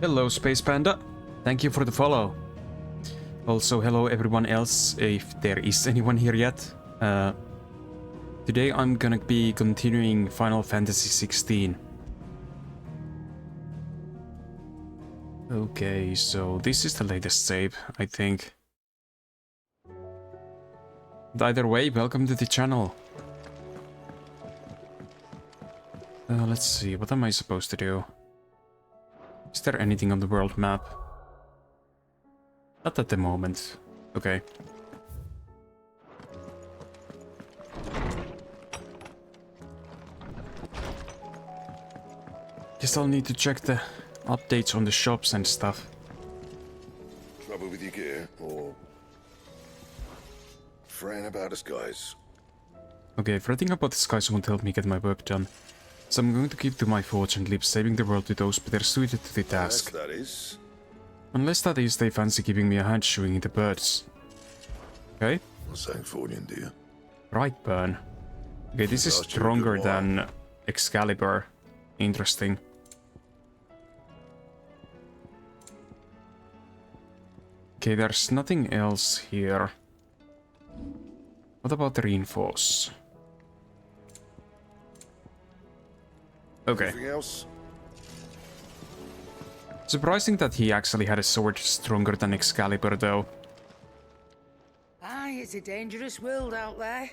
Hello, Space Panda. Thank you for the follow. Also, hello everyone else, if there is anyone here yet. Today I'm gonna be continuing Final Fantasy XVI. Okay, so this is the latest save, I think. But either way, welcome to the channel. Let's see, what am I supposed to do? Is there anything on the world map? Not at the moment. Okay. Guess I'll need to check the updates on the shops and stuff. Trouble with your gear, or fretting about us guys? Okay, fretting about the skies won't help me get my work done. So I'm going to keep to my forge and leave saving the world to those better suited to the task. Unless that is. Unless that is, they fancy giving me a hand showing in the birds. Okay? Not saying Fornian, do you? Right, burn. Okay, this is stronger than Excalibur. Interesting. Okay, there's nothing else here. What about the reinforce? Okay. Anything else? Surprising that he actually had a sword stronger than Excalibur, though. Aye, it's a dangerous world out there.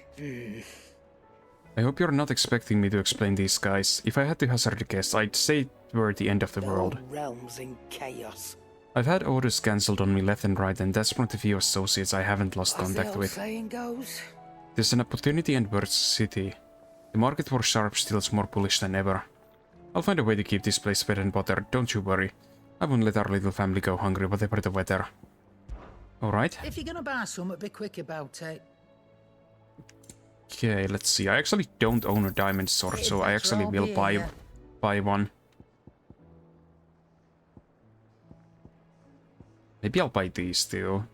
I hope you're not expecting me to explain these guys. If I had to hazard a guess, I'd say we're the end of the world. Realms in chaos. I've had orders cancelled on me left and right, and that's from the few associates I haven't lost As the contact old with. saying goes. There's an opportunity in Bird's City. The market for sharp steel's more bullish than ever. I'll find a way to keep this place fed and buttered, don't you worry. I won't let our little family go hungry, whatever the weather. Alright. If you're gonna buy some, be quick about it. Okay, let's see. I actually don't own a diamond sword, so I actually will buy one. Maybe I'll buy these too.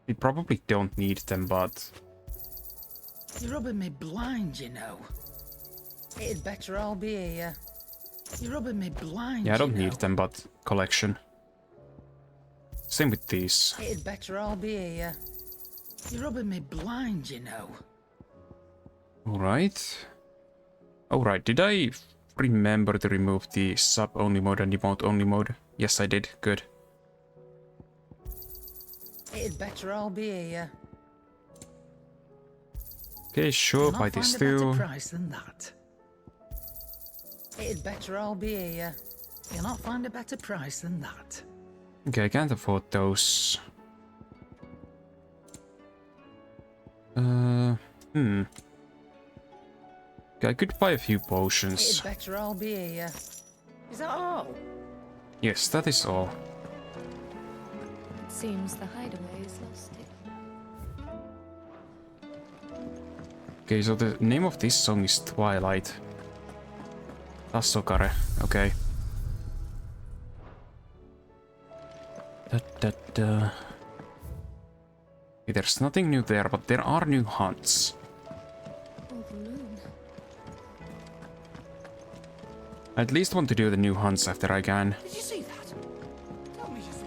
We probably don't need them, but... You're rubbing me blind, you know. It'd better all be here. You're rubbing me blind, yeah, I don't need them, but collection. Same with these. It'd better all be here. You're rubbing me blind, you know. Alright. Alright, did I remember to remove the sub-only mode and emote-only mode? Yes, I did. Good. It'd better all be here. Okay, sure, buy this too. You'll not find a better price than that. It'd better all be here. You'll not find a better price than that. Okay, I can't afford those. Okay, I could buy a few potions. It'd better all be here. Is that all? Yes, that is all. It seems the hideaway is lost it. Okay, so the name of this song is Twilight. Tassokare, okay. Okay, there's nothing new there, but there are new hunts. Oh, the moon. I at least want to do the new hunts after I can. Did you see that? Tell me you saw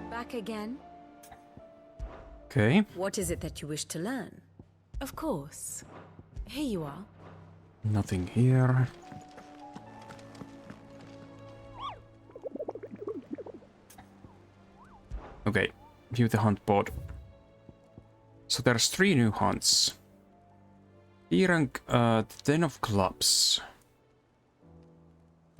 Back again? Okay, What is it that you wish to learn? Of course. Here you are. nothing here. Okay, view the hunt board. So there's 3 new hunts. E-rank, the 10 of clubs.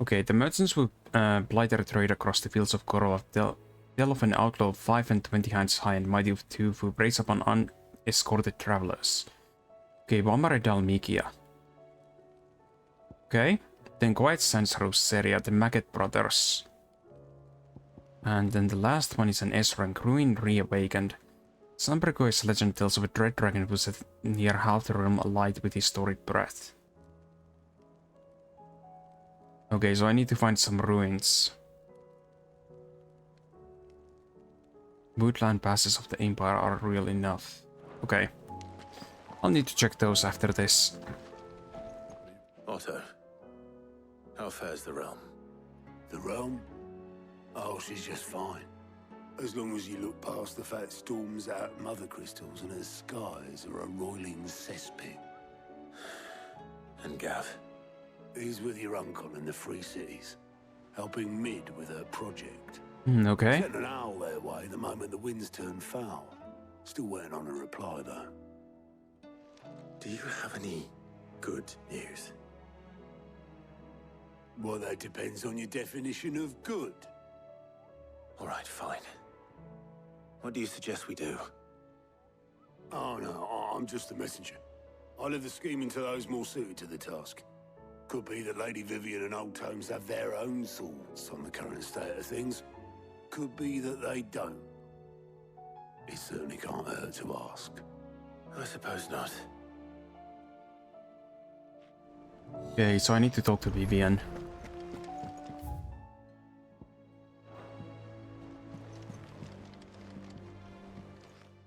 Okay, the merchants will ply their trade across the fields of coral. Tell of an outlaw of 5 and 20 hands high and mighty of 2 who preys upon unescorted travelers. Okay, Wamare Dalmikia. Okay, then Quiet Sans Roseria, the Maggot brothers. And then the last one is an S-rank, Ruin Reawakened. Sambergoy's legend tells of a dread dragon who set near half the realm alight with his storied breath. Okay, so I need to find some ruins. Woodland passes of the Empire are real enough. Okay. I'll need to check those after this. Otto, how fares the realm? The realm? Oh, she's just fine. As long as you look past the fat storms out mother crystals and her skies are a roiling cesspit. And Gav? He's with your uncle in the Free Cities, helping Mid with her project. Okay. Sent an owl their way the moment the winds turned foul. Still waiting on a reply, though. Do you have any good news? Well, that depends on your definition of good. All right, fine. What do you suggest we do? Oh, no, I'm just the messenger. I'll leave the scheming to those more suited to the task. Could be that Lady Vivian and Old Tomes have their own thoughts on the current state of things. Could be that they don't. It certainly can't hurt to ask. I suppose not. Okay, so I need to talk to Vivian.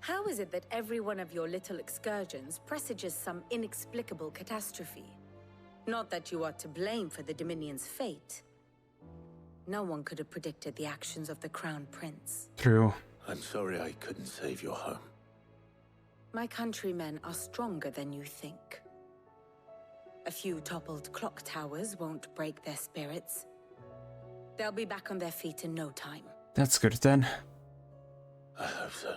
How is it that every one of your little excursions presages some inexplicable catastrophe? Not that you are to blame for the Dominion's fate. No one could have predicted the actions of the Crown Prince. True. I'm sorry I couldn't save your home. My countrymen are stronger than you think. A few toppled clock towers won't break their spirits. They'll be back on their feet in no time. That's good then. I hope so.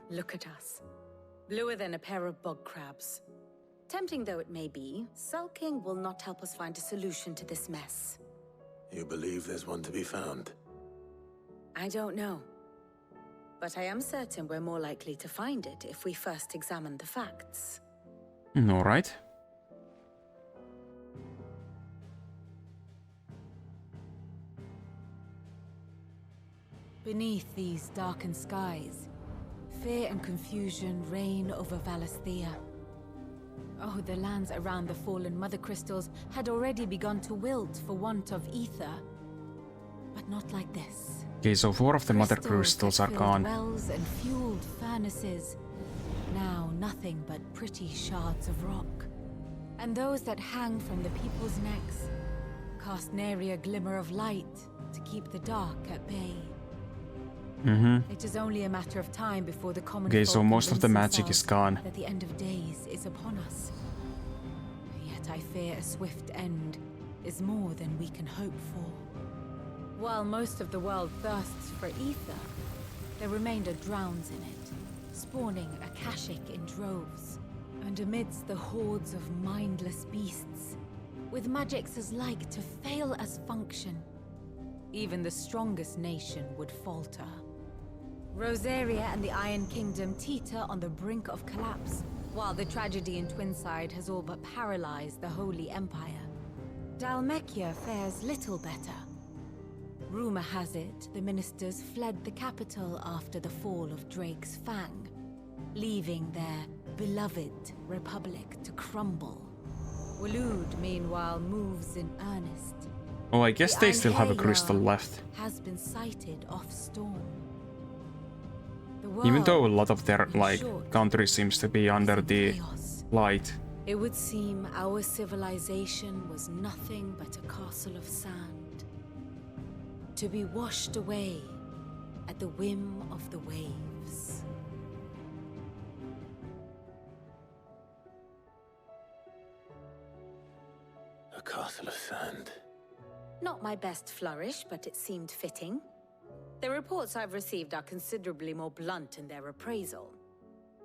Look at us. Bluer than a pair of bog crabs. Tempting though it may be, sulking will not help us find a solution to this mess. You believe there's one to be found? I don't know. But I am certain we're more likely to find it if we first examine the facts. Alright. Beneath these darkened skies, fear and confusion reign over Valisthea. Oh, the lands around the fallen mother crystals had already begun to wilt for want of ether. But not like this. Okay, so 4 of the mother crystals that are filled gone. wells and fueled furnaces. Now nothing but pretty shards of rock. And those that hang from the people's necks cast nary a glimmer of light to keep the dark at bay. It is only a matter of time before the common Okay, so folk most of the convince magic is themselves gone. that the end of days is upon us. Yet I fear a swift end is more than we can hope for. While most of the world thirsts for ether, the remainder drowns in it, spawning Akashic in droves. And amidst the hordes of mindless beasts, with magics as like to fail as function, even the strongest nation would falter. Rosaria and the Iron Kingdom teeter on the brink of collapse, while the tragedy in Twinside has all but paralyzed the Holy Empire. Dalmekia fares little better. Rumor has it the ministers fled the capital after the fall of Drake's Fang, leaving their beloved republic to crumble. Waloed, meanwhile, moves in earnest. Oh, I guess The they still have a Einherjar crystal left. has been sighted off storm. Even though a lot of their, country seems to be under the chaos. light. It would seem our civilization was nothing but a castle of sand, to be washed away at the whim of the waves. A castle of sand. Not my best flourish, but it seemed fitting. The reports I've received are considerably more blunt in their appraisal.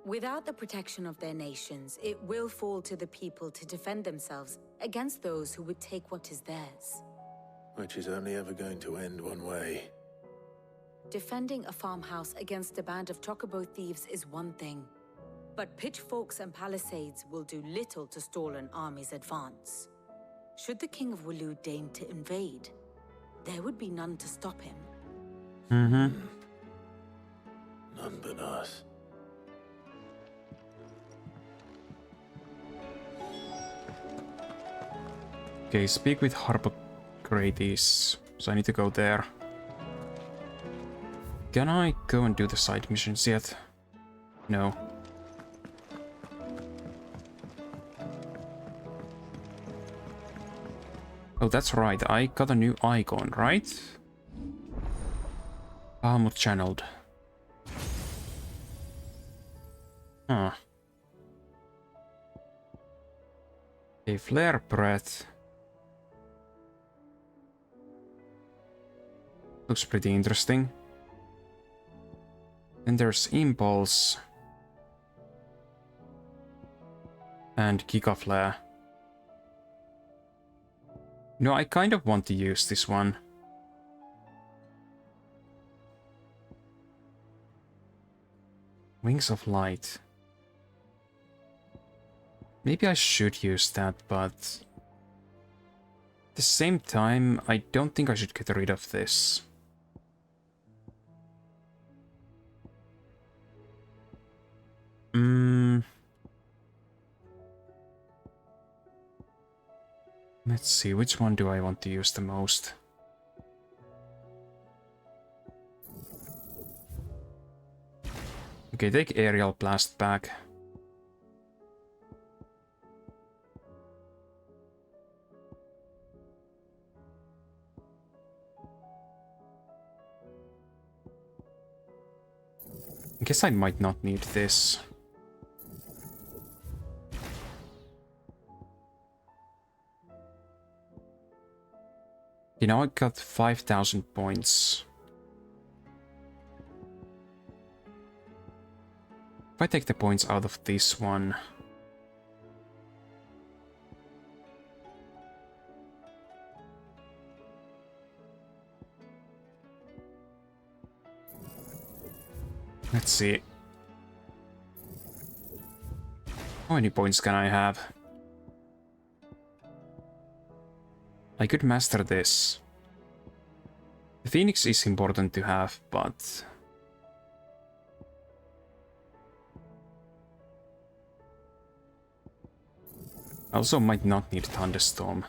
Without the protection of their nations, it will fall to the people to defend themselves against those who would take what is theirs. Which is only ever going to end one way. Defending a farmhouse against a band of chocobo thieves is one thing, but pitchforks and palisades will do little to stall an army's advance. Should the King of Waloed deign to invade, there would be none to stop him. None but us. Okay, speak with Harpocrates. So I need to go there. Can I go and do the side missions yet? No. Oh, that's right. I got a new icon, right? Bahamut channeled. Huh. A flare breath. Looks pretty interesting. Then there's Impulse. And Giga Flare. No, I kind of want to use this one. Wings of Light. Maybe I should use that, but... at the same time, I don't think I should get rid of this. Let's see, which one do I want to use the most? Okay, take Aerial Blast back. I guess I might not need this. You know, I got 5,000 points. If I take the points out of this one... let's see. How many points can I have? I could master this. The Phoenix is important to have, but... I also might not need Thunderstorm.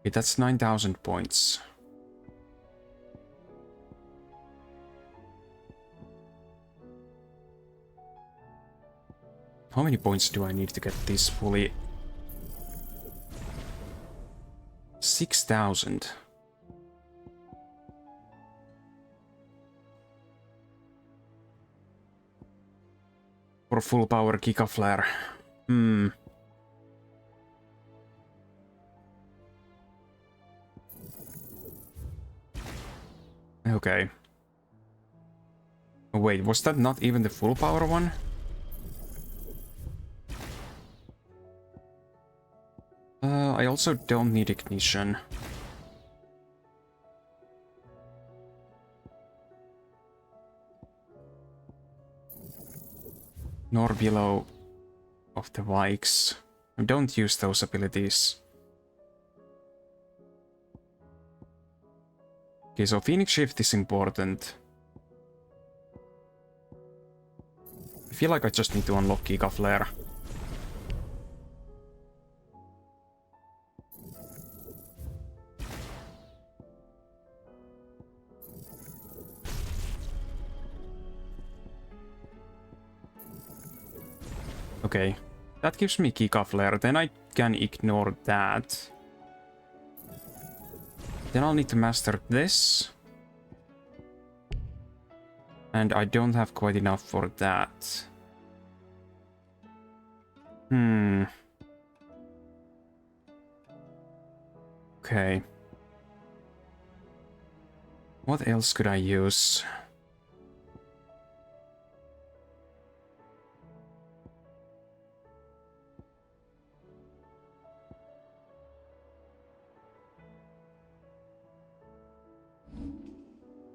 Okay, that's 9,000 points. How many points do I need to get this fully? 6,000. For full power Giga Flare. Okay. Oh, wait, was that not even the full power one? I also don't need ignition. Nor below of the Vikes. I don't use those abilities. Okay, so Phoenix Shift is important. I feel like I just need to unlock Giga Flare. Okay, that gives me Giga Flare, then I can ignore that. Then I'll need to master this. And I don't have quite enough for that. Okay. What else could I use?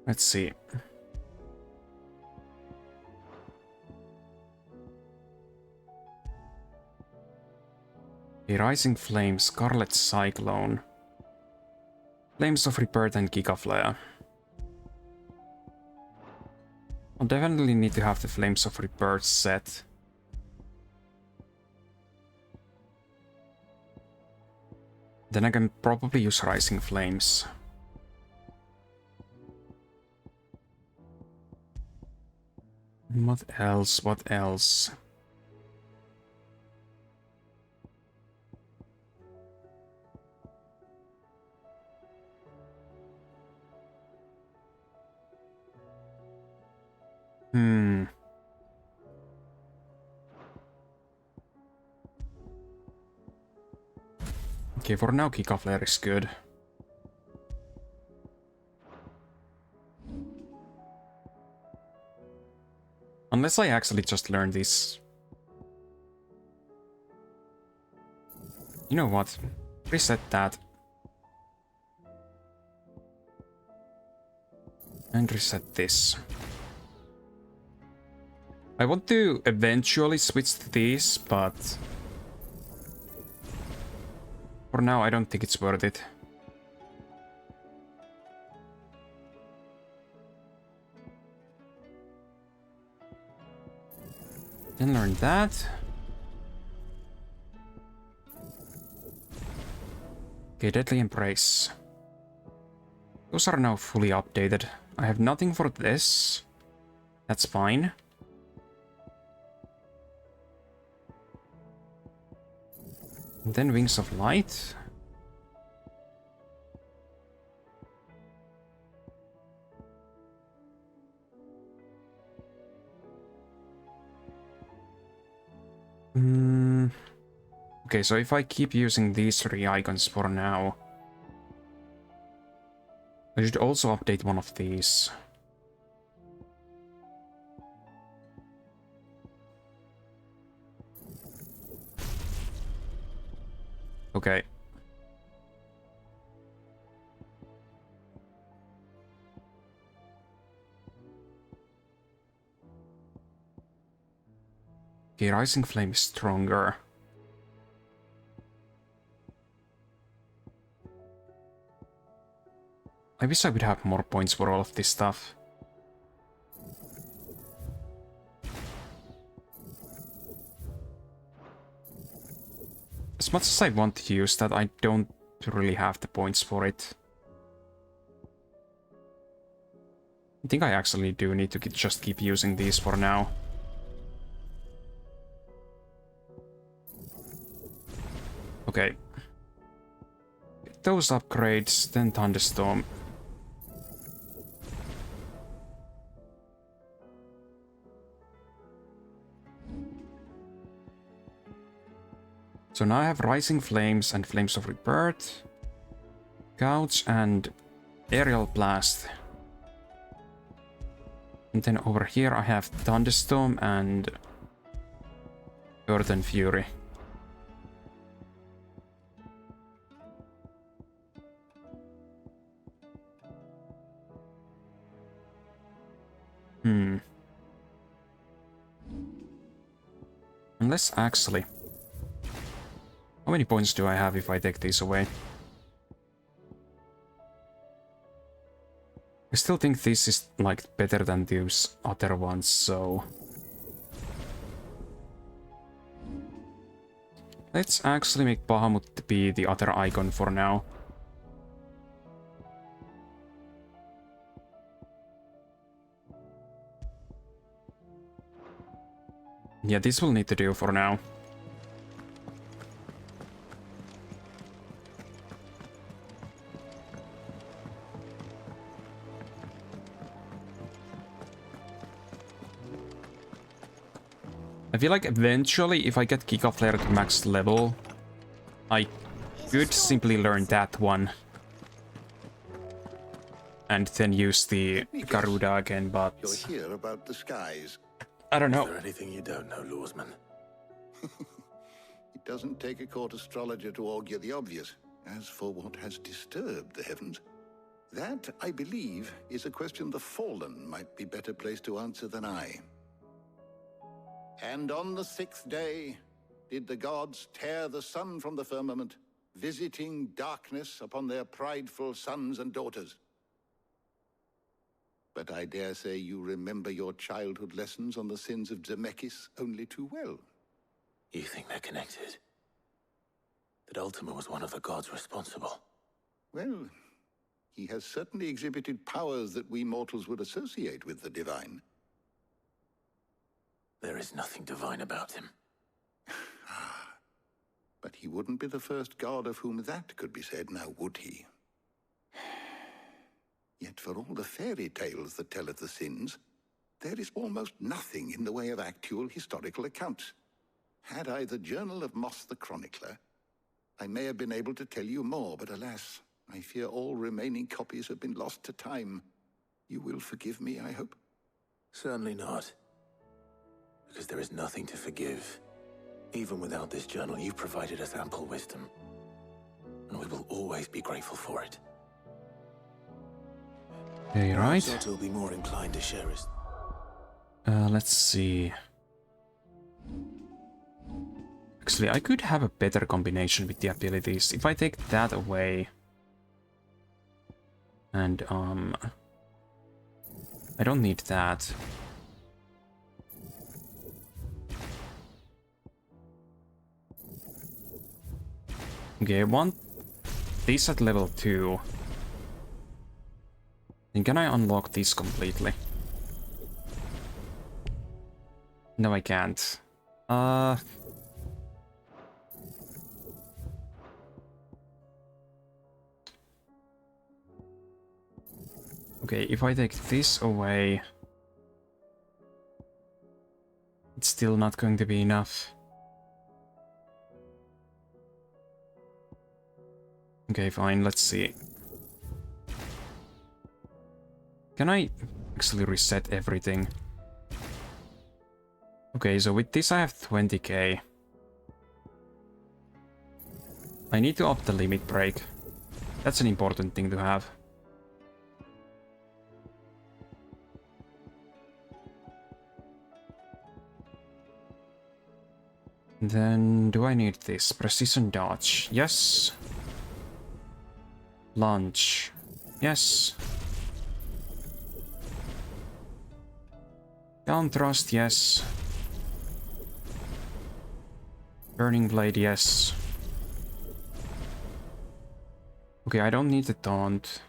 Let's see. A Rising Flame, Scarlet Cyclone, Flames of Rebirth and Giga Flare. I'll definitely need to have the Flames of Rebirth set. Then I can probably use Rising Flames. What else? What else? Okay, for now, Giga Flare is good. Unless I actually just learn this. You know what? Reset that. And reset this. I want to eventually switch to these, but for now I don't think it's worth it. Then learn that. Okay, Deadly Embrace. Those are now fully updated. I have nothing for this. That's fine. And then Wings of Light. Okay, so if I keep using these 3 icons for now, I should also update one of these. Okay. Okay, Rising Flame is stronger. I wish I would have more points for all of this stuff. As much as I want to use that, I don't really have the points for it. I think I actually do need to just keep using these for now. Okay. Get those upgrades, then Thunderstorm. So now I have Rising Flames and Flames of Rebirth, Gouge and Aerial Blast. And then over here I have Thunderstorm and Earth and Fury. Unless actually... How many points do I have if I take these away? I still think this is, like, better than those other ones, so... Let's actually make Bahamut be the other icon for now. Yeah, this will need to do for now. I feel like eventually, if I get Giga Flare to max level, I could simply learn that one. And then use the Garuda again, but... You're here about the skies. I don't Is know. there anything you don't know, Lawsman? It doesn't take a court astrologer to augur the obvious. As for what has disturbed the heavens, that, I believe, is a question the Fallen might be better placed to answer than I. And on the 6th day, did the gods tear the sun from the firmament, visiting darkness upon their prideful sons and daughters. But I dare say you remember your childhood lessons on the sins of Zemeckis only too well. You think they're connected? That Ultima was one of the gods responsible? Well, he has certainly exhibited powers that we mortals would associate with the divine. There is nothing divine about him. But he wouldn't be the first god of whom that could be said, now would he? Yet for all the fairy tales that tell of the sins, there is almost nothing in the way of actual historical accounts. Had I the Journal of Moss the Chronicler, I may have been able to tell you more, but alas, I fear all remaining copies have been lost to time. You will forgive me, I hope? Certainly not. Because there is nothing to forgive. Even without this journal, you've provided us ample wisdom. And we will always be grateful for it. Okay, Perhaps right. Otto will be more inclined to share his... Let's see. Actually, I could have a better combination with the abilities. If I take that away... And, I don't need that. Okay, I want this at level 2. Then can I unlock this completely? No, I can't. Okay, if I take this away... It's still not going to be enough. Okay, fine, let's see. Can I actually reset everything? Okay, so with this I have 20k. I need to up the limit break. That's an important thing to have. Then, do I need this? Precision dodge. Yes. Lunge. Yes. Down thrust, yes. Burning blade, yes. Okay, I don't need the taunt.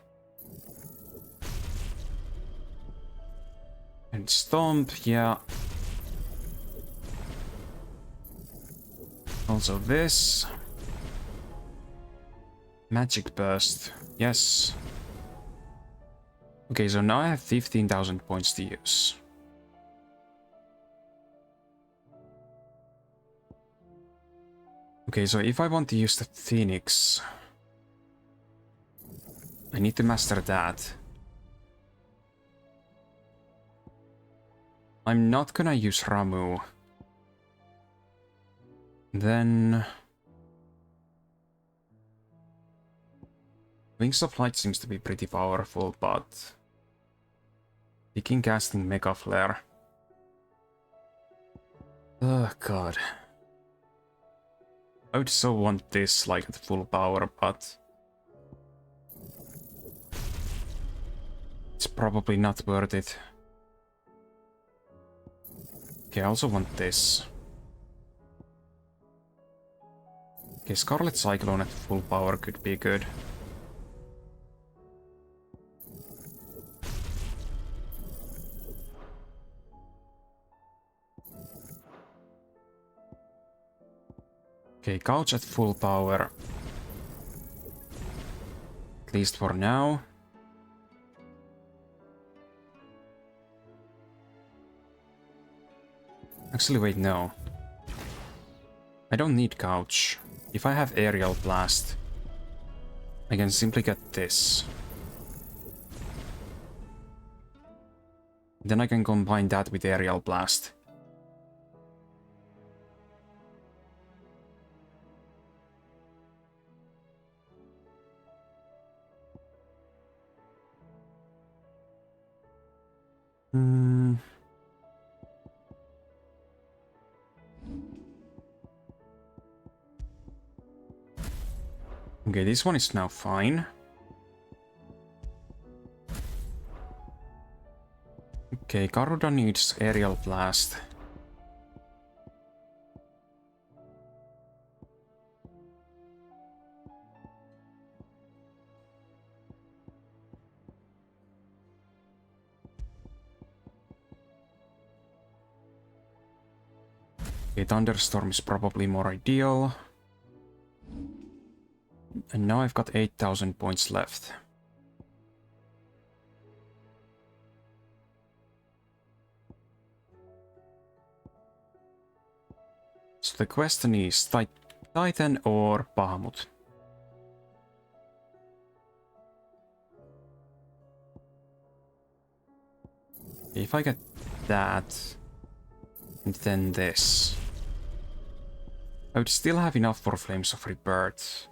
And stomp, yeah. Also this. Magic burst, yes. Okay, so now I have 15,000 points to use. Okay, so if I want to use the Phoenix, I need to master that. I'm not gonna use Ramu. Then... Wings of Light seems to be pretty powerful, but... Picking casting Mega Flare. Oh god. I would so want this like at full power, but... It's probably not worth it. Okay, I also want this. Okay, Scarlet Cyclone at full power could be good. Okay, Couch at full power. At least for now. Actually, wait, no. I don't need Couch. If I have Aerial Blast, I can simply get this. Then I can combine that with Aerial Blast. Okay, this one is now fine. Okay, Garuda needs Aerial Blast. A thunderstorm is probably more ideal. And now I've got 8,000 points left. So the question is Titan or Bahamut? If I get that, and then this, I would still have enough for Flames of Rebirth.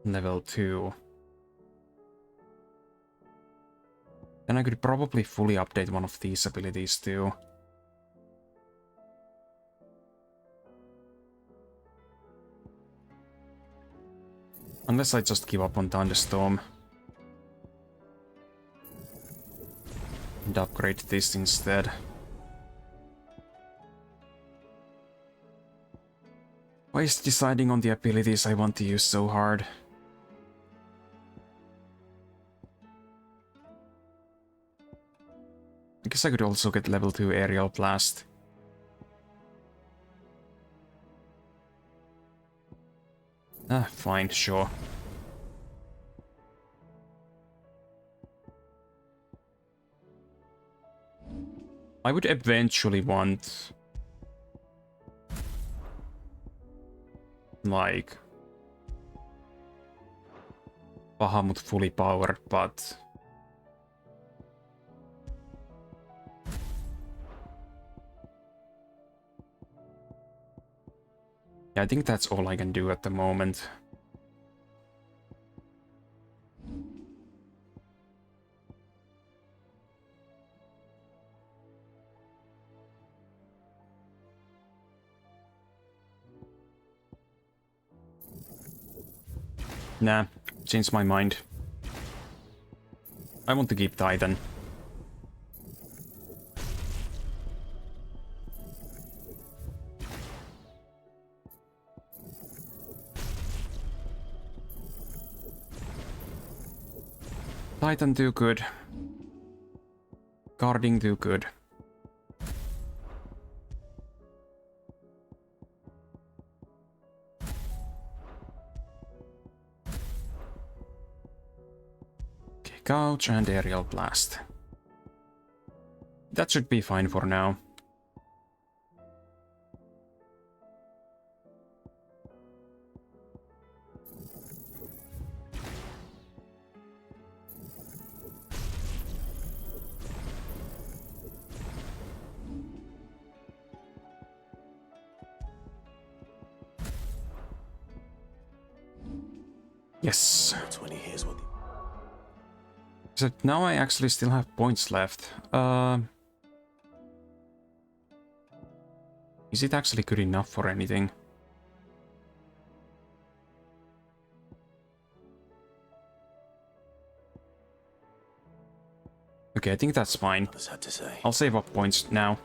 Level 2. Then I could probably fully update one of these abilities too. Unless I just give up on Thunderstorm. And upgrade this instead. Why is deciding on the abilities I want to use so hard? I guess I could also get level 2 Aerial Blast. Ah, fine, sure. I would eventually want... like... Bahamut fully powered, but... yeah, I think that's all I can do at the moment. Nah, changed my mind. I want to keep Titan. Titan do good. Guarding do good. Okay, Couch and Aerial Blast. That should be fine for now. Yes. When he hears what So now I actually still have points left. Is it actually good enough for anything? Okay, I think that's fine. others had to say. I'll save up points now.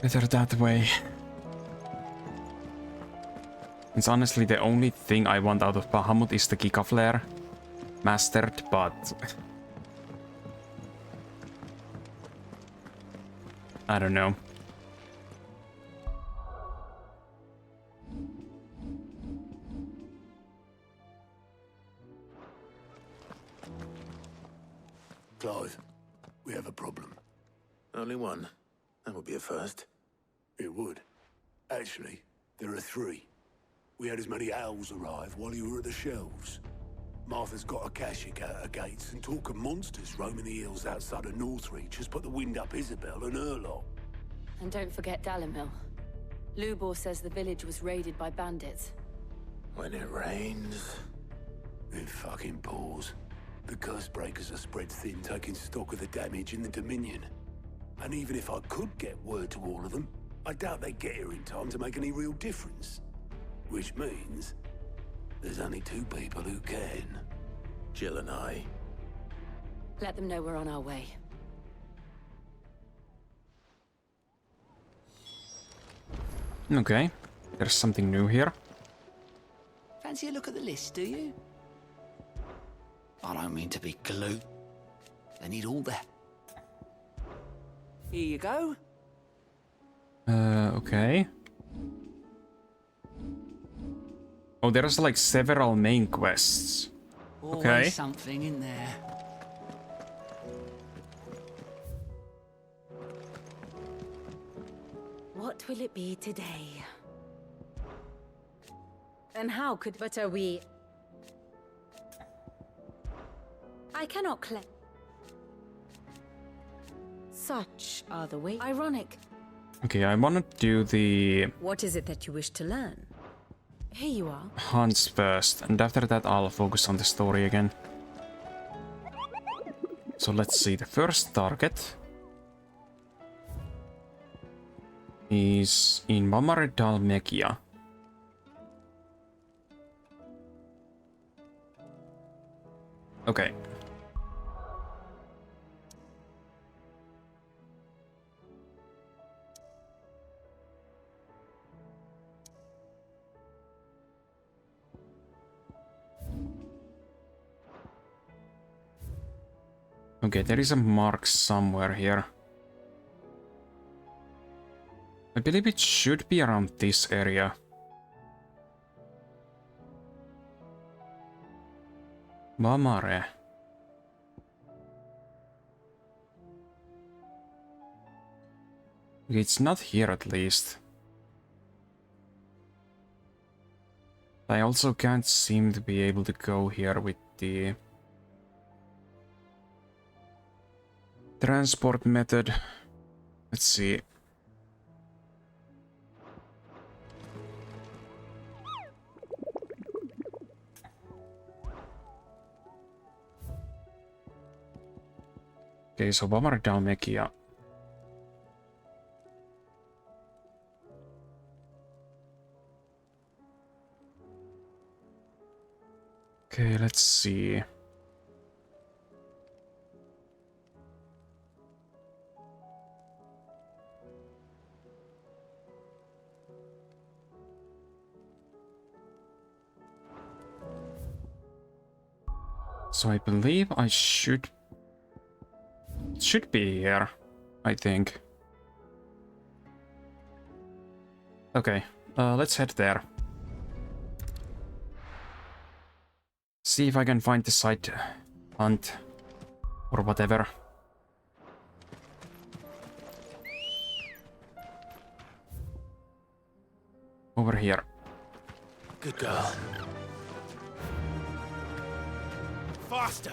Better that way. It's honestly the only thing I want out of Bahamut is the Giga Flare. Mastered, but... I don't know. Clive, we have a problem. Only one. That would be a first. It would. Actually, there are 3. We had as many owls arrive while you were at the shelves. Martha's got a Akashic out her gates, and talk of monsters roaming the hills outside of Northreach has put the wind up Isabel and her lot. And don't forget Dalimil. Lubor says the village was raided by bandits. When it rains... It fucking pours. The curse breakers are spread thin, taking stock of the damage in the Dominion. And even if I could get word to all of them, I doubt they'd get here in time to make any real difference. Which means there's only 2 people who can. Jill and I. Let them know we're on our way. Okay, there's something new here. Fancy a look at the list, do you? I don't mean to be glue. They need all the... Here you go. Okay. Oh, there's like several main quests. Always Okay. something in there. What will it be today? And how could... But are we... I cannot collect... Such are the way... Ironic. Okay, I wanna do the What is it that you wish to learn? Here you are. hunts first, and after that I'll focus on the story again. So let's see, the first target is in Dalmekia. Okay. Okay, there is a mark somewhere here. I believe it should be around this area. Vamare. Okay, it's not here at least. I also can't seem to be able to go here with the transport method. Let's see. Okay, so Dalmekia. Okay, let's see. So I believe I should be here, I think. Okay, let's head there. See if I can find the side hunt or whatever. Over here. Good girl. Faster!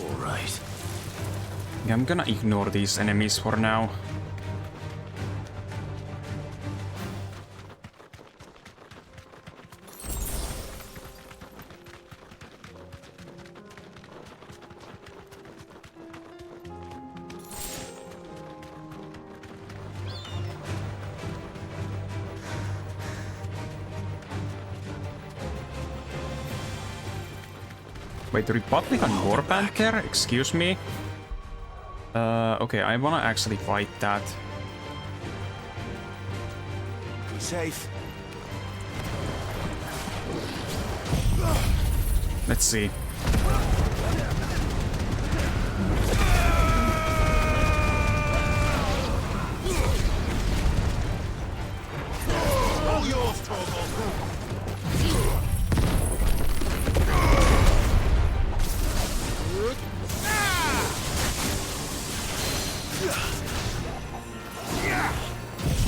All right. Yeah, I'm gonna ignore these enemies for now. Wait, the Republican warband there? Excuse me? Okay, I wanna actually fight that. Safe. Let's see. All yours, Torvald.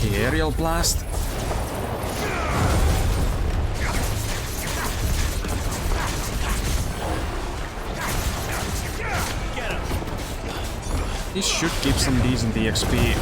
The aerial blast. This should give some decent EXP.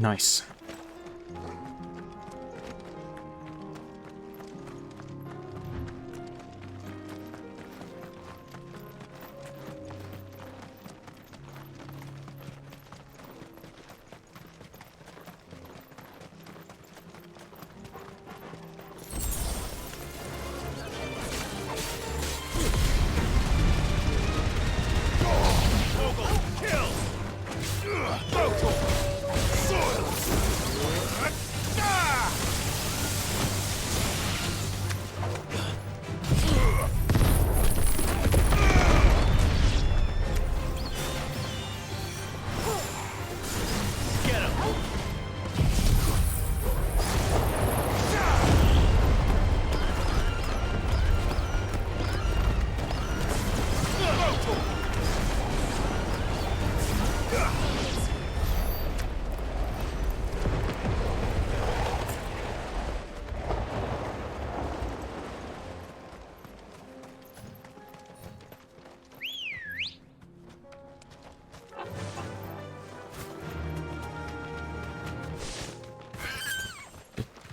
Nice.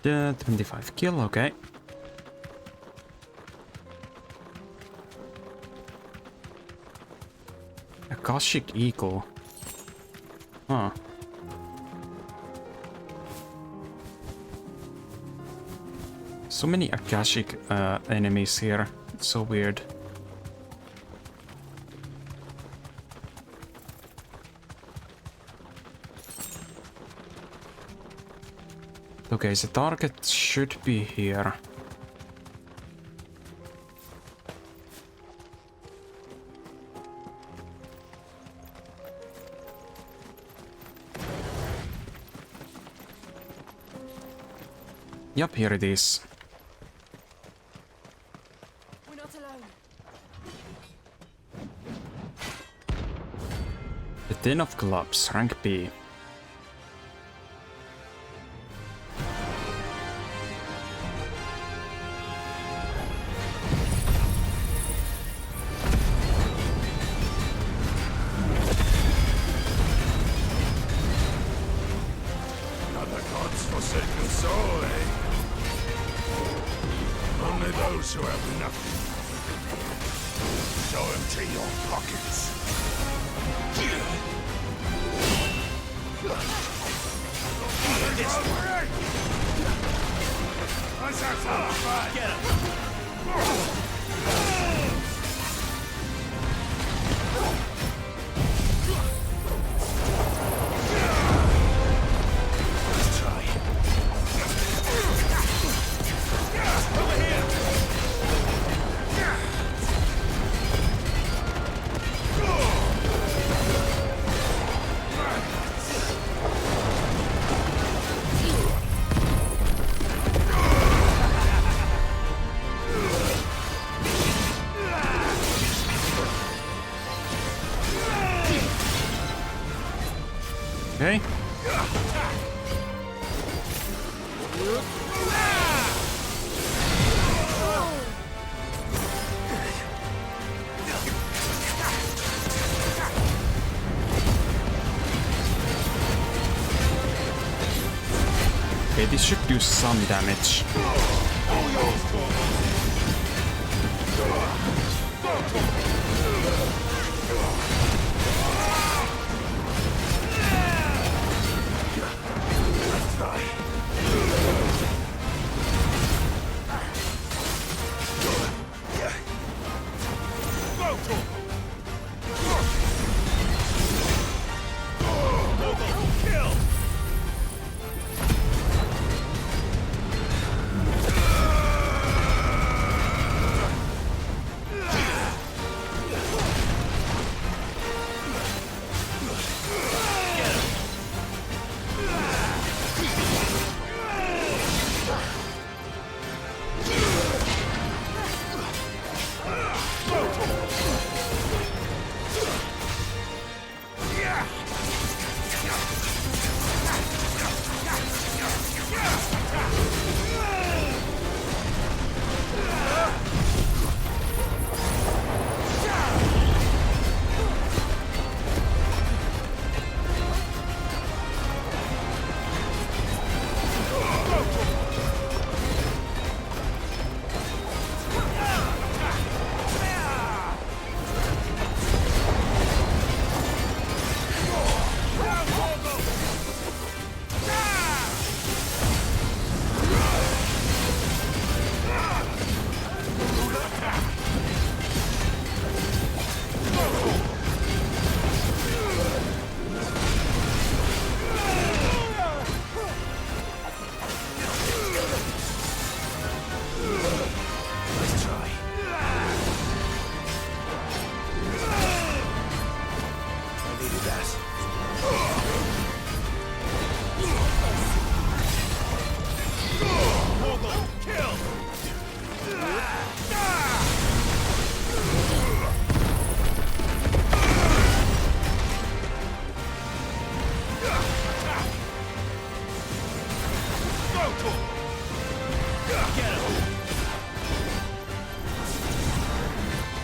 The 25 kill, okay. Akashic Eagle. Huh. So many Akashic enemies here. It's so weird. Okay, the target should be here. Yup, here it is. We're not alone. The Den of Clubs, rank B. Okay. Okay, this should do some damage.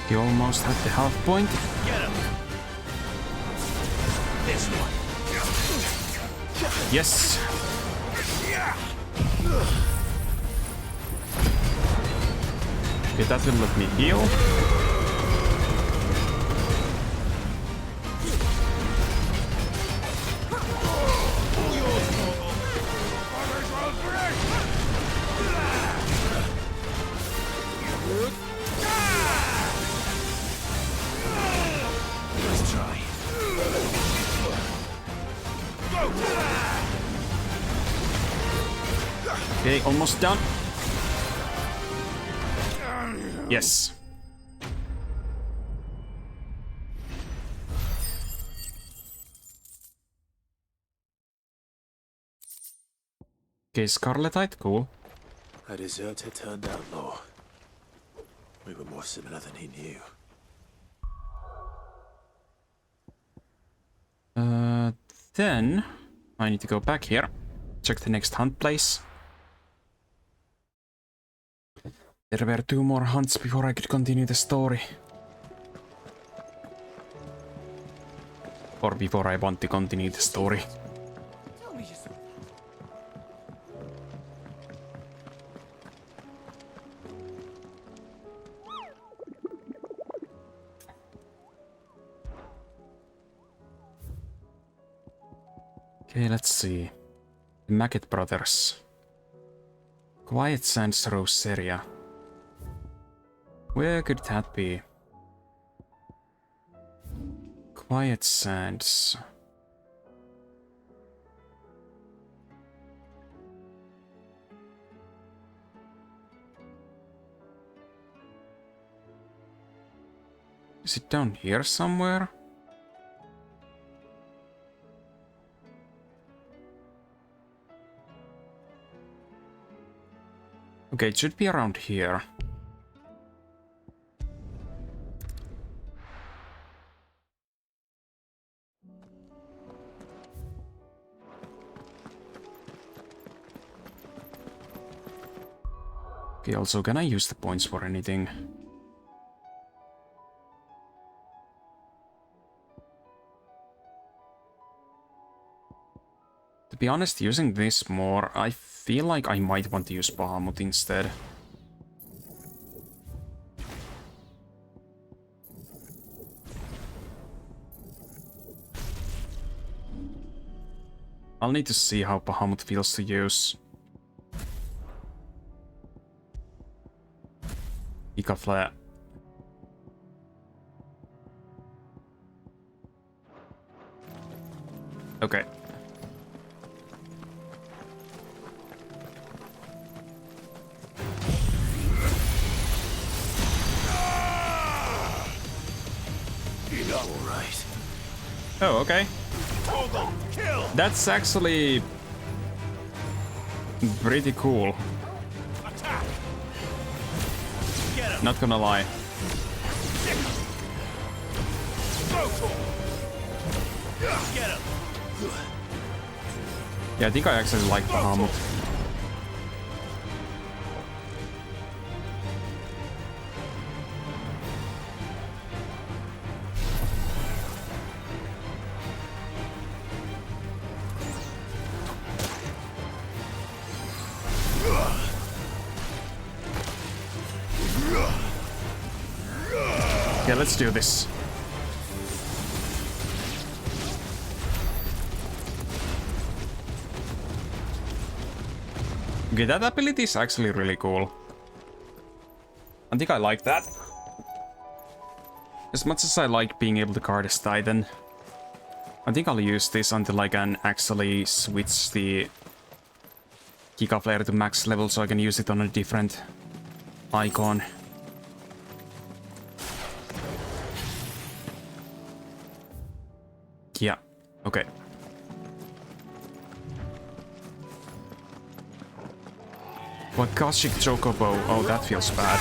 You almost had the half point. Yes. Okay, that will let me heal. Let's try. Okay, almost done. Yes. Okay, Scarletite, cool. A deserter turned outlaw. We were more similar than he knew. Then I need to go back here, check the next hunt place. There were 2 more hunts before I could continue the story. Or before I want to continue the story. Okay, let's see. The Maggot Brothers. Quiet Sands Roseria. Where could that be? Quiet Sands. Is it down here somewhere? Okay, it should be around here. Okay, also, can I use the points for anything? To be honest, using this more, I feel like I might want to use Bahamut instead. I'll need to see how Bahamut feels to use. Giga Flare. Okay. Alright. Oh, okay. That's actually pretty cool. Not gonna lie. Yeah, I think I actually like Bahamut. Yeah, let's do this. Okay, that ability is actually really cool. I think I like that. As much as I like being able to card as Titan, I think I'll use this until I can actually switch the Giga Flare to max level so I can use it on a different icon. Yeah, okay. Wakashik Chocobo. Oh, that feels bad.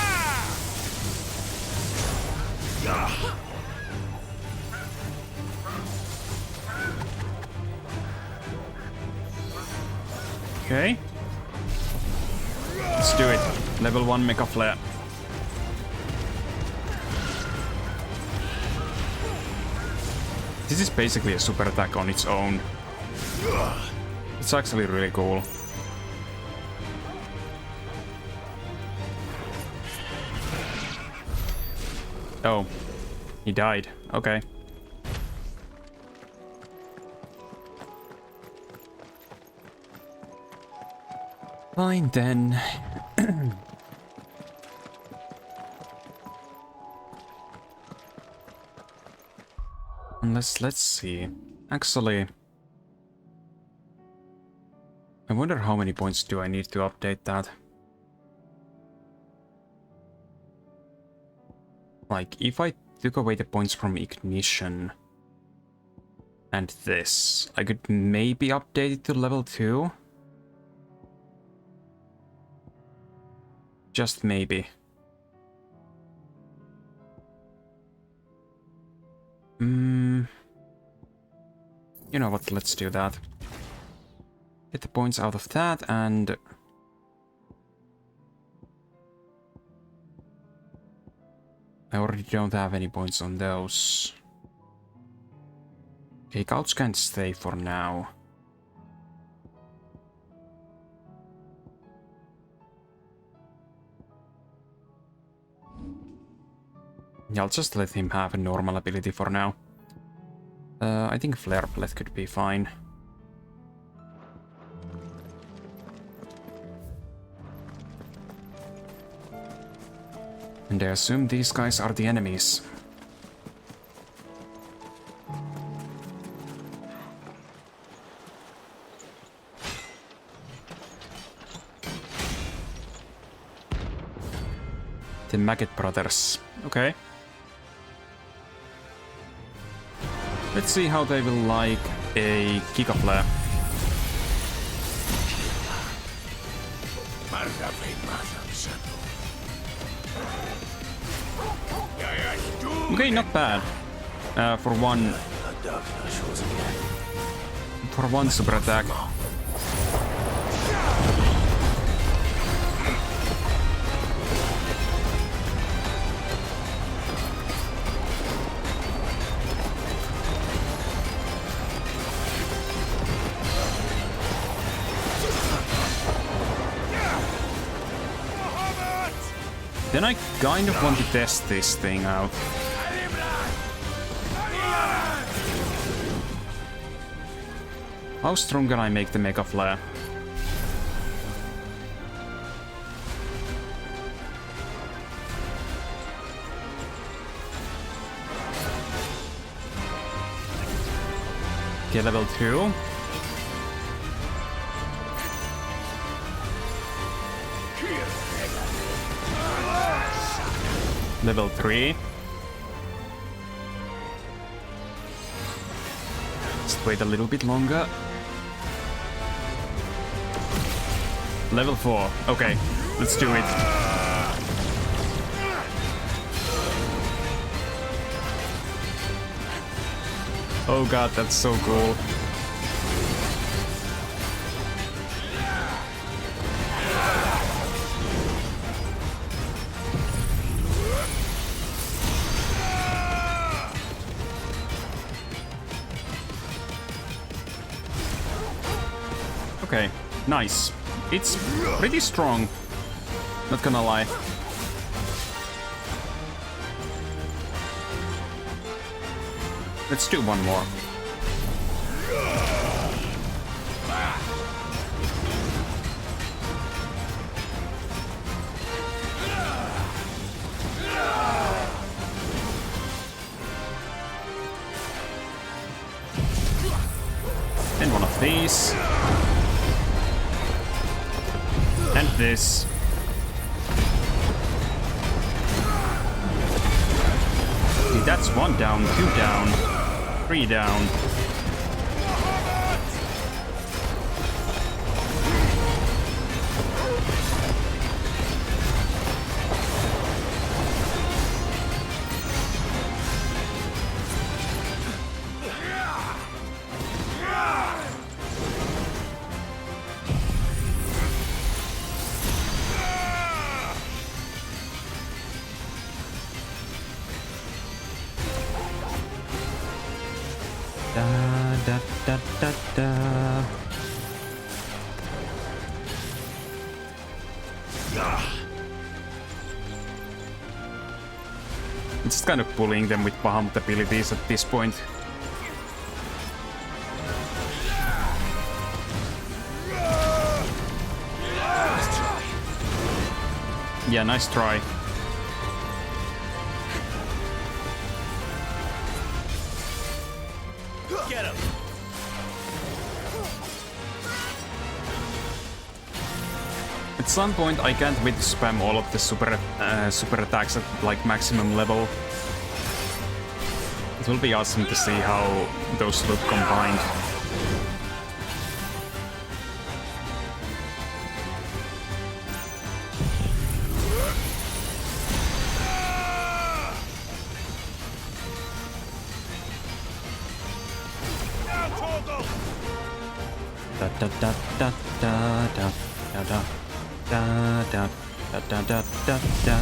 Okay. Let's do it. Level 1 Mecha Flare. This is basically a super attack on its own. It's actually really cool. Oh, he died. Okay. Fine then. Let's see. Actually, I wonder how many points do I need to update that. Like, if I took away the points from Ignition and this, I could maybe update it to level 2. Just maybe. You know what, let's do that. Get the points out of that and... I already don't have any points on those. Okay, couch can't stay for now. Yeah, I'll just let him have a normal ability for now. I think Flare Blade could be fine. And I assume these guys are the enemies. The Maggot Brothers. Okay. Let's see how they will like a Giga Flare. Okay, not bad. For one super attack. Then I kind of want to test this thing out. How strong can I make the Mega Flare? Okay, level 2. Level 3. Just wait a little bit longer. Level 4. Okay, let's do it. Oh god, that's so cool. Okay, nice. It's pretty strong, not gonna lie. Let's do one more. And one of these. And this. Okay, that's 1 down, 2 down, 3 down. da da da. It's just kind of bullying them with Bahamut abilities at this point. Yeah, nice try. Get him! At some point, I can't wait to spam all of the super attacks at like maximum level. It will be awesome to see how those look combined. Da da da da da da da da. Da da da da da da da.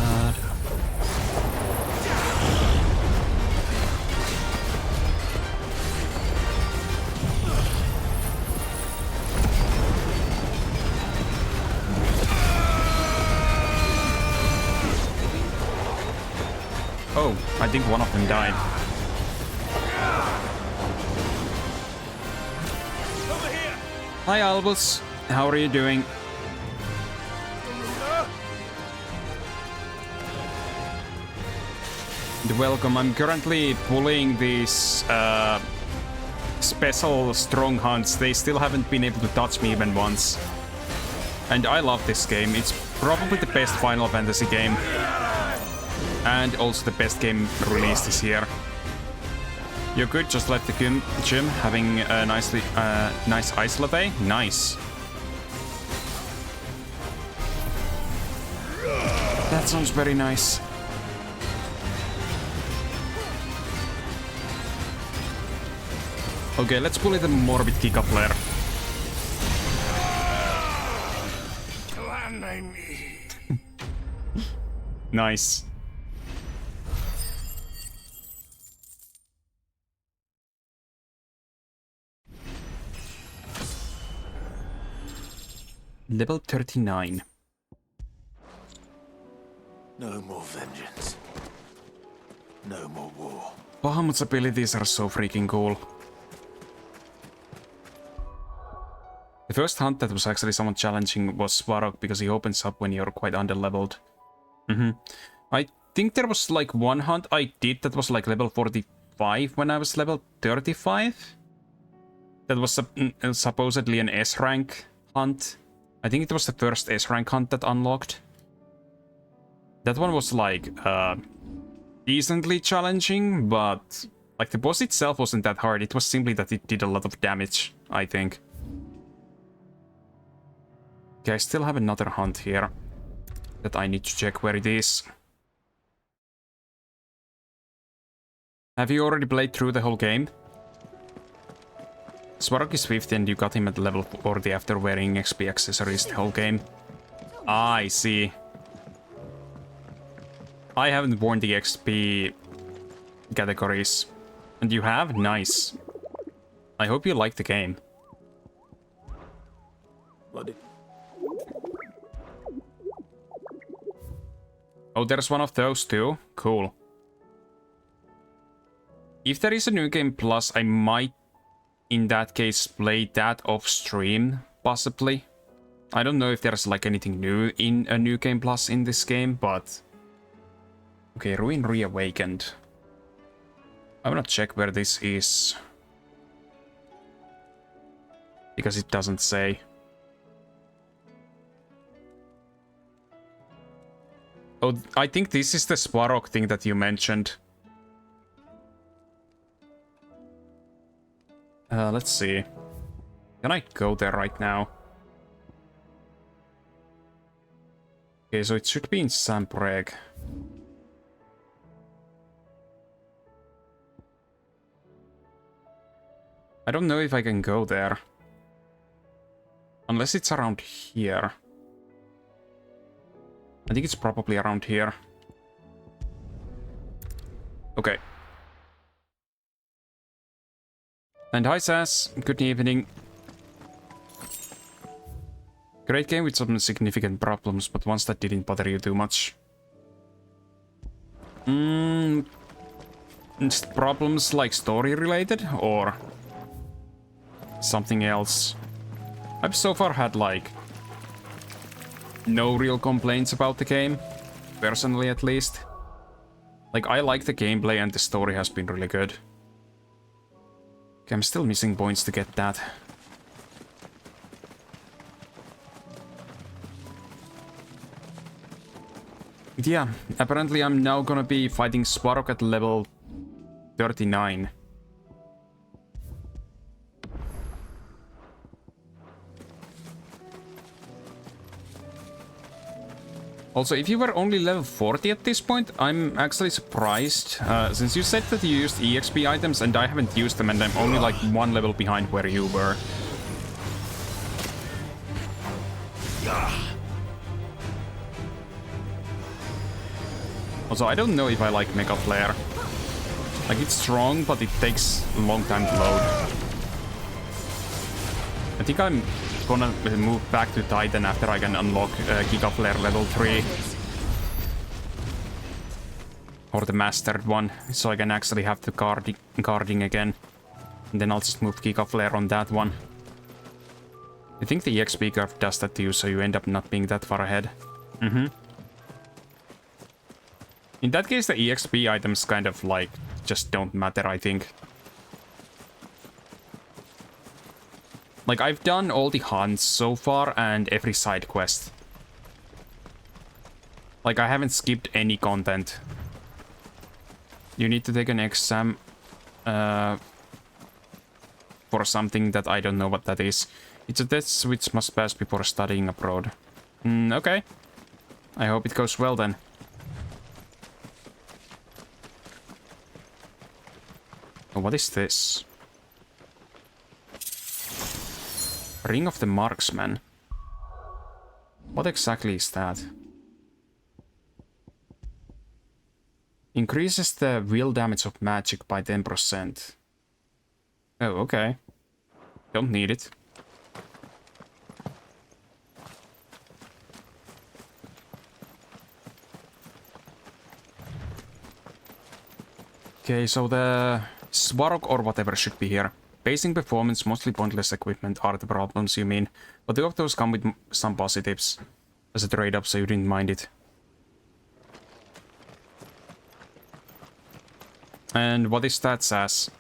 Oh, I think one of them died. Over here! Hi Albus, how are you doing? Welcome. I'm currently pulling these special strong hunts. They still haven't been able to touch me even once. And I love this game. It's probably the best Final Fantasy game. And also the best game released this year. You're good, just left the gym, having a nice ice latte? Nice. That sounds very nice. Okay, let's bully the Morbid Kika-Flare. Nice. Level 39. No more vengeance. No more war. Bahamut's abilities are so freaking cool. The first hunt that was actually somewhat challenging was Svarog because he opens up when you're quite underleveled. I think there was like one hunt I did that was like level 45 when I was level 35. That was supposedly an S rank hunt. I think it was the first S rank hunt that unlocked. That one was like decently challenging, but like the boss itself wasn't that hard. It was simply that it did a lot of damage, I think. Okay, I still have another hunt here that I need to check where it is. Have you already played through the whole game? Svarog is 50 and you got him at level 40 after wearing XP accessories the whole game. Ah, I see. I haven't worn the XP categories. And you have? Nice. I hope you like the game. What did... Oh, there's one of those too? Cool. If there is a New Game Plus, I might, in that case, play that off stream, possibly. I don't know if there's like anything new in a New Game Plus in this game, but... Okay, Ruin Reawakened. I'm gonna check where this is. Because it doesn't say. Oh, I think this is the Svarog thing that you mentioned. Let's see. Can I go there right now? Okay, so it should be in Sampreg. I don't know if I can go there. Unless it's around here. I think it's probably around here. Okay. And hi Sass, good evening. Great game with some significant problems, but ones that didn't bother you too much. Problems like story related or something else? I've so far had like no real complaints about the game, personally at least. Like, I like the gameplay and the story has been really good. Okay, I'm still missing points to get that. Yeah, apparently I'm now gonna be fighting Svarog at level 39. Also, if you were only level 40 at this point, I'm actually surprised, since you said that you used EXP items and I haven't used them and I'm only like one level behind where you were. Also, I don't know if I like Mega Flare. Like, it's strong, but it takes a long time to load. I think I'm gonna move back to Titan after I can unlock Giga Flare level 3. Or the mastered one, so I can actually have the guarding again. And then I'll just move Giga Flare on that one. I think the EXP curve does that to you, so you end up not being that far ahead. In that case, the EXP items kind of like just don't matter, I think. Like, I've done all the hunts so far and every side quest. Like, I haven't skipped any content. You need to take an exam for something that I don't know what that is. It's a test which must pass before studying abroad. Okay. I hope it goes well then. Oh, what is this? Ring of the Marksman. What exactly is that? Increases the will damage of magic by 10%. Oh, okay. Don't need it. Okay, so the Svarog or whatever should be here. Basing performance, mostly pointless equipment are the problems, you mean. But two of those come with some positives as a trade-up, so you didn't mind it. And what is that, Sass?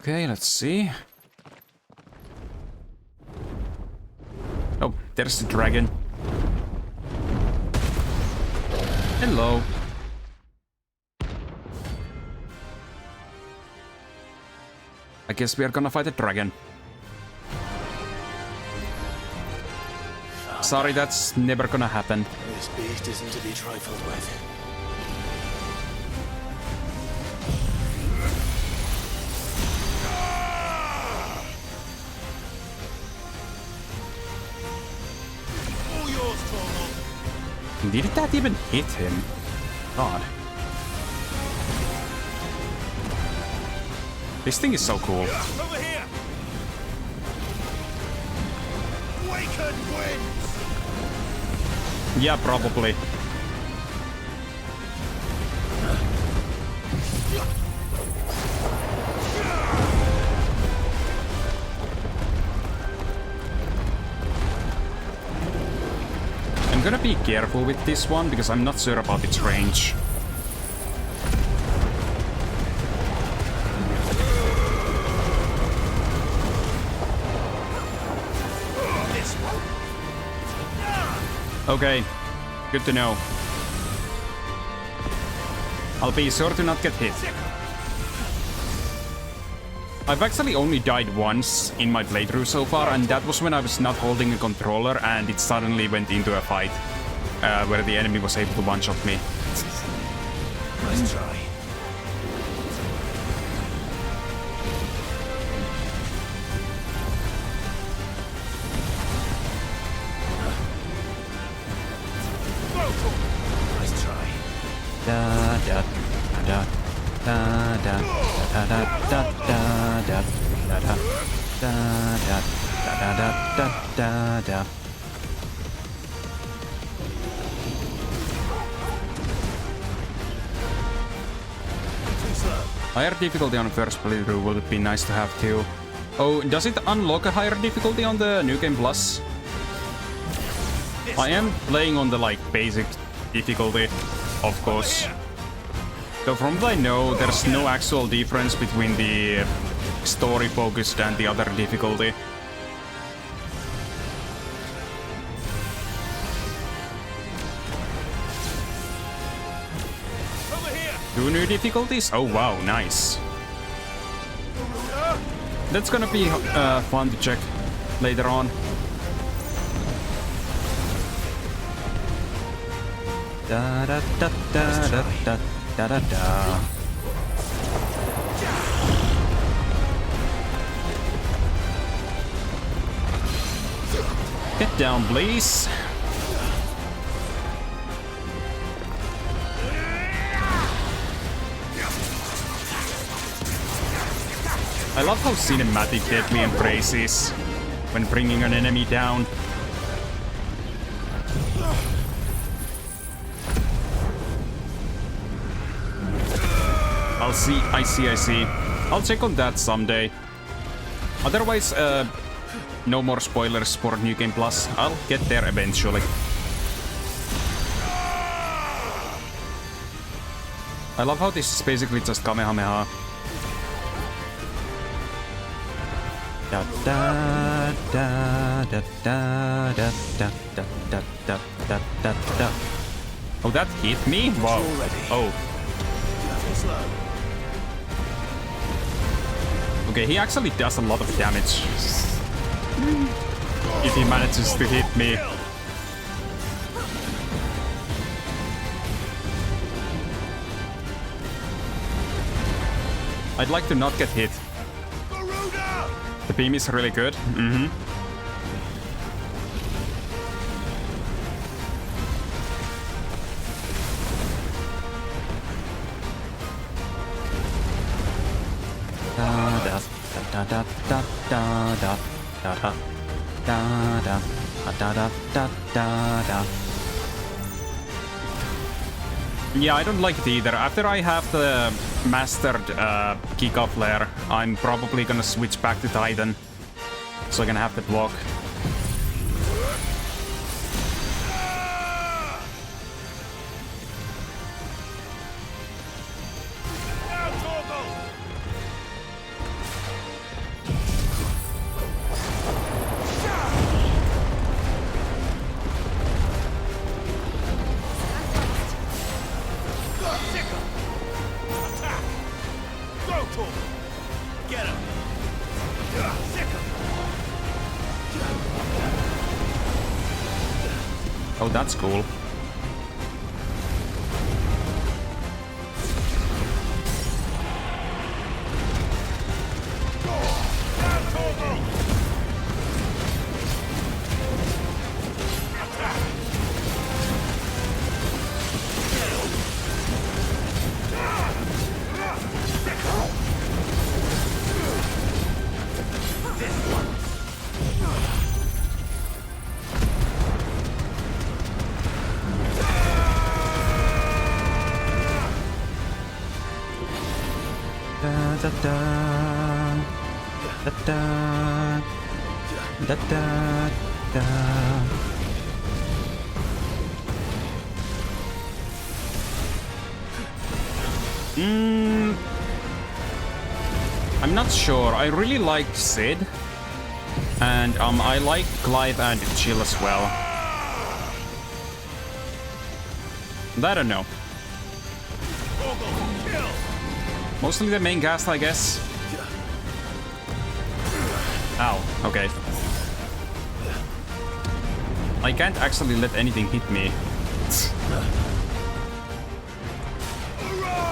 Okay, let's see. Oh, there's the dragon. Hello. I guess we are gonna fight a dragon. Sorry, that's never gonna happen. This beast isn't to be trifled with. Did that even hit him? God. This thing is so cool. Over here! Waken winds! Yeah, probably. I'm gonna be careful with this one because I'm not sure about its range. Okay, good to know. I'll be sure to not get hit. I've actually only died once in my playthrough so far, and that was when I was not holding a controller and it suddenly went into a fight where the enemy was able to one-shot me. Nice try. Da, da. da da da da da da da da da da da da da da da. Higher difficulty on first playthrough would be nice to have too. Oh, does it unlock a higher difficulty on the New Game Plus? I am playing on the like basic difficulty, of course. So from what I know, there's no actual difference between the story focused and the other difficulty. Two new difficulties? Oh wow, nice. That's gonna be fun to check later on. Da da da da da da da da da. Get down, please. I love how cinematic Deadly Embrace is when bringing an enemy down. I see. I'll check on that someday. Otherwise, no more spoilers for New Game Plus. I'll get there eventually. I love how this is basically just Kamehameha. Da da da da da da da da da da da da da. Oh, that hit me? Wow. Oh. Okay, he actually does a lot of damage. If he manages to hit me. I'd like to not get hit. The beam is really good. Mm-hmm. Da da da da da da da da da da da da da da. Yeah, I don't like it either. After I have the mastered Giga Flare, I'm probably gonna switch back to Titan, so I can have the block. Oh, that's cool. Da da da da da da da. I'm not sure. I really liked Sid, and I like Clive and Jill as well. I don't know. Mostly the main cast, I guess. Ow, okay. I can't actually let anything hit me.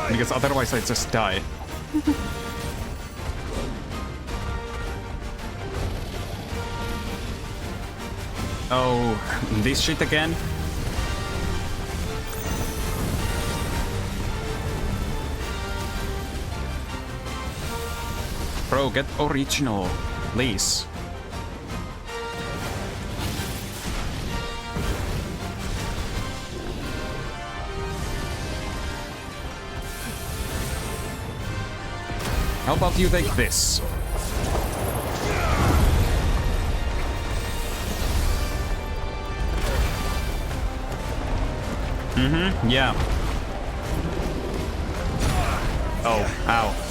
Because otherwise I just die. Oh, this shit again? Bro, get original, please. How about you take this? Yeah. Oh, ow.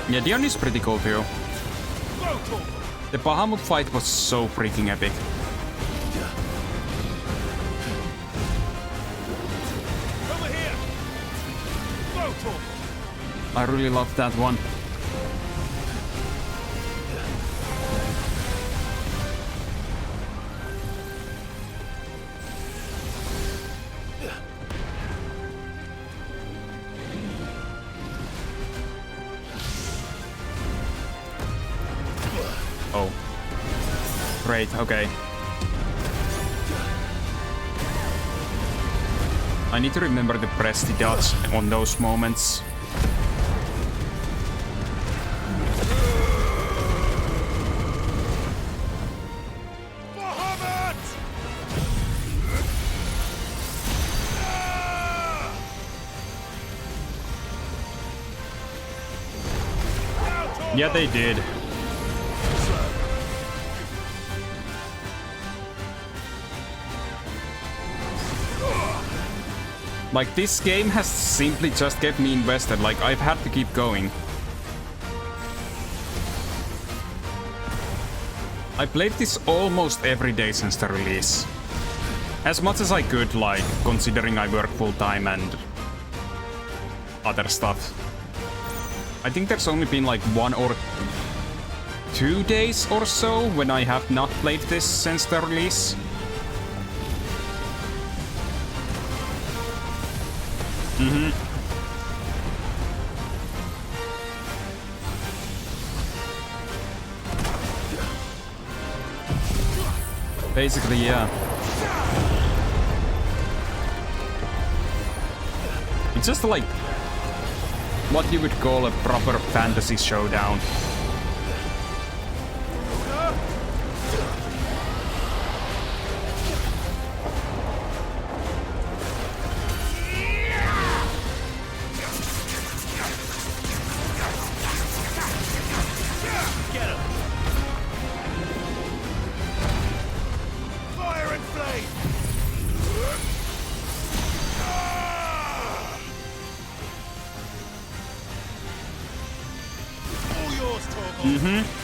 Yeah, Dion is pretty cool too. The Bahamut fight was so freaking epic. I really loved that one. Oh. Great, okay. I need to remember to press the dodge on those moments. Yeah, they did. Like, this game has simply just kept me invested, like, I've had to keep going. I played this almost every day since the release. As much as I could, like, considering I work full-time and other stuff. I think there's only been like 1 or 2 days or so when I have not played this since the release. Basically, yeah. It's just like what you would call a proper fantasy showdown.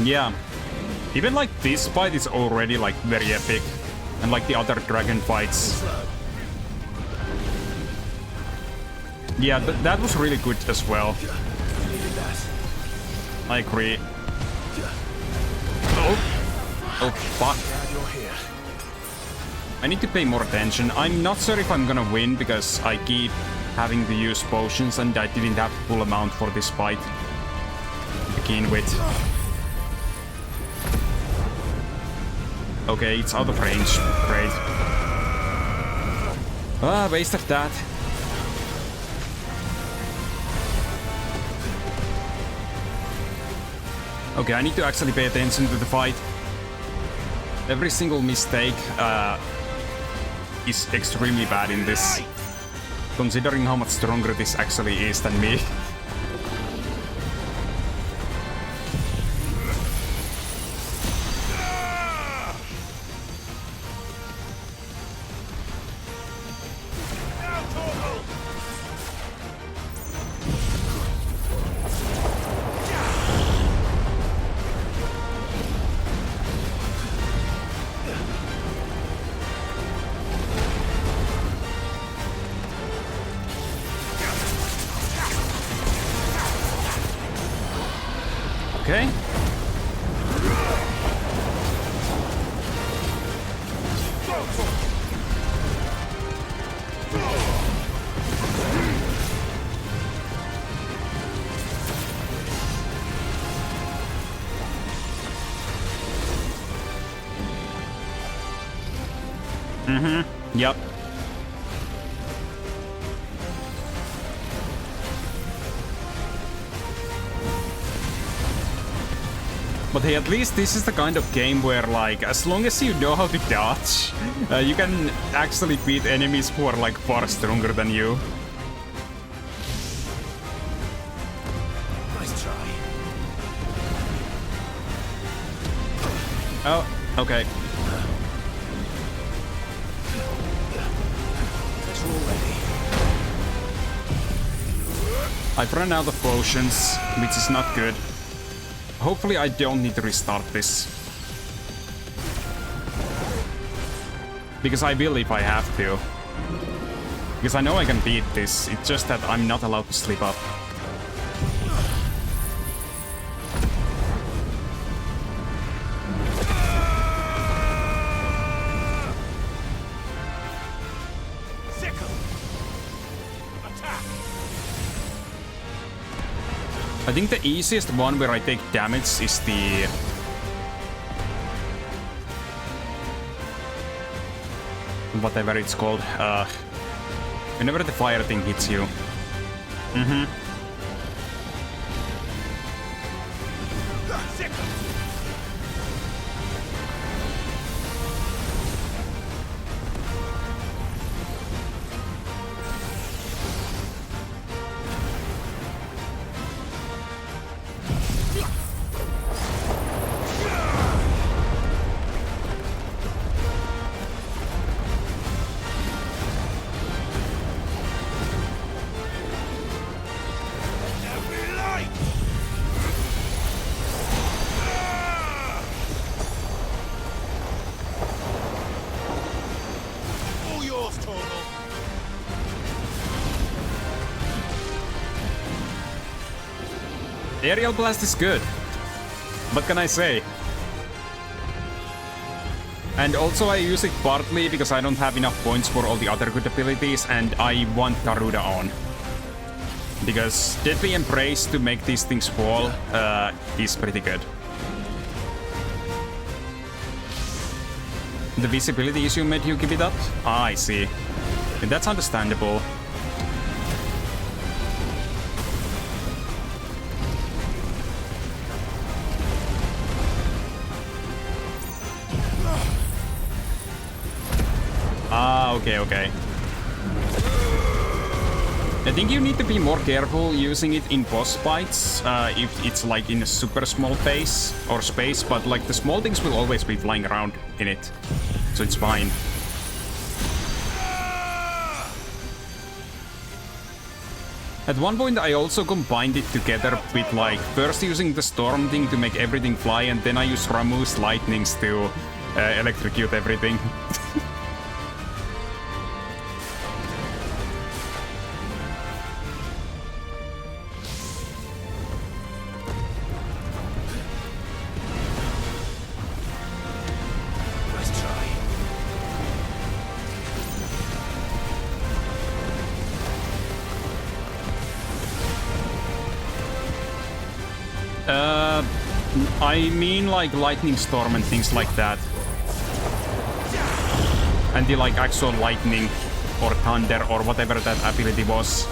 Yeah. Even like this fight is already like very epic. And like the other dragon fights. Yeah, that was really good as well. I agree. Oh fuck. I need to pay more attention. I'm not sure if I'm gonna win because I keep having to use potions and I didn't have the full amount for this fight to begin with. Okay, it's out of range. Great. Ah, waste of that. Okay, I need to actually pay attention to the fight. Every single mistake is extremely bad in this, considering how much stronger this actually is than me. Okay. Yep. But hey, at least this is the kind of game where, like, as long as you know how to dodge, you can actually beat enemies who are, like, far stronger than you. Nice try. Oh, okay. Guess we're all ready. I've run out of potions, which is not good. Hopefully I don't need to restart this. Because I will if I have to. Because I know I can beat this, it's just that I'm not allowed to slip up. I think the easiest one where I take damage is the... whatever it's called. Whenever the fire thing hits you. Aerial Blast is good. What can I say? And also I use it partly because I don't have enough points for all the other good abilities and I want Garuda on. Because Deadly Embrace to make these things fall is pretty good. The visibility issue made you give it up? Ah, I see. And that's understandable. Ah, okay. I think you need to be more careful using it in boss fights, if it's like in a super small base or space, but like the small things will always be flying around in it, so it's fine. At one point I also combined it together with like first using the storm thing to make everything fly, and then I use Ramuh's lightnings to electrocute everything. I mean like lightning storm and things like that. And the like actual lightning or thunder or whatever that ability was.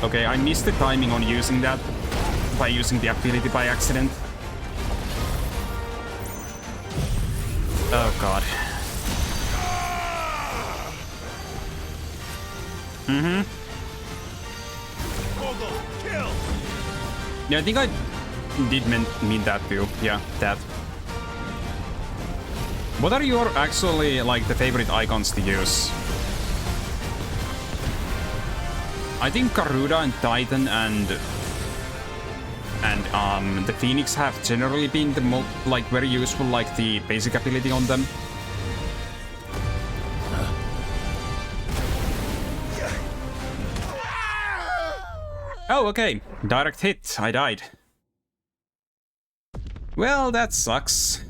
Okay, I missed the timing on using that by using the ability by accident. Oh god. Yeah, I think I did mean that too. Yeah, that. What are your actually like the favorite icons to use? I think Garuda and Titan and the Phoenix have generally been the like very useful, like the basic ability on them. Oh, okay. Direct hit. I died. Well, that sucks.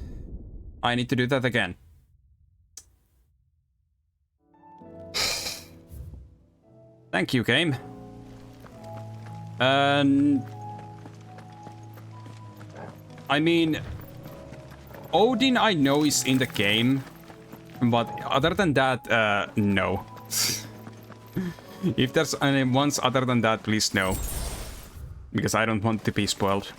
I need to do that again. Thank you, game. I mean, Odin I know is in the game, but other than that, no. If there's any ones other than that, please no. Because I don't want to be spoiled.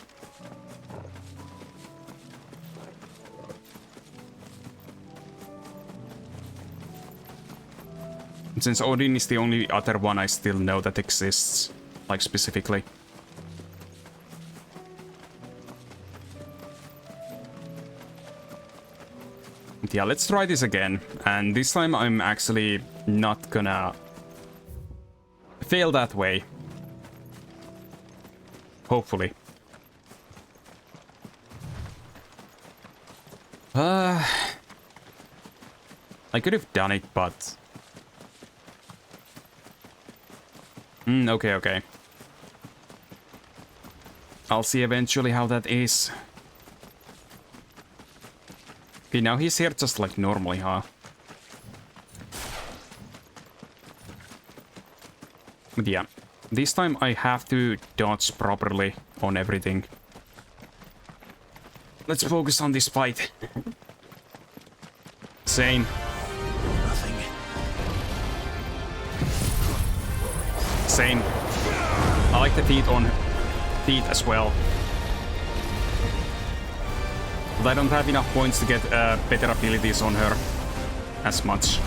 Since Odin is the only other one I still know that exists, like specifically. But yeah, let's try this again. And this time I'm actually not gonna fail that way. Hopefully. I could have done it, but... okay. I'll see eventually how that is. Okay, now he's here just like normally, huh? But yeah, this time I have to dodge properly on everything. Let's focus on this fight. Same. Nothing. Same. I like the feet as well. But I don't have enough points to get better abilities on her as much.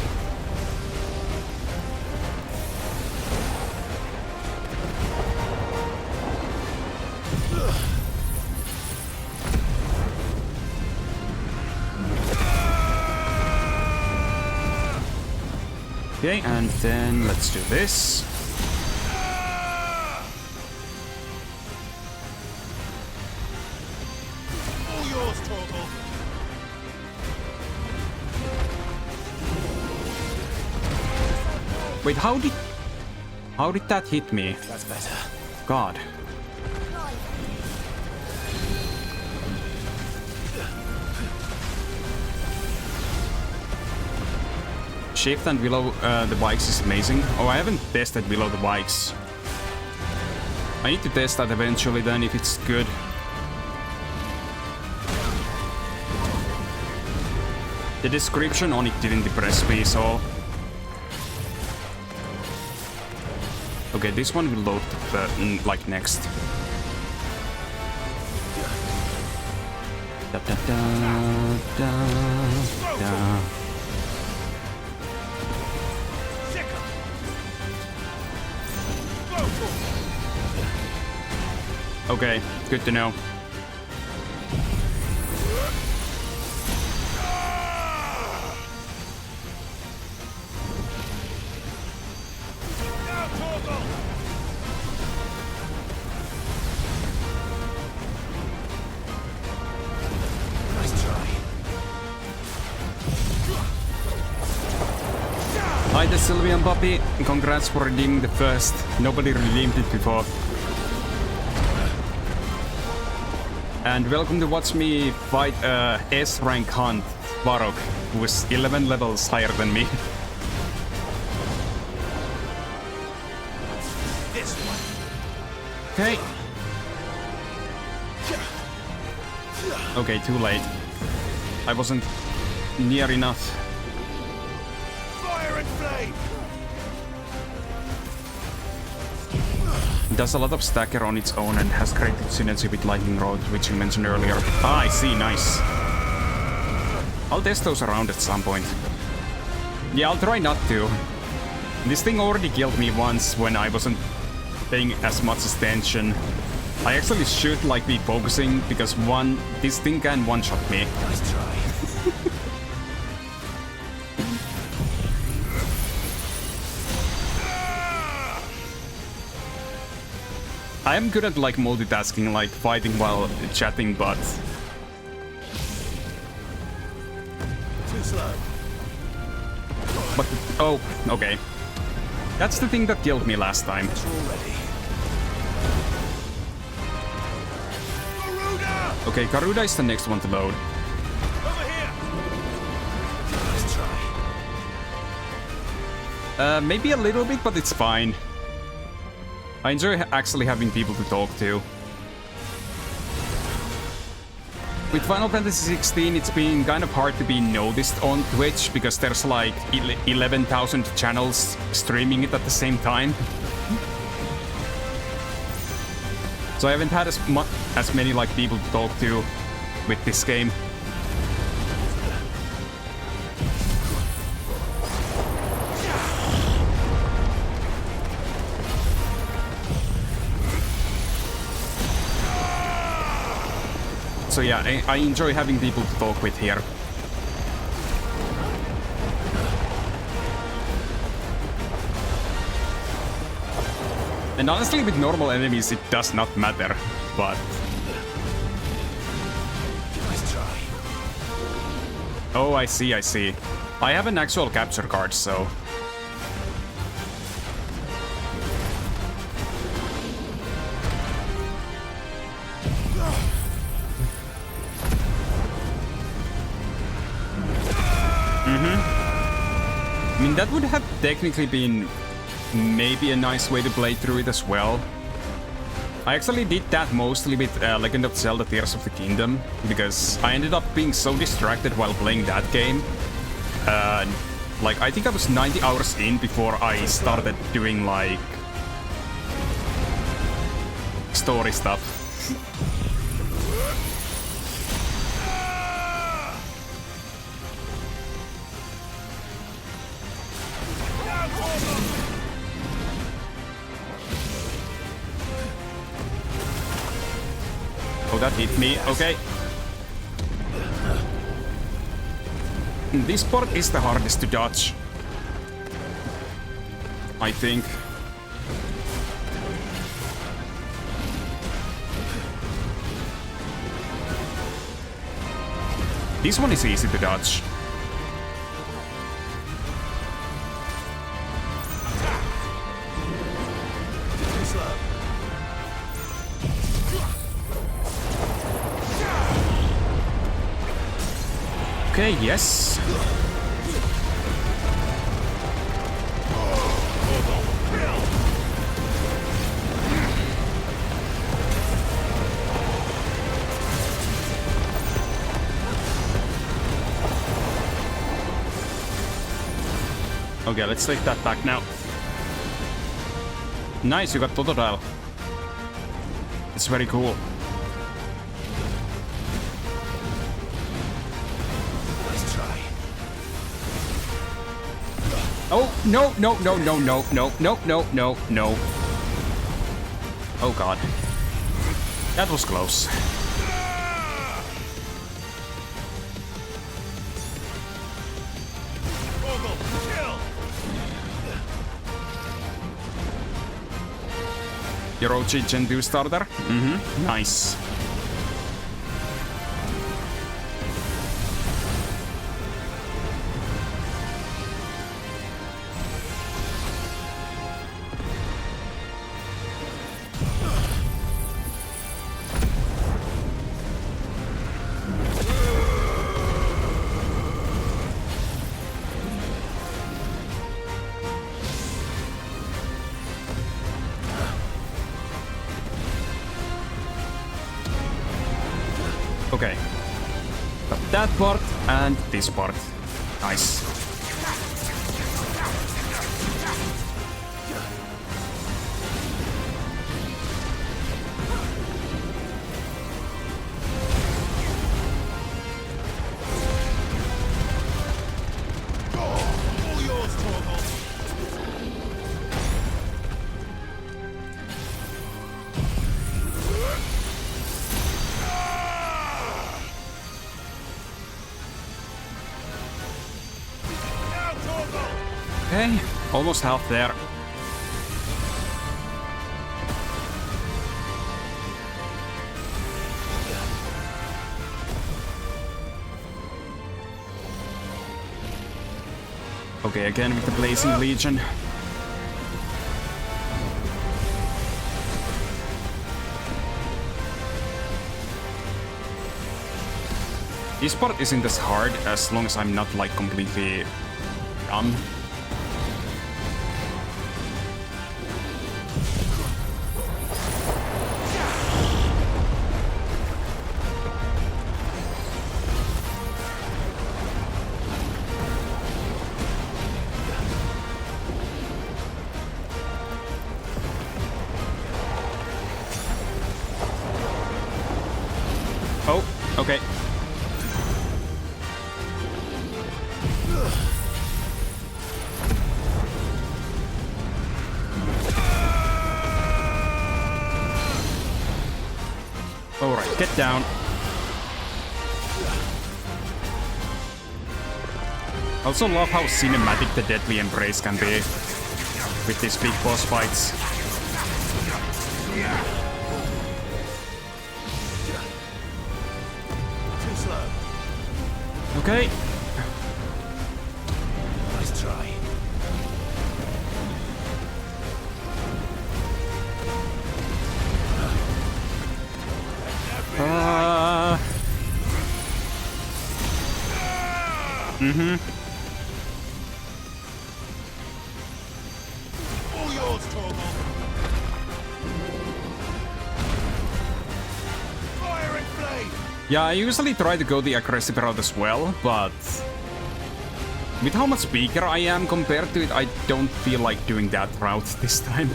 Okay, and then let's do this. Wait, how did that hit me? That's better. God. Shift and below the bikes is amazing. Oh, I haven't tested below the bikes. I need to test that eventually then if it's good. The description on it didn't impress me, so... Okay, this one will load like next. Da, da, da, da, da. Okay, good to know. Hi, the Sylvian puppy. Congrats for redeeming the first. Nobody redeemed it before. And welcome to watch me fight S-rank hunt, Varrock, who is 11 levels higher than me. Okay. Okay, too late. I wasn't near enough. Fire and flame! Does a lot of stacker on its own and has great synergy with Lightning Rod, which you mentioned earlier. Ah, I see, nice. I'll test those around at some point. Yeah, I'll try not to. This thing already killed me once when I wasn't paying as much attention. I actually should like be focusing because this thing can one-shot me. Nice try. I am good at like multitasking, like fighting while chatting, but... Too slow. But, oh, okay. That's the thing that killed me last time. Okay, Garuda is the next one to load. Over here. Nice try. Maybe a little bit, but it's fine. I enjoy actually having people to talk to. with Final Fantasy XVI, it's been kind of hard to be noticed on Twitch because there's like 11,000 channels streaming it at the same time. So I haven't had as many like people to talk to with this game. So yeah, I enjoy having people to talk with here. And honestly, with normal enemies, it does not matter, but... Nice try. Oh, I see, I see. I have an actual capture card, so... I mean, that would have technically been maybe a nice way to play through it as well. I actually did that mostly with Legend of Zelda Tears of the Kingdom, because I ended up being so distracted while playing that game. Like, I think I was 90 hours in before I started doing, like, story stuff. Oh, that hit me. Okay. This part is the hardest to dodge, I think. This one is easy to dodge. Okay, yes. Okay, let's take that back now. Nice, you got Totodile. It's very cool. Oh, no, no, no, no, no, no, no, no, no, no. Oh, God. That was close. Your OG Gen 2 starter? Mm-hmm. Nice. Okay. Got that part and this part. Nice. Okay, almost half there. Okay, again with the Blazing Legion. This part isn't as hard as long as I'm not like completely dumb. Get down. Also love how cinematic the Deadly Embrace can be with these big boss fights. Too slow. Okay. Nice try. All yours, Torgal. Fire and flame. Yeah, I usually try to go the aggressive route as well, but with how much weaker I am compared to it, I don't feel like doing that route this time.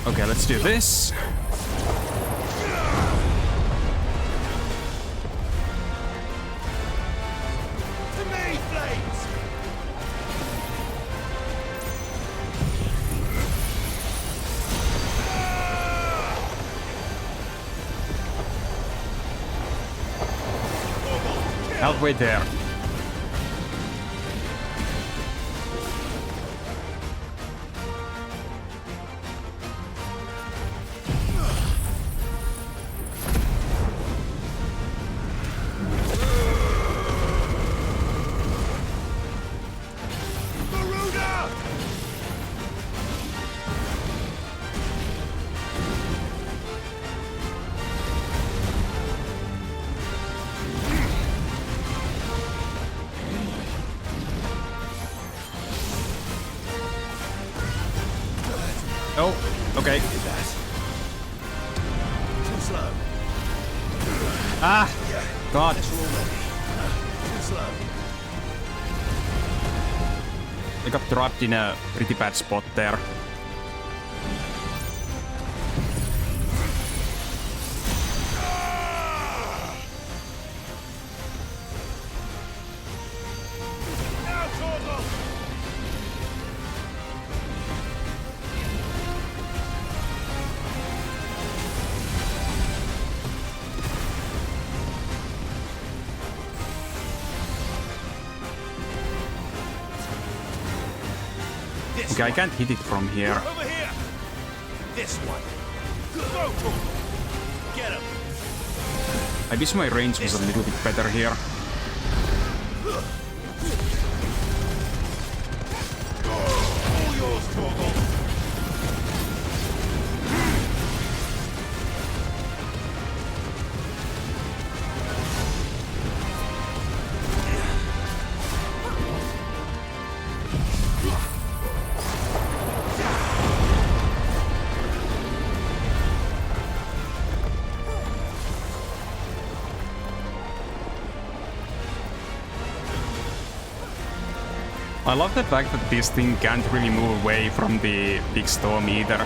Okay, let's do this. To me, flames. Halfway there. Oh, okay. Too slow. Ah, God. Too slow. I got trapped in a pretty bad spot there. Now, Torgal. Okay, I can't hit it from here. Over here. This one. Go, Torgal. Get him. I wish my range was a little bit better here. All yours, Torgal. I love the fact that this thing can't really move away from the big storm either.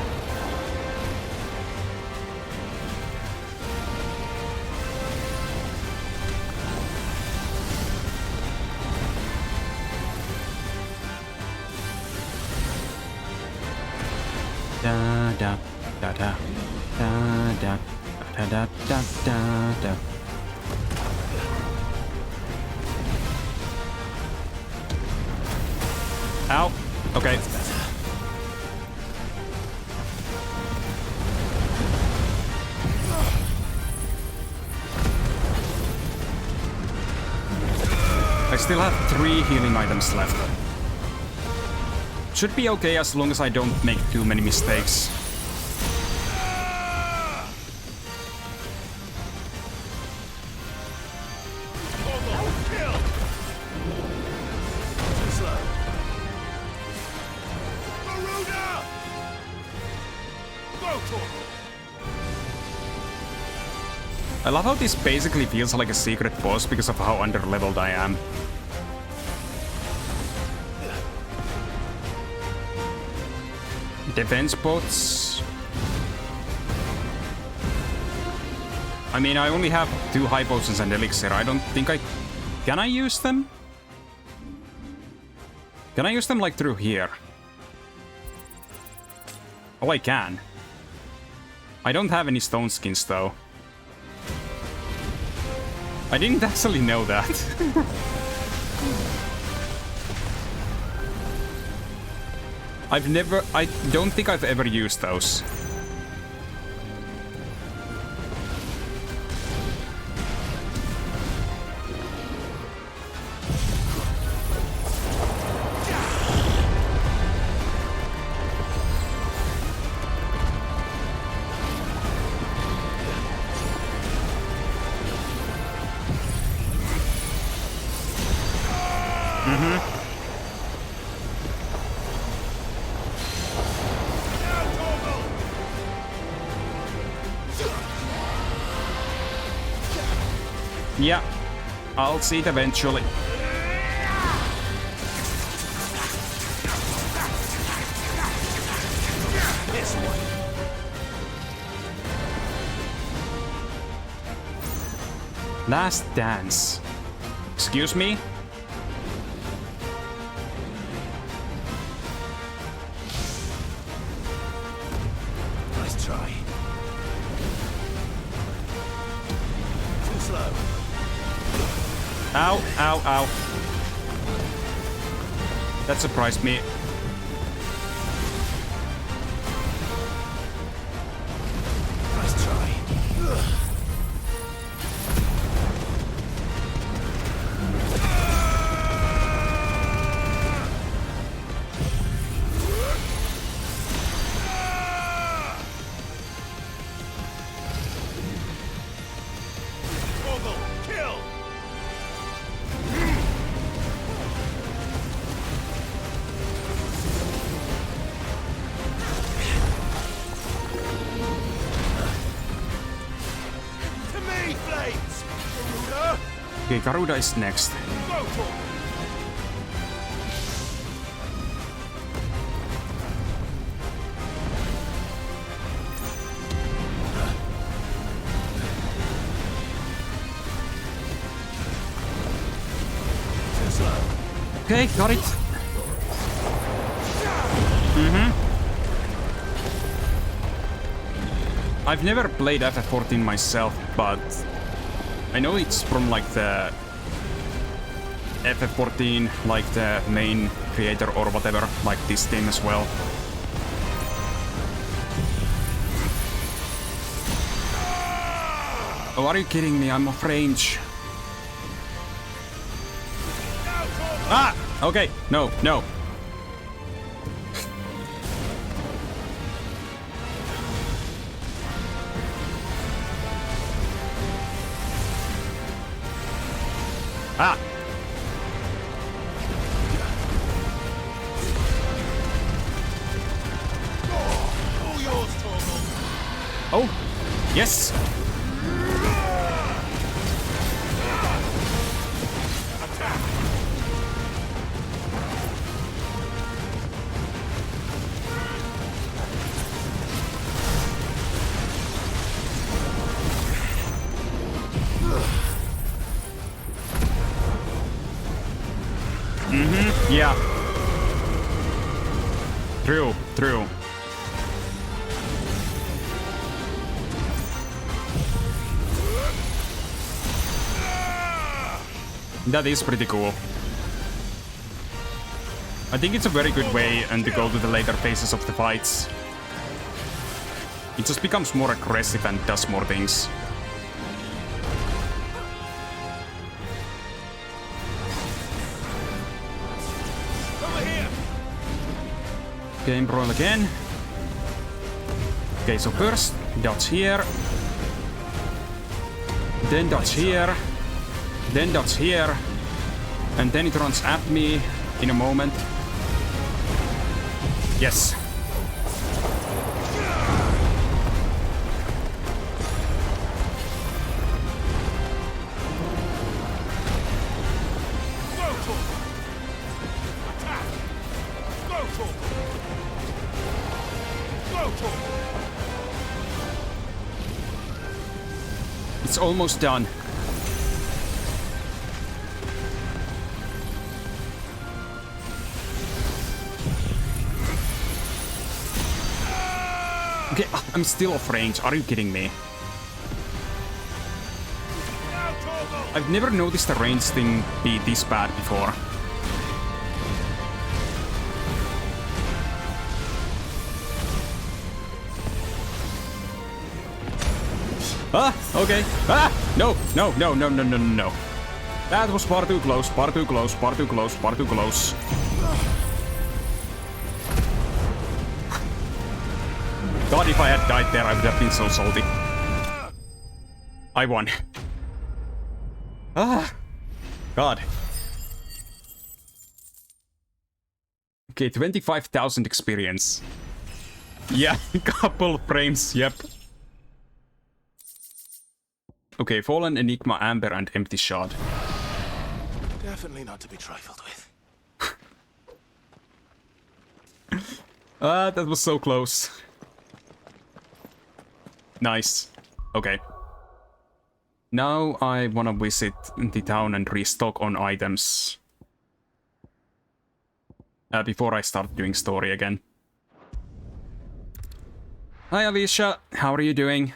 Da da da da da da da da da da da. Ow. Okay. I still have 3 healing items left. Should be okay as long as I don't make too many mistakes. I love how this basically feels like a secret boss because of how underleveled I am. Defense pots. I mean, I only have 2 high potions and elixir. I don't think I... Can I use them? Can I use them like through here? Oh, I can. I don't have any stone skins though. I didn't actually know that. I don't think I've ever used those. Yeah, I'll see it eventually. This one. Last dance. Excuse me? Nice try. Too slow. Ow, ow, ow. That surprised me. Nice try. Kill! To me, Flames! Garuda! Okay, Garuda is next. Go for it! Too slow. Okay, got it. I've never played FF14 myself, but I know it's from like the FF14, like the main creator or whatever, like this game as well. Oh, are you kidding me? I'm off range. Ah! Okay, no, no. Ah! All yours, Torgal. Oh! Yes! Yeah. True, true. That is pretty cool. I think it's a very good way and to go to the later phases of the fights. It just becomes more aggressive and does more things. Game roll again. Okay, so first dodge here, then dodge here, then dodge here, and then it runs at me in a moment. Yes. It's almost done. Okay, I'm still off range. Are you kidding me? I've never noticed the range thing be this bad before. Ah, okay. Ah, no. That was far too close, far too close, far too close, far too close. God, if I had died there, I would have been so salty. I won. Ah, God. Okay, 25,000 experience. Yeah, couple frames, yep. Okay, Fallen, Enigma, Amber, and Empty Shard. Definitely not to be trifled with. That was so close. Nice. Okay. Now I wanna visit the town and restock on items. Before I start doing story again. Hi Alicia, how are you doing?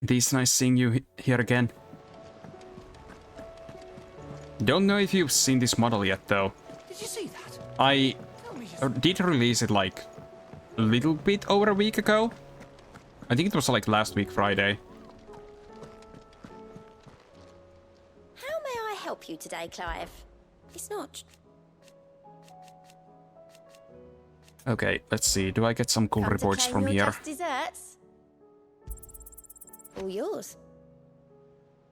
It is nice seeing you here again. Don't know if you've seen this model yet though. Did you see that? I did release it like a little bit over a week ago. I think it was like last week Friday. How may I help you today, Clive? It's not... Okay, let's see. Do I get some cool reports from here? Just desserts? All yours.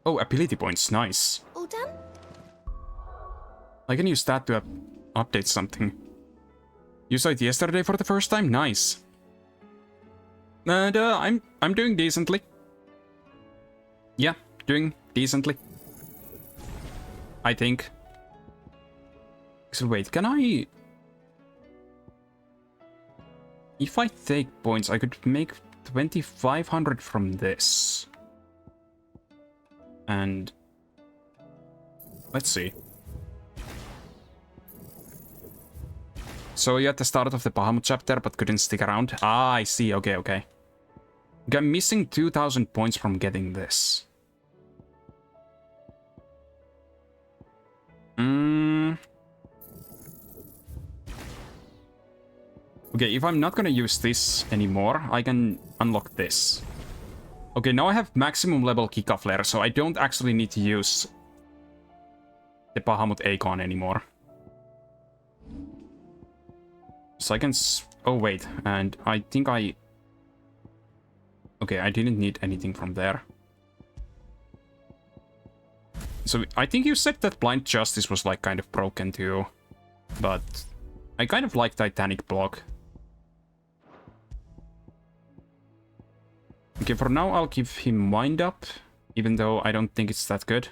Oh, ability points. Nice. All done? I can use that to update something. You saw it yesterday for the first time? Nice. And I'm doing decently. Yeah, doing decently. I think. So wait, can I... If I take points, I could make 2,500 from this. And... let's see. So you're at the start of the Bahamut chapter, but couldn't stick around. Ah, I see. Okay, okay. Okay, I'm missing 2,000 points from getting this. Okay, if I'm not gonna use this anymore, I can unlock this. Okay, now I have maximum level Kika Flare, so I don't actually need to use the Bahamut Aegon anymore. So I can... oh, wait. And I think I... okay, I didn't need anything from there. So I think you said that Blind Justice was like kind of broken too. But I kind of like Titanic Block. Okay, for now I'll give him Wind Up. Even though I don't think it's that good.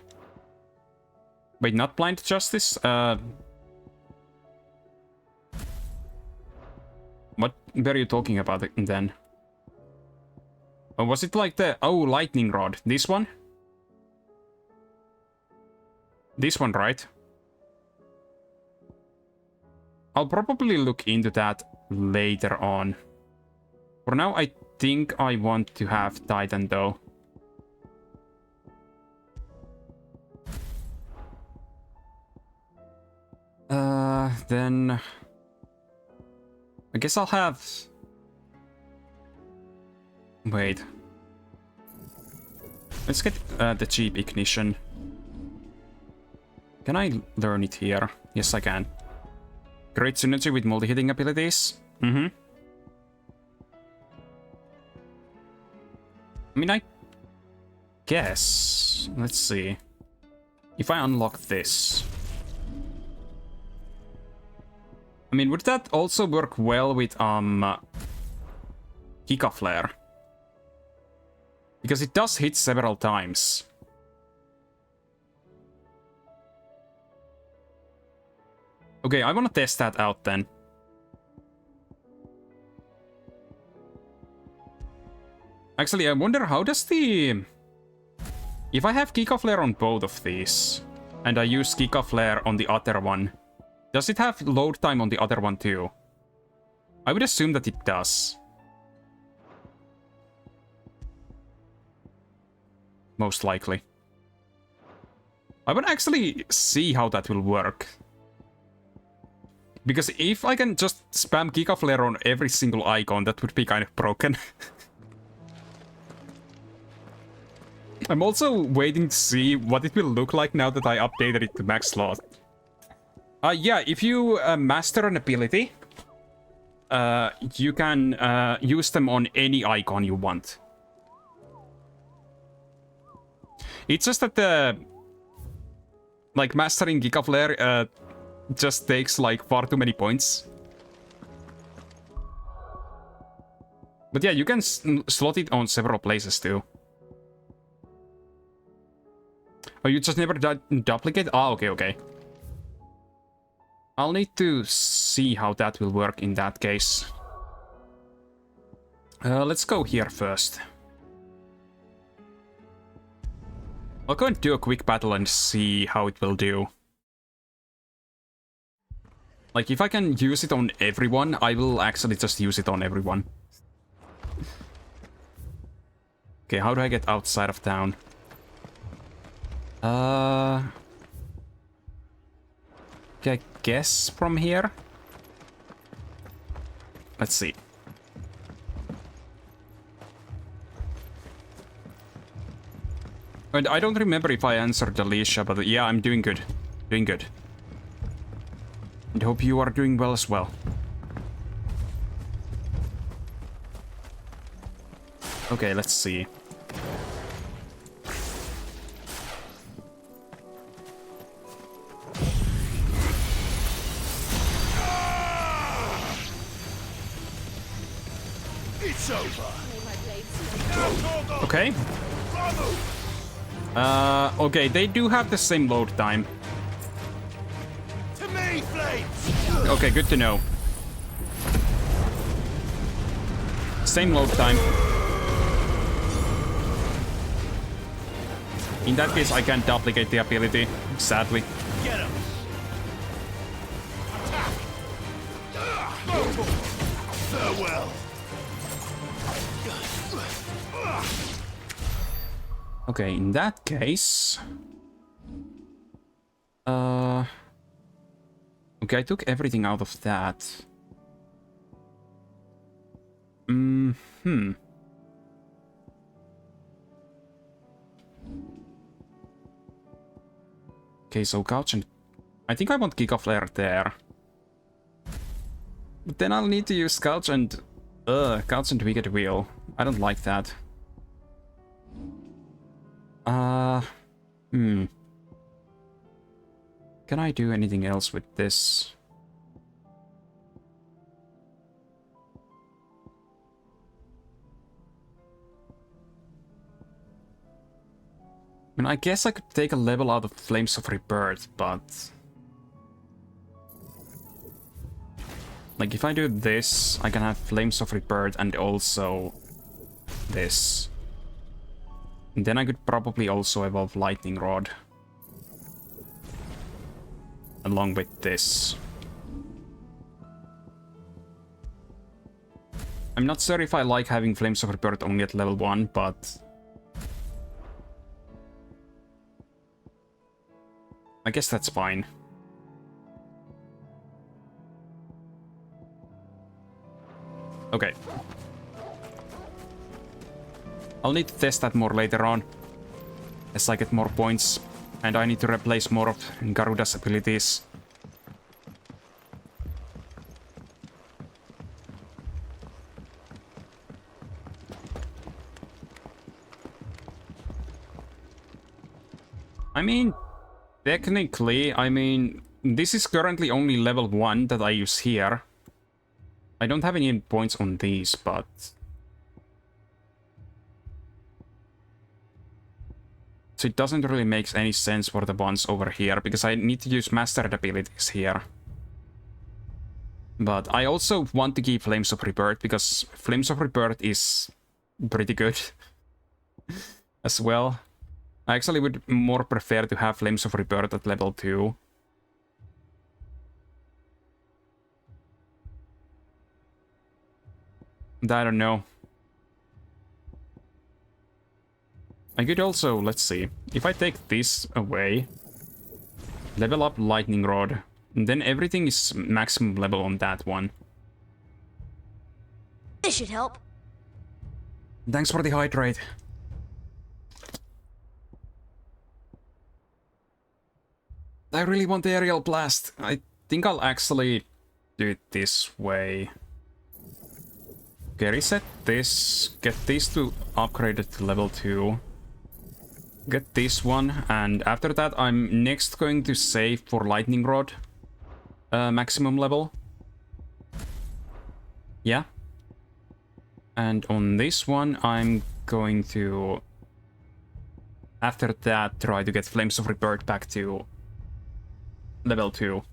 Wait, not Blind Justice? What were you talking about then? Oh, was it like the... oh, Lightning Rod. This one? This one, right? I'll probably look into that later on. For now, I think I want to have Titan, though. Then... I guess I'll have... wait. Let's get the cheap ignition. Can I learn it here? Yes, I can. Great synergy with multi-hitting abilities. I mean, I guess... let's see. If I unlock this... I mean, would that also work well with, Kika Flare? Because it does hit several times. Okay, I want to test that out then. Actually, I wonder how does the... If I have Giga Flare on both of these, and I use Giga Flare on the other one, does it have load time on the other one too? I would assume that it does. Most likely. I would actually see how that will work. Because if I can just spam Giga Flare on every single icon, that would be kind of broken. I'm also waiting to see what it will look like now that I updated it to max slot. Yeah, if you master an ability, you can use them on any icon you want. It's just that the... Like, mastering Giga Flare just takes, like, far too many points. But yeah, you can slot it on several places too. Oh, you just never duplicate? Ah, okay. I'll need to see how that will work in that case. Let's go here first. I'll go and do a quick battle and see how it will do. Like, if I can use it on everyone, I will actually just use it on everyone. Okay, how do I get outside of town? Okay, I guess from here. Let's see. And I don't remember if I answered Alicia, but yeah, I'm doing good. Doing good. And hope you are doing well as well. Okay, let's see. It's over. Okay. Okay, they do have the same load time. To me, flames. Okay, good to know. Same load time. In that case, I can't duplicate the ability, sadly. Get him. Attack. Farewell. Okay, in that case... Okay, I took everything out of that. Okay, so couch and... I think I want Giga Flare there. But then I'll need to use couch and... couch and Wicked Wheel. I don't like that. Can I do anything else with this? I mean, I guess I could take a level out of Flames of Rebirth, but... Like, if I do this, I can have Flames of Rebirth and also this. And then I could probably also evolve Lightning Rod. Along with this. I'm not sure if I like having Flames of Rebirth only at level 1, but... I guess that's fine. Okay. I'll need to test that more later on, as I get more points, and I need to replace more of Garuda's abilities. I mean, technically, this is currently only level 1 that I use here. I don't have any points on these, but... So it doesn't really make any sense for the ones over here, because I need to use mastered abilities here. But I also want to keep Flames of Rebirth, because Flames of Rebirth is pretty good as well. I actually would more prefer to have Flames of Rebirth at level 2. I don't know. I could also, let's see, if I take this away, level up Lightning Rod, and then everything is maximum level on that one. This should help. Thanks for the hydrate. I really want the aerial blast. I think I'll actually do it this way. Okay, reset this, get these two upgraded to level 2. Get this one, and after that I'm next going to save for Lightning Rod maximum level. Yeah. And on this one I'm going to, after that, try to get Flames of Rebirth back to level 2.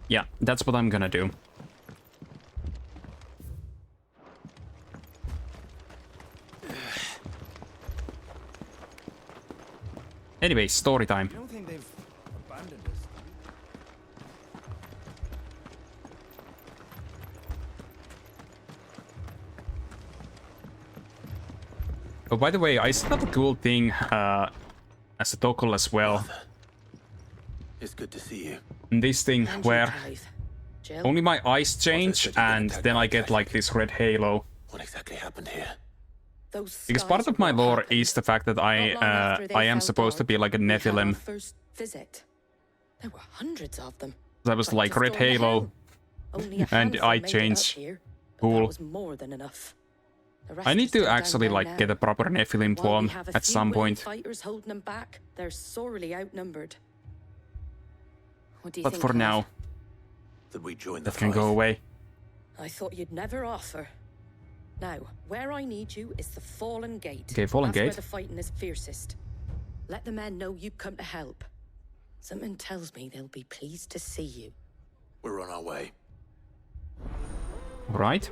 Yeah, that's what I'm gonna do. Anyway, story time. I don't think they've abandoned us. Oh, by the way, I set up a cool thing as a toggle as well. It's good to see you. This thing where only my eyes change and then I get like this red halo. What exactly happened here? Because part of my lore is the fact that I am supposed to be like a Nephilim. First visit. There were hundreds of them. That was like red halo and eye change. Cool. More than enough. I need to actually like get a proper Nephilim form at some point. Fighters holding them back. They're sorely outnumbered. What do you But think, for Clive? now, That we join the that can go fight. away. I thought you'd never offer. Now, where I need you is the Fallen Gate. Okay, Fallen That's where Gate. the fighting is fiercest. Let the men know you've come to help. Something tells me they'll be pleased to see you. We're on our way. Right.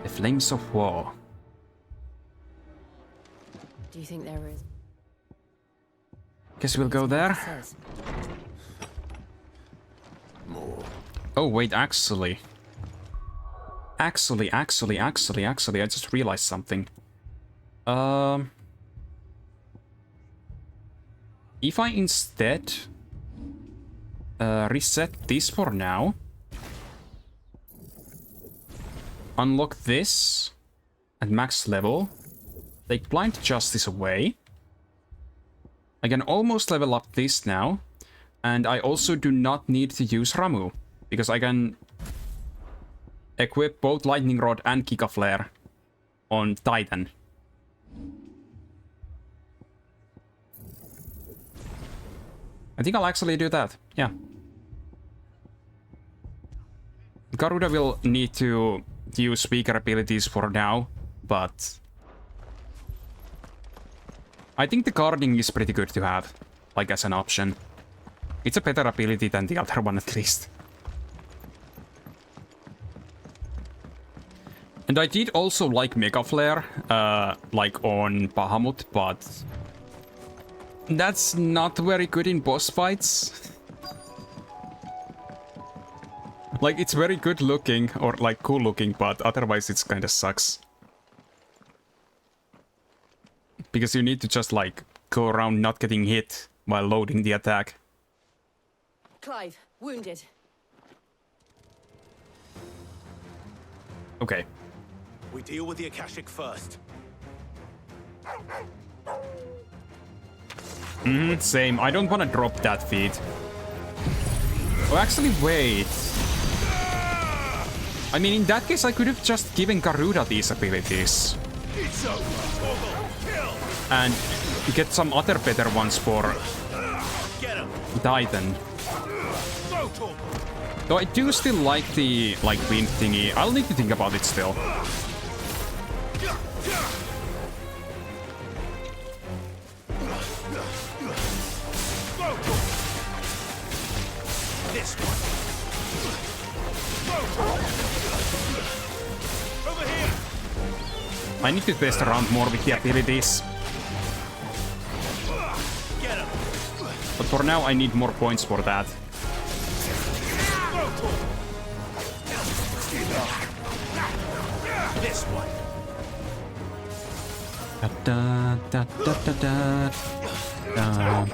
The Flames of War. Do you think there is? Guess we'll go there. Says. More. Oh, wait, actually, I just realized something. If I instead reset this for now, unlock this at max level, take Blind Justice away, I can almost level up this now, and I also do not need to use Ramu, because I can equip both Lightning Rod and Giga Flare on Titan. I think I'll actually do that, yeah. Garuda will need to use weaker abilities for now, but I think the guarding is pretty good to have, like as an option. It's a better ability than the other one at least. And I did also like Mega Flare, like on Bahamut, but that's not very good in boss fights. Like, it's very good looking, or like cool looking, but otherwise it's kinda sucks. Because you need to just like go around not getting hit while loading the attack. Clive, wounded. Okay. We deal with the Akashic first. Same. I don't want to drop that feat. Oh, actually, wait. I mean, in that case, I could have just given Garuda these abilities. It's over. Toggle. Kill. And get some other better ones for Get him. Titan. Go, Toggle. Though I do still like the, like, wind thingy. I'll need to think about it still. This one. Go. Over here. I need to test around more with the abilities. But for now, I need more points for that. This one. Da, da, da, da, da, da.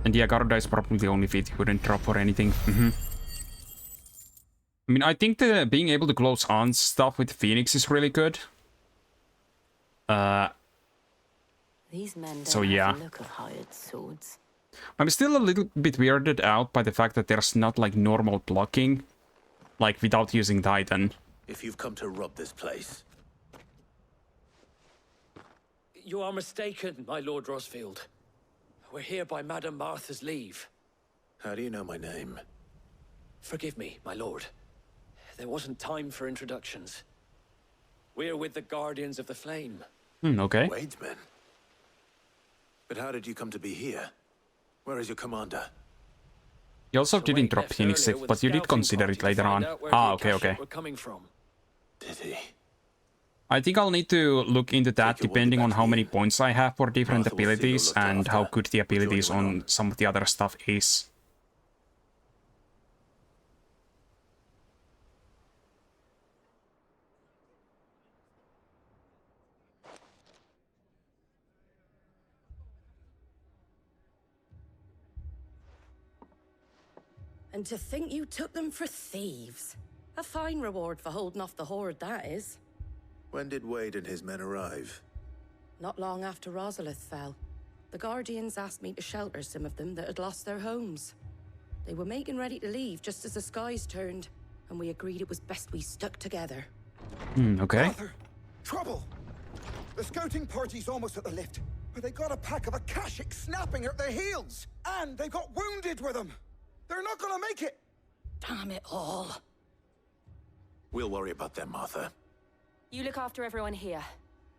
And yeah, Garda is probably the only feat you couldn't drop or anything. I mean, I think the being able to close on stuff with Phoenix is really good. These men don't So yeah. have the look of hired swords. I'm still a little bit weirded out by the fact that there's not like normal blocking, like without using Titan. If you've come to rob this place, You are mistaken, my Lord Rosfield. We're here by Madame Martha's leave. how do you know my name? Forgive me, my lord. There wasn't time for introductions. We're with the Guardians of the Flame. Okay. Wade's men. But how did you come to be here? Where is your commander? You also didn't drop Phoenix, but you did consider it later on. Ah, okay. We're coming from. Did he? I think I'll need to look into that depending on how many points I have for different abilities and how good the abilities on some of the other stuff is. And to think you took them for thieves. A fine reward for holding off the horde, that is. When did Wade and his men arrive? Not long after Rosalith fell. The Guardians asked me to shelter some of them that had lost their homes. They were making ready to leave just as the skies turned, and we agreed it was best we stuck together. Okay. Arthur, trouble! The scouting party's almost at the lift, but they got a pack of Akashics snapping at their heels! And they got wounded with them! They're not gonna make it! Damn it all. We'll worry about them, Martha. You look after everyone here.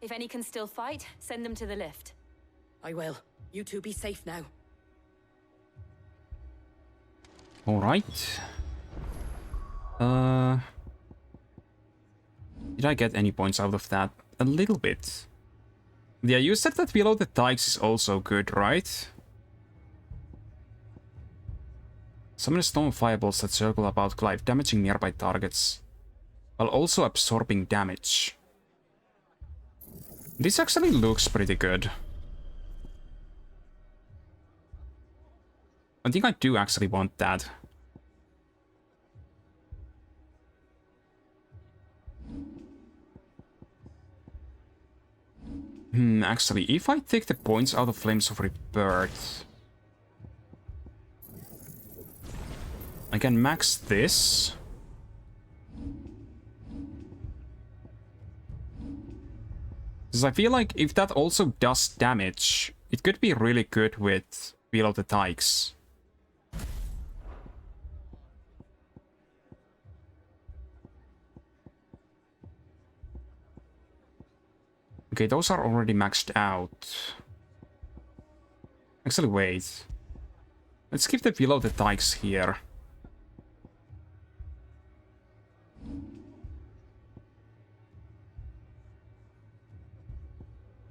If any can still fight, send them to the lift. I will. You two be safe now. Alright. Did I get any points out of that? A little bit. Yeah, you said that below the dikes is also good, right? Summon stone fireballs that circle about Clive, damaging nearby targets, while also absorbing damage. This actually looks pretty good. I think I do actually want that. Actually, if I take the points out of Flames of Rebirth, I can max this. Because I feel like if that also does damage, it could be really good with Below the Dikes. Okay, those are already maxed out. Actually, wait. Let's keep the Below the Dikes here.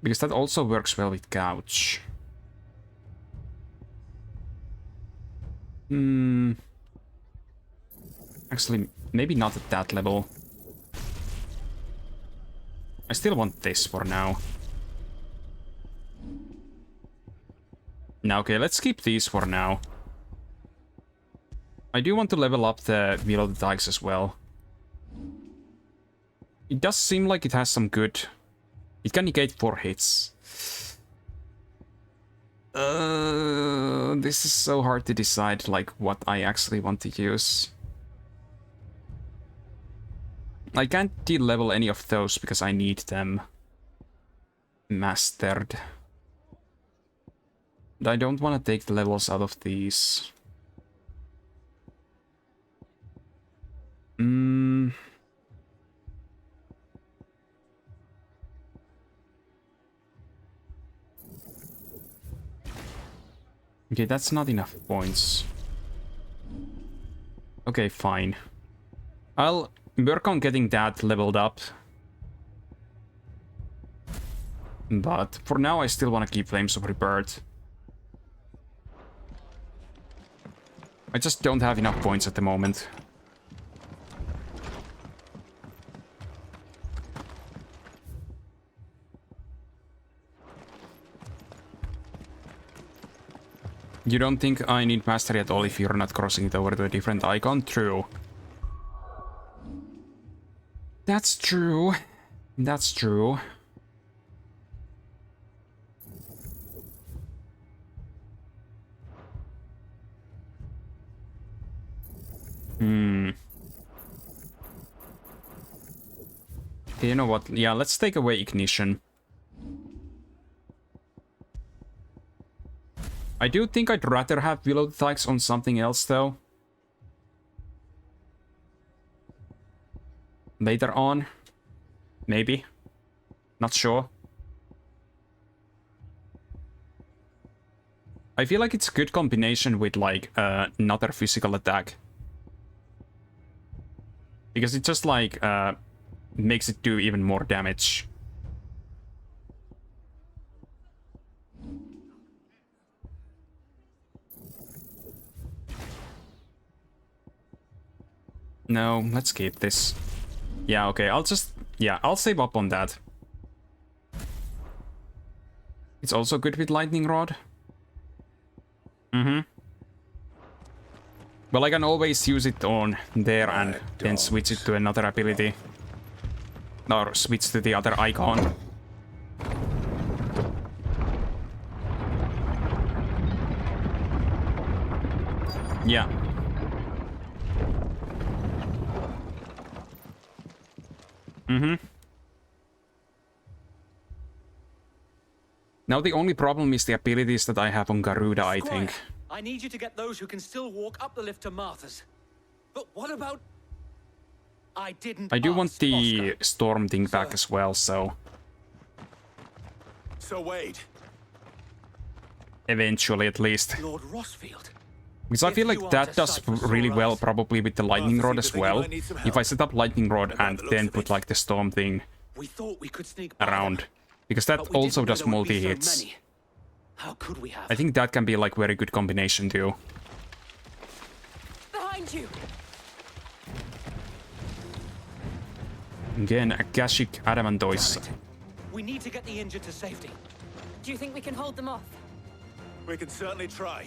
Because that also works well with Couch. Actually, maybe not at that level. I still want this for now. Now, okay, let's keep these for now. I do want to level up the Below the Dikes as well. It does seem like it has some good... It can negate 4 hits. This is so hard to decide, like, what I actually want to use. I can't de-level any of those because I need them mastered. And I don't want to take the levels out of these. Okay, that's not enough points. Okay, fine. I'll work on getting that leveled up. But for now, I still want to keep Flames of Rebirth. I just don't have enough points at the moment. You don't think I need mastery at all if you're not crossing it over to a different icon? True. That's true. That's true. You know what? Yeah, let's take away Ignition. I do think I'd rather have Willow Tykes on something else, though. Later on. Maybe. Not sure. I feel like it's a good combination with, like, another physical attack. Because it just, like, makes it do even more damage. No, let's keep this. Yeah, okay, I'll save up on that. It's also good with Lightning Rod. Well, I can always use it on there and then switch it to another ability. Or switch to the other icon. Yeah. Now the only problem is the abilities that I have on Garuda, I think. I need you to get those who can still walk up the lift to Martha's. But what about... I do want the storm thing back as well, so... So Wade. Eventually, at least. Lord Rossfield. Because I feel like that does really well probably with the Lightning Rod as well. If I set up Lightning Rod and then put like the storm thing around. Because that also does multi-hits. How could we have? I think that can be like very good combination too. Behind you. Again, Akashic Adamantoise. We need to get the injured to safety. Do you think we can hold them off? We can certainly try.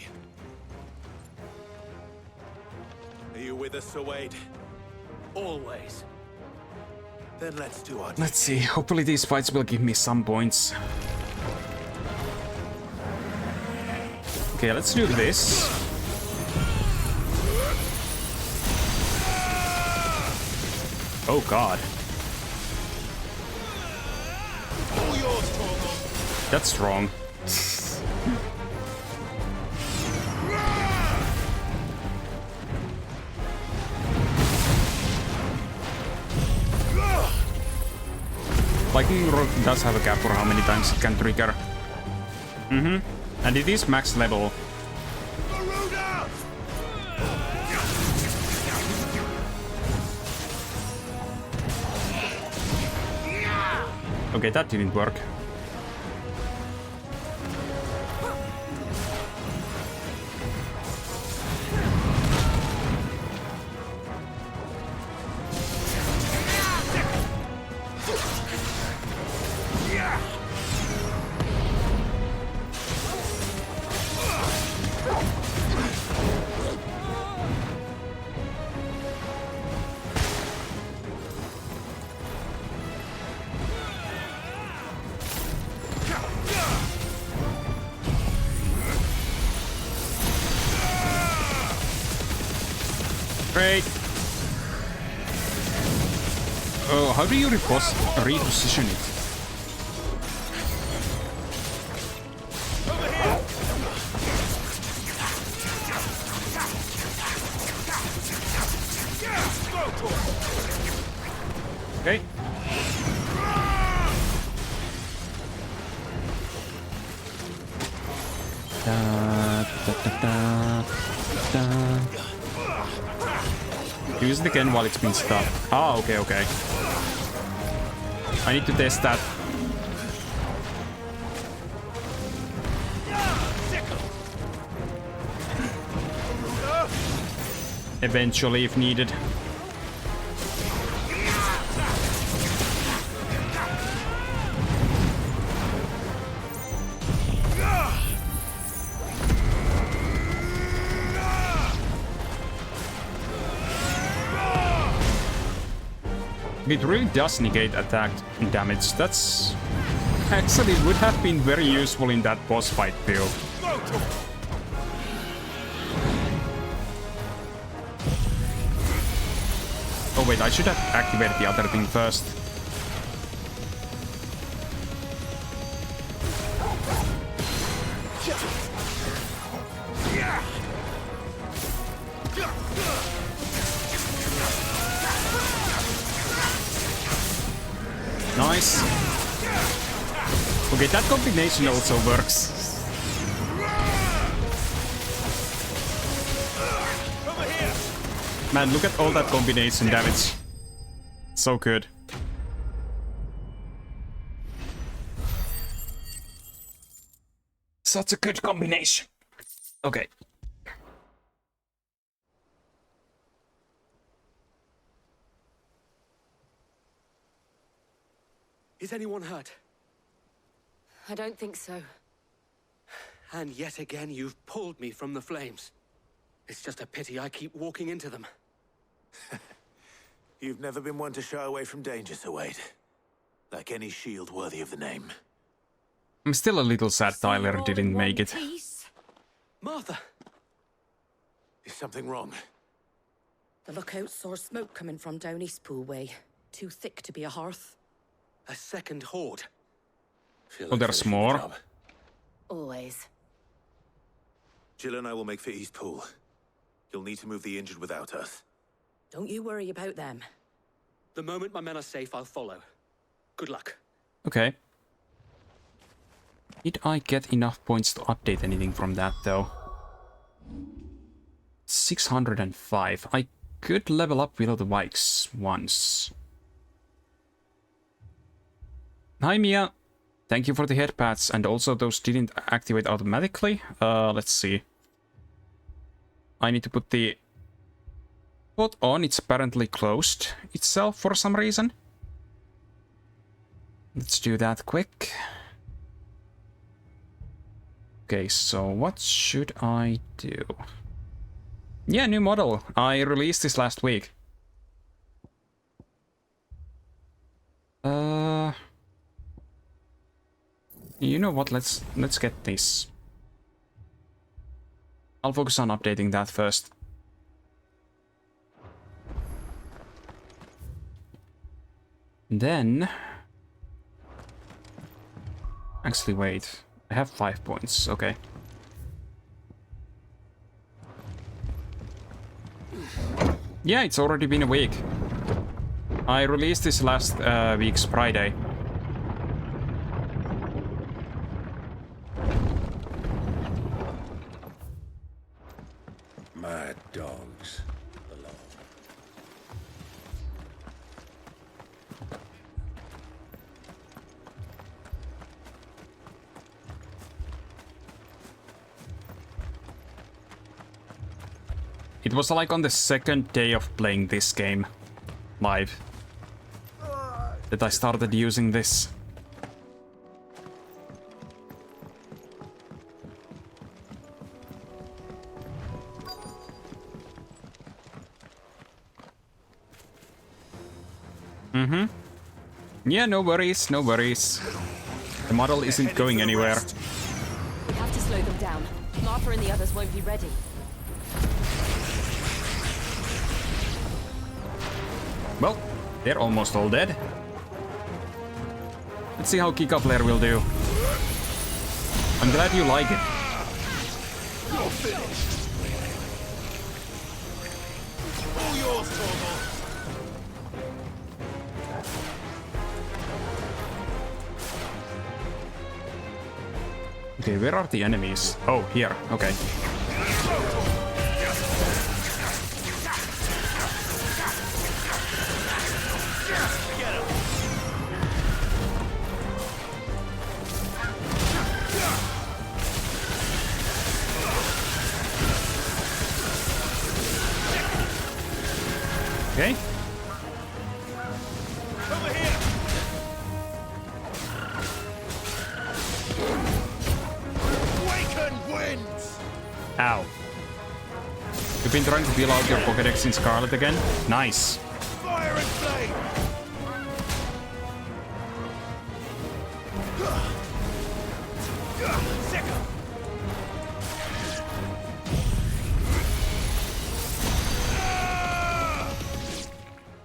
Are you with us, Sir Wade? Always. Then let's do our... Let's see, hopefully these fights will give me some points. Okay, let's do this. Oh god. That's strong. Lightning Rod does have a cap for how many times it can trigger. And it is max level. Okay, that didn't work. Great. Oh, how do you reposition it? Okay. Use it again while it's been stuck. Ah, okay, okay. I need to test that. eventually if needed. It really does negate attack damage. That's actually would have been very useful in that boss fight build. Oh wait, I should have activated the other thing first. Nice. Okay, that combination also works. Man, look at all that combination damage. So good. Such a good combination. Okay. Is anyone hurt? I don't think so. And yet again, you've pulled me from the flames. It's just a pity I keep walking into them. You've never been one to shy away from danger, Sir Wade. Like any shield worthy of the name. I'm still a little sad Tyler didn't make it. Martha! Is something wrong? The lookout saw smoke coming from down Eastpool way. Too thick to be a hearth. A second horde. Oh, there's more. Always. Jill and I will make for Eastpool. You'll need to move the injured without us. Don't you worry about them. The moment my men are safe, I'll follow. Good luck. Okay. Did I get enough points to update anything from that, though? 605. I could level up Will of the Vikes once. Hi, Mia. Thank you for the head pats, and also those didn't activate automatically. Let's see. I need to put the bot on. It's apparently closed itself for some reason. Let's do that quick. Okay, so what should I do? Yeah, new model. I released this last week. You know what? Let's get this. I'll focus on updating that first. Then... Actually, wait. I have 5 points. Okay. Yeah, it's already been a week. I released this last week's Friday. My dogs belong. It was like on the second day of playing this game live that I started using this. Yeah, no worries, no worries. The model isn't going anywhere. We have to slow them down. Martha and the others won't be ready. Well, they're almost all dead. Let's see how Kikapler will do. I'm glad you like it. You're finished. All yours, Torvald. Okay, where are the enemies? Oh, here. Okay. Ow. You've been trying to fill out your Pokédex in Scarlet again? Nice. Fire and flame!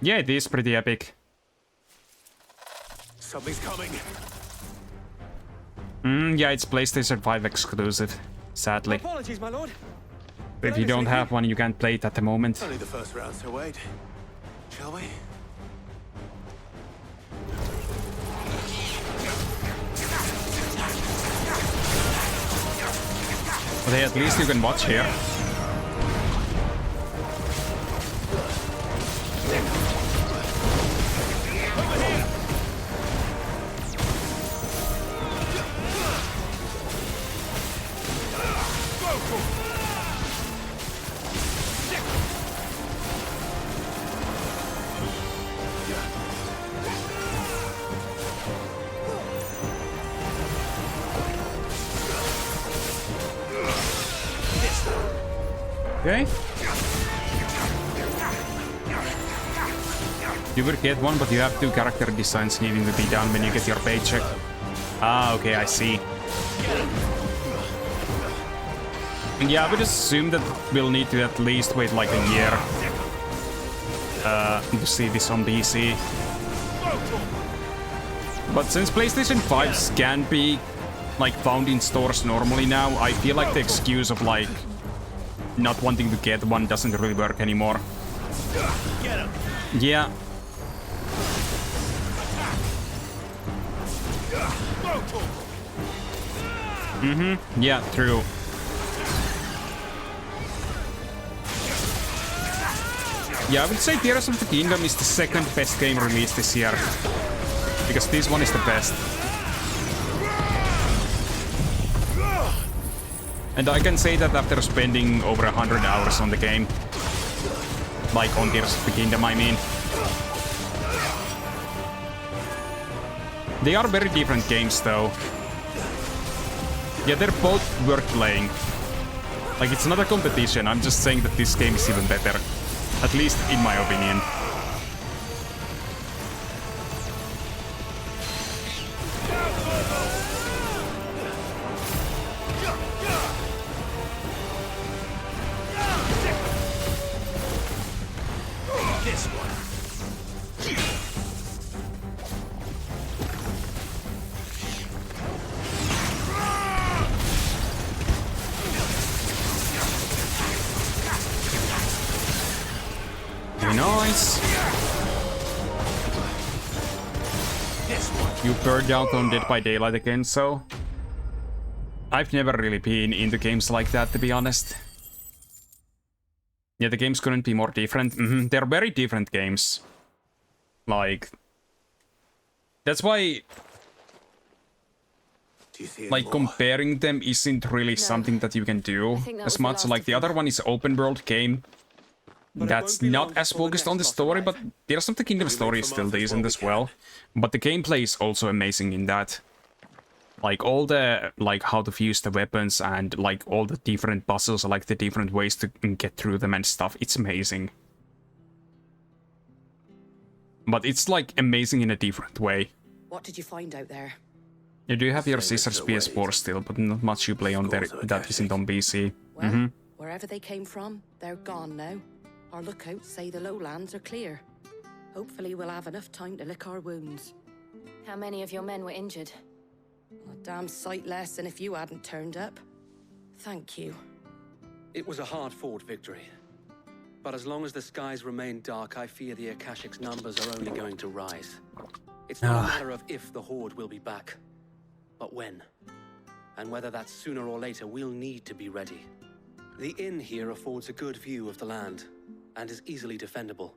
Yeah, it is pretty epic. Something's coming. Yeah, it's PlayStation 5 exclusive, sadly. Apologies, my lord. If you don't have one, you can't play it at the moment. Only the first round, so wait. Shall we? But hey, at least you can watch here. Okay. You will get one, but you have 2 character designs needing to be done when you get your paycheck. Ah, okay, I see. Yeah, I would assume that we'll need to at least wait like a year to see this on PC. But since PlayStation 5s can be like found in stores normally now, I feel like the excuse of like not wanting to get one doesn't really work anymore. Yeah. Yeah, true. Yeah, I would say Tears of the Kingdom is the second best game released this year. Because this one is the best. And I can say that after spending over 100 hours on the game. Like on Tears of the Kingdom, I mean. They are very different games though. Yeah, they're both worth playing. Like, it's not a competition, I'm just saying that this game is even better. At least in my opinion. This one. Very nice. You burned out on Dead by Daylight again, so... I've never really been into games like that, to be honest. Yeah, the games couldn't be more different. They're very different games. Like... That's why... Like, comparing them isn't really something that you can do as much. Like, the other one is an open world game. That's not as focused on the story, but Tears of the Kingdom story is still decent as well. But the gameplay is also amazing in that. Like, all the, like, how to fuse the weapons and, like, all the different puzzles, like, the different ways to get through them and stuff. It's amazing. But it's, like, amazing in a different way. What did you find out there? You do have your sister's PS4 still, but not much you play on there that isn't on PC. Well, wherever they came from, they're gone now. Our lookouts say the lowlands are clear. Hopefully we'll have enough time to lick our wounds. How many of your men were injured? A damn sight less than if you hadn't turned up. Thank you. It was a hard-fought victory. But as long as the skies remain dark, I fear the Akashic's numbers are only going to rise. It's not a matter of if the Horde will be back, but when. And whether that's sooner or later, we'll need to be ready. The inn here affords a good view of the land, and is easily defendable.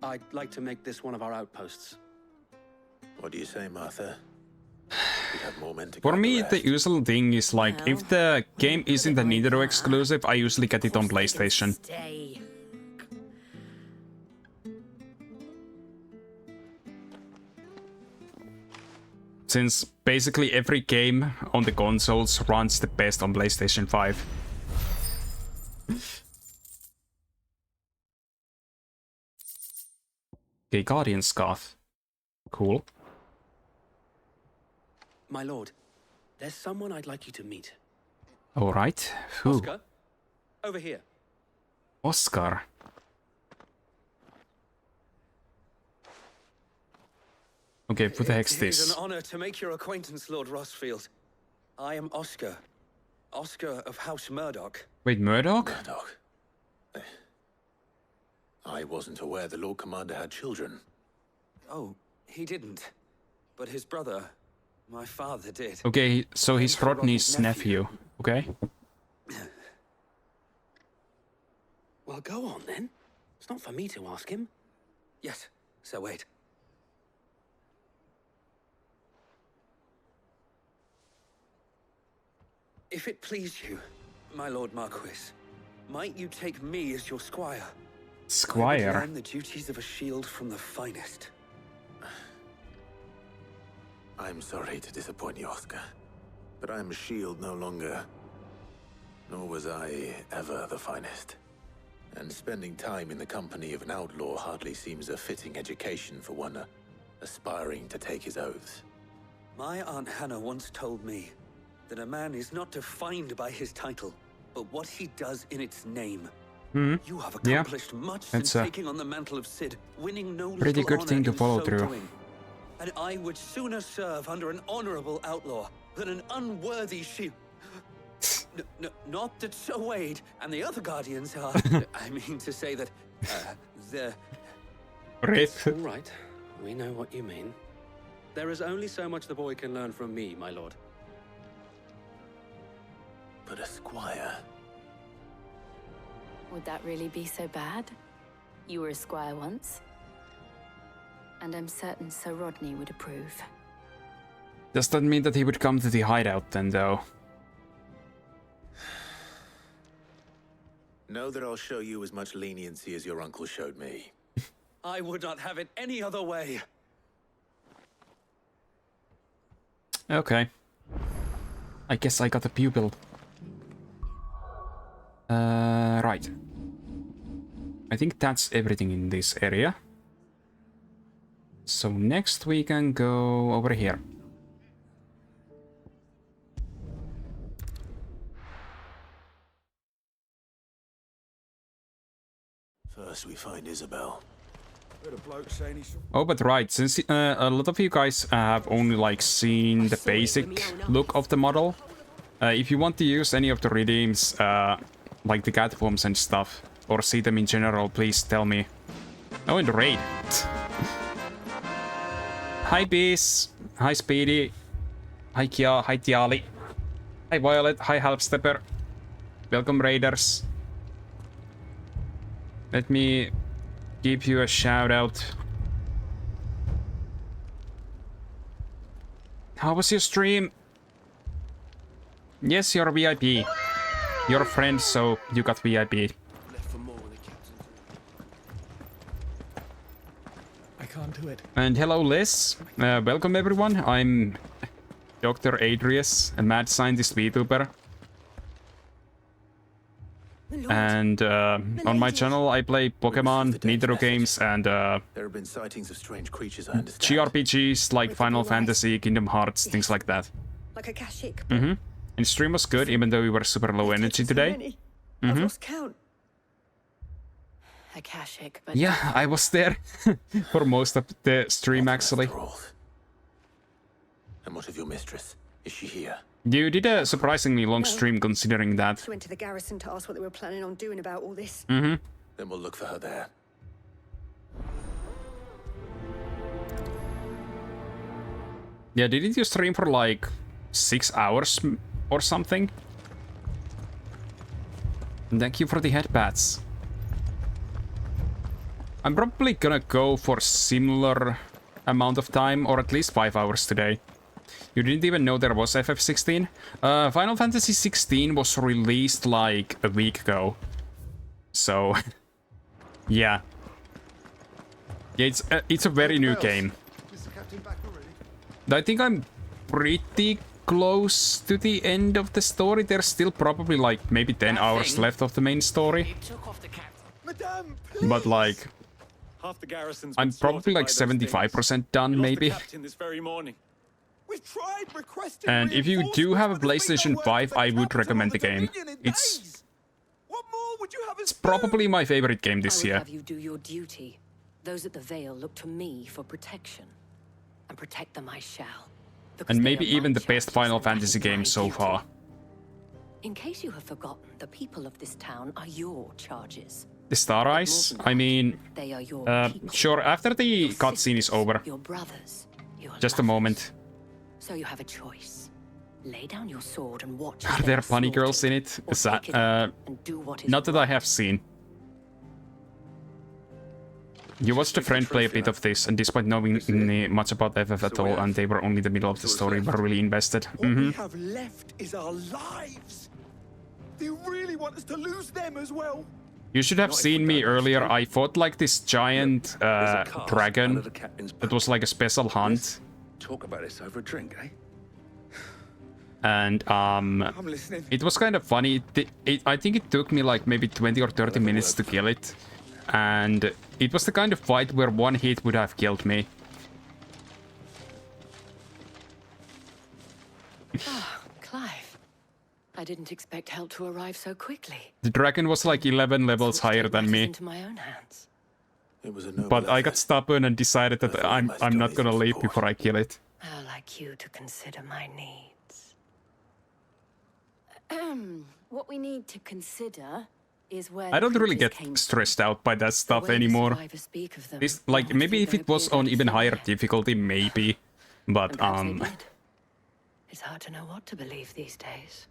I'd like to make this one of our outposts. What do you say, Martha? We have more men to For me, the usual thing is like, if the game isn't a Nintendo exclusive, I usually get it on PlayStation. Since basically every game on the consoles runs the best on PlayStation 5. Okay, Guardian Scarf. Cool. My lord, there's someone I'd like you to meet. Alright. Who? Oscar, over here. Oscar. Okay, who the heck's It is this? an honor to make your acquaintance, Lord Rossfield. I am Oscar. Oscar of House Murdoch. Wait, Murdoch? Murdoch? I wasn't aware the Lord Commander had children. Oh, he didn't. But his brother, my father, did. Okay, so he's Rodney's nephew. Okay. Well, go on then. It's not for me to ask him. Yes, so wait. If it please you, my Lord Marquis, might you take me as your squire? I Squire? would learn the duties of a shield from the finest. I'm sorry to disappoint you, Oscar, but I'm a shield no longer. Nor was I ever the finest. And spending time in the company of an outlaw hardly seems a fitting education for one aspiring to take his oaths. My Aunt Hannah once told me that a man is not defined by his title, but what he does in its name. You have accomplished much since taking on the mantle of Cid, winning no pretty little good thing to honor in follow so through. doing. And I would sooner serve under an honorable outlaw than an unworthy shield. Not that Sir Wade and the other guardians are. I mean to say that they're. Wraith. All right, we know what you mean. There is only so much the boy can learn from me, my lord. But a squire? Would that really be so bad? You were a squire once. And I'm certain Sir Rodney would approve. Does that mean that he would come to the hideout then, though? Know that I'll show you as much leniency as your uncle showed me. I would not have it any other way. Okay. I guess I got a pupil. Right. I think that's everything in this area. So next we can go over here. First we find Isabel. Oh, but right, since a lot of you guys have only like seen the basic look of the model, if you want to use any of the redeems, like the cat forms and stuff, or see them in general, please tell me. Oh, in the raid. Hi Bees, hi Speedy, hi Kia, hi Tiali, hi Violet, hi Halfstepper. Welcome Raiders. Let me give you a shout out. How was your stream? Yes, you're VIP. You're a friend, so you got VIP. I can't do it. And hello, Liz. Welcome, everyone. I'm DrAdreus, a mad scientist VTuber. And on my channel, I play Pokemon, Nintendo games, and There have been sightings of strange creatures, I understand. JRPGs like Final Fantasy, Kingdom Hearts, things like that. Like a Kashik. And stream was good, even though we were super low energy today. I've lost count. Akashic, but Yeah, I was there for most of the stream, actually. And what of your mistress? Is she here? You did a surprisingly long stream considering that. She went to the garrison to ask what they were planning on doing about all this. Then we'll look for her there. Yeah, didn't you stream for like 6 hours or something? Thank you for the headpads. I'm probably gonna go for similar amount of time, or at least 5 hours today. You didn't even know there was FF16? Final Fantasy 16 was released like a week ago. So, yeah. Yeah, it's a very new game. I think I'm pretty close to the end of the story. There's still probably like maybe 10 hours left of the main story. But like, Half the garrisons I'm probably like 75% done, maybe. this very morning. We've tried requesting And if you do have a PlayStation 5, I would recommend the game. It's probably my favorite game this year. Have you do your duty. Those at the Vale look to me for protection, and protect them I shall. And maybe even the best Final Fantasy game so far. In case you have forgotten, the people of this town are your charges. The Star Eyes? I mean, They are your sure, after the cutscene is over. your brothers, your Just a moment. So you have a choice. Lay down your sword and watch. Are there bunny girls in it? Not that I have seen. You watched a friend play a bit of this, and despite knowing much about FF at all, and they were only the middle of the story, were really invested. What we have left is our lives. Do you really want us to lose them as well? You should have seen me earlier. I fought like this giant dragon. That was like a special hunt. Talk about this over a drink, eh? And it was kind of funny. I think it took me like maybe 20 or 30 minutes to kill it. And it was the kind of fight where one hit would have killed me. Clive, I didn't expect help to arrive so quickly. The dragon was like 11 levels higher than me. Into my own hands. It was a noble But I got effort. stubborn and decided that I'm not gonna leave before I kill it. I'd like you to consider my needs. What we need to consider is where I don't the really creatures get came stressed out by that stuff way the anymore. survivors speak of them, This, like, maybe if it was on even higher difficulty, maybe. But It's hard to know what to believe these days.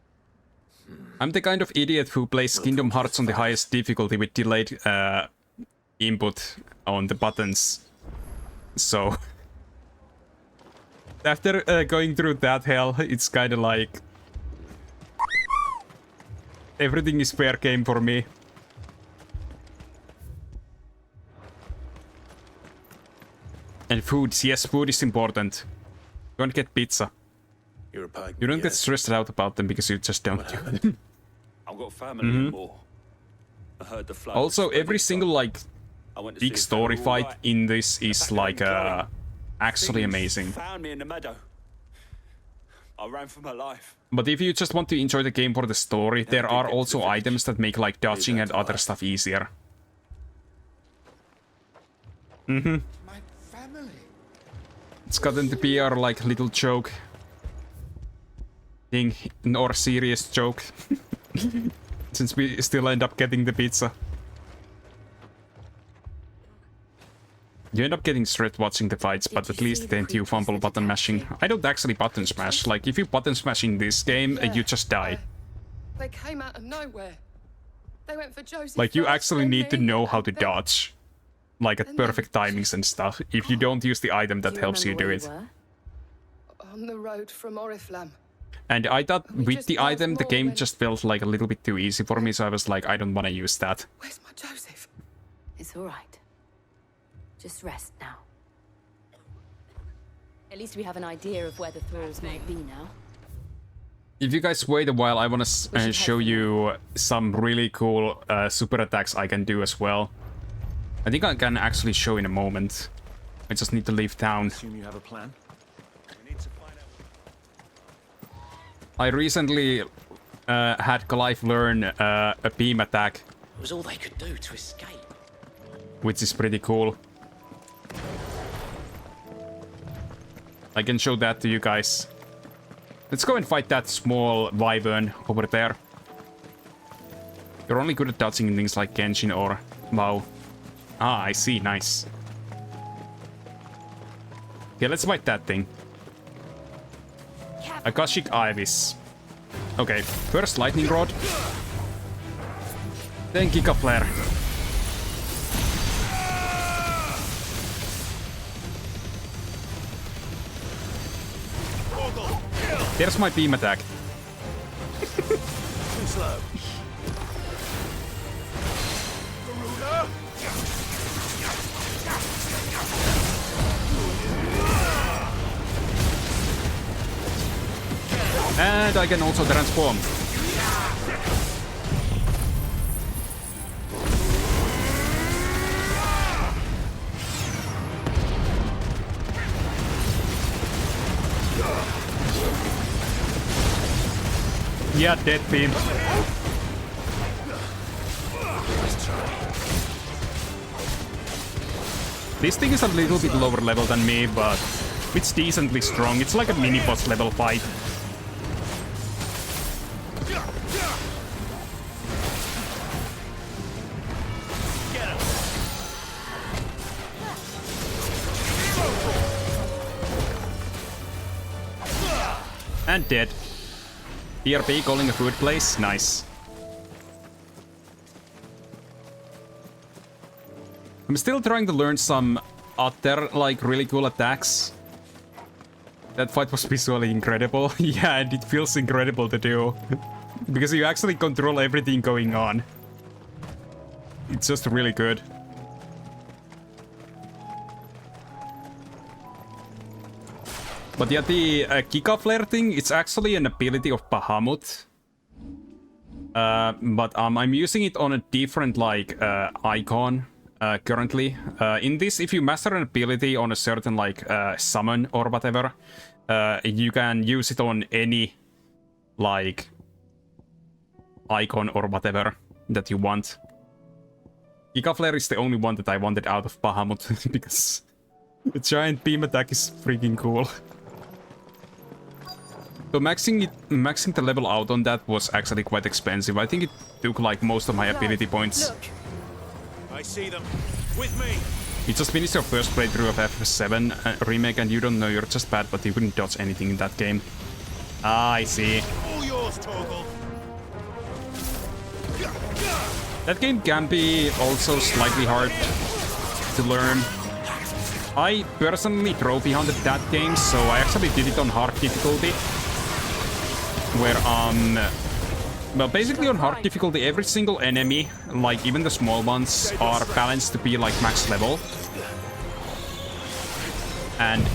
I'm the kind of idiot who plays Kingdom Hearts on the highest difficulty with delayed input on the buttons. So after going through that hell, it's kind of like everything is fair game for me. And foods, yes, food is important. Don't get pizza. You're a pike. You don't get stressed out about them because you just don't do them. I've got family in Moor. I heard the flood. Also, every single like big story fight in this is like actually amazing. Found me in the meadow. I ran for my life. But if you just want to enjoy the game for the story, there are also items that make like dodging and other stuff easier. My family. It's gotten to be our like little joke thing, or serious joke. Since we still end up getting the pizza. You end up getting straight watching the fights, but at least then you fumble button mashing. I don't actually button smash. Like, if you button smash in this game, you just die. They came out of nowhere. They went for Josie. Like, you first, actually then need to me, know how to then- dodge. Like, at perfect timings and stuff. If you don't use the item that helps you do it. On the road from Oriflamme. And I thought with the item, the game just felt like a little bit too easy for me, so I was like, I don't want to use that. Where's my Joseph? It's all right. Just rest now. At least we have an idea of where the thralls might be now. If you guys wait a while, I want to show you some really cool super attacks I can do as well. I think I can actually show in a moment. I just need to leave town. Assume you have a plan. We need to find out. I recently had Clive learn a beam attack, It was all they could do to escape. which is pretty cool. I can show that to you guys. Let's go and fight that small wyvern over there. You're only good at dodging things like Genshin or WoW. Ah, I see. Nice. Okay, let's fight that thing. Akashic Ibis. Okay, first Lightning Rod. Then Giga Flare. There's my beam attack. Too slow. And I can also transform. Yeah, dead beam. This thing is a little bit lower level than me, but it's decently strong. It's like a mini boss level fight. And dead. PRP calling a food place. Nice. I'm still trying to learn some other, like, really cool attacks. That fight was visually incredible. Yeah, and it feels incredible to do. Because you actually control everything going on. It's just really good. But yeah, the Kika Flare thing, it's actually an ability of Bahamut. But I'm using it on a different, like, icon currently. In this, if you master an ability on a certain, like, summon or whatever, you can use it on any, like, icon or whatever that you want. Kika Flare is the only one that I wanted out of Bahamut, because the giant beam attack is freaking cool. So maxing the level out on that was actually quite expensive. I think it took like most of my ability points. Look. I see them. With me. You just finished your first playthrough of FF7 remake and you don't know, you're just bad, but you couldn't dodge anything in that game. Ah, I see. All yours, Torgal. That game can be also slightly hard to learn. I personally trophy hunted that game, so I actually did it on hard difficulty. Where, well, basically on hard difficulty, every single enemy, like even the small ones, are balanced to be like max level. And,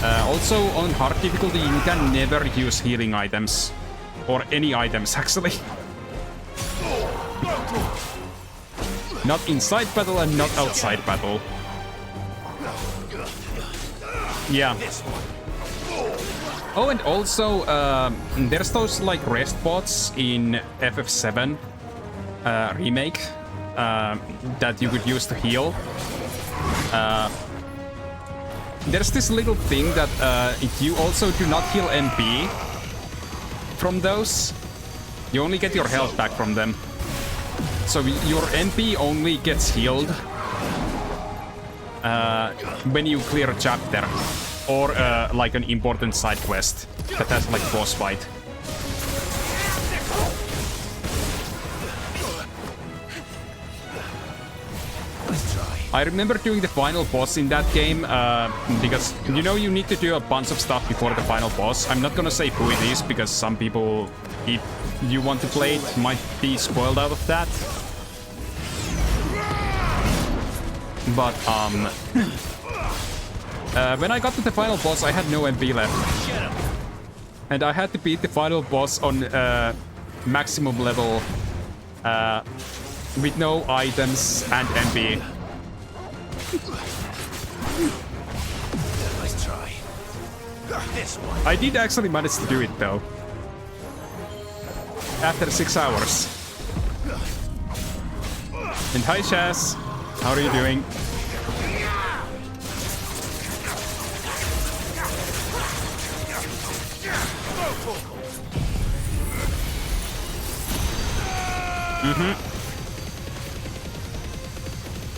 also on hard difficulty, you can never use healing items. Or any items, actually. Not inside battle and not outside battle. Yeah. Oh, and also, there's those, like, rest bots in FF7 remake that you could use to heal. There's this little thing that you also do not heal MP from those. You only get your health back from them. So your MP only gets healed when you clear a chapter. Or like an important side quest that has like boss fight. I remember doing the final boss in that game because you know you need to do a bunch of stuff before the final boss. I'm not gonna say who it is because some people, if you want to play it, might be spoiled out of that. But when I got to the final boss, I had no MP left. And I had to beat the final boss on maximum level with no items and MP. Let's try. This one. I did actually manage to do it though. After 6 hours. And hi Shaz, how are you doing?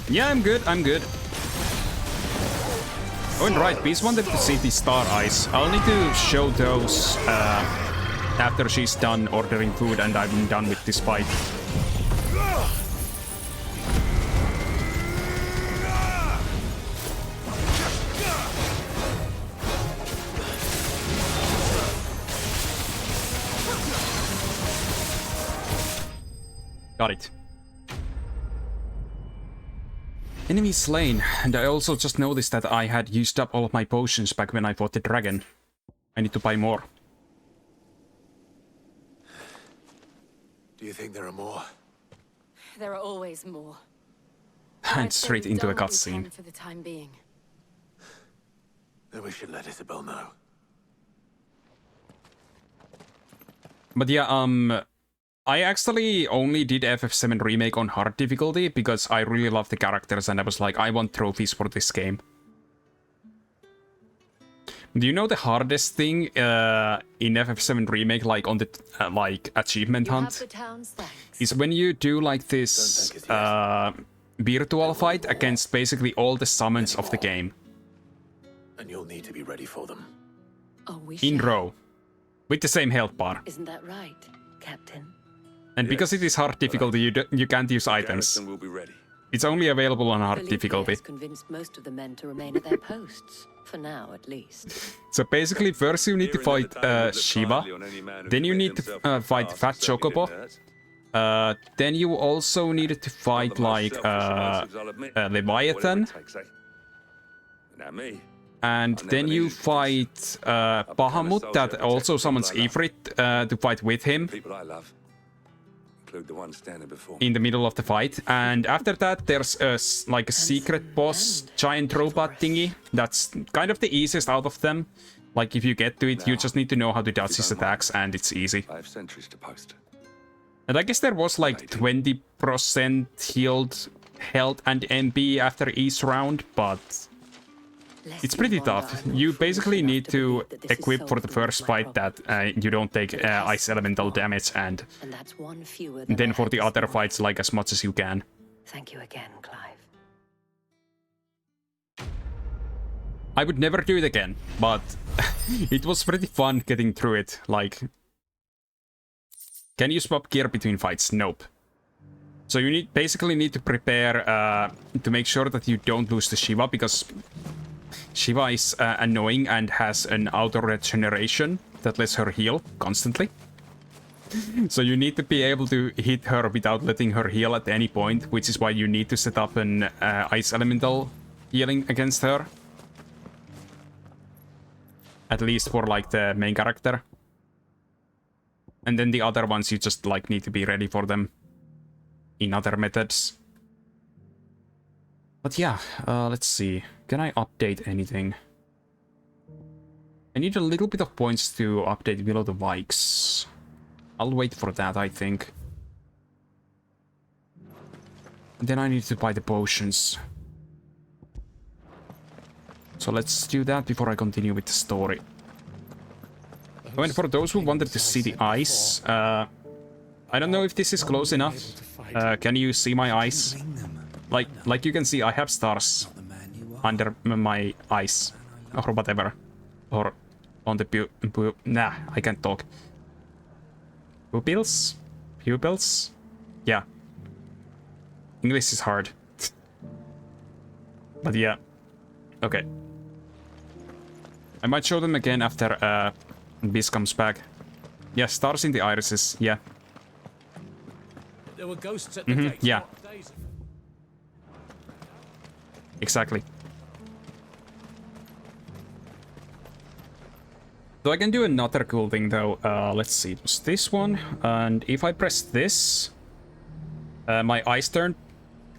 Yeah, I'm good, I'm good. Oh, and right, Peace wanted to see the star eyes. I'll need to show those after she's done ordering food and I'm done with this fight. Got it. Enemy slain, and I also just noticed that I had used up all of my potions back when I fought the dragon. I need to buy more. Do you think there are more? There are always more. And straight into a cutscene. For the time being. Then we should let Isabel know. But yeah, I actually only did FF7 Remake on hard difficulty because I really love the characters and I was like, I want trophies for this game. Do you know the hardest thing in FF7 Remake, like on the like achievement hunt, is when you do like this virtual fight against basically all the summons of the game. And you'll need to be ready for them. Oh, we In shall. row. With the same health bar. Isn't that right, Captain? And because it is hard difficulty, you can't use items. Will be ready. It's only available on hard Felipe difficulty. has convinced most of the men to remain at their posts. For now, at least. So basically, first you need to fight Shiva, then you need to fight Fat Chocobo, then you also needed to fight like Leviathan, and then you fight Bahamut that also summons Ifrit to fight with him in the middle of the fight. And after that there's like a secret boss giant robot thingy that's kind of the easiest out of them. Like if you get to it, you just need to know how to dodge his attacks and it's easy. 5 centuries to post. And I guess there was like 20% healed health and MP after each round, but it's pretty tough. You basically need to equip for the first fight that you don't take ice elemental damage, and that's one fewer than then I for had the other expected. fights like as much as you can. Thank you again, Clive. I would never do it again, but it was pretty fun getting through it. Like, can you swap gear between fights? Nope. So you basically need to prepare to make sure that you don't lose to Shiva, because Shiva is annoying and has an auto regeneration that lets her heal constantly. So you need to be able to hit her without letting her heal at any point, which is why you need to set up an ice elemental healing against her. At least for like the main character. And then the other ones you just like need to be ready for them in other methods. But yeah, let's see. Can I update anything? I need a little bit of points to update Below the Vikes. I'll wait for that, I think. And then I need to buy the potions. So let's do that before I continue with the story. Oh, and for those who wanted to see the ice, I don't know if this is close enough. Can you see my eyes? Like you can see, I have stars under my eyes, or whatever, or on the nah, I can't talk. Pupils? Yeah. English is hard. But yeah. Okay. I might show them again after Biz comes back. Yeah, stars in the irises, yeah. There were ghosts at the gates. Yeah. Exactly. So I can do another cool thing though. Let's see, it was this one, and if I press this, my eyes turn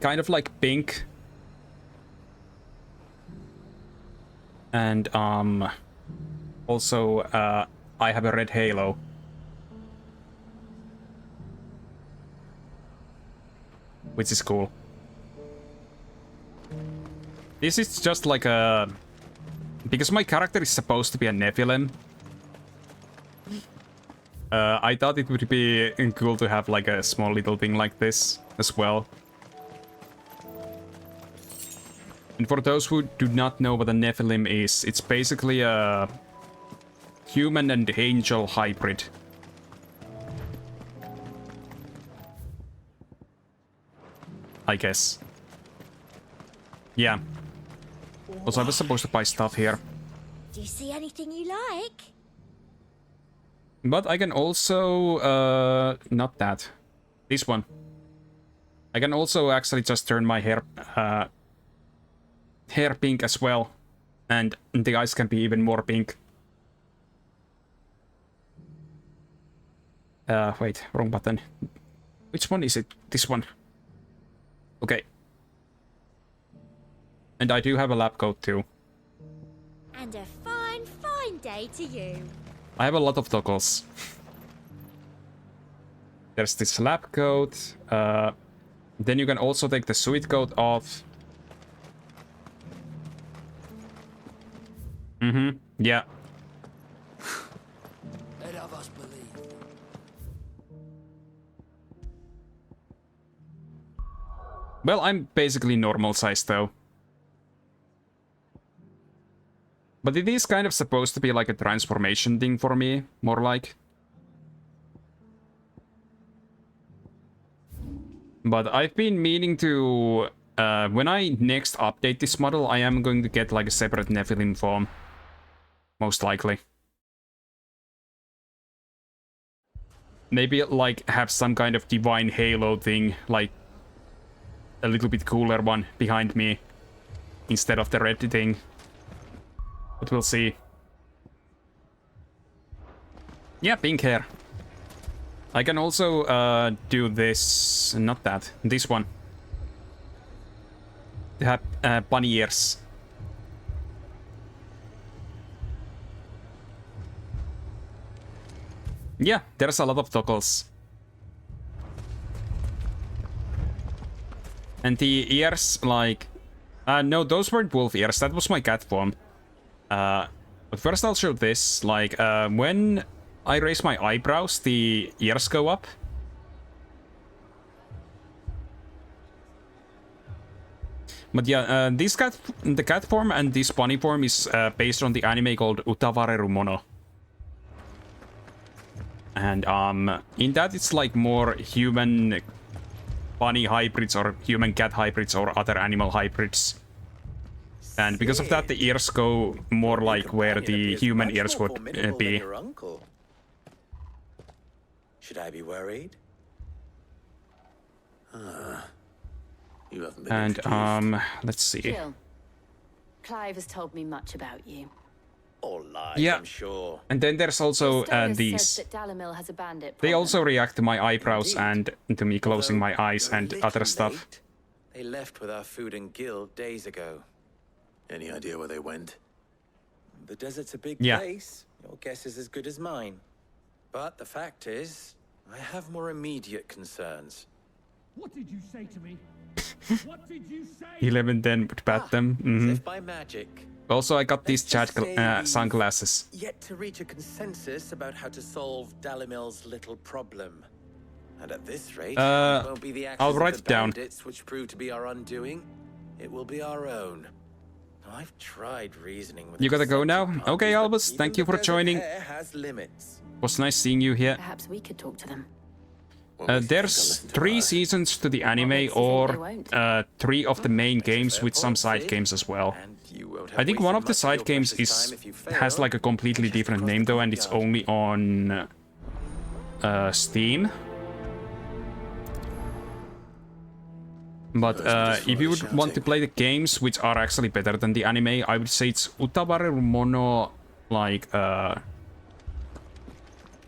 kind of like pink. And also I have a red halo. Which is cool. This is just like a... Because my character is supposed to be a Nephilim. I thought it would be cool to have like a small little thing like this as well. And for those who do not know what a Nephilim is, it's basically a human and angel hybrid. I guess. Yeah. Also, I was supposed to buy stuff here. Do you see anything you like? But I can also... not that. This one. I can also actually just turn my hair pink as well. And the eyes can be even more pink. Wait, wrong button. Which one is it? This one. Okay. And I do have a lab coat too. And a fine, fine day to you. I have a lot of toggles. There's this lab coat. Then you can also take the suit coat off. Yeah. Let of us believe. Well, I'm basically normal size though. But it is kind of supposed to be like a transformation thing for me, more like. But I've been meaning to... when I next update this model, I am going to get like a separate Nephilim form. Most likely. Maybe like have some kind of divine halo thing, like a little bit cooler one behind me instead of the red thing. But we'll see. Yeah, pink hair. I can also do this, not that, this one. They have bunny ears. Yeah, there's a lot of toggles. And the ears, like... no, those weren't wolf ears, that was my cat form. But first I'll show this, like, when I raise my eyebrows, the ears go up. But yeah, the cat form and this bunny form is based on the anime called Utavareru Mono. And in that it's like more human bunny hybrids or human cat hybrids or other animal hybrids. And because of that, the ears go more like where the human ears would be. Should I be worried? You haven't been And introduced. let's see. Jill, Clive has told me much about you. All lies, Yeah. I'm sure. And then there's also Historius these. said that Dalamil has a bandit They problem. also react to my eyebrows and to me closing my eyes and other stuff. They left with our food and guild days ago. Any idea where they went? The desert's a big Yeah. place. Your guess is as good as mine. But the fact is, I have more immediate concerns. What did you say to me? What did you say? 11 then would bat them. As if by magic. Also, I got these chat Say we've sunglasses. Yet to reach a consensus about how to solve Dalimil's little problem. And at this rate, it won't be the actions I'll write of it the down. bandits which prove to be our undoing. It will be our own. I've tried reasoning with You gotta go now? deceptive Okay, parties, but Albus, even thank you the for desert joining. hare has limits. Was nice seeing you here. Perhaps we could talk to them. There's 3 seasons to the anime, or 3 of the main games with some side games as well. I think one of the side games has like a completely different name though, and it's only on Steam. But if you would want to play the games which are actually better than the anime, I would say it's Utavareru Mono, like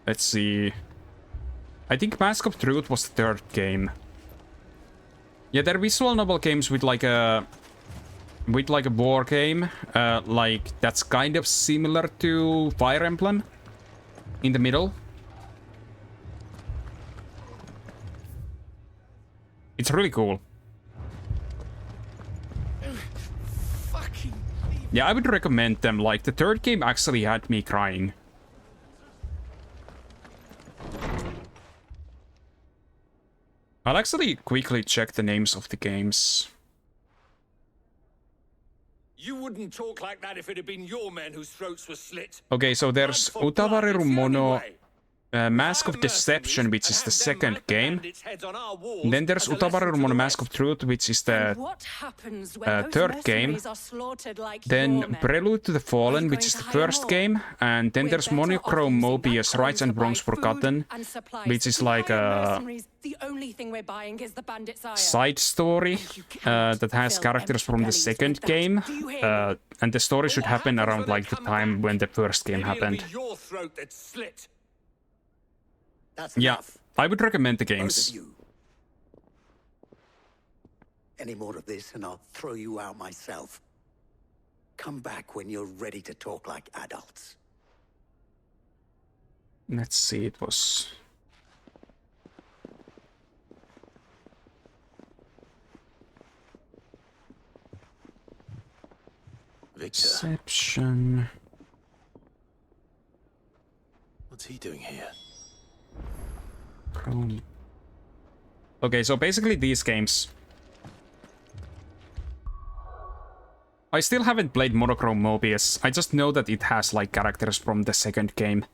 let's see. I think Mask of Truth was the 3rd game. Yeah, they're visual novel games with like a war game, like that's kind of similar to Fire Emblem in the middle. It's really cool. Yeah, I would recommend them. Like the 3rd game actually had me crying. I'll actually quickly check the names of the games. You wouldn't talk like that if it had been your men whose throats were slit. Okay, so there's Utavareru Mono, Mask of Deception, which is the 2nd game. Then there's Utavareru Mono Mask of Truth, which is the 3rd game. Then Prelude to the Fallen, which is the 1st game. And then there's Monochrome Mobius, Rights and Wrongs Forgotten, which is like a The only thing we're buying is the bandit's ire. side story that has characters from the 2nd game. And the story should happen around like the time when the 1st game happened. Your throat that's slit. Yeah, I would recommend the games. Any more of this and I'll throw you out myself. Come back when you're ready to talk like adults. Let's see, it was... Perception. What's he doing here? Chrome. Okay, so basically these games. I still haven't played Monochrome Mobius. I just know that it has like characters from the second game.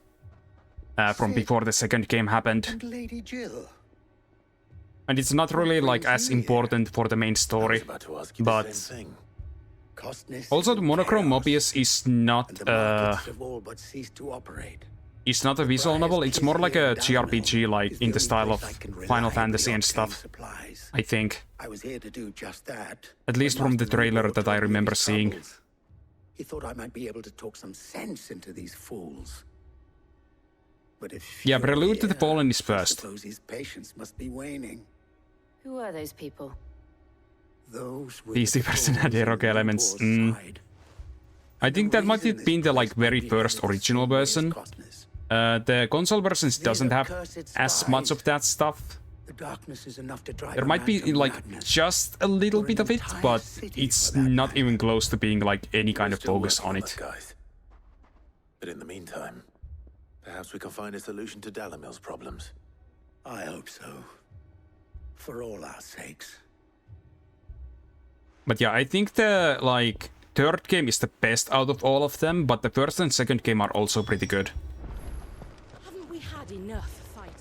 From before the second game happened. And Lady Jill. And it's not really like as important for the main story. But also the Monochrome Mobius is not it's not a visual novel, it's more like a JRPG, like in the style of Final Fantasy and stuff, I think. I was here to do just that. At least from the trailer that I remember seeing. He thought I might be able to talk some sense into these fools. But if yeah, Prelude to the Fallen is first. I suppose his patience must be waning. Who are those people? Those PC version had rogue elements. I think that might have been the like very first original version. The console versions doesn't have as much of that stuff. There might be like just a little bit of it, but it's not even close to being like any kind of focus on it. But in the meantime, perhaps we can find a solution to Dalamil's problems. I hope so. For all our sakes. But yeah, I think the like third game is the best out of all of them, but the first and second game are also pretty good. Haven't we had enough fighting?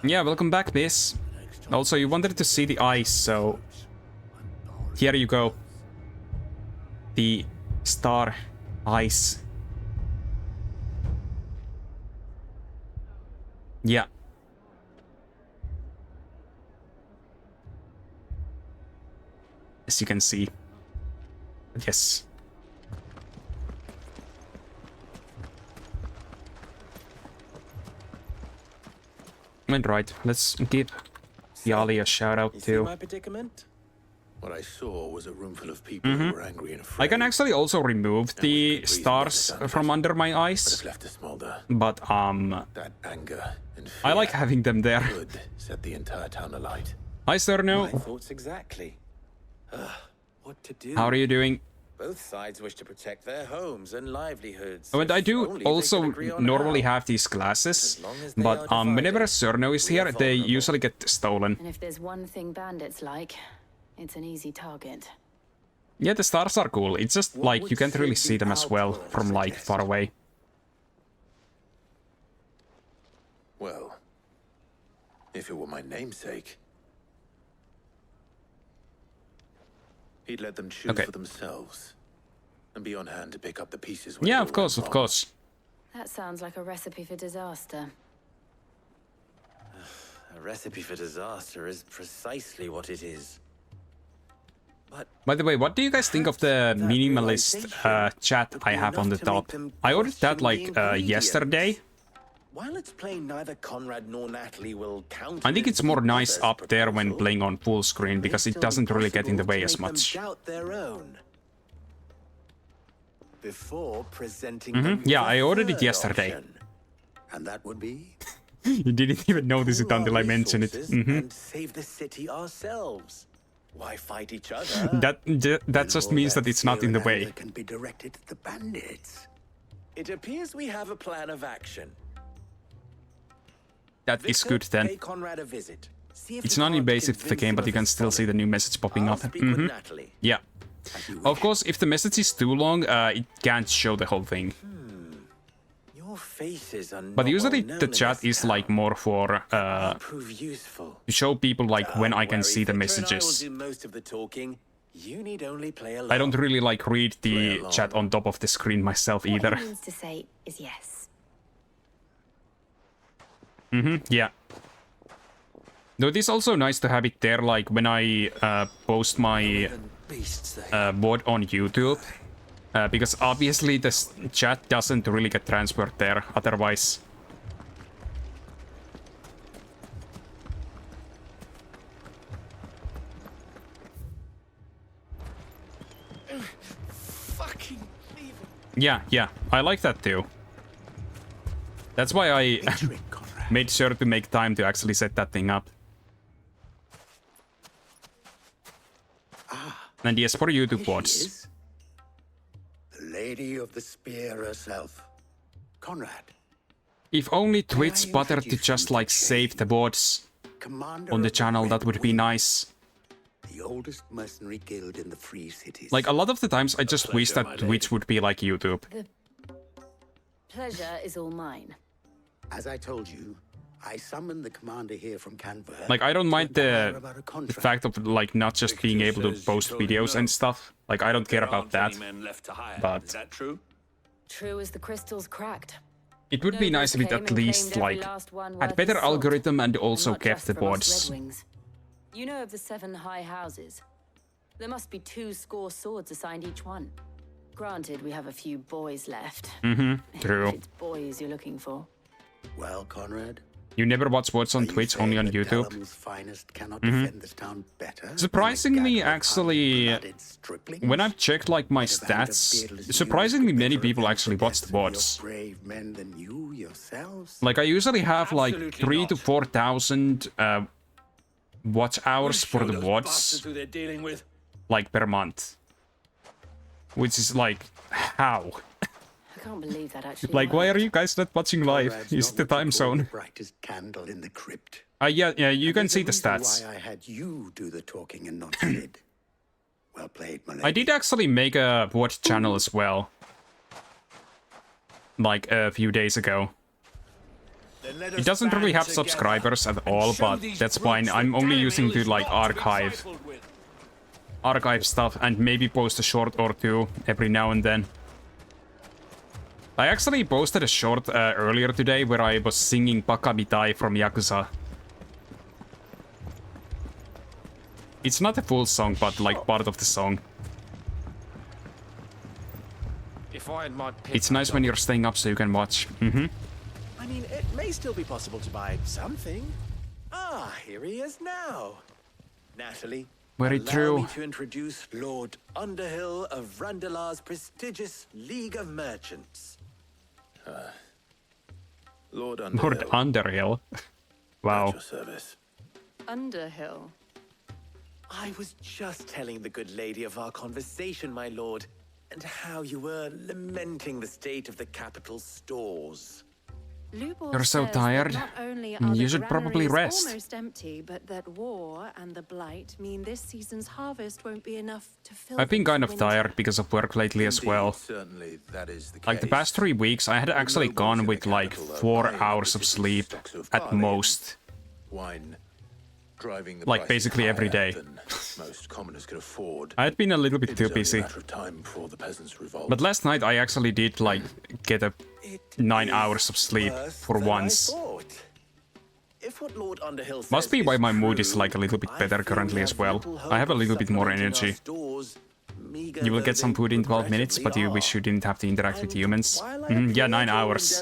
Yeah, welcome back, Miss. Also, you wanted to see the ice, so here you go. The star ice. Yeah. As you can see. Yes. And right, let's give Yali a shout out too. My predicament? What I saw was a room full of people who were angry and afraid. I can actually also remove the stars from under my eyes. But that anger and fear I like having them there. could set the entire town alight. Hi Sterno. My thoughts exactly. What to do? How are you doing? Both sides wish to protect their homes and livelihoods. Oh, and I do Only they also could agree on normally how. have these glasses, as they but are whenever divided, Cerno is here, they usually get stolen. And if there's one thing bandits like, it's an easy target. Yeah, the stars are cool. It's just like you can't really see them as well from like far away. Well, if it were my namesake, he'd let them choose for themselves and be on hand to pick up the pieces. Yeah, of course, of course. That sounds like a recipe for disaster. A recipe for disaster is precisely what it is. By the way, what do you guys think of the minimalist chat I have on the top? I ordered that like yesterday. While it's plain neither Conrad nor Natalie will count. I think it's more nice up there when playing on full screen because it doesn't really get in the way as much. Their own. Before presenting them Yeah, with I a ordered it third yesterday. option. And that would be? You didn't even notice it until I mentioned it. And save the city ourselves. Why fight each other? That just means that it's not in the way. Can be directed at the bandits. It appears we have a plan of action. That is good then. Pay Conrad a visit. See if It's we not can't invasive to the convince game, him but you of can his still see the new message popping I'll up. speak with Natalie. Yeah. Of course, if the message is too long, it can't show the whole thing. Your faces are But not usually well the known in chat this is like more for prove useful. to show people like when I can Worry, see the Victor and I will messages. do most of the talking. You need only play along. I don't really like read the chat on top of the screen myself either. What he means to say is yes. Yeah. Though it is also nice to have it there, like when I post my VOD on YouTube. Because obviously the chat doesn't really get transferred there otherwise. Fucking leave it. Yeah, I like that too. That's why I made sure to make time to actually set that thing up. And yes, for YouTube Vods. Is the Lady of the Spear herself, Conrad. If only Twitch bothered to just like save the Vods on the channel, that would be nice. The oldest mercenary guild in the Free Cities. Like, a lot of the times I just wish that Twitch would be like YouTube. The pleasure is all mine. As I told you, I summoned the commander here from Canberra. Like, I don't mind the fact of like not just being able to post videos and stuff. Like, I don't care about that. But is that true? True as the crystal's cracked. it would be nice if it at least like had better algorithm and also kept the boards. You know of the 7 high houses. There must be 2 swords assigned each one. Granted, we have a few boys left. True. If it's boys you're looking for. Well, Conrad. You never watch Vods on Twitch, only on YouTube. Surprisingly, actually, when I've checked like my stats, surprisingly many people actually watch the Vods. Like, I usually have like 3,000 to 4,000 watch hours for the Vods, like per month. Which is like, how? I can't believe that actually. Like, why are you guys not watching live? Is it the time zone? Yeah, you can see the stats. Why I had you do the talking and not Sid. Well played, my lady. I did actually make a Vods channel as well. Like a few days ago. It doesn't really have subscribers at all, but that's fine. I'm only using to like archive stuff and maybe post a short or two every now and then. I actually posted a short earlier today where I was singing Bakabitai from Yakuza. It's not a full song, but like part of the song. It's nice when you're staying up so you can watch. I mean, it may still be possible to buy something. Ah, here he is now. Natalie, very true. Allow me to introduce Lord Underhill of Randalar's prestigious League of Merchants. Lord Underhill. Wow. Underhill. I was just telling the good lady of our conversation, my lord, and how you were lamenting the state of the capital's stores. You're so tired. You should probably rest. Almost empty, but that war and the blight mean this season's harvest won't be enough to fill. I've been kind of tired because of work lately as well. Certainly, that is the case. Like the past 3 weeks, I had actually gone with like 4 hours of sleep at most. Wine, driving the like basically every day. Most commoners could afford. I had been a little bit too busy. But last night I actually did like get a 9 hours of sleep for once. Must be why my mood is like a little bit better currently as well. I have a little bit more energy. You will get some food in 12 minutes, but you wish you didn't have to interact with humans. Yeah, 9 hours.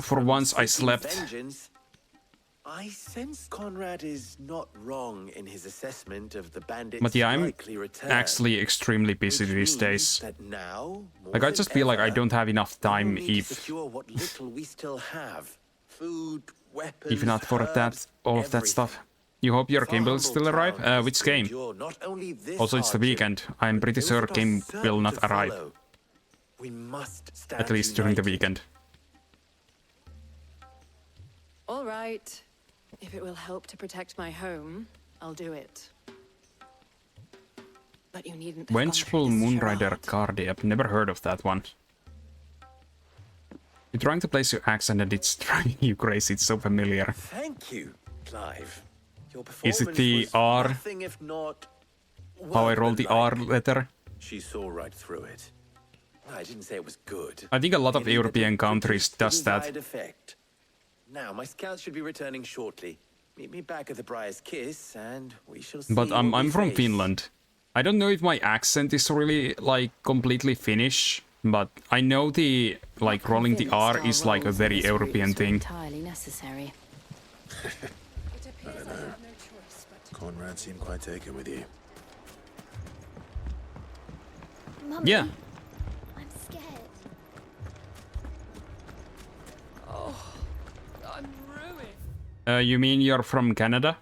For once I slept. I sense Conrad is not wrong in his assessment of the bandits' But yeah, I'm likely return. actually extremely busy these days. Like, I just feel like I don't have enough time if not for that, all of that stuff. You hope your game will still arrive? Which game? Also, it's the weekend. I'm pretty sure game will not arrive. At least during the weekend. All right. If it will help to protect my home, I'll do it. But you needn't. Vengeful Moonrider Cardi. I've never heard of that one. You're trying to place your accent and it's driving you crazy. It's so familiar. Thank you, Clive. Your Is it the R? nothing if not How I roll the R letter? She saw right through it. I didn't say it was good. I think a lot of European countries does that. Now, my scouts should be returning shortly. Meet me back at the Briar's Kiss, and we shall see. But I'm from Finland. I don't know if my accent is really like completely Finnish, but I know the like rolling the R is like a very European thing. Entirely necessary. I don't know. Conrad seemed quite taken with you. Mummy, yeah. I'm scared. Oh, I'm ruined. You mean you're from Canada?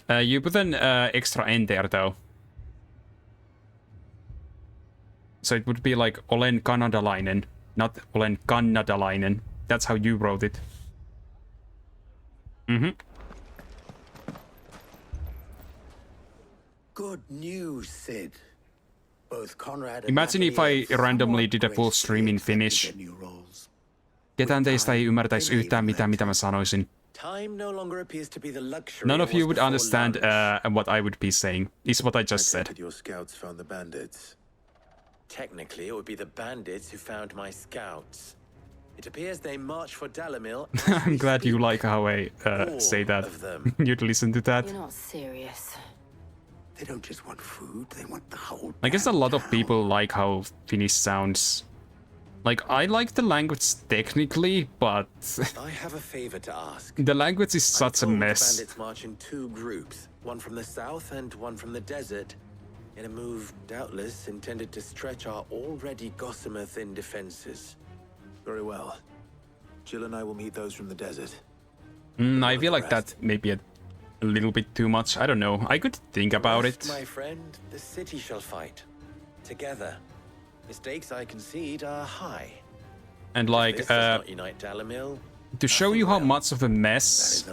You put an extra N there, though. So it would be like olen kanadalainen, not olen kannadalainen. That's how you wrote it. Good news, Sid. Both Conrad and Imagine if I randomly did a full stream in Finnish. Ketään teistä ei ymmärtäisi yhtään mitään, mitä mä sanoisin. Time no longer appears to be the luxury. None of you would before understand what I would be saying, is what I just said. Your scouts found the bandits. Technically, it would be the bandits who found my scouts. It appears they marched for Dalamil. I'm glad you like how I say that. You'd listen to that. You're not serious. They don't just want food, they want the whole I guess a lot of people like how Finnish sounds. Like, I like the language technically, but I have a favor to ask. the language is such a mess. The bandits march in two groups, one from the south and one from the desert, in a move doubtless intended to stretch our already gossamer thin defenses. Very well. Jill and I will meet those from the desert. I feel like that may be a little bit too much. I don't know. I could think about it. My friend, the city shall fight. Together. The stakes I concede are high. And like, This does not unite Dalamil. to show you how much of a mess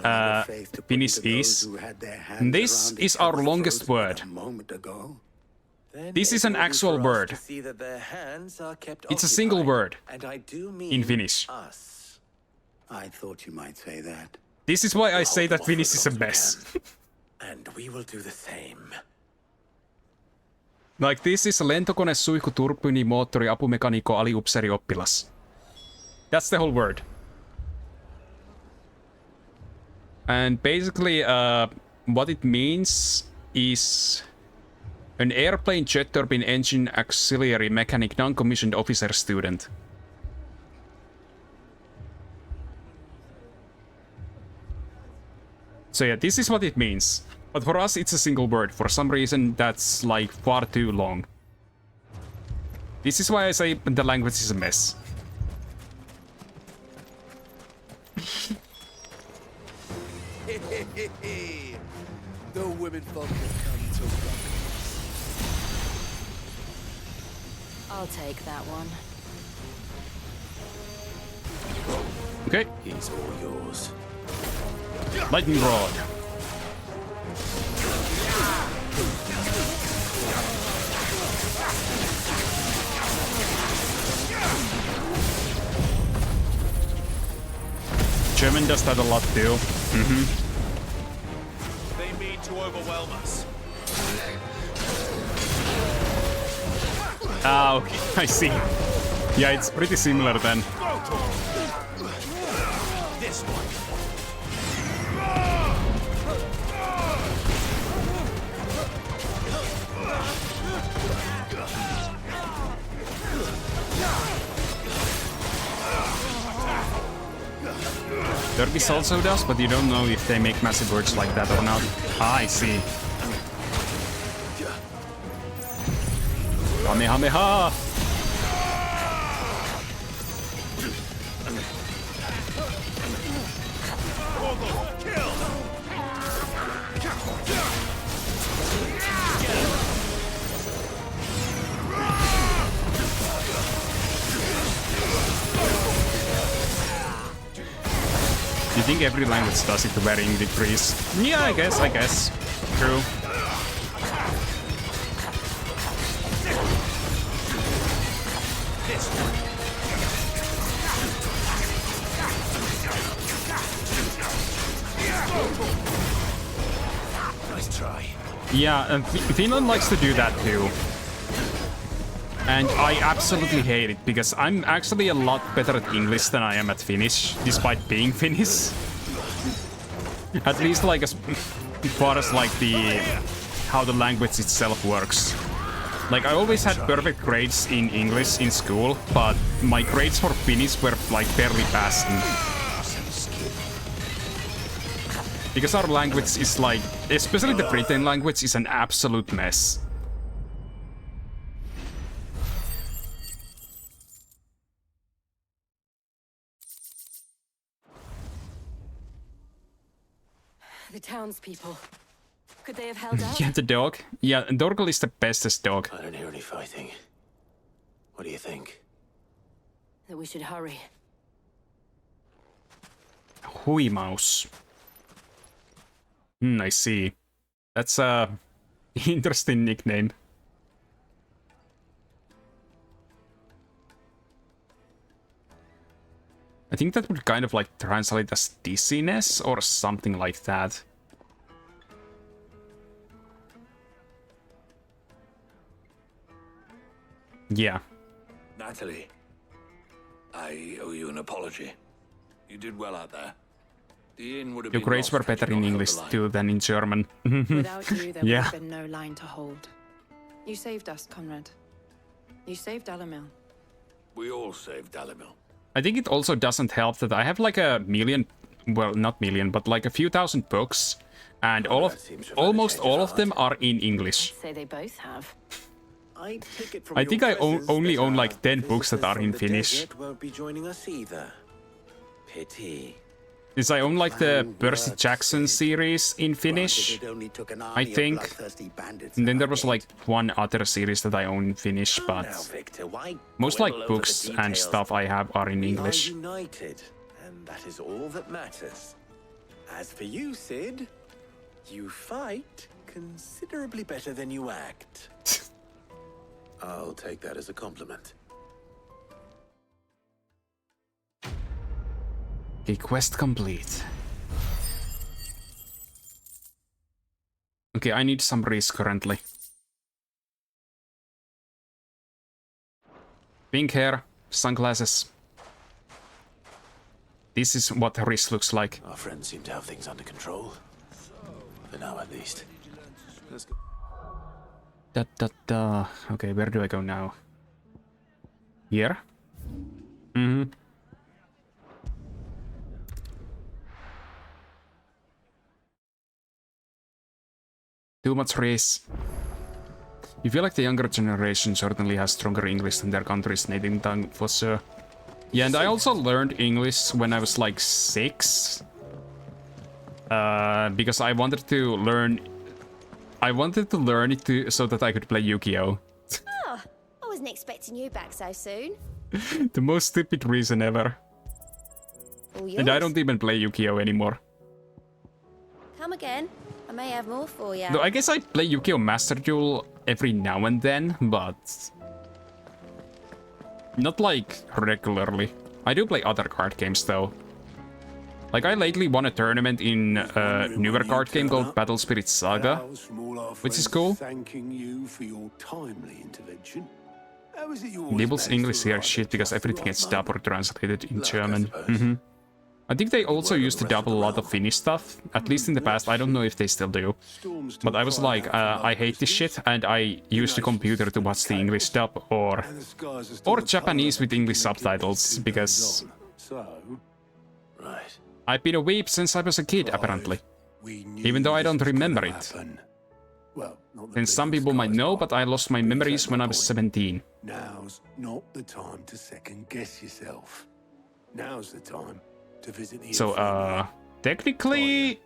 Finnish is, this is our longest word. This is an actual word. It's a single word in Finnish. I thought you might say that. This is why I say that Finnish is a mess. And we will do the same. Like, this is lentokone, suihku, turbiini, moottori, apumekaniikko, aliupseeri, oppilas. That's the whole word. And basically, what it means is an airplane jet turbine engine auxiliary mechanic non-commissioned officer student. So yeah, this is what it means. But for us, it's a single word. For some reason, that's like far too long. This is why I say the language is a mess. The women folk have come to rock. I'll take that one. Okay. He's all yours. Lightning rod. German does that a lot too. They mean to overwhelm us. Ah, okay, I see. Yeah, it's pretty similar then. This one. Turkish also does, but you don't know if they make massive words like that or not. Ah, I see. Kamehameha! You think every language does it to varying degrees? Yeah, I guess. True. Nice try. Yeah, and Finland likes to do that too. And I absolutely hate it, because I'm actually a lot better at English than I am at Finnish, despite being Finnish. At least like as far as like how the language itself works. Like, I always had perfect grades in English in school, but my grades for Finnish were like barely passing. Because our language is like, especially the Britain language, is an absolute mess. The townspeople. Could they have held out? Yeah, the dog. Yeah, Dorgal is the bestest dog. I don't hear any fighting. What do you think? That we should hurry. Huimaus. I see. That's a interesting nickname. I think that would kind of like translate as dizziness or something like that. Yeah. Natalie, I owe you an apology. You did well out there. The inn would have Your been grades lost were had you better not in held English the line. too than in German. Without you, there would Yeah. have been no line to hold. You saved us, Conrad. You saved Alamil. We all saved Alamil. I think it also doesn't help that I have like a million, well, not million, but like a few thousand books, and almost all of them are in English. Say they both have. I take it from I think your I presence only that own our like 10 books that visitors are from in the Finnish. desert won't be joining us either. Pity. Is I own like the Percy Jackson series in Finnish, I think. And then there was like one other series that I own in Finnish, but most like books and stuff I have are in English. We are united, and that is all that matters. As for you, Sid, you fight considerably better than you act. I'll take that as a compliment. Okay, quest complete. Okay, I need some risk currently. Pink hair, sunglasses. This is what risk looks like. Our friends seem to have things under control. For now, at least. Let's go. Okay, where do I go now? Here? Mm-hmm. Too much race. You feel like the younger generation certainly has stronger English than their country's native tongue, for sure. Yeah, and I also learned English when I was like 6. Because I wanted to learn it so that I could play Yu-Gi-Oh! Oh, I wasn't expecting you back so soon. The most stupid reason ever. All And I yours. don't even play Yu-Gi-Oh! Anymore. Come again. I may have more for you. Though I guess I play Yu-Gi-Oh! Master Duel every now and then, but not like regularly. I do play other card games though. Like I lately won a tournament in a newer card game called Battle Spirit Saga, which is cool. Thanking you for your timely intervention. How is it you always Nibbles manage English to here arrive shit at because just the everything right gets dubbed or moment? translated in Luck, I German. suppose. I think they also used to dub a lot of Finnish stuff, at least in the past. I don't know if they still do. But I was like, I hate this shit, and I used the computer to watch the English dub or Japanese with English subtitles, because Right. I've been a weep since I was a kid, apparently. Even though I don't remember it. And some people might know, but I lost my memories when I was 17. Now's not the time to second guess yourself. Now's the time to visit the So, technically,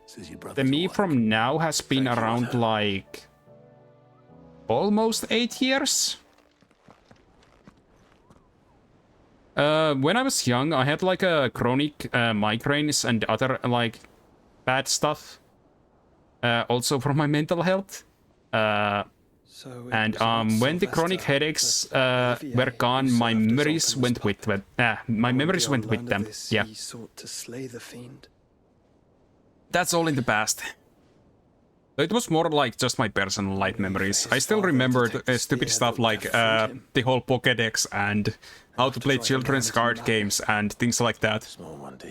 the me from now has been around like almost 8 years. When I was young, I had like a chronic migraines and other like bad stuff. Also from my mental health. And when the chronic headaches were gone, my memories went with them. My memories went with them. Yeah. Sought to slay the fiend. That's all in the past. It was more like just my personal light memories. I still remembered stupid stuff like the whole Pokédex and how to play children's card games and things like that.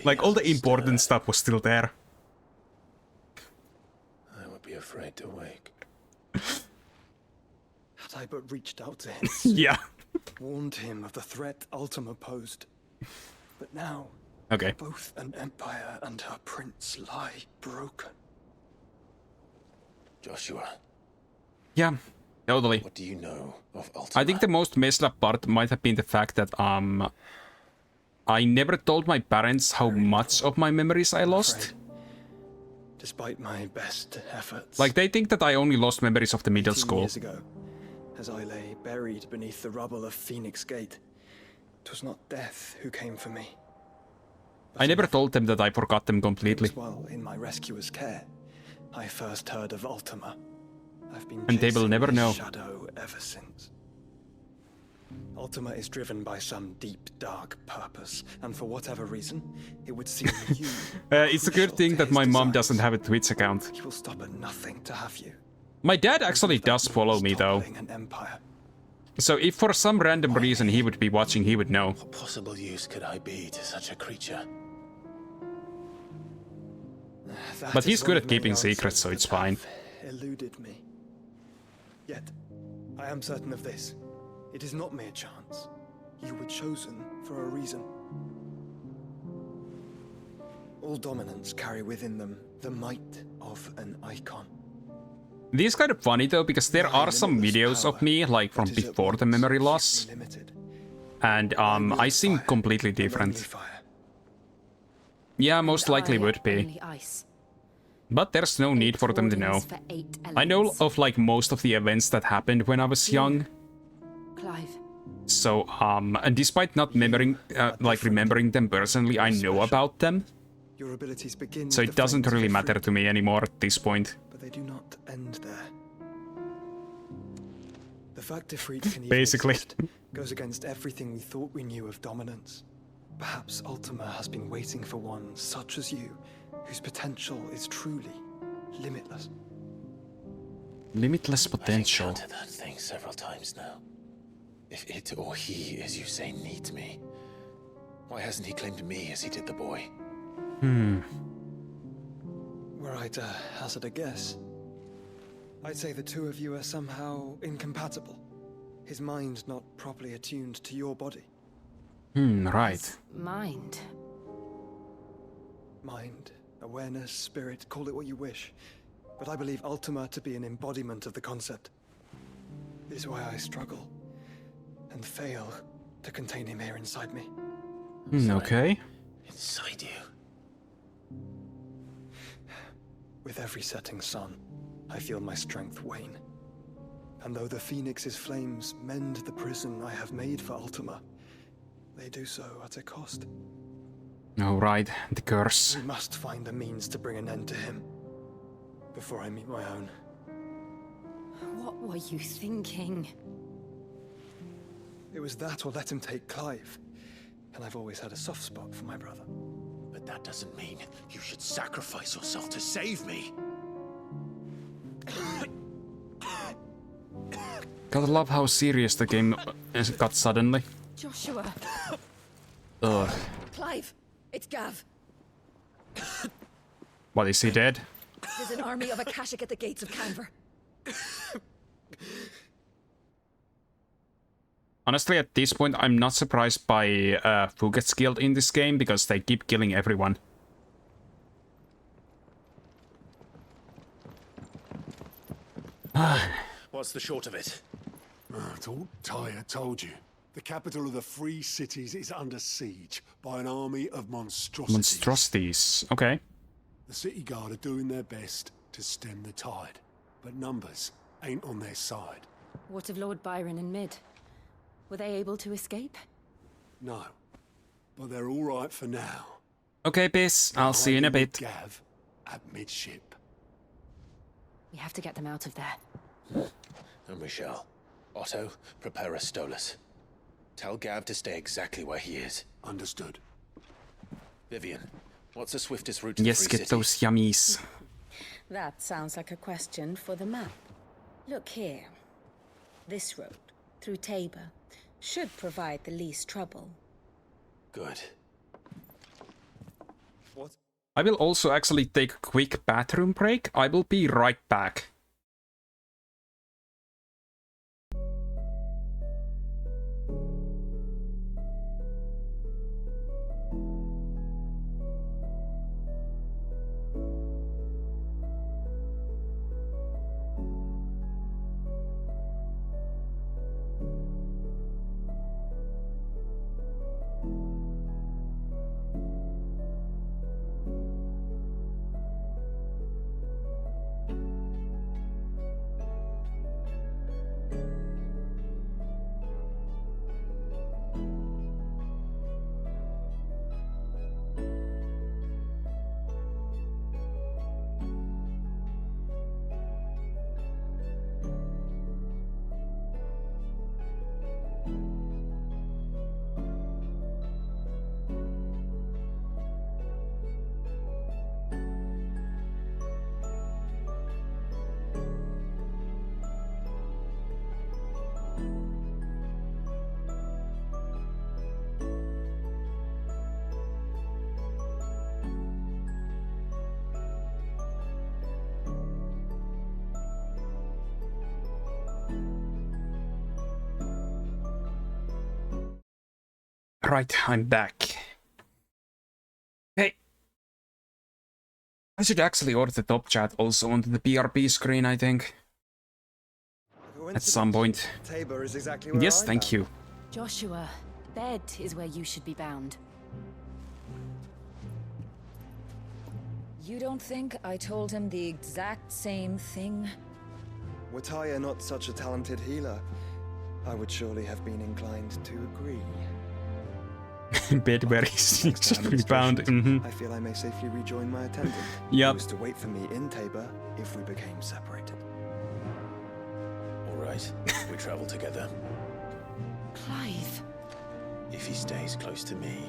Like all the important stuff was still there. I would be afraid to wake. Had I but reached out to him. Yeah. Warned him of the threat Ultima posed. But now, Okay. both an empire and her prince lie broken. Joshua. Yeah, totally. What do you know of Ultima? I think the most messed up part might have been the fact that I never told my parents how much of my memories I lost. despite my best efforts. Like, they think that I only lost memories of the middle 18 school. years ago, as I lay buried beneath the rubble of Phoenix Gate, it was not death who came for me. I never told them that I forgot them completely. While in my rescuer's care, I first heard of Ultima. I've been And they will chasing never his know. shadow ever since. Ultima is driven by some deep, dark purpose, and for whatever reason, it would seem you... It's a good thing that my mom doesn't have a Twitch account. He will stop at nothing to have you. My dad actually does follow me, though. An empire. So if for some random reason he would be watching, he would know. What possible use could I be to such a creature? But he's good at keeping secrets, so it's fine. Eluded me. Yet, I am certain of this. It is not mere chance. You were chosen for a reason. All dominants carry within them the might of an icon. This is kind of funny though, because there are some videos of me, like from before the memory loss. And I seem completely different. Yeah, most likely would be. But there's no need for them to know. I know of like most of the events that happened when I was young. Clive. So, and despite not remembering them personally, I know about them. Your abilities begin So it doesn't really matter to me anymore at this point. But they do not end there. The fact Ifrit can even Basically. exist goes against everything we thought we knew of dominance. Perhaps Ultima has been waiting for one such as you, whose potential is truly limitless. Limitless potential. I've encountered that thing several times now. If it or he, as you say, needs me, why hasn't he claimed me as he did the boy? Were I to hazard a guess, I'd say the two of you are somehow incompatible. His mind not properly attuned to your body. Right. Mind. Mind, awareness, spirit, call it what you wish. But I believe Ultima to be an embodiment of the concept. This is why I struggle and fail to contain him here inside me. Okay. Inside you? With every setting sun, I feel my strength wane. And though the Phoenix's flames mend the prison I have made for Ultima, they do so at a cost. Alright, the curse. We must find a means to bring an end to him before I meet my own. What were you thinking? It was that or let him take Clive. And I've always had a soft spot for my brother. But that doesn't mean you should sacrifice yourself to save me. Gotta love how serious the game got suddenly. Joshua. Ugh. Clive, it's Gav. What, is he dead? There's an army of Akashic at the gates of Canver. Honestly, at this point, I'm not surprised by Fuget's guild in this game, because they keep killing everyone. What's the short of it? Don't Tyre told you. The capital of the Free Cities is under siege by an army of monstrosities. Monstrosities, okay. The city guard are doing their best to stem the tide, but numbers ain't on their side. What of Lord Byron and Mid? Were they able to escape? No, but they're all right for now. Okay, Piss, I'll see you in a bit. Gav at midship. We have to get them out of there. And we shall. Otto, prepare a Stolas. Tell Gav to stay exactly where he is. Understood. Vivian, what's the swiftest route to Yes, the Free get City? those yummies. That sounds like a question for the map. Look here. This road, through Tabor, should provide the least trouble. Good. What? I will also actually take a quick bathroom break. I will be right back. Right, I'm back. Hey! I should actually order the top chat also onto the PRP screen, I think. At some point. Tabor is exactly Yes, thank you. Joshua, bed is where you should be bound. You don't think I told him the exact same thing? Were Tyre not such a talented healer, I would surely have been inclined to agree. Bed where he should be bound. I feel I may safely rejoin my attendant. Yep. Who was to wait for me in Tabor if we became separated. All right, we travel together. Clive. If he stays close to me,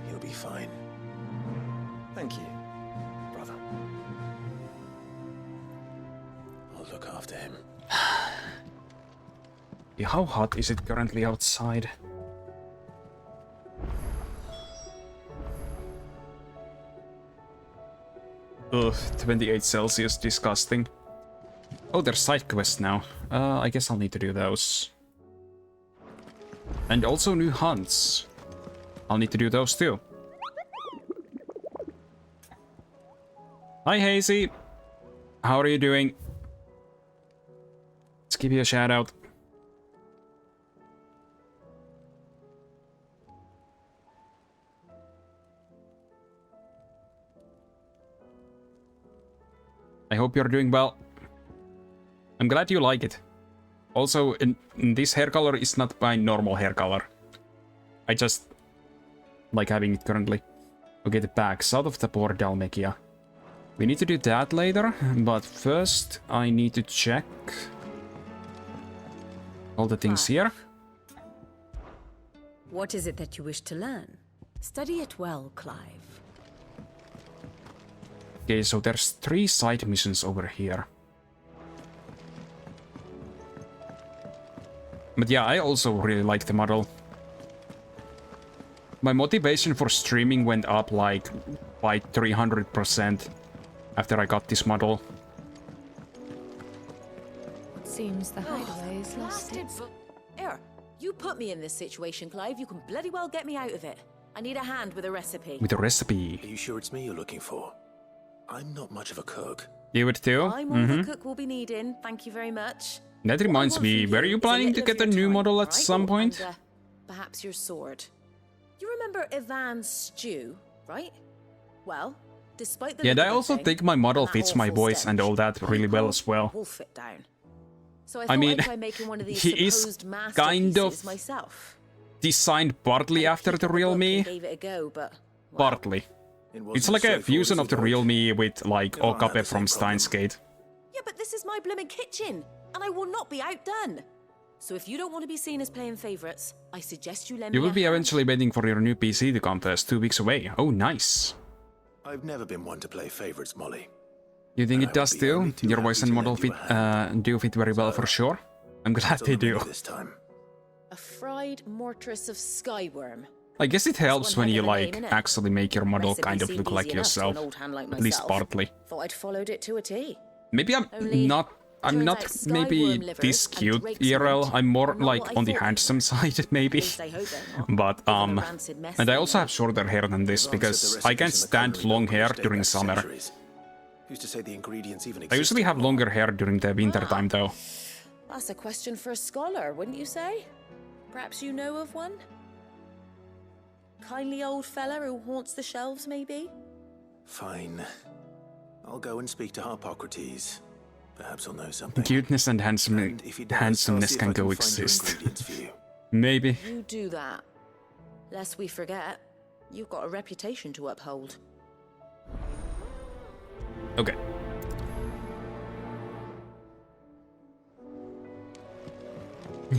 he'll be fine. Thank you, brother. I'll look after him. How hot is it currently outside? Ugh, 28 Celsius, disgusting. Oh, there's side quests now. I guess I'll need to do those. And also new hunts. I'll need to do those too. Hi, Hazy. How are you doing? Let's give you a shout out. I hope you're doing well. I'm glad you like it. Also, in this hair color is not my normal hair color. I just like having it currently. Okay, the back, south of the port Dalmekia. We need to do that later, but first I need to check all the things here. What is it that you wish to learn? Study it well, Clive. Okay, so there's 3 side missions over here. But yeah, I also really like the model. My motivation for streaming went up like by 300% after I got this model. It seems the hideaway is lost. Here, you put me in this situation, Clive. You can bloody well get me out of it. I need a hand with a recipe. With a recipe. Are you sure it's me you're looking for? I'm not much of a cook. You would too? I'm all the cook will be needing. Thank you very much. That reminds me, were you planning to get a new model at some point? And, perhaps your sword. You remember Ivan's stew, right? Well, despite the Yeah, I also think my model fits my voice and all that really well as well. Will fit down. So I mean, I'd try making one of these he is kind of myself. designed partly after the real me. Gave it a go, but Partly. It's like a fusion of the real me with like Okabe from Steins Gate. Yeah, but this is my blimmin' kitchen, and I will not be outdone. So if you don't want to be seen as playing favorites, I suggest you lend me You will a be hand. eventually waiting for your new PC to come first, 2 weeks away. Oh, nice. I've never been one to play favorites, Molly. You think it does too? Your voice and model fit, do fit very well for sure. I'm glad they do. This time. A fried mortress of skyworm. I guess it helps when you like actually make your model kind of Recipe look seemed like easy enough to yourself. an old hand like At least myself. partly. Thought I'd followed it to a T. Maybe I'm Only not turns out maybe skyworm livers this and cute drake's IRL. meat I'm more are not like what I on the thought. handsome side maybe. At least I hope they're not. But rancid mess and I in also there. have shorter hair than this because I can't stand long hair during summer. Who's to say the ingredients even I exist? usually have longer hair during the winter time though. That's a question for a scholar, wouldn't you say? Perhaps you know of one? Kindly old fella who haunts the shelves, maybe? Fine. I'll go and speak to Harpocrates. Perhaps he'll know something. Cuteness and handsomeness can coexist. Maybe. You do that. Lest we forget, you've got a reputation to uphold. Okay.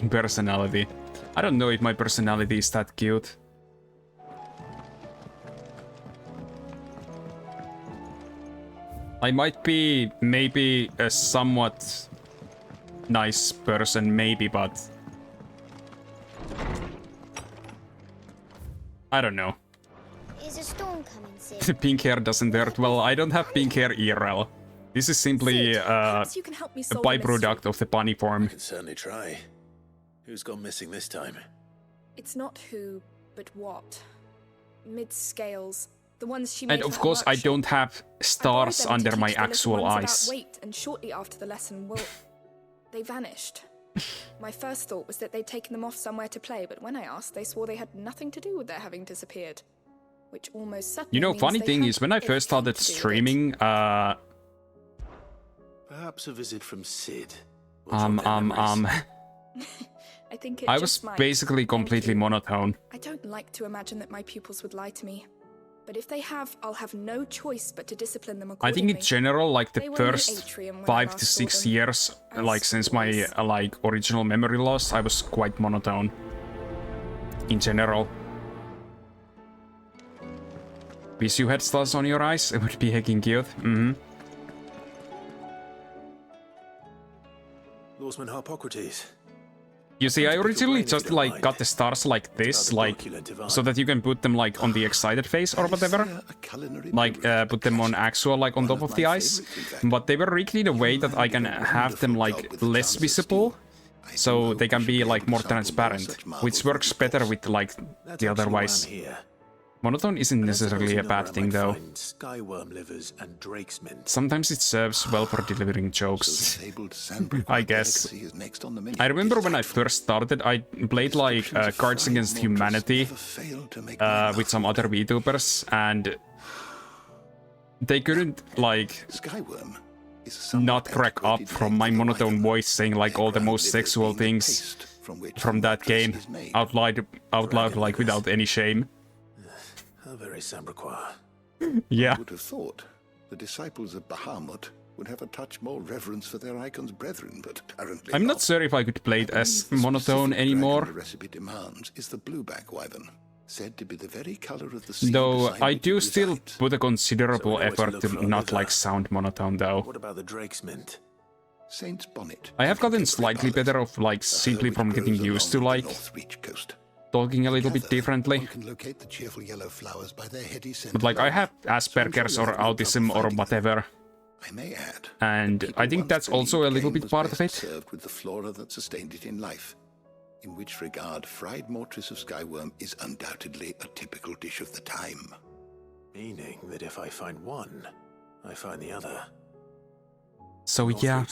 Personality. I don't know if my personality is that cute. I might be maybe a somewhat nice person, maybe, but I don't know. Is a storm coming soon? Pink hair doesn't hurt. Well, I don't have pink hair IRL. This is simply a you can help me solve the byproduct of the bunny form. I can certainly try. Who's gone missing this time? It's not who But what? Mid-scales. The ones she made And of for her course, I workshop. don't have I borrowed stars them to under teach my the little actual ones eyes. about weight, and shortly after the lesson, well, they vanished. My first thought was that they'd taken them off somewhere to play, but when I asked, they swore they had nothing to do with their having disappeared. Which almost certainly You know, means funny they thing had is, when I first started everything to do with it. streaming, Perhaps a visit from Sid. I think I was basically completely monotone. I don't like to imagine that my pupils would lie to me. But if they have, I'll have no choice but to discipline them I accordingly. think in general, like the They were in the first atrium when I 5 last to saw 6 them. years, like since my like original memory loss, I was quite monotone. In general. Wish you had stars on your eyes, it would be hecking cute. Lawsman Harpocrates. You see, I originally just like got the stars like this, like so that you can put them like on the excited face or whatever, like put them on actual like on top of the eyes, but they were rigged in a way that I can have them like less visible, so they can be like more transparent, which works better with like the otherwise. Monotone isn't necessarily a bad thing though. Skyworm livers and Drake's mint. Sometimes it serves well for delivering jokes, I guess. I remember when I first started, I played like Cards Against Humanity with some other VTubers, and they couldn't like not crack up from my monotone voice saying like all the most sexual things from that game out loud like without any shame. How very Sambraquois. Yeah. I would have thought the disciples of Bahamut would have a touch more reverence for their icon's brethren, but apparently I'm not sure if I could play it as monotone anymore. The recipe demands is the blueback wyvern, said to be the very color of the sea. Though I do still put a considerable effort to not like sound monotone though. What about the Drake's mint? Saint's bonnet. I have gotten slightly better of like simply from getting used to like talking a little bit differently. But like I have Asperger's or autism or whatever. I may add, and I think that's also a little bit part of it. Served with the flora that sustained it in life, in which regard fried mortress of skyworm is undoubtedly a typical dish of the time. Meaning that if I find one, I find the other. So yeah.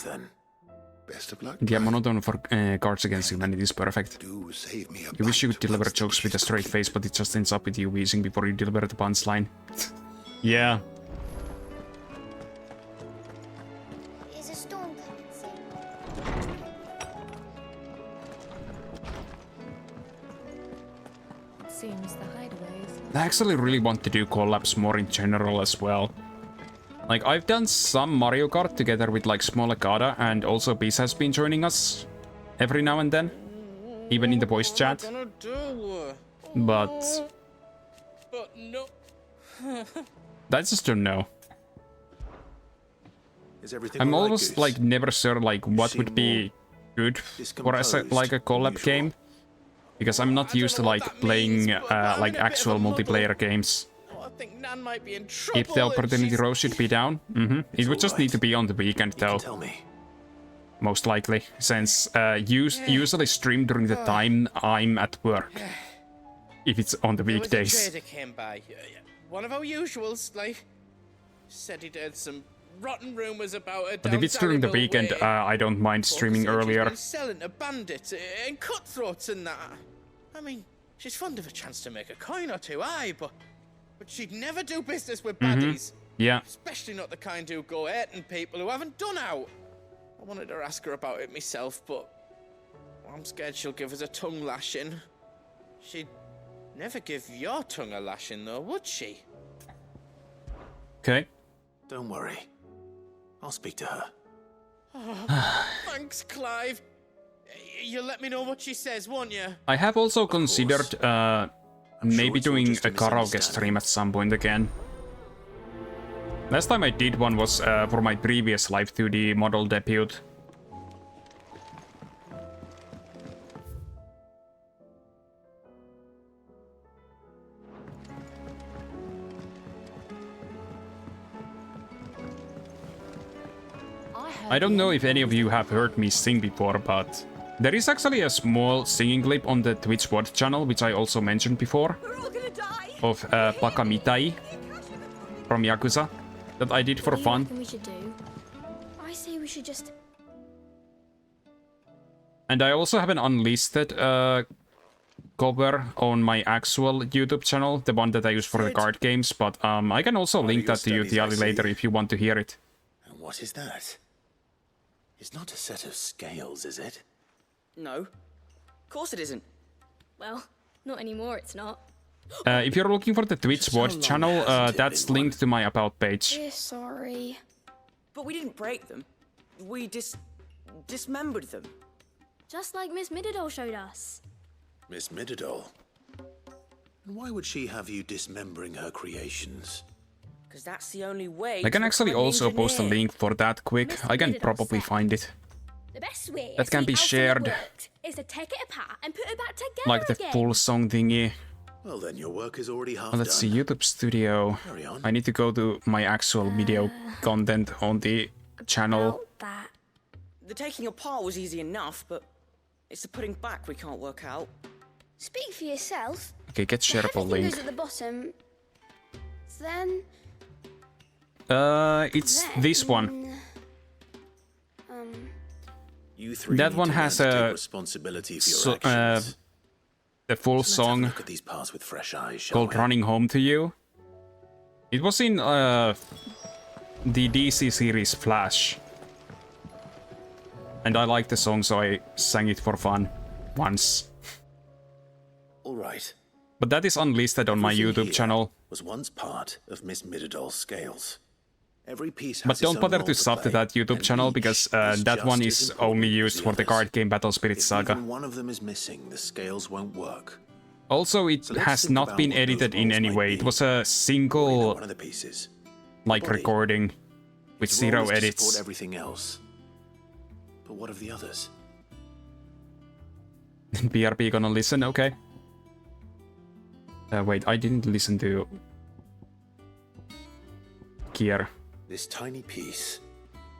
Best of luck. Yeah, monotone for Cards Against Humanity is perfect. Do save me a You wish you could deliver jokes with a straight face, but it just ends up with you wheezing before you deliver the punchline. Yeah. Is a storm coming soon? It seems the hideaways. I actually really want to do collabs more in general as well. Like, I've done some Mario Kart together with, like, Smolekada, and also Beast has been joining us every now and then, even in the voice chat. But no. I just don't know. Is everything I'm all right, almost, Goose? like, never sure, like, what would be good for as a, like, a collab game. Because I'm not used to, like, playing, like, actual multiplayer games. I think Nan might be in trouble. If the opportunity rose should be down, it would just need to be on the weekend though. Tell me. Most likely, since usually stream during the time I'm at work. If it's on the weekdays. There was a trader came by. One of our usuals, like, said he'd heard some rotten rumors about it. But if it's during the weekend, I don't mind streaming earlier. Been selling to bandits and cutthroats and that. I mean, she's fond of a chance to make a coin or two, aye, but she'd never do business with baddies. Yeah. Especially not the kind who go hurting people who haven't done out. I wanted to ask her about it myself, but I'm scared she'll give us a tongue lashing. She'd never give your tongue a lashing, though, would she? Okay. Don't worry. I'll speak to her. Oh, thanks, Clive. You'll let me know what she says, won't you? I have also considered maybe doing a karaoke stream at some point again. Last time I did one was for my previous Live 2D model debut. I don't know if any of you have heard me sing before, but There is actually a small singing clip on the Twitch VOD channel, which I also mentioned before, of Pakamitai from Yakuza, that I did for fun. What do you reckon we should do? I say we should just... And I also have an unlisted cover on my actual YouTube channel, the one that I use for the card games, but I can also link that to you, Tiali, later if you want to hear it. And what is that? It's not a set of scales, is it? No. Of course it isn't. Well, not anymore, it's not. If you're looking for the Twitch VOD channel, that's linked to my About page. We're sorry. But we didn't break them. We dismembered them. Just like Miss Mididol showed us. Miss Mididol? And why would she have you dismembering her creations? Because that's the only way. I can actually also post a link for that quick. I can probably find it. The best way That can be shared. Is to take it apart and put it back together Like the again. full song thingy. Well, then your work is already half Let's see, YouTube Studio. I need to go to my actual video content on the channel. The taking apart was easy enough, but it's the putting back we can't work out. Speak for yourself. Okay, get shareable Everything link. goes at the bottom. Then... It's this one. You three That need one to has learn to take a responsibility for your actions. the full Let's have a song look at these parts with fresh eyes, shall called we? Running Home to You. It was in the DC series Flash. And I liked the song, so I sang it for fun once. All right. But that is unlisted on my Everything YouTube here channel. was once part of Miss Mididol's scales. Every piece has But its don't own bother role to sub to play, that YouTube and channel each because is that one just is as only important used as for the others. card game Battle Spirit If Saga. even one of them is missing, the scales won't work. Also, it So let's has think not about been what those edited in roles any might way. be. It was a Or even single, one of the pieces. like, body. recording with Its role zero is to edits. support everything else. But what of the others? BRB gonna listen? Okay. Wait, I didn't listen to Kier. This tiny piece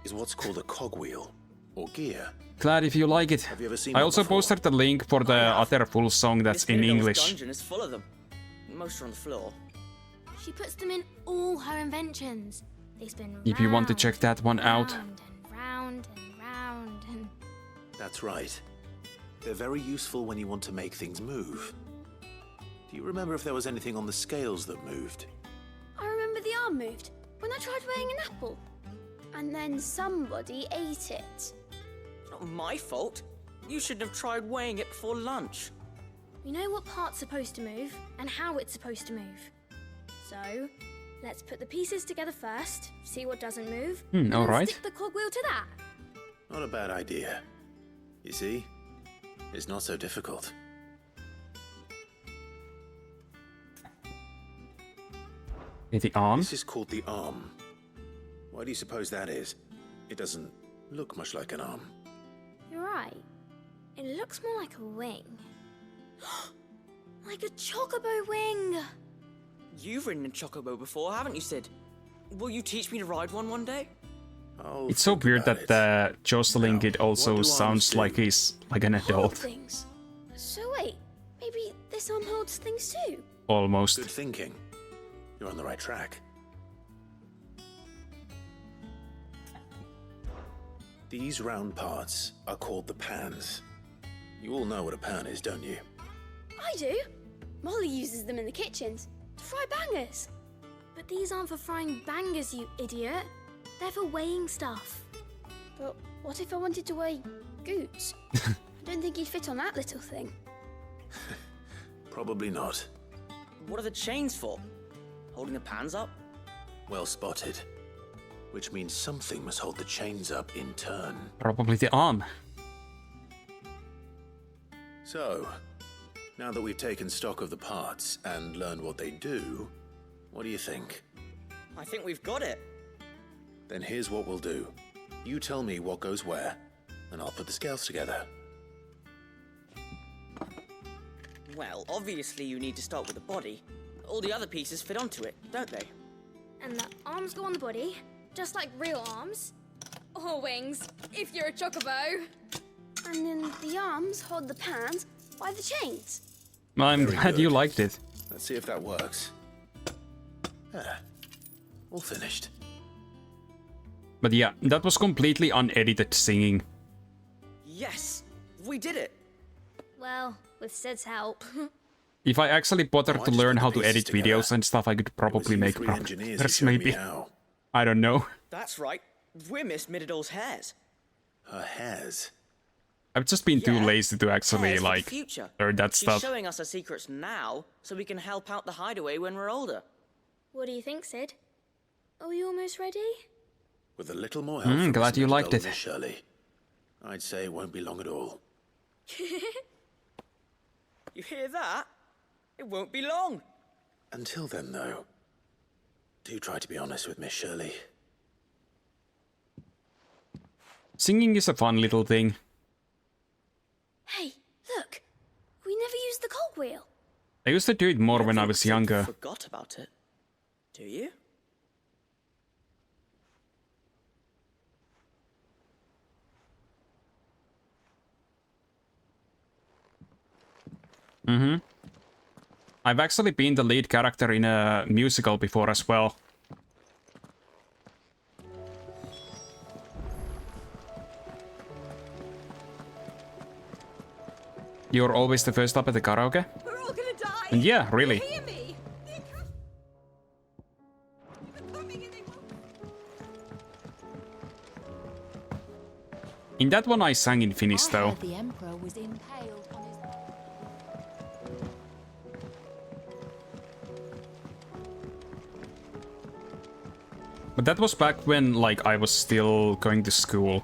is what's called a cogwheel, or gear. Glad if you like it. Have you ever seen I one also before? posted the link for the other full song that's Miss in Mididol's English. dungeon is full of them. Most are on the floor. She puts them in all her inventions. They spin If you want to check that one out. round and round and... That's right. They're very useful when you want to make things move. Do you remember if there was anything on the scales that moved? I remember the arm moved when I tried weighing an apple. And then somebody ate it. It's not my fault. You shouldn't have tried weighing it before lunch. We know what part's supposed to move and how it's supposed to move. So, let's put the pieces together first, see what doesn't move, and then alright. stick the cogwheel to that. Not a bad idea. You see? It's not so difficult. The arm? This is called the arm. Why do you suppose that is? It doesn't look much like an arm. You're right. It looks more like a wing. Like a chocobo wing! You've ridden a chocobo before, haven't you, Sid? Will you teach me to ride one day? It's so weird that jostling it also sounds like he's like an adult. Things. So wait, maybe this arm holds things too? Almost. Good thinking. You're on the right track. These round parts are called the pans. You all know what a pan is, don't you? I do. Molly uses them in the kitchens to fry bangers. But these aren't for frying bangers, you idiot. They're for weighing stuff. But what if I wanted to weigh Goots? I don't think he'd fit on that little thing. Probably not. What are the chains for? Holding the pans up? Well spotted. Which means something must hold the chains up in turn. Probably the arm. So, now that we've taken stock of the parts and learned what they do, what do you think? I think we've got it. Then here's what we'll do. You tell me what goes where, and I'll put the scales together. Well, obviously you need to start with the body. All the other pieces fit onto it, don't they? And the arms go on the body, just like real arms. Or wings, if you're a chocobo. And then the arms hold the pans by the chains. I'm Very glad you good. liked it. Let's see if that works. Ah, all finished. But yeah, that was completely unedited singing. Yes, we did it. Well, with Sid's help. If I actually bothered to learn how to edit videos and stuff, I could probably make three progress, engineers who showed me maybe. how. I don't know. That's right. We're Miss Mididol's hairs. Her hairs? I've just been too Yeah, lazy to actually, hairs for the like, future. learn that She's stuff. showing us her secrets now, so we can help out the hideaway when we're older. What do you think, Sid? Are we almost ready? With a little more help from glad Miss you liked Mididol, it. Miss Shirley. I'd say it won't be long at all. You hear that? It won't be long. Until then, though, do try to be honest with Miss Shirley. Singing is a fun little thing. Hey, look. We never used the cogwheel. I used to do it more when I was younger. Forgot about it. Do you? Mm-hmm. I've actually been the lead character in a musical before as well. You're always the first up at the karaoke? We're all gonna die. And yeah, really. Hear me. In that one I sang in Finnish though. The Emperor was impaled on his... But that was back when, like, I was still going to school.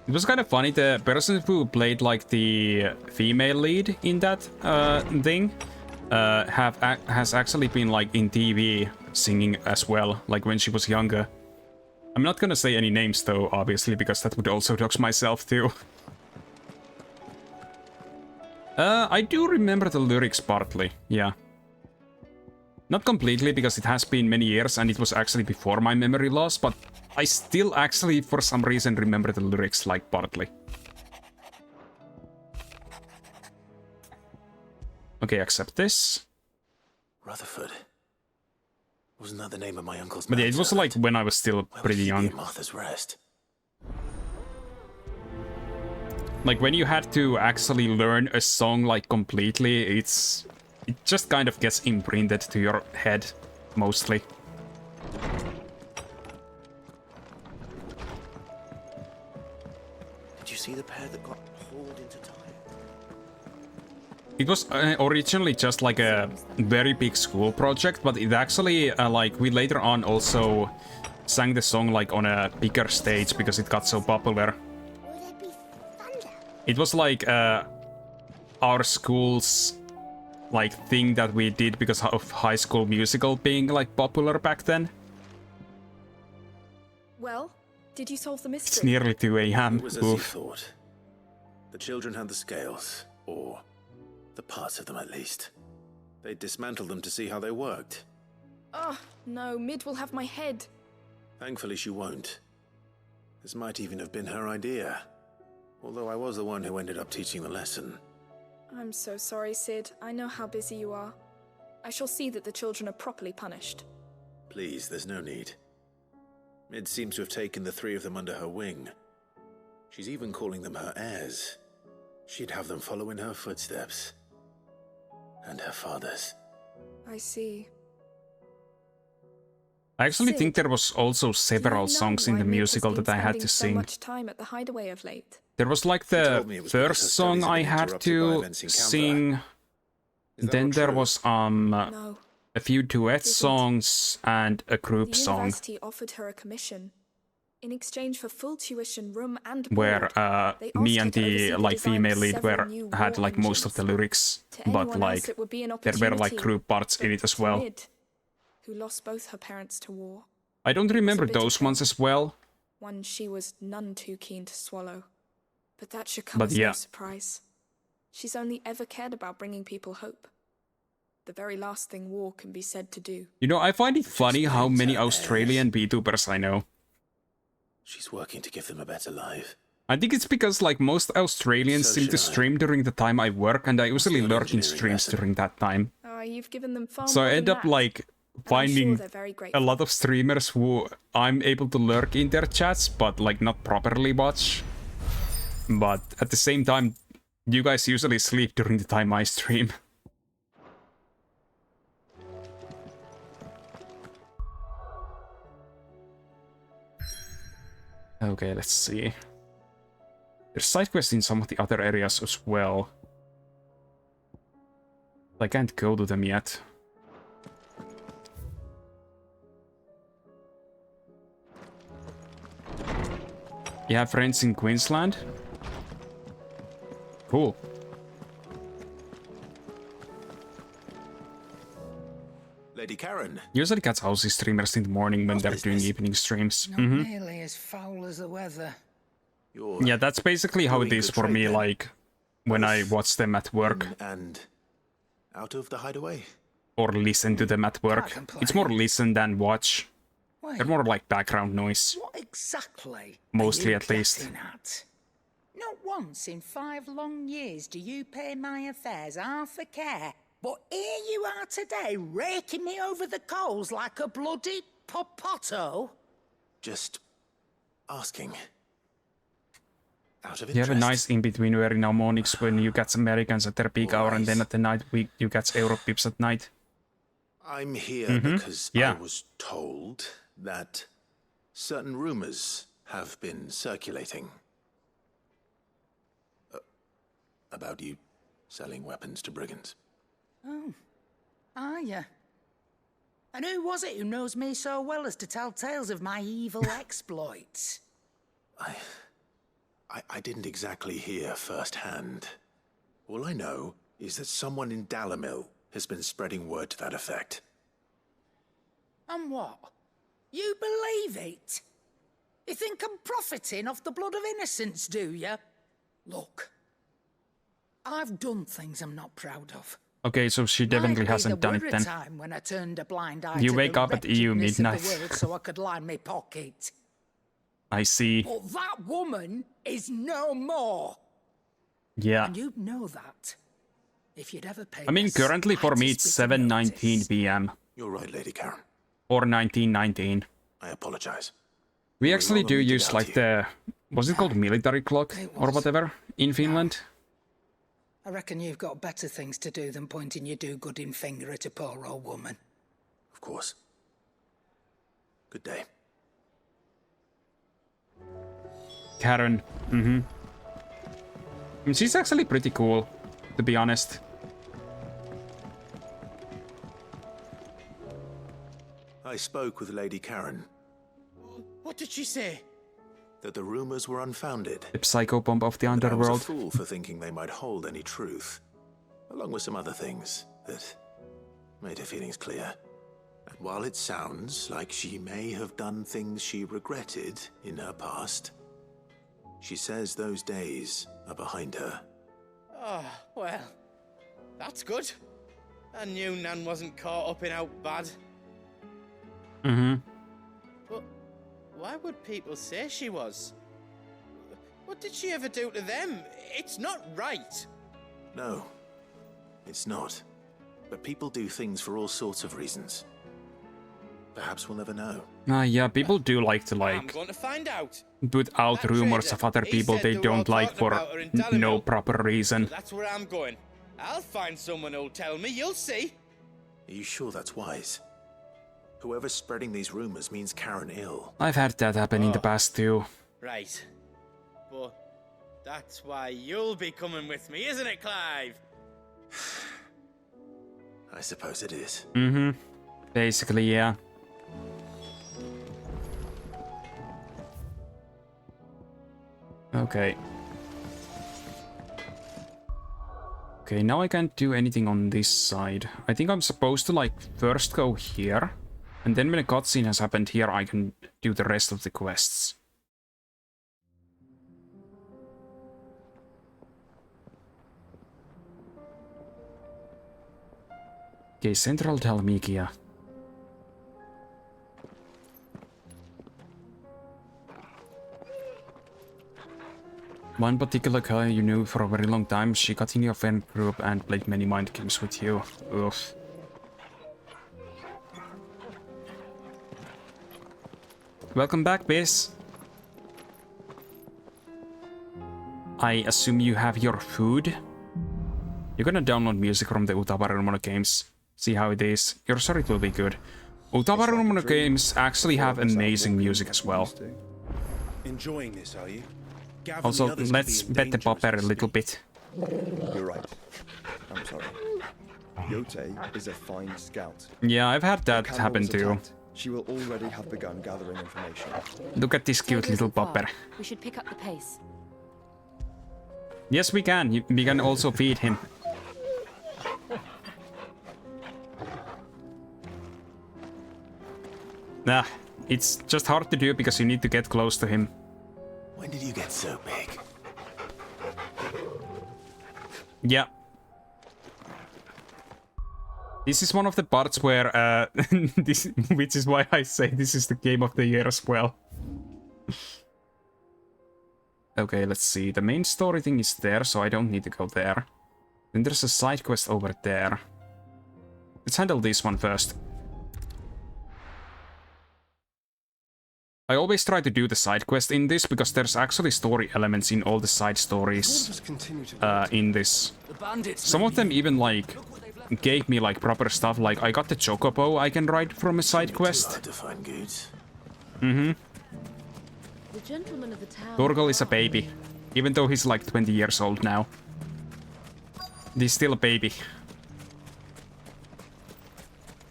It was kind of funny, the person who played, like, the female lead in that thing has actually been, like, in TV singing as well, like, when she was younger. I'm not gonna say any names, though, obviously, because that would also dox myself, too. I do remember the lyrics partly, yeah. Not completely, because it has been many years and it was actually before my memory loss, but I still actually, for some reason, remember the lyrics, like, partly. Okay, accept this. Rutherford. Wasn't that the name of my uncle's But yeah, it was like when I was still pretty young. Martha's Rest. Like, when you had to actually learn a song, like, completely, it just kind of gets imprinted to your head, mostly. Did you see the pair that got hauled into time? It was originally just like a very big school project, but it actually, like, we later on also sang the song, like, on a bigger stage because it got so popular. It was like our school's, like, thing that we did because of High School Musical being, like, popular back then. Well, did you solve the mystery? It's nearly 2 a.m. It was as you thought. The children had the scales, or the parts of them at least. They dismantled them to see how they worked. Oh, no, Mid will have my head. Thankfully she won't. This might even have been her idea. Although I was the one who ended up teaching the lesson. I'm so sorry, Sid. I know how busy you are. I shall see that the children are properly punished. Please, there's no need. Mid seems to have taken the 3 of them under her wing. She's even calling them her heirs. She'd have them follow in her footsteps. And her father's. I see. I actually Sid, think there was also several songs in the musical that I had to so sing. much time at the hideaway of late. There was like the first song I had to sing. Then there was a few duet songs and a group The song university offered her a commission. In exchange for full tuition, room and board, where they me asked and her to oversee the like design of female lead several new had war like most of the engines. lyrics, To but anyone like else, it would be an there were like opportunity, group parts in it as to well. Mid, who lost both her parents to war. I don't remember bitter those pill. ones as well. One she was none too keen to swallow. But that should come But as yeah. no surprise. She's only ever cared about bringing people hope. The very last thing war can be said to do. You know, I find it funny how many Australian VTubers I know. She's working to give them a better life. I think it's because like most Australians seem to stream during the time I work, and I usually lurk in streams during that time. You've given them far So more I than end up that. like I'm finding sure they're very a grateful. lot of streamers who I'm able to lurk in their chats, but like not properly watch. But at the same time, you guys usually sleep during the time I stream. Okay, let's see. There's side quests in some of the other areas as well. I can't go to them yet. You have friends in Queensland? Cool. Lady Karen. Usually catch Aussie streamers in the morning when they're doing evening streams. Not nearly as foul as the weather. Yeah, that's basically how it is for me, like, when I watch them at work. And out of the hideaway? Or listen to them at work. It's more listen than watch. They're more like background noise. What exactly? Mostly, at least. At? Not once in 5 long years do you pay my affairs half a care. But here you are today, raking me over the coals like a bloody popoto. Just asking. Out of You have a interest. nice in-between where in our mornings when you catch Americans at their peak hour and then at the night you catch Europe peeps at night. I'm here because I was told that certain rumors have been circulating about you selling weapons to brigands. Oh, are you? And who was it who knows me so well as to tell tales of my evil exploits? I didn't exactly hear firsthand. All I know is that someone in Dalamil has been spreading word to that effect. And what? You believe it? You think I'm profiting off the blood of innocence, do you? Look, I've done things I'm not proud of. Okay, so she definitely hasn't done it then. Time when I turned a blind eye You to wake the up at EU wretchedness of the midnight. world so I could line my pocket. I see. But that woman is no more. Yeah. And you'd know that if you'd ever paid I mean, currently for me it's 7:19 p.m. You're right, Lady Karen. Or 19:19. I apologize. We actually do use like the... Was it called military clock? Or whatever? In Finland? I reckon you've got better things to do than pointing your do-gooding finger at a poor old woman. Of course. Good day. Karen. And she's actually pretty cool, to be honest. I spoke with Lady Karen. What did she say? That the rumors were unfounded. The psychobomb of the That I was a underworld. fool for thinking they might hold any truth, along with some other things that made her feelings clear. And while it sounds like she may have done things she regretted in her past, she says those days are behind her. Oh, well, that's good. I knew Nan wasn't caught up in out bad. But why would people say she was? What did she ever do to them? It's not right. No, it's not. But people do things for all sorts of reasons. Perhaps we'll never know. Yeah, people do like to I'm going to find out. put out rumors of other people they don't like for no proper reason. That's where I'm going. I'll find someone who'll tell me, you'll see. Are you sure that's wise? Whoever's spreading these rumors means Karen ill. I've had that happen in the past too. Right. But that's why you'll be coming with me, isn't it, Clive? I suppose it is. Basically, yeah. Okay. Okay, now I can't do anything on this side. I think I'm supposed to, like, first go here. And then when a cutscene has happened here, I can do the rest of the quests. Okay, Central Dalmikia. One particular guy you knew for a very long time, she got in your friend group and played many mind games with you. Oof. Welcome back, Biz. I assume you have your food? You're gonna download music from the Utawarumono games. See how it is. You're sure it will be good. Utawarumono games actually have amazing music as well. Enjoying this, are you? Gavin, Also, the others could let's be in bet the danger as popper we a little speak. bit. You're right. I'm sorry. Yote is a fine scout. Yeah, I've had that If Canberra happen was too. attacked, she will already have begun gathering information. Look at this cute little popper. We should pick up the pace. Yes, we can. We can also feed him. Nah, it's just hard to do because you need to get close to him. When did you get so big? Yeah. This is one of the parts where, which is why I say this is the game of the year as well. Okay, let's see. The main story thing is there, so I don't need to go there. Then there's a side quest over there. Let's handle this one first. I always try to do the side quest in this because there's actually story elements in all the side stories in this. Some of them even like gave me like proper stuff, like I got the chocobo I can ride from a side quest. Mm-hmm. The gentleman of the town. Torgal is a baby, even though he's like 20 years old now. He's still a baby.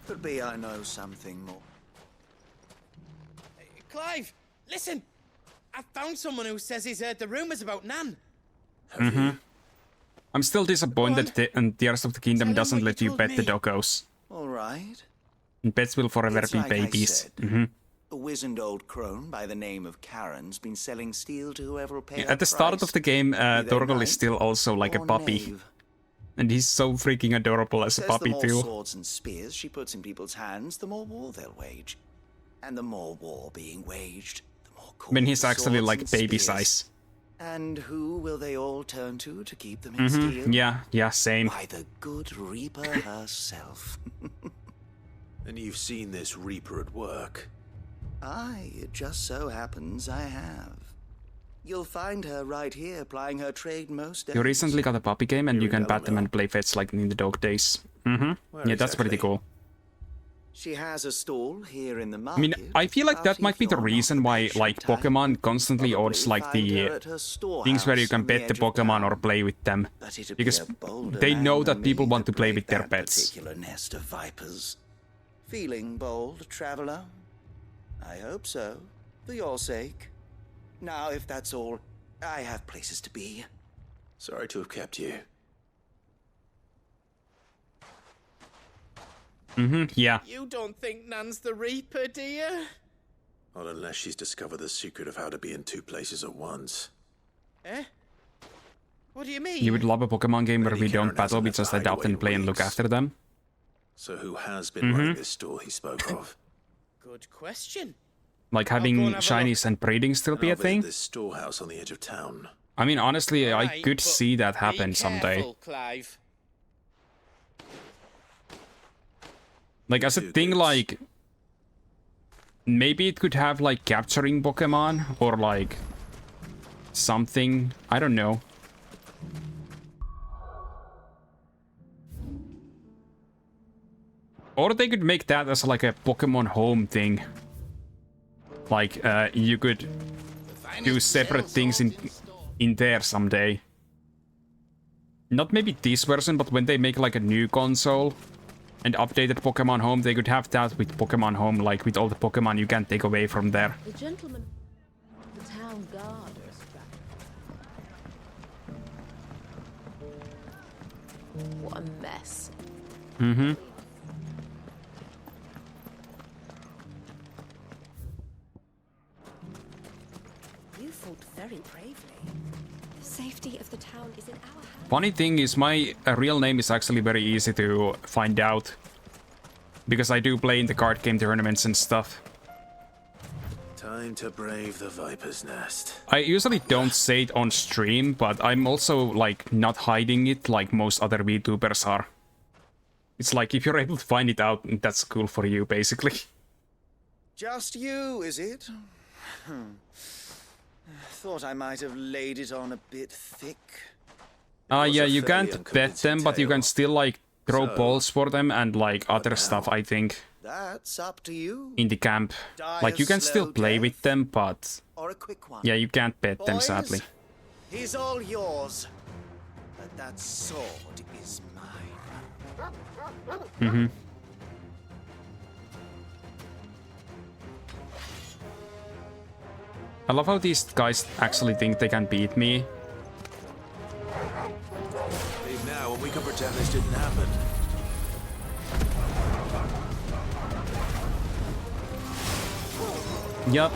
Could be I know something more. Clive, listen! I found someone who says he's heard the rumors about Nan. Mm-hmm. I'm still disappointed that the rest of the kingdom doesn't let you pet the doggos. All right. And pets will forever It's be like I babies. said. Mm-hmm. A wizened old crone by the name of Karen's been selling steel to whoever will pay At the start of the game, Torgal is still also like a puppy. And he's so freaking adorable as a Says puppy the more too. swords and spears she puts in people's hands, the more war they'll wage. And the more war being waged, the more When he's the actually swords like and baby spears. size. And who will they all turn to keep them in steel? Mm-hmm. Yeah, same. Why, the good Reaper herself. And you've seen this Reaper at work? Aye, it just so happens I have. You'll find her right here plying her trade most days. You recently got a puppy game and you can pat them and play fetch like in the dog days. Mm-hmm. Yeah, that's pretty cool. She has a stall here in the I market. mean, I feel like that might be the reason why, like, Pokemon constantly odds like the things where you can pet the Pokemon or play with them. Because they know that people want to play with their pets. Particular nest of vipers. Feeling bold, traveler? I hope so, for your sake. Now, if that's all, I have places to be. Sorry to have kept you. Mm-hmm, yeah. You don't think Nan's the Reaper, do you? Not unless she's discovered the secret of how to be in two places at once. Eh? What do you mean? You would love a Pokemon game where we don't battle, we just adapt and play and look after them. So who has been running this store he spoke of? Good question. Like go and having have a shinies and breeding still be a I'll visit thing? this storehouse on the edge of town. I mean, honestly, I Right, could but see that happen be someday. careful, Clive. Like, as a thing, like... Maybe it could have, like, capturing Pokemon, or, like... something. I don't know. Or they could make that as, like, a Pokemon Home thing. Like, you could do separate things in there someday. Not maybe this version, but when they make, like, a new console... and updated Pokemon Home, they could have that with Pokemon Home, like with all the Pokemon you can't take away from there. The gentleman, the town guard, what a mess. Mm-hmm. You fought very bravely. The safety of the town is in our hands. Funny thing is, my real name is actually very easy to find out. Because I do play in the card game tournaments and stuff. Time to brave the Viper's Nest. I usually don't say it on stream, but I'm also, like, not hiding it like most other VTubers are. It's like, if you're able to find it out, that's cool for you, basically. Just you, is it? Thought I might have laid it on a bit thick. Yeah, you can't bet them, but you can still, like, throw balls for them and, like, other stuff, I think. That's up to you. In the camp. Like, you can still play with them, but... Or a quick one. Yeah, you can't bet them, Boys, sadly. He's all yours. But that sword is mine. Mm-hmm. I love how these guys actually think they can beat me. Leave now and we can pretend this didn't happen. Yup.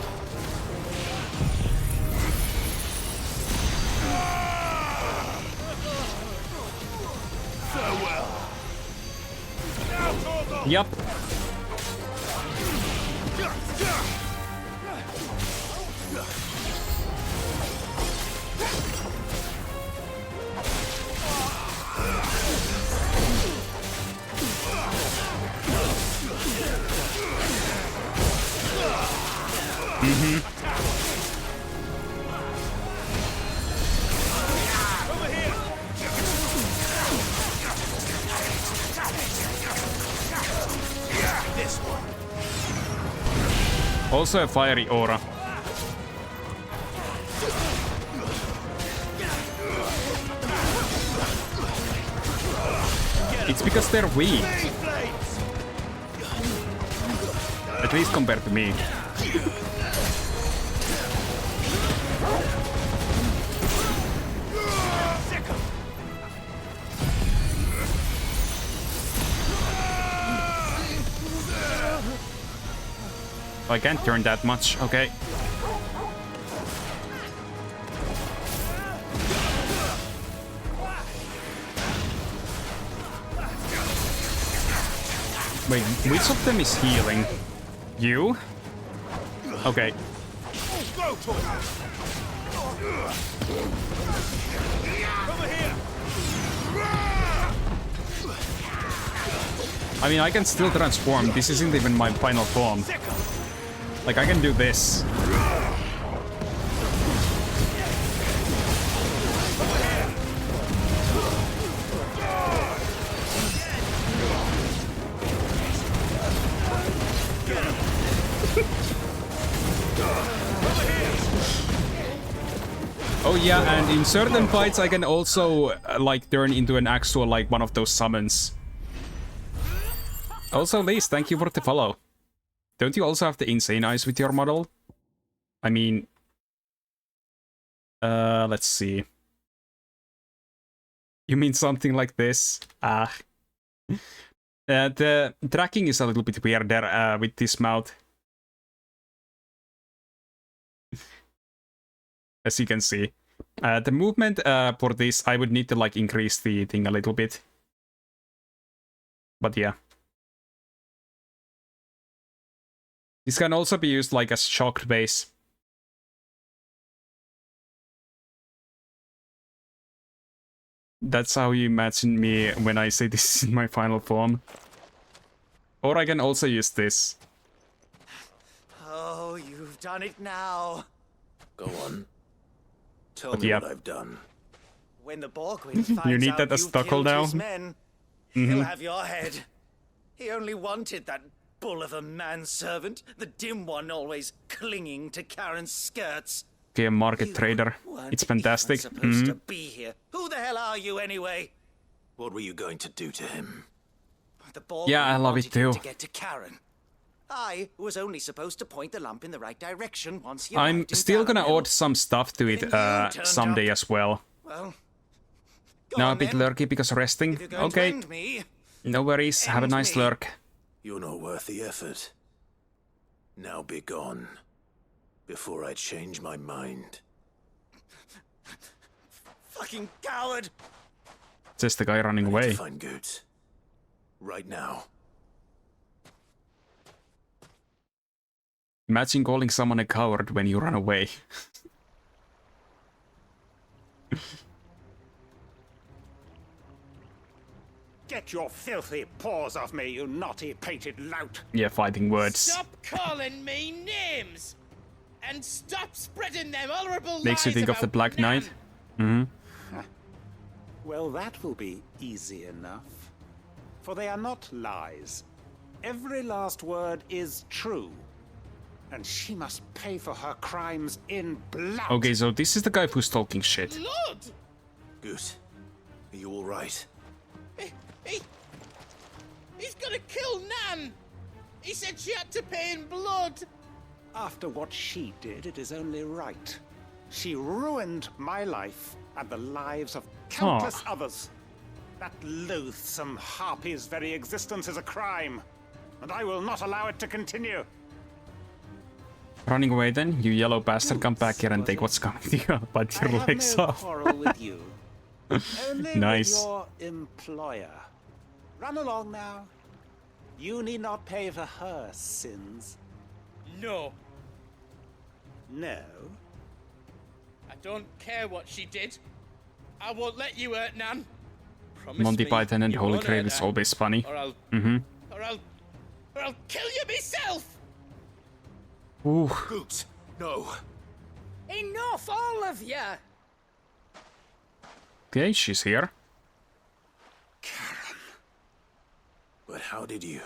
Farewell. Yup. Mm-hmm. This one. Also a fiery aura. It's because they're weak. At least compared to me. I can't turn that much, okay. Wait, which of them is healing? You? Okay. I mean, I can still transform. This isn't even my final form. Like, I can do this. Oh yeah, and in certain fights I can also, like, turn into an actual, like, one of those summons. Also, Liz, thank you for the follow. Don't you also have the insane eyes with your model? I mean... let's see. You mean something like this? Ah. The tracking is a little bit weirder with this mouth. As you can see. The movement for this, I would need to, like, increase the thing a little bit. But yeah. This can also be used like a shocked base. That's how you imagine me when I say this is my final form. Or I can also use this. Oh, you've done it now. Go on. Tell But me yeah. what I've done. When the Borgwyn finds You need out that as you've Stuckle killed now? his men, he'll have your head. He only wanted that bull of a manservant, the dim one always clinging to Karen's skirts. Okay, a market trader. It's fantastic. Supposed to be here. Who the hell are you anyway? What were you going to do to him? The Borgwyn Yeah, I love it wanted him too. to get to Karen. I was only supposed to point the lamp in the right direction once he I'm arrived in still gonna Varamil. add some stuff to it someday as well. Well, Now a on bit then. lurky because resting. If you're going to Okay. end me, No worries. Have a end nice me. lurk. You're not worth the effort. Now be gone. Before I change my mind. fucking coward! Just the guy running To away. find Goots. Right now. Imagine calling someone a coward when you run away. Get your filthy paws off me, you naughty painted lout! Yeah, fighting words. Stop calling me names! And stop spreading them horrible Makes you lies think of the about Black Nan. Knight. Mm-hmm. Well, that will be easy enough. For they are not lies. Every last word is true. And she must pay for her crimes in blood. Okay, so this is the guy who's talking shit. Blood! Goose, are you alright? He's gonna kill Nan! He said she had to pay in blood! After what she did, it is only right. She ruined my life and the lives of countless others. That loathsome harpy's very existence is a crime, and I will not allow it to continue. Running away then, you yellow bastard, come back here and take what's coming to you. Bite your legs I have no off. quarrel with you. Only Nice. with your employer. Run along now. You need not pay for her sins. No. No? I don't care what she did. I won't let you hurt Nan. Promise Monty me Python and you Holy won't Grail hurt is her, always funny. Or I'll... Mm-hmm. Or I'll kill you myself! Ooh. Goops, no. Enough, all of you! Okay, she's here. But how did you?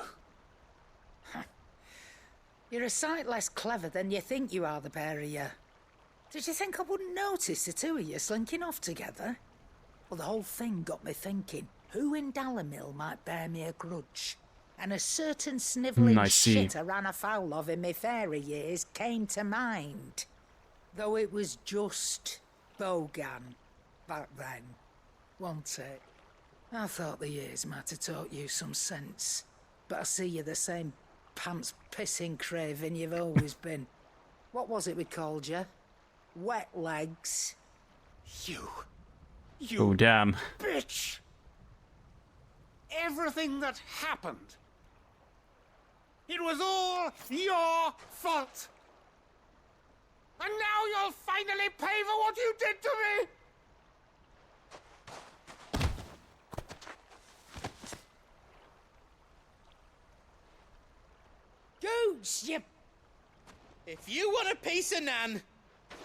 You're a sight less clever than you think you are, the pair of you. Did you think I wouldn't notice the two of you slinking off together? Well, the whole thing got me thinking, who in Dalamil might bear me a grudge? And a certain snivelling I see. shit I ran afoul of in my fairy years came to mind. Though it was just Bogan back then, wasn't it? I thought the years might have taught you some sense, but I see you're the same pants-pissing craven you've always been. What was it we called you? Wet legs. You Oh, damn. bitch! Everything that happened, it was all your fault! And now you'll finally pay for what you did to me! Goose, you... If you want a piece of Nan,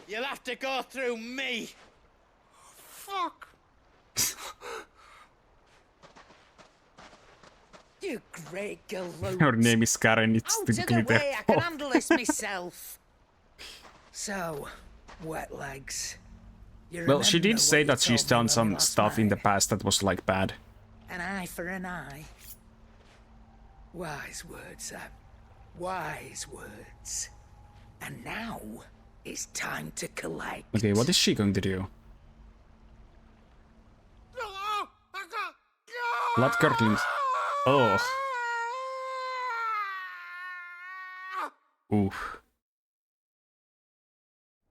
you'll have to go through me. Fuck! You great galoot. Her name is Karen, it's Out the of the glitter. way, I can handle this myself. So, wet legs. You Well, she remember did what say you that she's told me done when we some last stuff in the met? past that was like bad. An eye for an eye. Wise words, Sam. Wise words. And now, it's time to collect. Okay, what is she going to do? Blood curdling. Oh. Oof.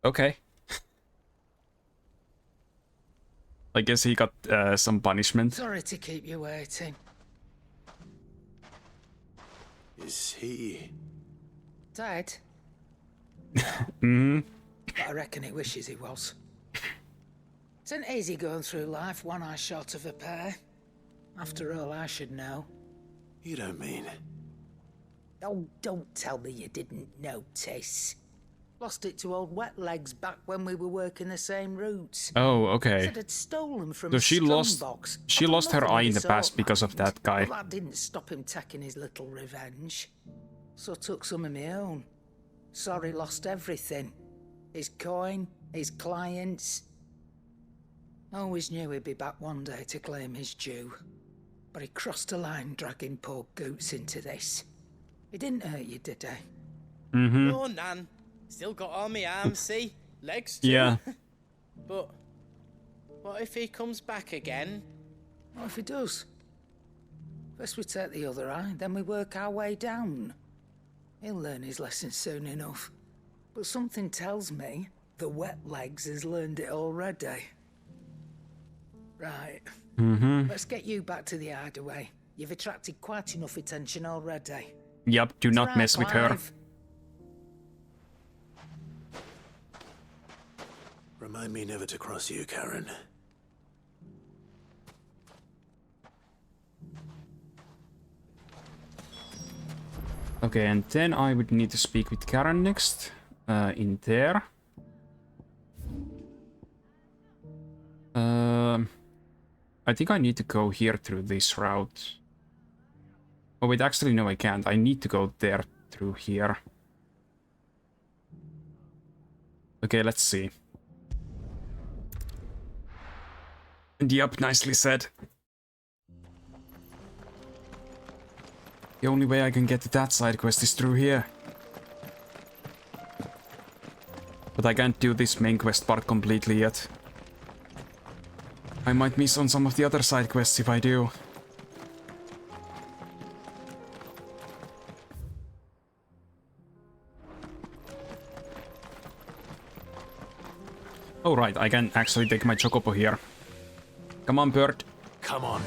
Okay. I guess he got some punishment. Sorry to keep you waiting. Is he... Dead? Hmm. But I reckon he wishes he was. It isn't easy going through life one eye short of a pair. After all, I should know. You don't mean... Oh, don't tell me you didn't notice. Lost it to old Wet Legs back when we were working the same routes. Oh, okay. Said I'd stolen from So a she lost. strongbox. She I've done lost her nothing eye of in the the past sort, because of that guy. But that didn't stop him taking his little revenge. So I took some of my own. Sorry, lost everything. His coin, his clients. Always knew he'd be back one day to claim his due. But he crossed a line dragging poor Goots into this. He didn't hurt you, did he? Mm-hmm. No, Nan. Still got all my arms, see? Legs too. Yeah. But what if he comes back again? What if he does? First we take the other eye, then we work our way down. He'll learn his lesson soon enough. But something tells me the Wet Legs has learned it already. Right. Mm-hmm. Let's get you back to the hideaway. You've attracted quite enough attention already. Yep, do not Right, mess with her. Clive. Remind me never to cross you, Karen. Okay, and then I would need to speak with Karen next. In there. I think I need to go here through this route. Oh wait, actually no I can't. I need to go there through here. Okay, let's see. Yep, nicely said. The only way I can get to that side quest is through here. But I can't do this main quest part completely yet. I might miss on some of the other side quests if I do. Oh right, I can actually take my Chocobo here. Come on, bird. Come on.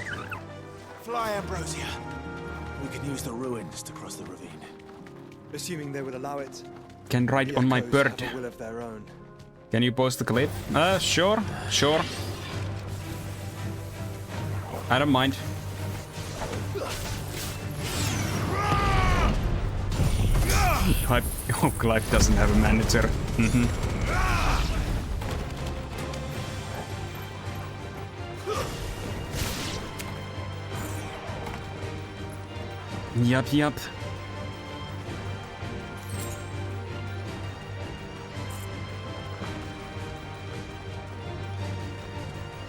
Fly, Ambrosia. We can use the ruins to cross the ravine. Assuming they would allow it. Can ride on my bird. Have a will of their own. Can you post the clip? Sure, sure. I don't mind. Oh, Clive doesn't have a manager. Yup.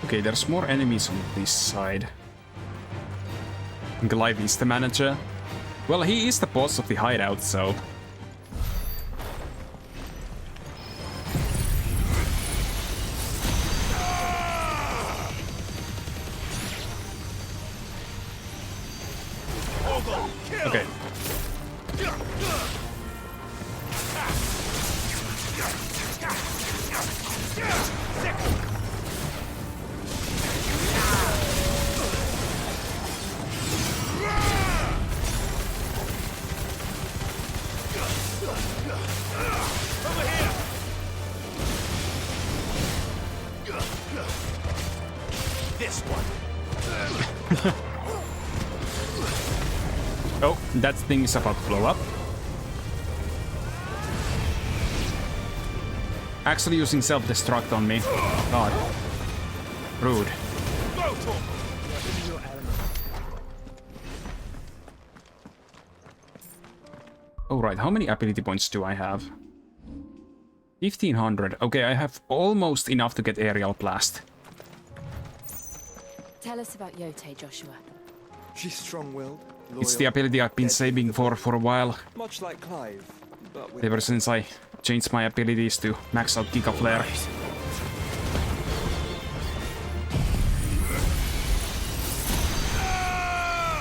Okay, there's more enemies on this side. Clive is the manager. Well, he is the boss of the hideout, so... Okay. This one. Oh, that thing is about to blow up. Actually using self-destruct on me. God. Rude. Oh right, how many ability points do I have? 1500. Okay, I have almost enough to get aerial blast. Tell us about Yote, Joshua. She's strong-willed. It's the ability I've been saving for a while. Much like Clive, but with Ever since I changed my abilities to max out Giga Flare.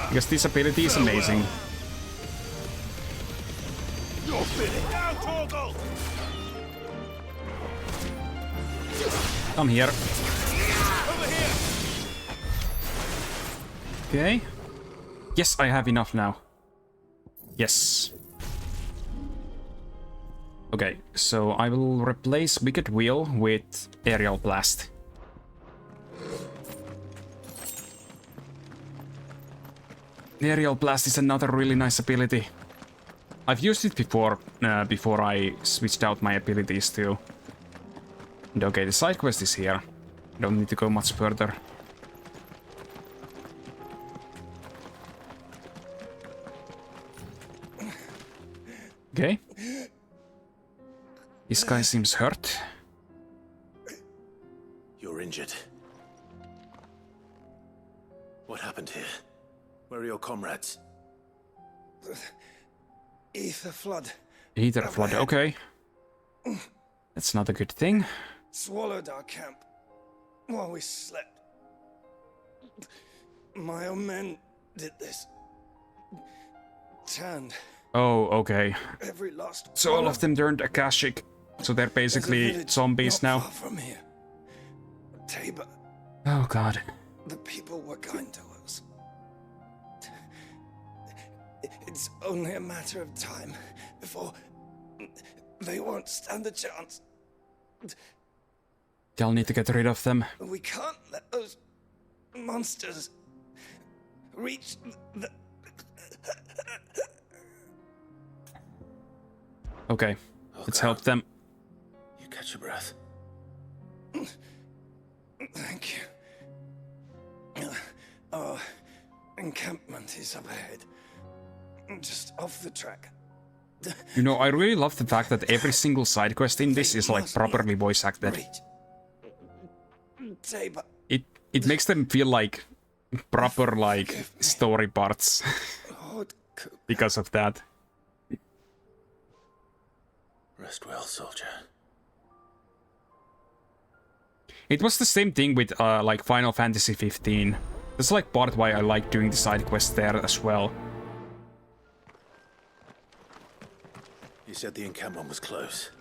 Because this ability is amazing. Come here. Okay. Yes, I have enough now. Yes. Okay, so I will replace Wicked Wheel with Aerial Blast. Aerial Blast is another really nice ability. I've used it before, before I switched out my abilities too. And okay, the side quest is here. Don't need to go much further. Okay. This guy seems hurt. You're injured. What happened here? Where are your comrades? Ether flood. Ether flood, okay. That's not a good thing. Swallowed our camp while we slept. My own men did this. Turned. Oh, okay. Every last So all of them turned Akashic. So they're basically zombies now. From here. Tabor. Oh god. The people were kind to us. It's only a matter of time before they won't stand a chance. Y'all need to get rid of them. We can't let those monsters reach the... Okay, let's help them. You catch your breath. Thank you. Our encampment is up ahead. Just off the track. You know, I really love the fact that every single side quest in this is like properly voice acted. It makes them feel like proper like story parts because of that. Rest well, soldier. It was the same thing with like Final Fantasy 15. That's like part why I like doing the side quests there as well. You said the encampment was close.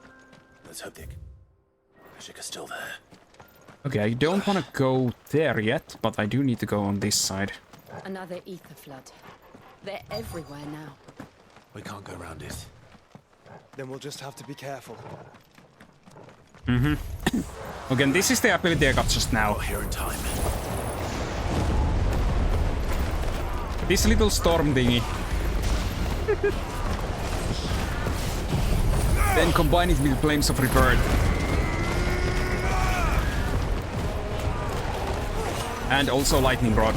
Let's hope the Kashyyyk is still there. Okay, I don't want to go there yet, but I do need to go on this side. Another ether flood. They're everywhere now. We can't go around it. Then we'll just have to be careful. Again, this is the ability I got just now. Here in time. This little storm thingy. Then combine it with Flames of Rebirth. And also Lightning Rod.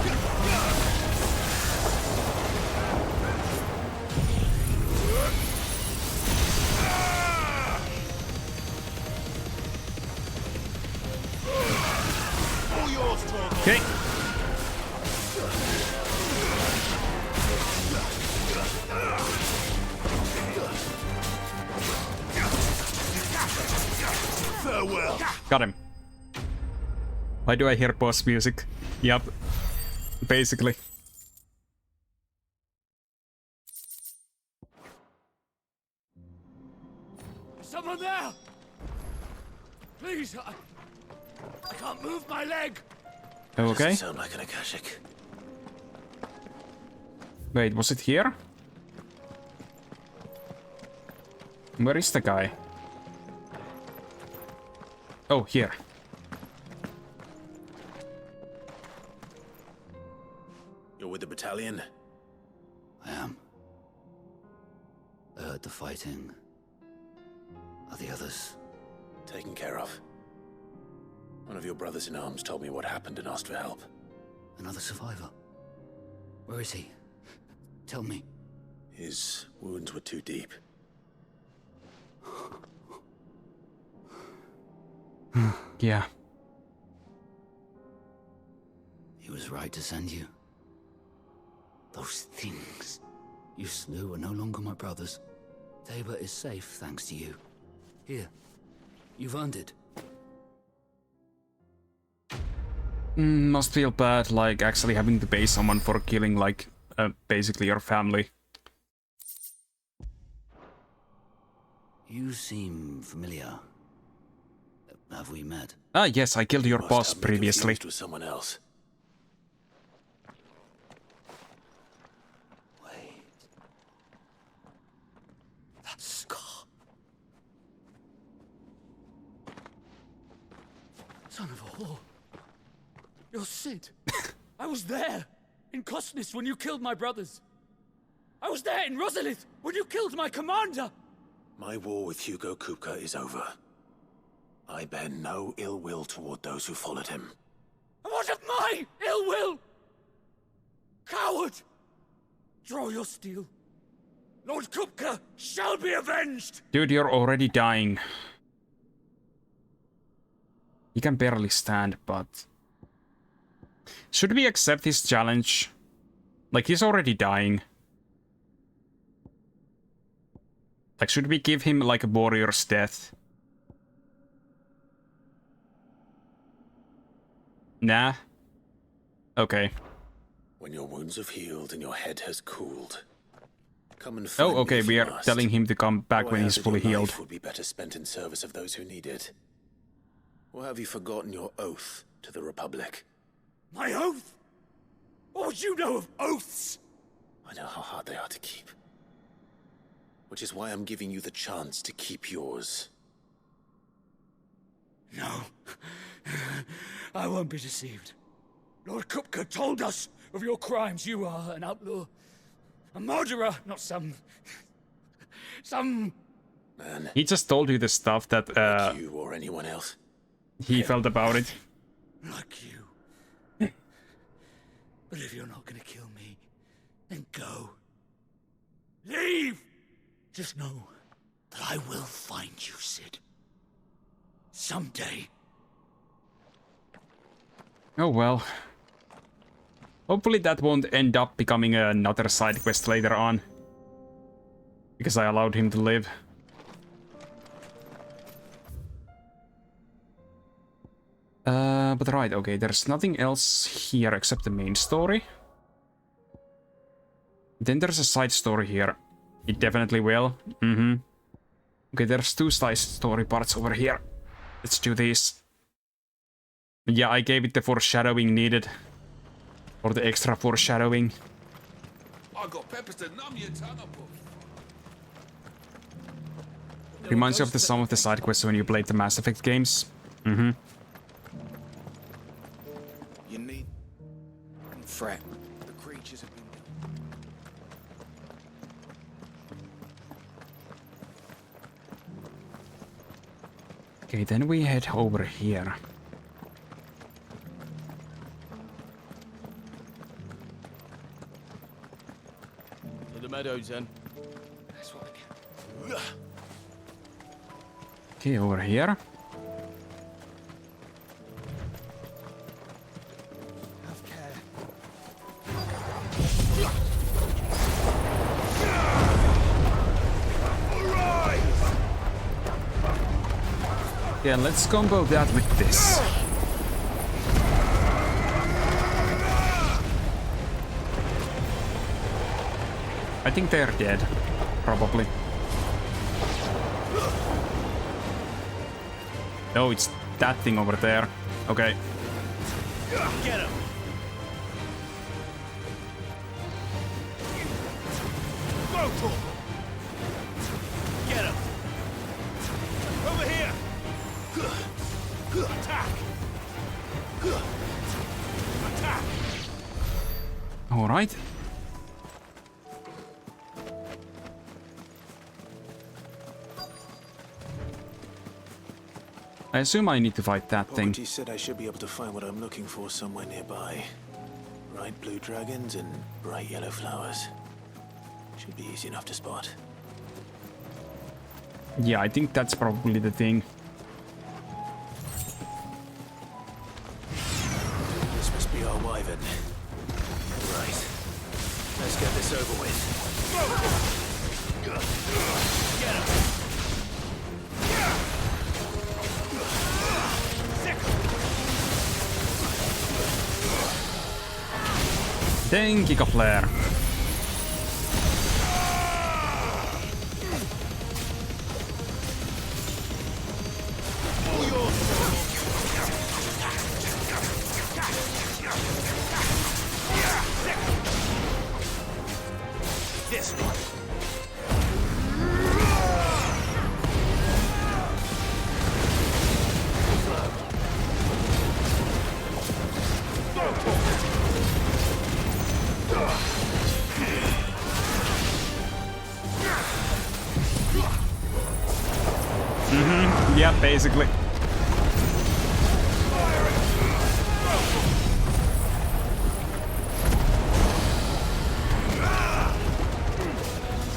Okay. Farewell. Got him. Why do I hear boss music? Yup. Basically. Someone there! Please, I can't move my leg! Okay. Doesn't sound like an Akashic. Wait, was it here? Where is the guy? Oh, here. You're with the battalion? I am. I heard the fighting. Are the others? Taken care of. One of your brothers in arms told me what happened and asked for help. Another survivor? Where is he? Tell me. His wounds were too deep. Yeah. He was right to send you. Those things you slew are no longer my brothers. Tabor is safe thanks to you. Here, you've earned it. Must feel bad, like, actually having to pay someone for killing, like, basically your family. You seem familiar. Have we met? Ah, yes, I killed your boss previously. With someone else. Wait. That scar. Son of a whore. You're Sid. I was there, in Kosnis, when you killed my brothers. I was there in Rosalith, when you killed my commander. My war with Hugo Kupka is over. I bear no ill will toward those who followed him. And what of my ill will? Coward! Draw your steel. Lord Kupka shall be avenged! Dude, you're already dying. He can barely stand, but... Should we accept his challenge? Like, he's already dying. Like, should we give him, like, a warrior's death? Nah. Okay. When your wounds have healed and your head has cooled, come and find Oh, okay, we are telling him to come back when he's fully healed. Would be better spent in service of those who need it. Or have you forgotten your oath to the Republic? My oath? What would you know of oaths? I know how hard they are to keep. Which is why I'm giving you the chance to keep yours. No. I won't be deceived. Lord Kupka told us of your crimes. You are an outlaw. A murderer, not some... Man. He just told you the stuff that like you or anyone else. He felt about it. Like you. But if you're not gonna kill me, then go. Leave! Just know that I will find you, Sid. Someday. Oh well. Hopefully that won't end up becoming another side quest later on. Because I allowed him to live. But right, okay, there's nothing else here except the main story. Then there's a side story here. It definitely will. Okay, there's 2 side story parts over here. Let's do this. Yeah, I gave it the foreshadowing needed. Or the extra foreshadowing. I got peppers to numb your tongue up. Reminds you of some of the side quests when you played the Mass Effect games. You need fret. The creatures have been. Okay, then we head over here. To the meadows then. That's what I get. Okay, over here. Yeah, let's combo that with this. I think they're dead, probably. No, it's that thing over there. Okay. Get him. Go for him. Get him. Over here. Attack. Attack. All right. I assume I need to fight that thing. He said I should be able to find what I'm looking for somewhere nearby. Bright blue dragons and bright yellow flowers. Should be easy enough to spot. Yeah, I think that's probably the thing. This must be our wyvern. Right. Let's get this over with. Get him. Dang, Giga Flare. This one. Yeah, basically.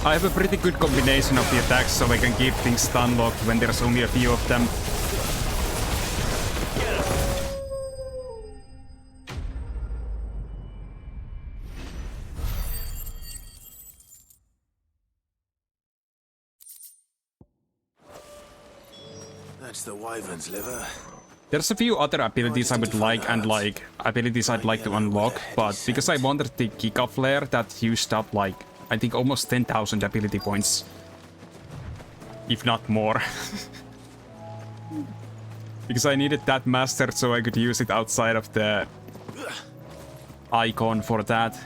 I have a pretty good combination of the attacks, so I can keep things stun locked when there's only a few of them. That's the wyvern's liver. There's a few other abilities I would like and abilities I'd like to unlock, but because I wanted the Giga Flare, that used up like I think almost 10,000 ability points. If not more. Because I needed that mastered so I could use it outside of the icon for that.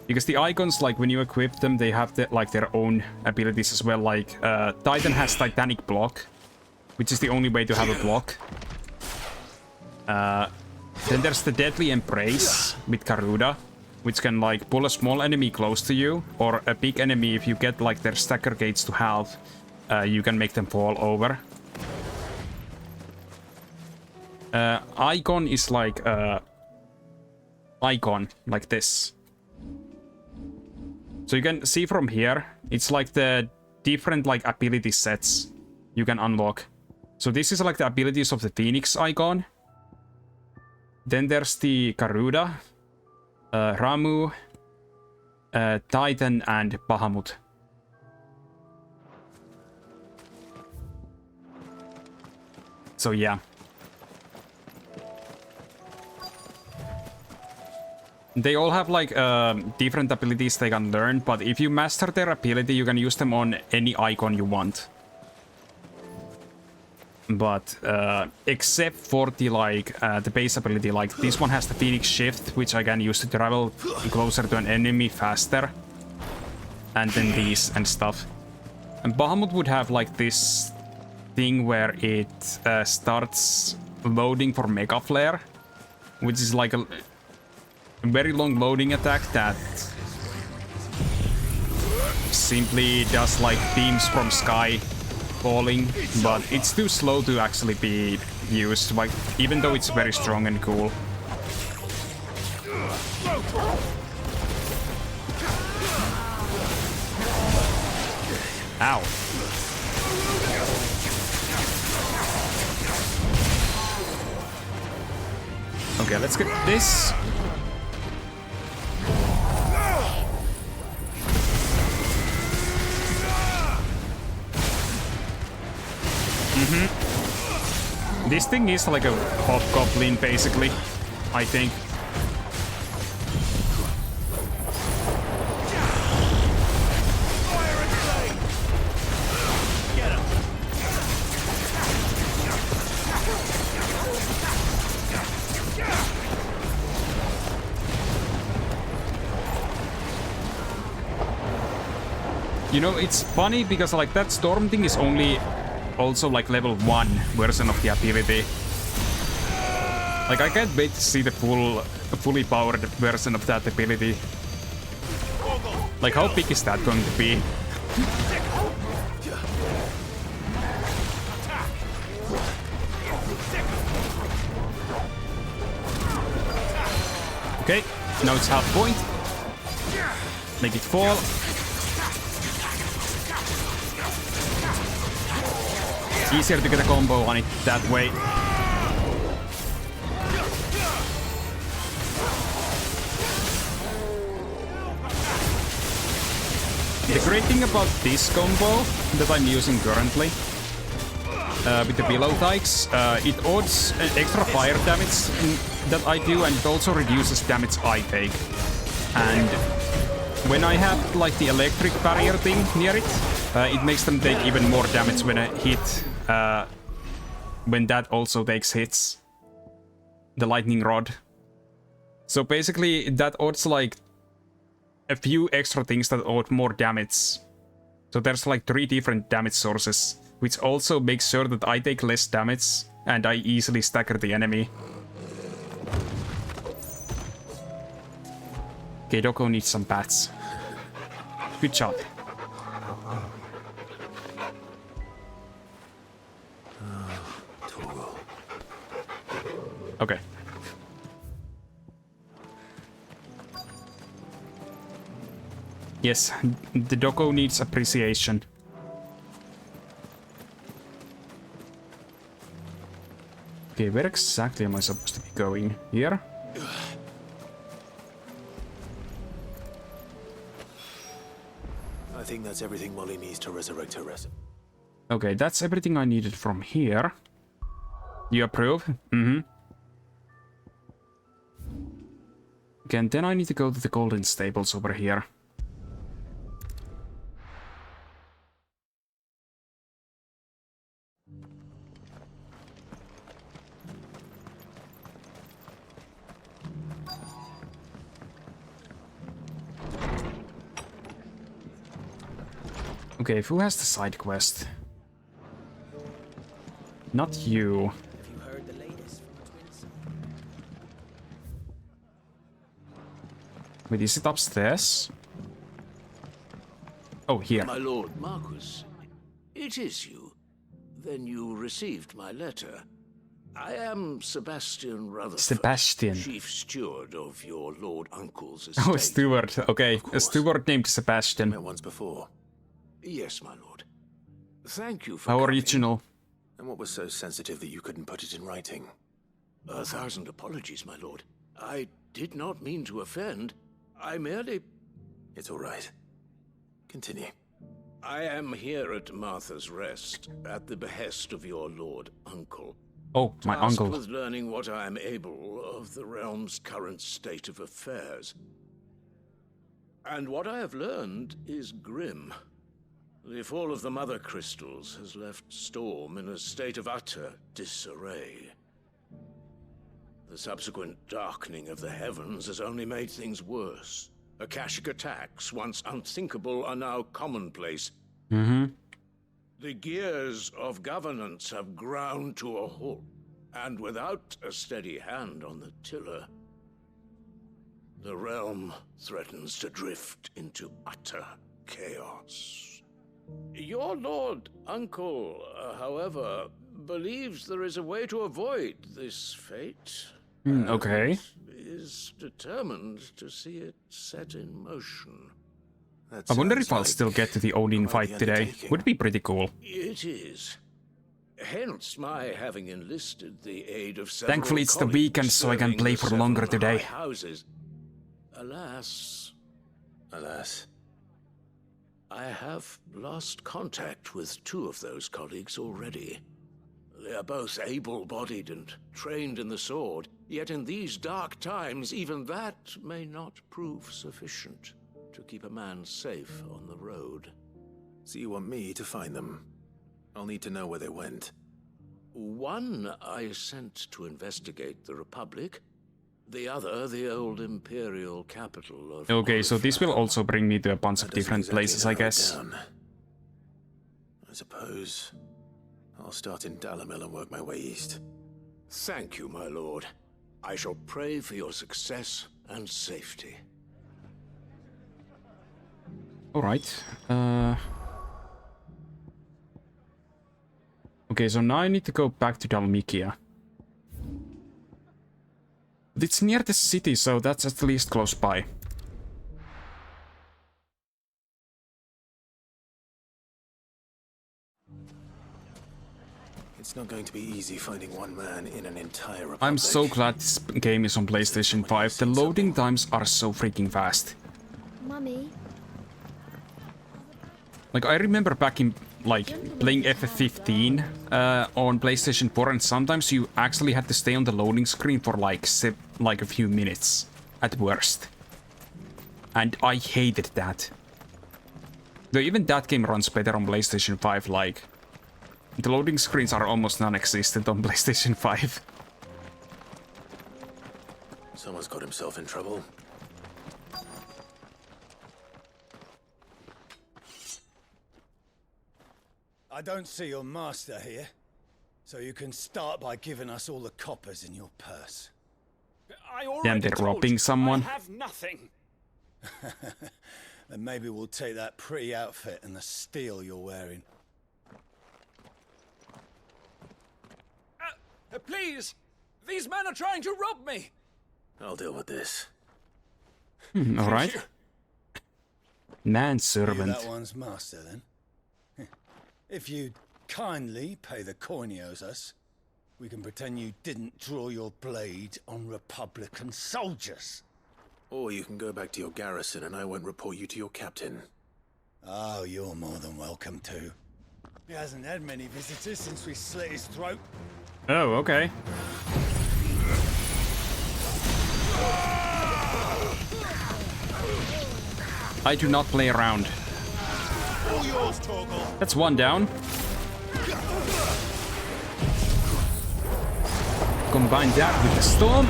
Because the icons, like when you equip them, they have like their own abilities as well. Like Titan has Titanic Block, which is the only way to have a block. Then there's the Deadly Embrace with Garuda, which can like pull a small enemy close to you, or a big enemy. If you get like their stacker gates to half, you can make them fall over. Icon is like icon like this. So you can see from here, it's like the different like ability sets you can unlock. So this is like the abilities of the Phoenix icon. Then there's the Garuda, Ramu, Titan, and Bahamut. So yeah. They all have like different abilities they can learn, but if you master their ability, you can use them on any icon you want. But except for the like the base ability, like this one has the Phoenix Shift, which I can use to travel closer to an enemy faster, and then these and stuff. And Bahamut would have like this thing where it starts loading for Mega Flare, which is like a very long loading attack that simply does like beams from sky falling, but it's too slow to actually be used, like even though it's very strong and cool. Ow. Okay, let's get this. This thing is like a hobgoblin, basically, I think. You know, it's funny because like that storm thing is only also like level 1 version of the ability. Like I can't wait to see the fully powered version of that ability. Like how big is that going to be? Okay, now it's half point. Make it fall. Easier to get a combo on it that way. The great thing about this combo that I'm using currently with the Billow Dykes, it adds extra fire damage that I do, and it also reduces damage I take. And when I have like the electric barrier thing near it, it makes them take even more damage when I hit. When that also takes hits. The lightning rod. So basically that adds like a few extra things that add more damage. So there's like 3 different damage sources, which also makes sure that I take less damage and I easily stagger the enemy. Okay, Doko needs some bats. Good job. Okay. Yes, the Doko needs appreciation. Okay, where exactly am I supposed to be going? Here? I think that's everything Molly needs to resurrect her resin. Okay, that's everything I needed from here. You approve? Mm-hmm. Okay, and then I need to go to the golden stables over here. Okay, who has the side quest? Not you. Have you heard the latest from the twins? Wait, is it upstairs? Oh, here. My lord Marquis, it is you. Then you received my letter. I am Sebastian Rutherford, Sebastian. chief steward of your lord uncle's estate. Oh, steward. Okay, a steward named Sebastian. Met once before. Yes, my lord. Thank you for How coming. original. And what was so sensitive that you couldn't put it in writing? 1,000 apologies, my lord. I did not mean to offend. I merely... It's all right. Continue. I am here at Martha's Rest, at the behest of your lord uncle. Oh, my Tasked uncle. with learning what I am able of the realm's current state of affairs. And what I have learned is grim. The fall of the Mother Crystals has left Storm in a state of utter disarray. The subsequent darkening of the heavens has only made things worse. Akashic attacks, once unthinkable, are now commonplace. Mm-hmm. The gears of governance have ground to a halt, and without a steady hand on the tiller, the realm threatens to drift into utter chaos. Your lord uncle, however, believes there is a way to avoid this fate. Okay. Is determined to see it set in motion. I wonder if I'll still get to the Odin fight today. Would be pretty cool. It is. Hence my having enlisted the aid of several Thankfully it's the colleagues weekend so I can serving play the for longer 7 today. high houses. Alas, I have lost contact with 2 of those colleagues already. They are both able-bodied and trained in the sword, yet in these dark times, even that may not prove sufficient to keep a man safe on the road. So you want me to find them? I'll need to know where they went. One I sent to investigate the Republic, the other the old Imperial capital of... Okay, so this will also bring me to a bunch of different Exactly places, I narrow it guess. down. I suppose I'll start in Dalamil and work my way east. Thank you, my lord. I shall pray for your success and safety. Alright. Okay, so now I need to go back to Dalmikia. But it's near the city, so that's at least close by. It's not going to be easy finding one man in an entire republic. I'm so glad this game is on PlayStation 5. The loading times are so freaking fast. Mummy. Like, I remember back in, like, playing FF15 on PlayStation 4, and sometimes you actually had to stay on the loading screen for, like, a few minutes, at worst. And I hated that. Though even that game runs better on PlayStation 5, like... The loading screens are almost non-existent on PlayStation 5. Someone's got himself in trouble. I don't see your master here, so you can start by giving us all the coppers in your purse. Damn, they're robbing someone. I have nothing. Then maybe we'll take that pretty outfit and the steel you're wearing. Please! These men are trying to rob me! I'll deal with this. Alright. Manservant. You that one's master, then? If you kindly pay the coin he owes us, we can pretend you didn't draw your blade on Republican soldiers. Or you can go back to your garrison and I won't report you to your captain. Oh, you're more than welcome to. He hasn't had many visitors since we slit his throat. Oh, okay. I do not play around. That's one down. Combine that with the storm.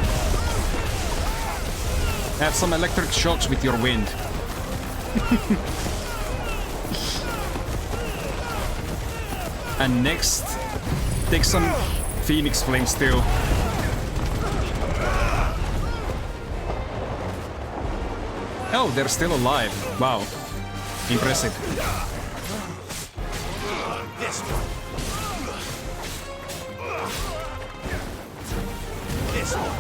Have some electric shocks with your wind. And next, Take some Phoenix Flames too. Oh, they're still alive. Wow. Impressive. This one. This one.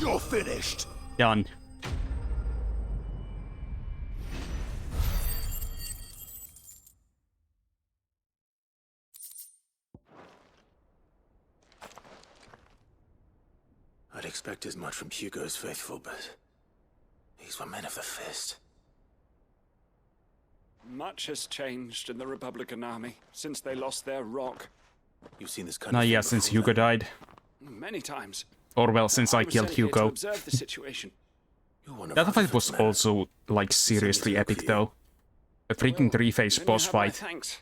You're finished. Done. I'd expect as much from Hugo's faithful, but these were men of the fist. Much has changed in the Republican army since they lost their rock. You've seen this kind of Yeah, since Hugo died. Many times. Or well, since I killed was sent here to Hugo. observe the situation. That fight was also, like, seriously epic though. A freaking 3-phase Then you boss have my fight. thanks.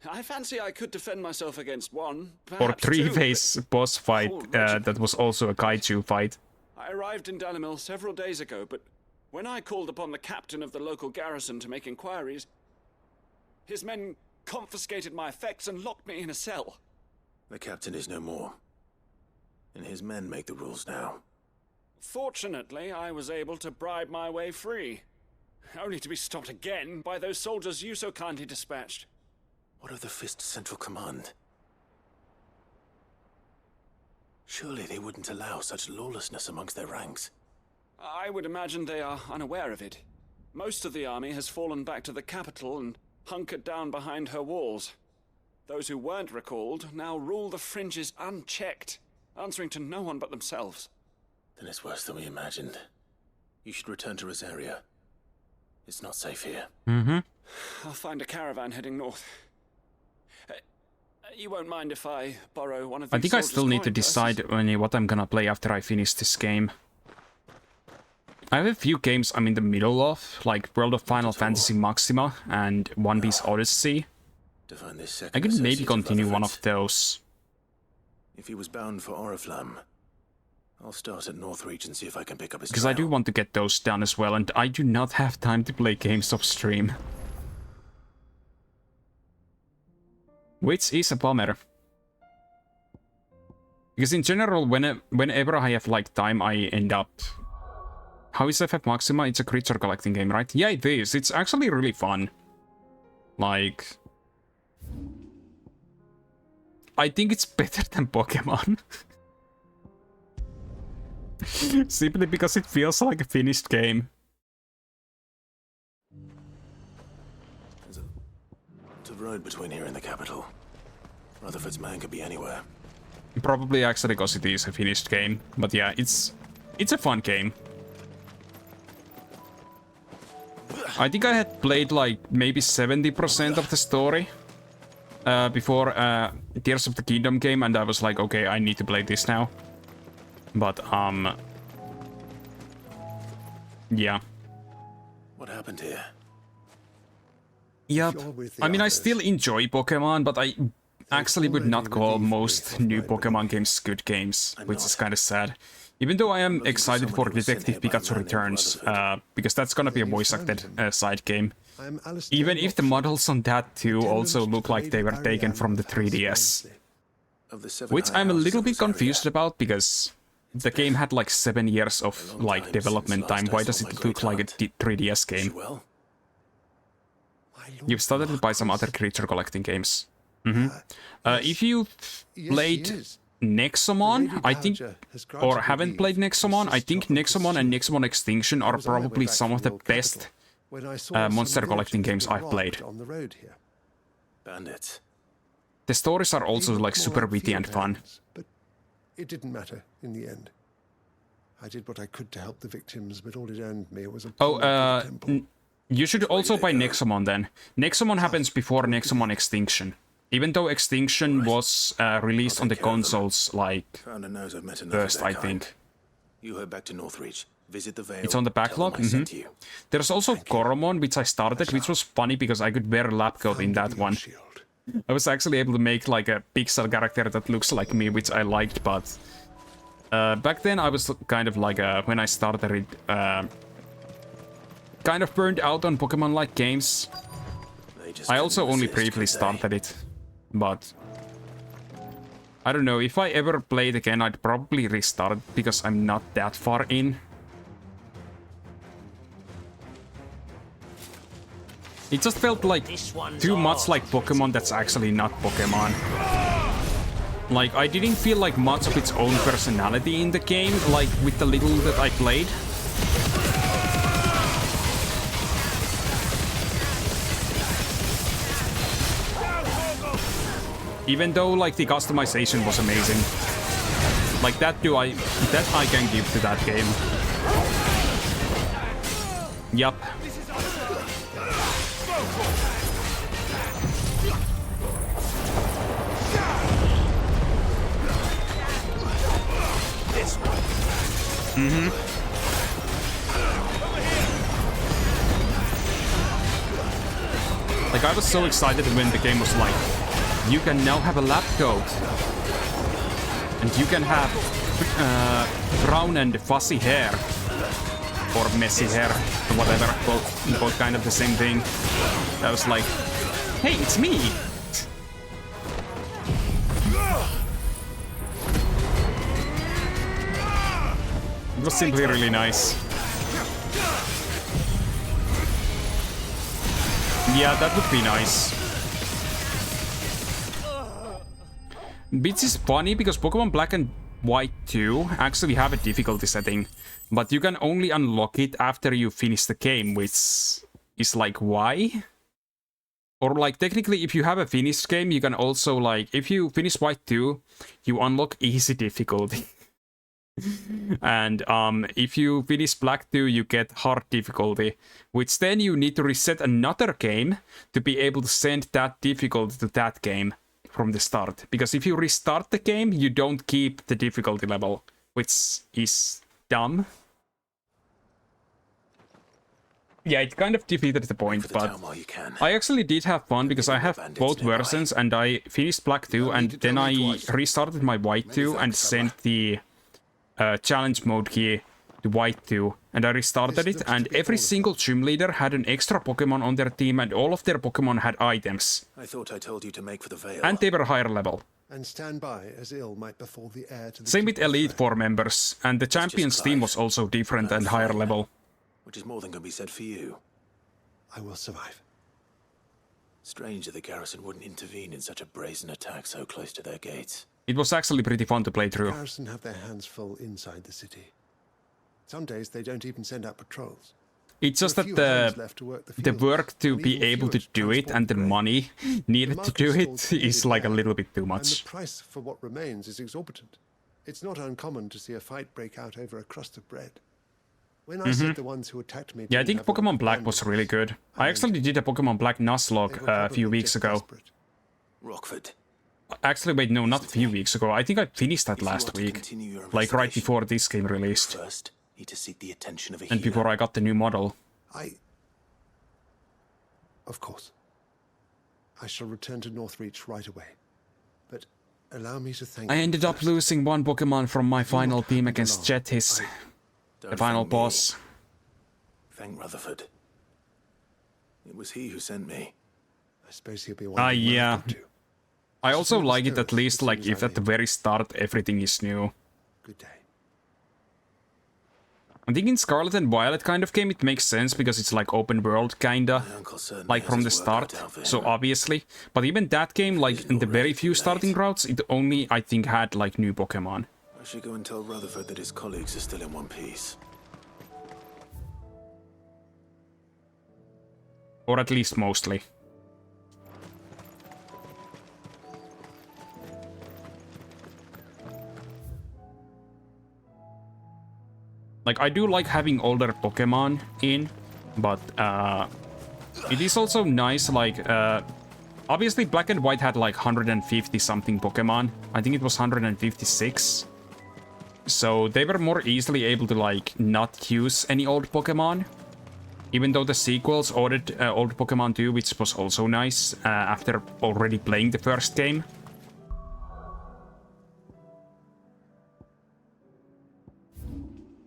I fancy I could defend myself against one, Or perhaps two, 3-phase boss fight that was also a kaiju fight. I arrived in Dalimil several days ago, but when I called upon the captain of the local garrison to make inquiries, his men confiscated my effects and locked me in a cell. The captain is no more, and his men make the rules now. Fortunately, I was able to bribe my way free, only to be stopped again by those soldiers you so kindly dispatched. What of the Fist's central command? Surely they wouldn't allow such lawlessness amongst their ranks. I would imagine they are unaware of it. Most of the army has fallen back to the capital and hunkered down behind her walls. Those who weren't recalled now rule the fringes unchecked, answering to no one but themselves. Then it's worse than we imagined. You should return to Rosaria. It's not safe here. Mm-hmm. I'll find a caravan heading north. You won't mind if I borrow one of these I think I soldiers' still need to coin purses? decide what I'm gonna play after I finish this game. I have a few games I'm in the middle of, like World of Final Fantasy Maxima and One Piece Odyssey. To find this I second could maybe associate of continue one Rutherford's. of those. If he was bound for Oriflamme, I'll start at Northreach and see if I can pick up his Because I do want to get those done as well, and I do not have time to play games off stream. Which is a bummer. Because in general, whenever I have like time, I end up... How is FF Maxima? It's a creature collecting game, right? Yeah, it is. It's actually really fun. Like... I think it's better than Pokemon. Simply because it feels like a finished game. It's a road between here and the capital. Rutherford's man could be anywhere. Probably actually because it is a finished game. But yeah, it's a fun game. I think I had played like maybe 70% of the story before Tears of the Kingdom came, and I was like, okay, I need to play this now. But yeah. What happened here? Yep. I mean, I still enjoy Pokemon, but I actually would not call most new Pokemon games good games, which is kind of sad. Even though I am excited for Detective Pikachu Returns, because that's gonna be a voice-acted side game. Even if the models on that too also look like they were taken from the 3DS. Which I'm a little bit confused about, because the game had like 7 years of like development time. Why does it look like a 3DS game? You've started to buy some other creature collecting games. If you played Nexomon, I think, or haven't played Nexomon, I think Nexomon and Nexomon Extinction are probably some of the best monster collecting games I've played. Bandits. The stories are also like super witty and fun. But it didn't matter in the end. I did what I could to help the victims, but all it earned me was a You should also buy Nexomon then. Nexomon happens before Nexomon Extinction. Even though Extinction was released on the consoles, like, first, I think. You head back to Northreach. Visit the Vale. It's on the backlog? There's also Koromon, which I started, which was funny because I could wear a lab coat in that one. I was actually able to make, like, a pixel character that looks like me, which I liked, but... back then I was kind of like, when I started it, kind of burned out on Pokemon-like games. just I couldn't also only resist, briefly could they? started it, but I don't know, if I ever play it again, I'd probably restart because I'm not that far in. It just felt like too much like Pokemon that's actually not Pokemon. Like, I didn't feel like much of its own personality in the game, like with the little that I played. Even though, like, the customization was amazing. Like, that I can give to that game. Yup. Like, I was so excited when the game was like, you can now have a lab coat. And you can have brown and fuzzy hair. Or messy hair, or whatever. Both kind of the same thing. I was like, hey, it's me! It was simply really nice. Yeah, that would be nice. Which is funny because Pokemon Black and White 2 actually have a difficulty setting, but you can only unlock it after you finish the game, which is like, why? Or like, technically, if you have a finished game, you can also like, if you finish White 2, you unlock easy difficulty. And if you finish Black 2, you get hard difficulty, which then you need to reset another game to be able to send that difficulty to that game from the start. Because if you restart the game, you don't keep the difficulty level, which is dumb. Yeah, it kind of defeated the point, but I actually did have fun because I have both versions and I finished Black 2 and then I restarted my White 2 and sent the challenge mode key to White 2, and I restarted it, and every single gym leader had an extra Pokemon on their team, and all of their Pokemon had items. I thought I told you to make for the Veil. And they were higher level. And stand by as ill might befall the heir to the Same with Elite Four members, and the Champions team was also different and higher level. Which is more than can be said for you. I will survive. Strange that the garrison wouldn't intervene in such a brazen attack so close to their gates. It was actually pretty fun to play through. The garrison have their hands full inside the city. Some days they don't even send out patrols. It's just that the work to be able to do it and the money needed to do it is like a little bit too much. And the price for what remains is exorbitant. It's not uncommon to see a fight break out over a crust of bread. When I said the ones who attacked me... Yeah, I think Pokemon Black was really good. I actually did a Pokemon Black Nuzlocke a few weeks ago. Rockford. Actually, wait, no, not a few weeks ago. I think I finished that last week. Like right before this game released. First, need to seek the attention of a and before I got the new model. Of course. I shall return to Northreach right away. But allow me to thank I ended up losing one Pokemon from my final team against Jethis, the final boss. Thank Rutherford. It was he who sent me. I suppose he'll be one. Yeah. I also like it at least, like, if at the very start everything is new. Good day. I think in Scarlet and Violet kind of game it makes sense because it's like open world kinda, like from the start, so obviously. But even that game, like in the very few starting routes, it only, I think, had like new Pokemon. I should go and tell Rutherford that his colleagues are still in one piece. Or at least mostly. Like, I do like having older Pokemon in, but it is also nice, like, obviously Black and White had like 150 something Pokemon. I think it was 156. So they were more easily able to like not use any old Pokemon. Even though the sequels ordered Old Pokemon 2, which was also nice after already playing the first game.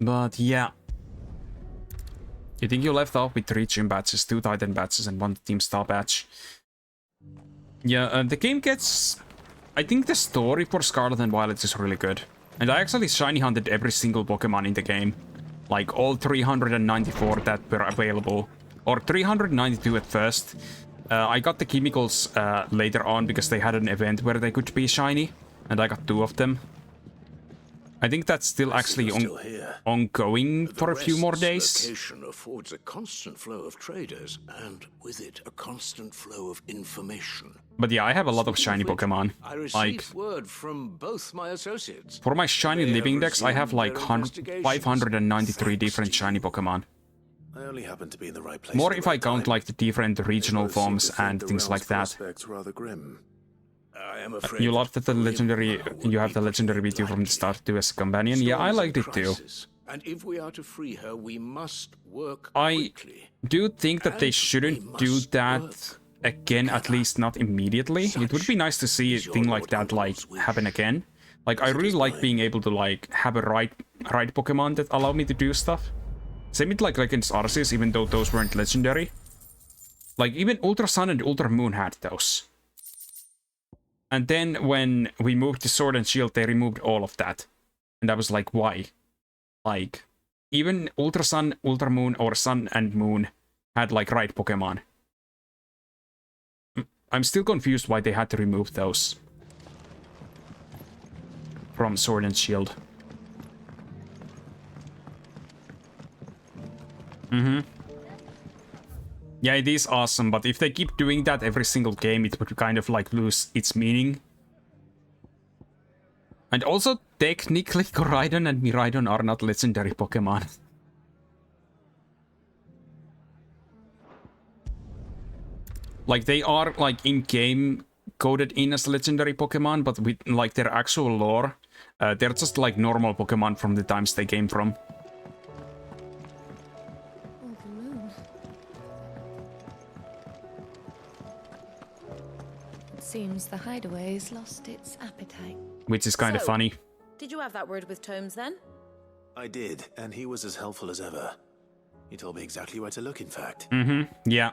But yeah. You think you left off with 3 gym badges, 2 Titan badges, and 1 Team Star badge. Yeah, the game gets... I think the story for Scarlet and Violet is really good. And I actually shiny hunted every single Pokemon in the game. Like all 394 that were available. Or 392 at first. I got the chemicals later on because they had an event where they could be shiny. And I got 2 of them. I think that's still actually ongoing for a few more days. Location affords a constant flow of traders, and with it, a constant flow of information. But yeah, I have a lot of shiny Pokemon. I received Like, word from both my associates. for my shiny living dex, I have like 593 different shiny Pokemon. I only happen to be in the right place. More if I count like the different regional forms and things like that. Rather grim. I am afraid You loved that the legendary, you have the legendary with you from the start too as a companion. Yeah, I liked it too. And if we are to free her, we must work I do think that they shouldn't do that again, at least not immediately. It would be nice to see a thing like that like happen again. Like I really like being able to like have a right Pokemon that allow me to do stuff. Same with like against Arceus, even though those weren't legendary. Like even Ultra Sun and Ultra Moon had those. And then when we moved to Sword and Shield, they removed all of that. And I was like, why? Like, even Ultra Sun, Ultra Moon, or Sun and Moon had like right Pokemon. I'm still confused why they had to remove those from Sword and Shield. Yeah, it is awesome, but if they keep doing that every single game, it would kind of like lose its meaning. And also, technically, Koraidon and Miraidon are not legendary Pokemon. Like, they are, like, in-game coded in as legendary Pokemon, but with, like, their actual lore, they're just, like, normal Pokemon from the times they came from. Seems the hideaway's lost its appetite. Which is kind of funny. Did you have that word with Tomes then? I did, and he was as helpful as ever. He told me exactly where to look, in fact. Yeah.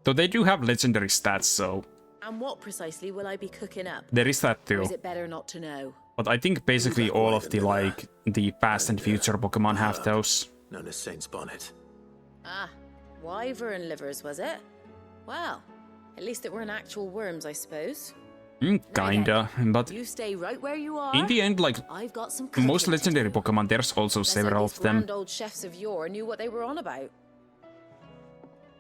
Though they do have legendary stats, so... And what precisely will I be cooking up? There is that too. Or is it better not to know? But I think basically all of the, like, the past and future Pokemon have those. Known as Saint's Bonnet. Ah, wyvern livers, was it? Well, at least it weren't actual worms, I suppose. Kinda, but you stay right where you are. in the end, like, I've got some most legendary Pokemon, there's also several of them. Grand old chefs of yore knew what they were on about.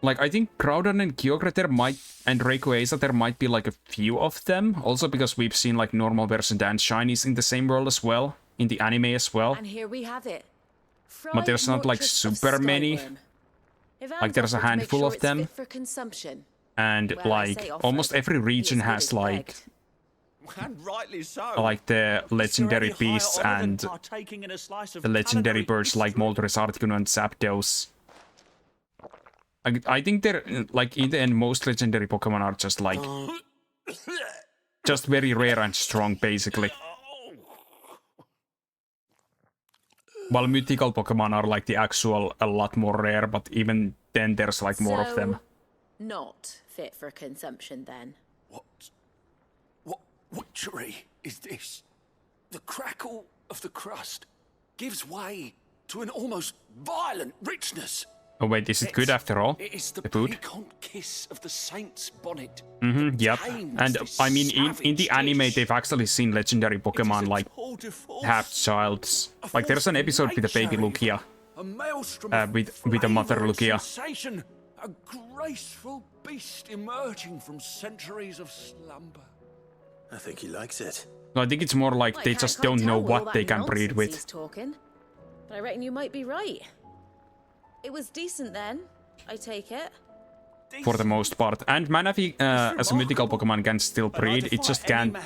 Like, I think Groudon and Kyogre there might, and Rayquaza there might be like a few of them. Also because we've seen like normal versions and shinies in the same world as well, in the anime as well. And here we have it. But there's not like super many. Like there's a handful of them. For consumption. And like almost every region has like like the legendary beasts and the legendary birds like Moltres, Articuno, and Zapdos. I think they're like in the end most legendary Pokemon are just like just very rare and strong basically. While mythical Pokemon are like the actual a lot more rare, but even then there's like more of them. Not fit for consumption then. What witchery is this? The crackle of the crust gives way to an almost violent richness. Oh wait, is it good after all? It is the food? piquant kiss of the saint's bonnet. Yep. And I mean, in the anime, they've actually seen legendary Pokemon like have childs. Like there's an episode with a baby Lugia, with a mother Lugia. Sensation, a graceful beast emerging from centuries of slumber. I think he likes it. No, I think it's more like they just don't know what they can breed with. Talking, but I reckon you might be right. It was decent then, I take it. For the most part. And Manaphy, as a mythical Pokemon, can still breed. It just can't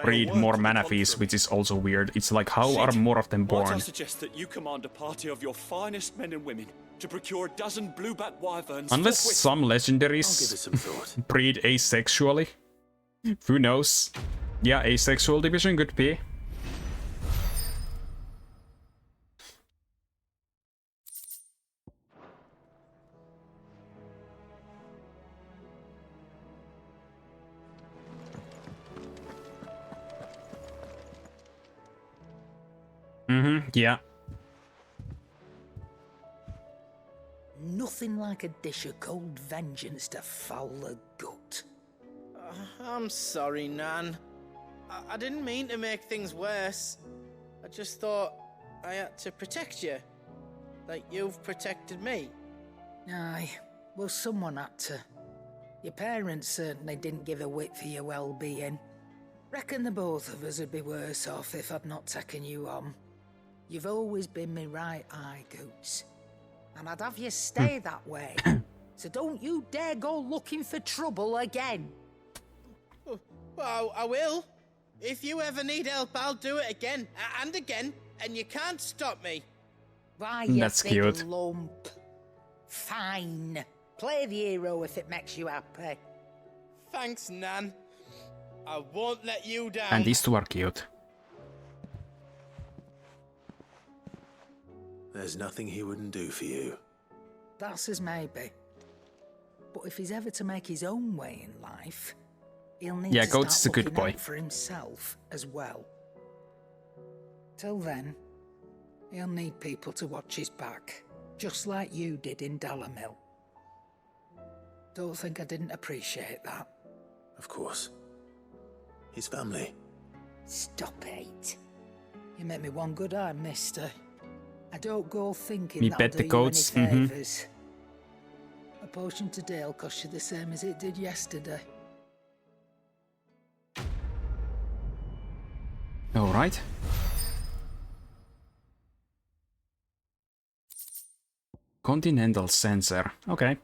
breed more Manaphy's, which is also weird. It's like, how are more of them born? I suggest that you command a party of your finest men and women to procure a dozen bluebat wyverns. Unless some legendaries breed asexually. Who knows? Yeah, asexual division could be. Yeah. Nothing like a dish of cold vengeance to foul the gut. I'm sorry, Nan. I didn't mean to make things worse. I just thought I had to protect you. Like you've protected me. Aye, well, someone had to. Your parents certainly didn't give a whit for your well-being. Reckon the both of us would be worse off if I'd not taken you on. You've always been me right eye, Goots. And I'd have you stay that way. So don't you dare go looking for trouble again. Well, I will. If you ever need help, I'll do it again and again, and you can't stop me. Why, you That's big cute. lump. Fine. Play the hero if it makes you happy. Thanks, Nan. I won't let you down. And these two are cute. There's nothing he wouldn't do for you. That's as maybe. But if he's ever to make his own way in life, he'll need to Goats is start a good looking boy. out for himself as well. Till then, he'll need people to watch his back, just like you did in Dalamil. Don't think I didn't appreciate that. Of course. His family. Stop it. You make me one good eye, mister. I don't go thinking Me that'll bet the do goats, you any favours. A potion today will cost you the same as it did yesterday. Alright. Continental sensor. Okay.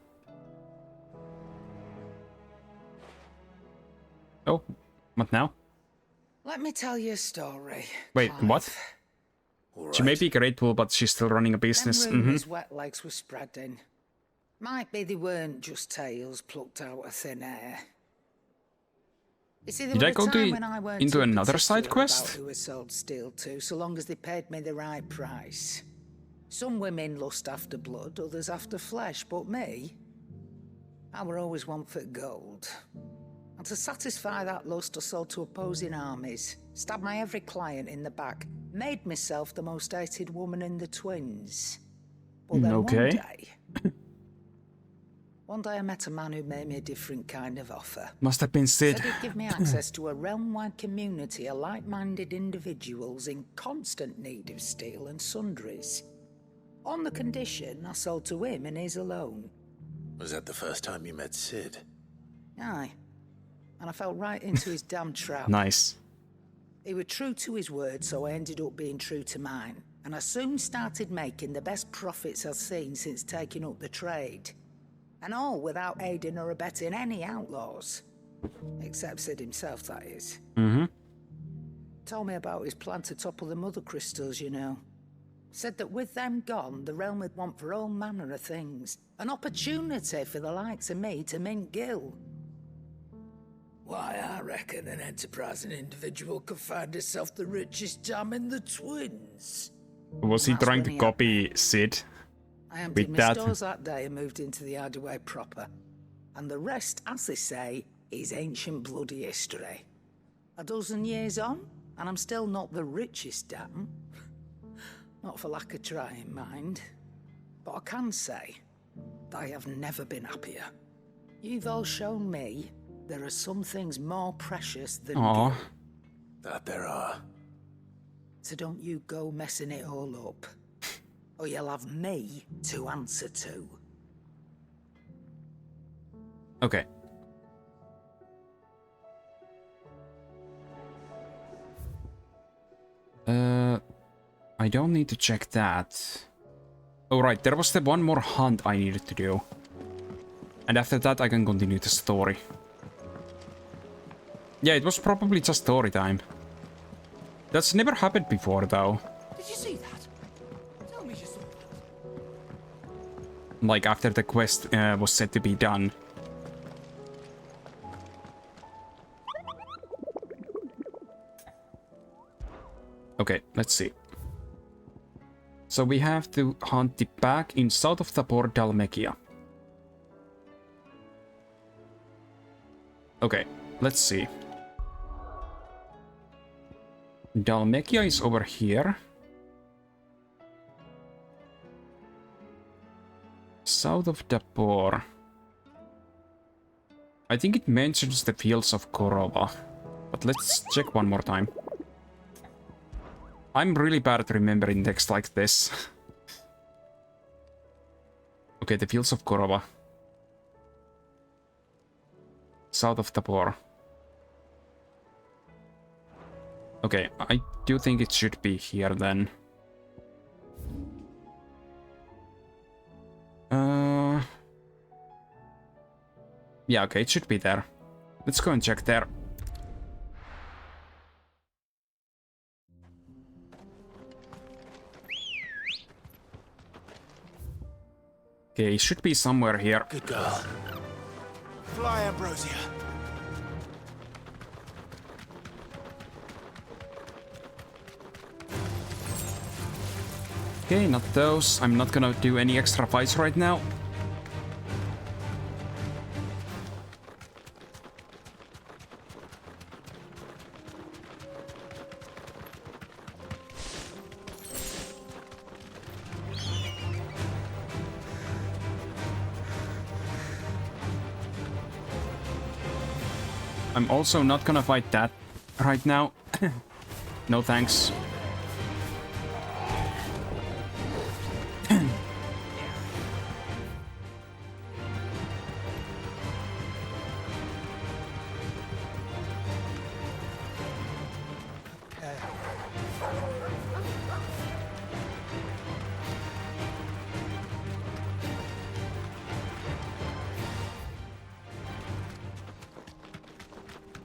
Oh, what now? Let me tell you a story. Wait, Clive. what? She may be grateful, but she's still running a business. Them rumours wet legs were spreading. Might be they weren't just tales plucked out of thin air. You see, there Did were I a go time when I weren't into too another side particular quest? about who I sold steel to, so long as they paid me the right price. Some women lust after blood, others after flesh, but me, I were always one for gold. And to satisfy that lust, I sold to opposing armies, stabbed my every client in the back, made myself the most hated woman in the twins. But then one day I met a man who made me a different kind of offer. Must have been Sid. Said he'd give me access to a realm-wide community of like-minded individuals in constant need of steel and sundries. On the condition I sold to him and his alone. Was that the first time you met Sid? Aye. And I fell right into his damn trap. Nice. He was true to his word, so I ended up being true to mine. And I soon started making the best profits I've seen since taking up the trade. And all without aiding or abetting any outlaws. Except Sid himself, that is. Told me about his plan to topple the mother crystals, you know. Said that with them gone, the realm would want for all manner of things. An opportunity for the likes of me to mint gil. Why, I reckon an enterprising individual could find himself the richest gem in the twins. Was he trying to copy Sid? I emptied With my that? stores that day and moved into the Hardaway proper. And the rest, as they say, is ancient bloody history. A dozen years on, and I'm still not the richest dam. Not for lack of trying, mind. But I can say that I have never been happier. You've all shown me there are some things more precious than Aww. gil. That there are. So don't you go messing it all up. Or you'll have me to answer to. Okay. I don't need to check that. Oh right, there was the one more hunt I needed to do. And after that I can continue the story. Yeah, it was probably just story time. That's never happened before though. Did you see that? Tell me you saw that. Like after the quest was said to be done. Okay, let's see. So we have to hunt the pack in south of the port Dalmekia. Okay, let's see. Dalmekia is over here. South of Dapor. I think it mentions the fields of Korova. But let's check one more time. I'm really bad at remembering text like this. Okay, the fields of Korova. South of Dapor. Okay, I do think it should be here then. Yeah, okay, it should be there. Let's go and check there. Okay, it should be somewhere here. Good girl. Fly, Ambrosia. Okay, not those. I'm not gonna do any extra fights right now. I'm also not gonna fight that right now. No thanks.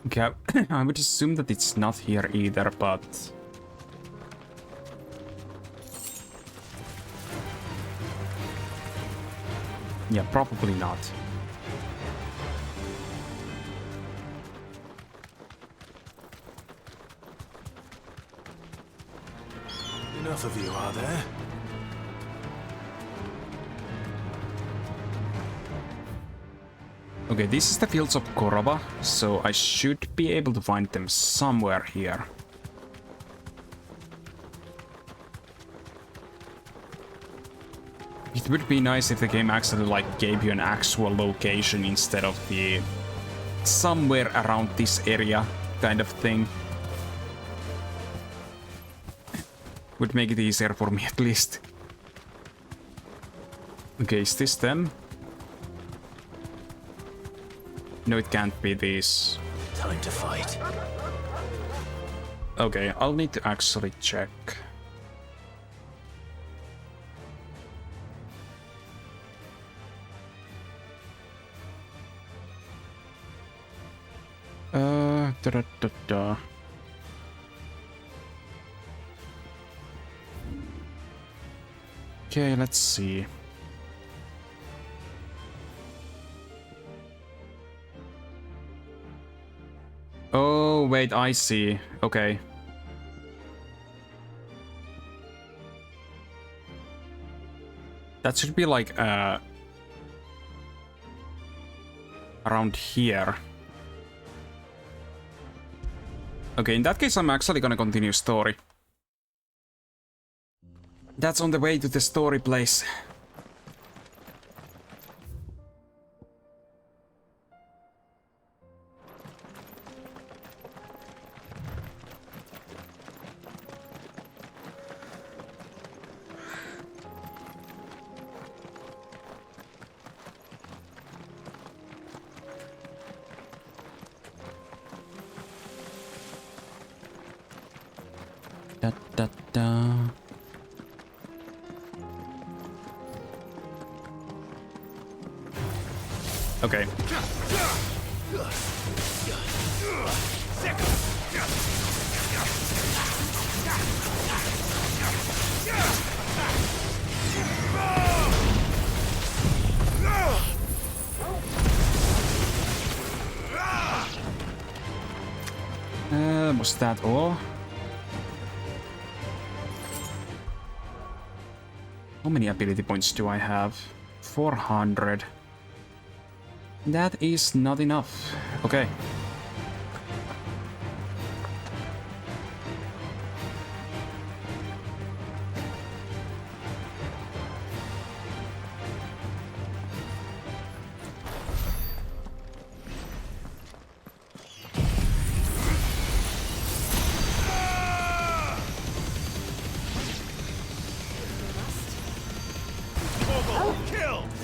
Okay, I would assume that it's not here either, but... yeah, probably not. Enough of you, are there? Okay, this is the fields of Korova, so I should be able to find them somewhere here. It would be nice if the game actually like gave you an actual location instead of the somewhere around this area kind of thing. Would make it easier for me at least. Okay, is this them? No, it can't be these. Time to fight. Okay, I'll need to actually check. Da-da-da-da. Okay, let's see. Oh, wait, I see. Okay. That should be like, around here. Okay, in that case, I'm actually gonna continue story. That's on the way to the story place. Da da da. Okay. Was that all? How many ability points do I have? 400. That is not enough. Okay.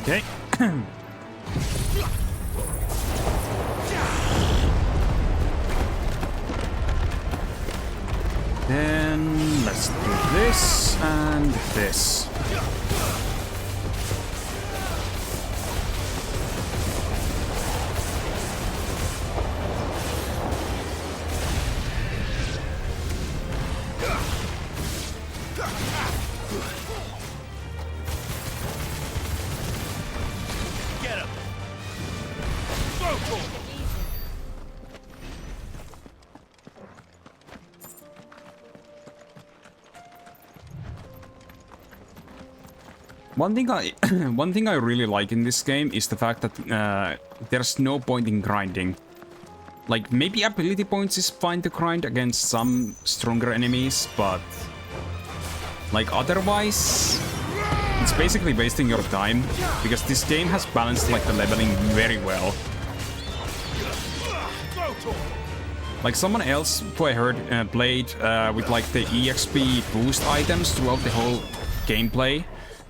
Okay. Then let's do this and this. One thing I really like in this game is the fact that there's no point in grinding. Like, maybe ability points is fine to grind against some stronger enemies, but like otherwise, it's basically wasting your time because this game has balanced like the leveling very well. Like someone else who I heard played with like the EXP boost items throughout the whole gameplay.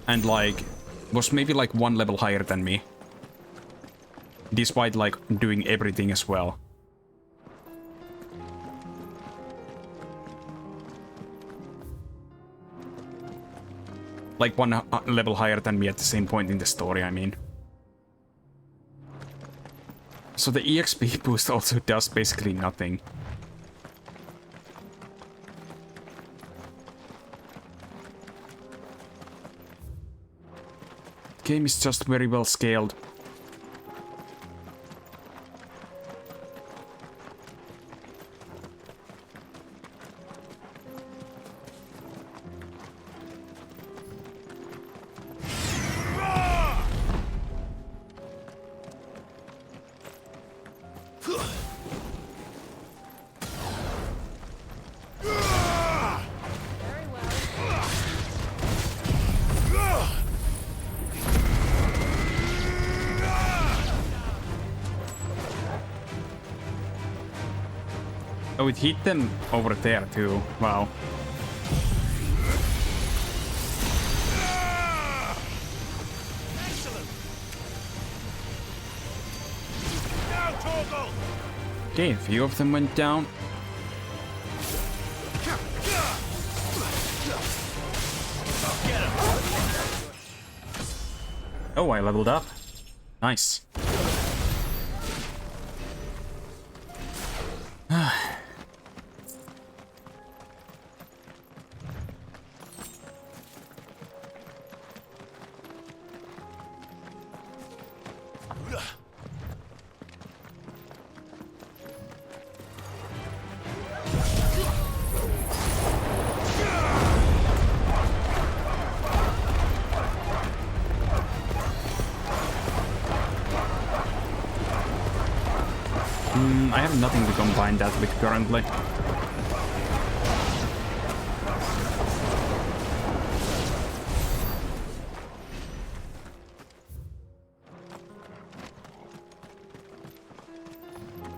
And like, was maybe like one level higher than me. Despite like doing everything as well. Like one level higher than me at the same point in the story, I mean. So the EXP boost also does basically nothing. Game is just very well scaled. Oh, it hit them over there too. Wow. Okay, a few of them went down. Oh, I leveled up. Nice. I have nothing to combine that with currently.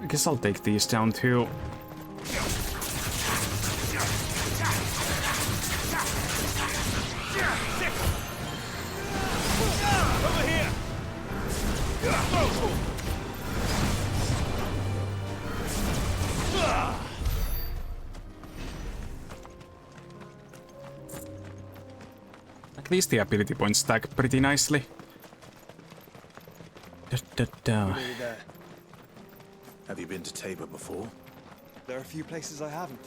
I guess I'll take these down too. At least the ability points stack pretty nicely. Have you been to Tabor before? There are a few places I haven't.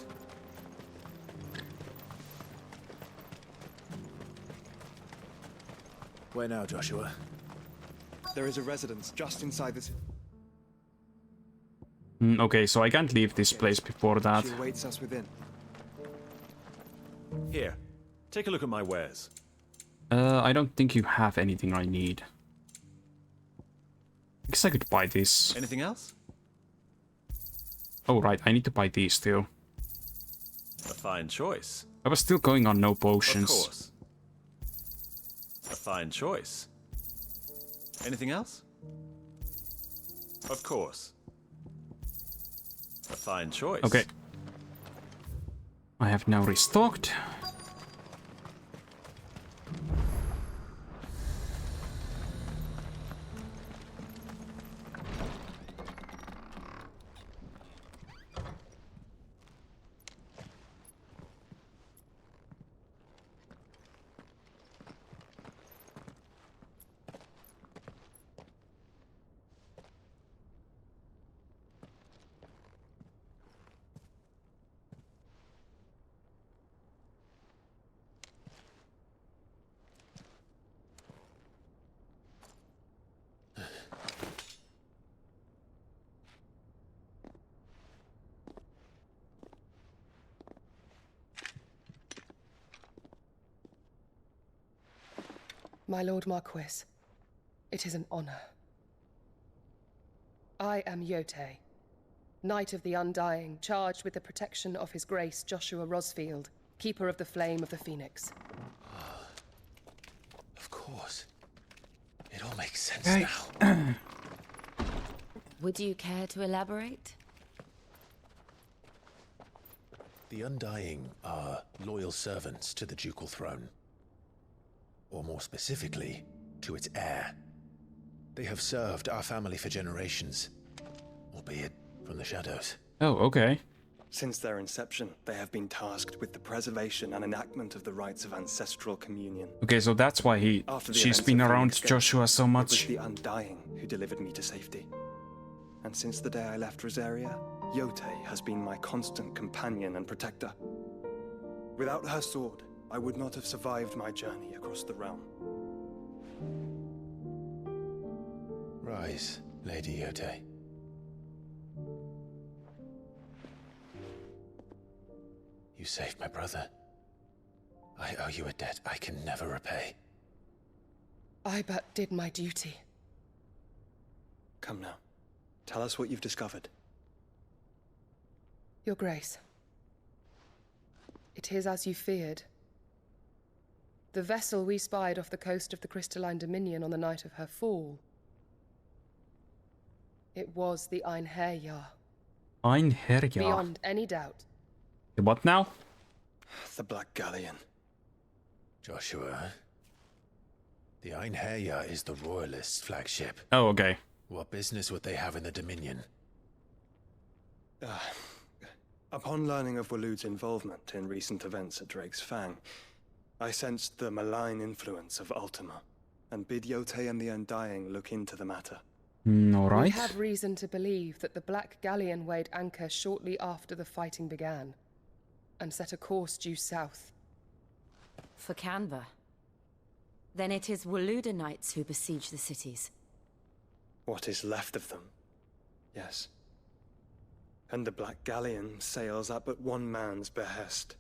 Where now, Joshua? There is a residence just inside this. Okay, so I can't leave this place before that. She awaits us within. Here, take a look at my wares. I don't think you have anything I need. I guess I could buy this. Anything else? Oh, right, I need to buy these too. A fine choice. I was still going on no potions. Of course. A fine choice. Anything else? Of course. A fine choice. Okay. I have now restocked. My Lord Marquis, it is an honor. I am Yote, Knight of the Undying, charged with the protection of His Grace Joshua Rosfield, Keeper of the Flame of the Phoenix. Of course. It all makes sense now. Would you care to elaborate? The Undying are loyal servants to the ducal throne. Or more specifically, to its heir. They have served our family for generations, albeit from the shadows. Oh, okay. Since their inception, they have been tasked with the preservation and enactment of the rites of ancestral communion. Okay, so that's why she's been around Joshua so much. It was the Undying who delivered me to safety. And since the day I left Rosaria, Yote has been my constant companion and protector. Without her sword, I would not have survived my journey across the realm. Rise, Lady Yote. You saved my brother. I owe you a debt I can never repay. I but did my duty. Come now. Tell us what you've discovered. Your Grace. It is as you feared. The vessel we spied off the coast of the Crystalline Dominion on the night of her fall. It was the Einherjar. Einherjar? Beyond any doubt. What now? The Black Galleon. Joshua, the Einherjar is the Royalists' flagship. Oh, okay. What business would they have in the Dominion? Upon learning of Waloed's involvement in recent events at Drake's Fang, I sensed the malign influence of Ultima, and bid Yote and the Undying look into the matter. All right. We have reason to believe that the Black Galleon weighed anchor shortly after the fighting began, and set a course due south. For Canva. Then it is Waloed knights who besiege the cities. What is left of them, yes. And the Black Galleon sails at but one man's behest.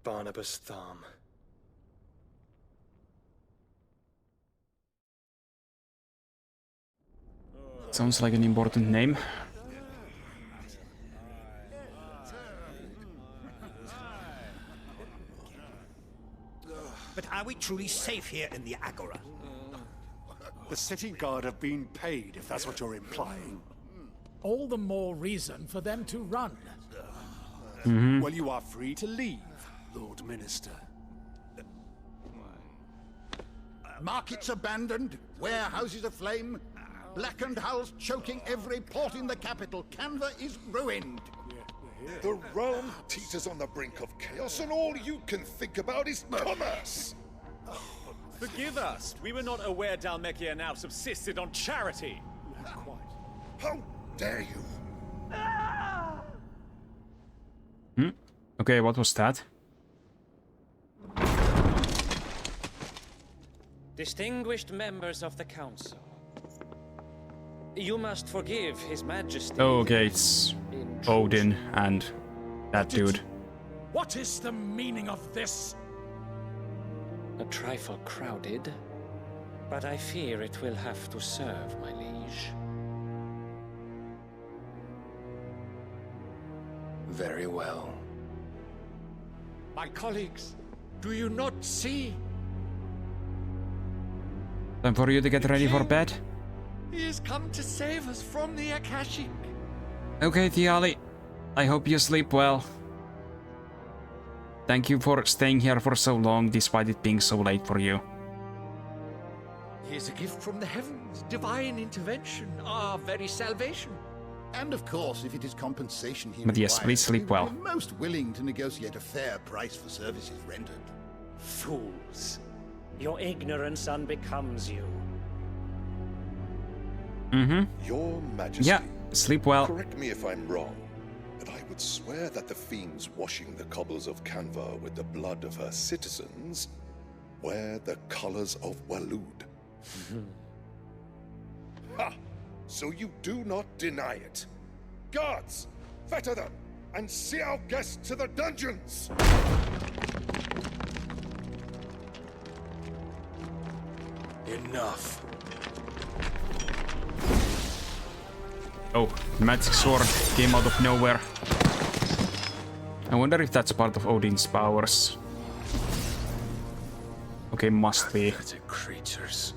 Barnabas Tharm. Sounds like an important name. But are we truly safe here in the Agora? The city guard have been paid, if that's what you're implying. All the more reason for them to run. Well, you are free to leave, Lord Minister. Markets abandoned, warehouses aflame, blackened hulls choking every port in the capital. Canva is ruined. The realm teeters on the brink of chaos, and all you can think about is commerce. Forgive us. We were not aware Dhalmekia now subsisted on charity. How dare you? Okay, what was that? Distinguished members of the council, you must forgive His Majesty. Oh, okay, it's Odin and that dude. What is the meaning of this? A trifle crowded, but I fear it will have to serve, my liege. Very well. My colleagues, do you not see? Time for you to get ready for bed. He has come to save us from the Akashic. Okay, Thiali. I hope you sleep well. Thank you for staying here for so long, despite it being so late for you. He is a gift from the heavens, divine intervention, our very salvation. And of course, if it is compensation he But yes, requires, please sleep well. we would be most willing to negotiate a fair price for services rendered. Fools. Your ignorance unbecomes you. Your Majesty. Yeah, sleep well. Correct me if I'm wrong, but I would swear that the fiends washing the cobbles of Canva with the blood of her citizens wear the colors of Waloed. Ha! So you do not deny it. Guards, fetter them, and see our guests to the dungeons! Enough. Oh, magic sword came out of nowhere. I wonder if that's part of Odin's powers. Okay, must be. Pathetic creatures.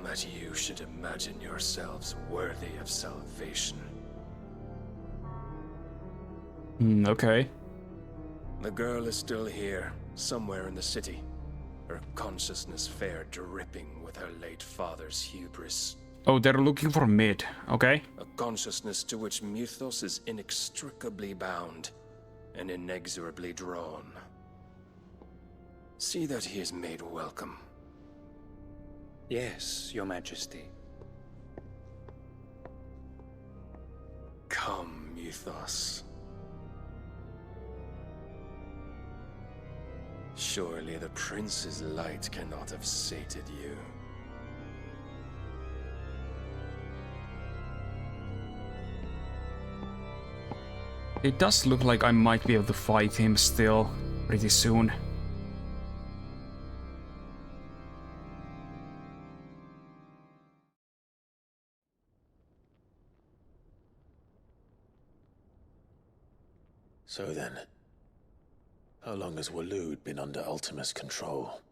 That you should imagine yourselves worthy of salvation. Okay. The girl is still here, somewhere in the city. Her consciousness fair dripping with her late father's hubris. Oh, they're looking for Mid. Okay. A consciousness to which Mythos is inextricably bound and inexorably drawn. See that he is made welcome. Yes, Your Majesty. Come, Mythos. Surely the prince's light cannot have sated you. It does look like I might be able to fight him still pretty soon. So then, how long has Waloed been under Ultima's control?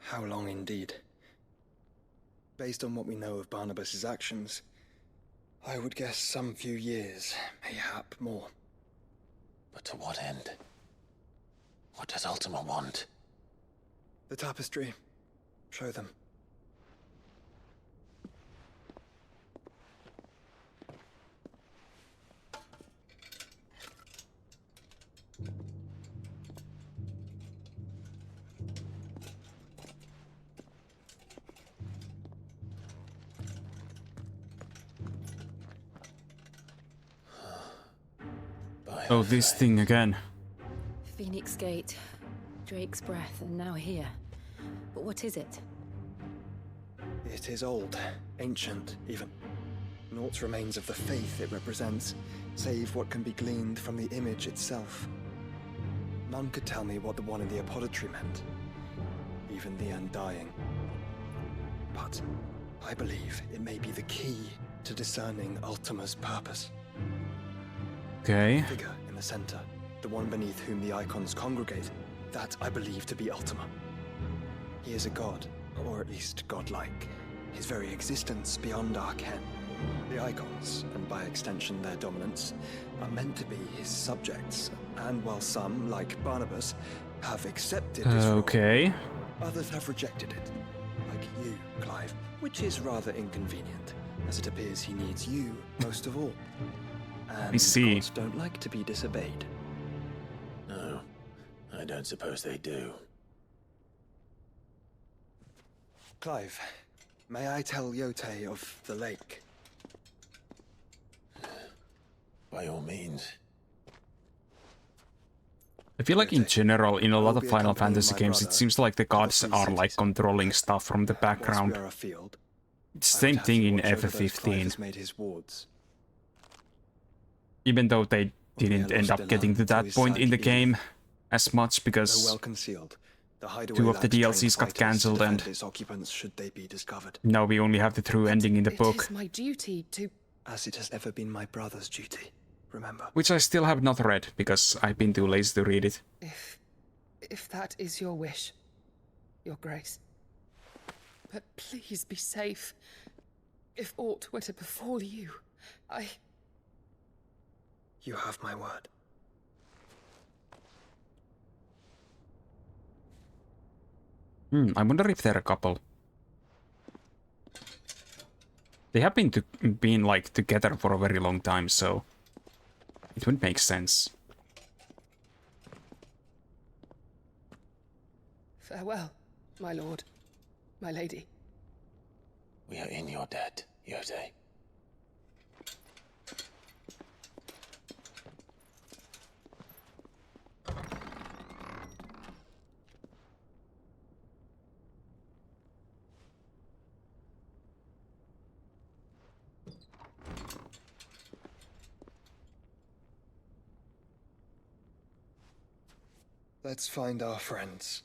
How long indeed? Based on what we know of Barnabas's actions, I would guess some few years, mayhap more. But to what end? What does Ultima want? The tapestry. Show them. Oh, this thing again. Phoenix Gate, Drake's Breath, and now here. But what is it? It is old, ancient, even. Naught remains of the faith it represents, save what can be gleaned from the image itself. None could tell me what the one in the apothecary meant, even the Undying. But I believe it may be the key to discerning Ultima's purpose. Okay. The figure in the center, the one beneath whom the icons congregate, that I believe to be Ultima. He is a god, or at least godlike. His very existence beyond our ken. The icons, and by extension their dominance, are meant to be his subjects, and while some, like Barnabas, have accepted this role, okay. others have rejected it. Like you, Clive, which is rather inconvenient, as it appears he needs you most of all. And I see. gods don't like to be disobeyed. No, I don't suppose they do. Clive, may I tell Yote of the lake? By all means. I feel like in general, in a lot of Final Fantasy games, it seems like the gods are like controlling stuff from the background. It's the same thing in FF15. Made his wards. Even though they didn't end up getting to that point in the game as much because well concealed. The 2 of the DLCs got cancelled and its occupants should they be discovered. now we only have the true ending in the book. It is my duty to... As it has ever been my brother's duty, remember. Which I still have not read, because I've been too lazy to read it. If that is your wish, Your Grace. But please be safe. If aught were to befall you, You have my word. I wonder if they're a couple. They have been like together for a very long time, so it would make sense. Farewell, my lord, my lady. We are in your debt, Yote. Let's find our friends.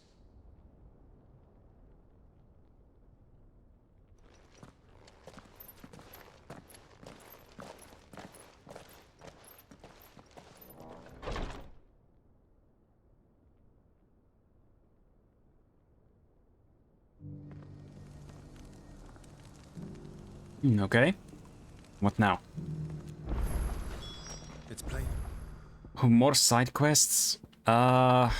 Okay. What now? It's plain. Oh, more side quests? Are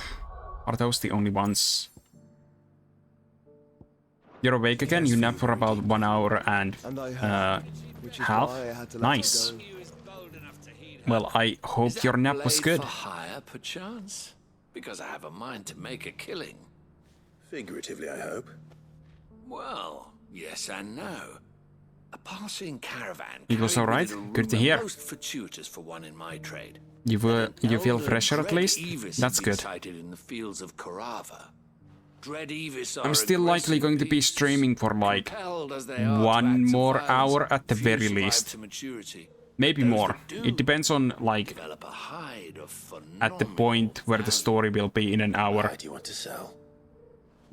those the only ones? You're awake again? You nap for about 1 hour and half? Nice. Well, I hope your nap was good. For hire, perchance? Because I have a mind to make a killing. Figuratively, I hope. Well, yes and no. A passing caravan. It was alright. Good to hear. Most fortuitous for one in my trade. You feel fresher at least? That's good. In the fields of Carava. I'm still likely going to be streaming for like 1 more hour at the very least. Maybe more. It depends on like at the point where the story will be in an hour. Do you want to sell?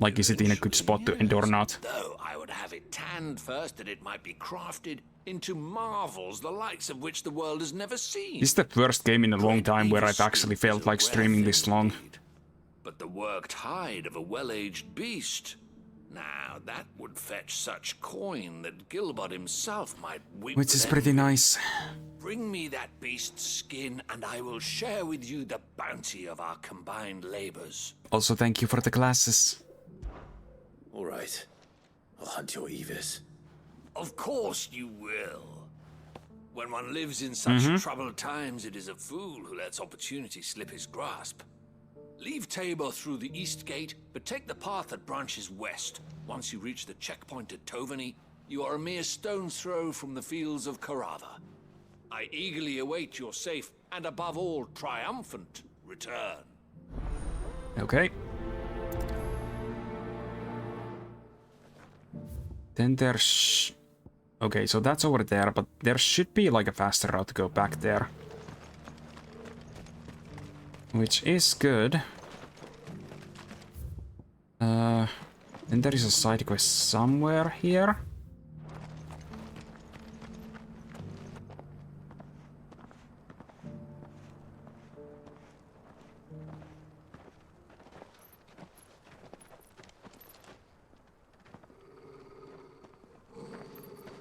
Like, is it in a good spot to end or not? Though I would have it tanned first that it might be crafted into marvels the likes of which the world has never seen. This is the first game in a long time where I've actually felt like streaming this long. But the worked hide of a well-aged beast. Now, that would fetch such coin that Gilbert himself might weep. Which is pretty nice. Bring me that beast's skin, and I will share with you the bounty of our combined labors. Also, thank you for the glasses. All right. I'll hunt your Evis. Of course you will. When one lives in such troubled times, it is a fool who lets opportunity slip his grasp. Leave Tabor through the east gate, but take the path that branches west. Once you reach the checkpoint at Tovany, you are a mere stone's throw from the fields of Carava. I eagerly await your safe, and above all, triumphant return. Okay. Then there's... Okay, so that's over there, but there should be like a faster route to go back there. Which is good. Then there is a side quest somewhere here.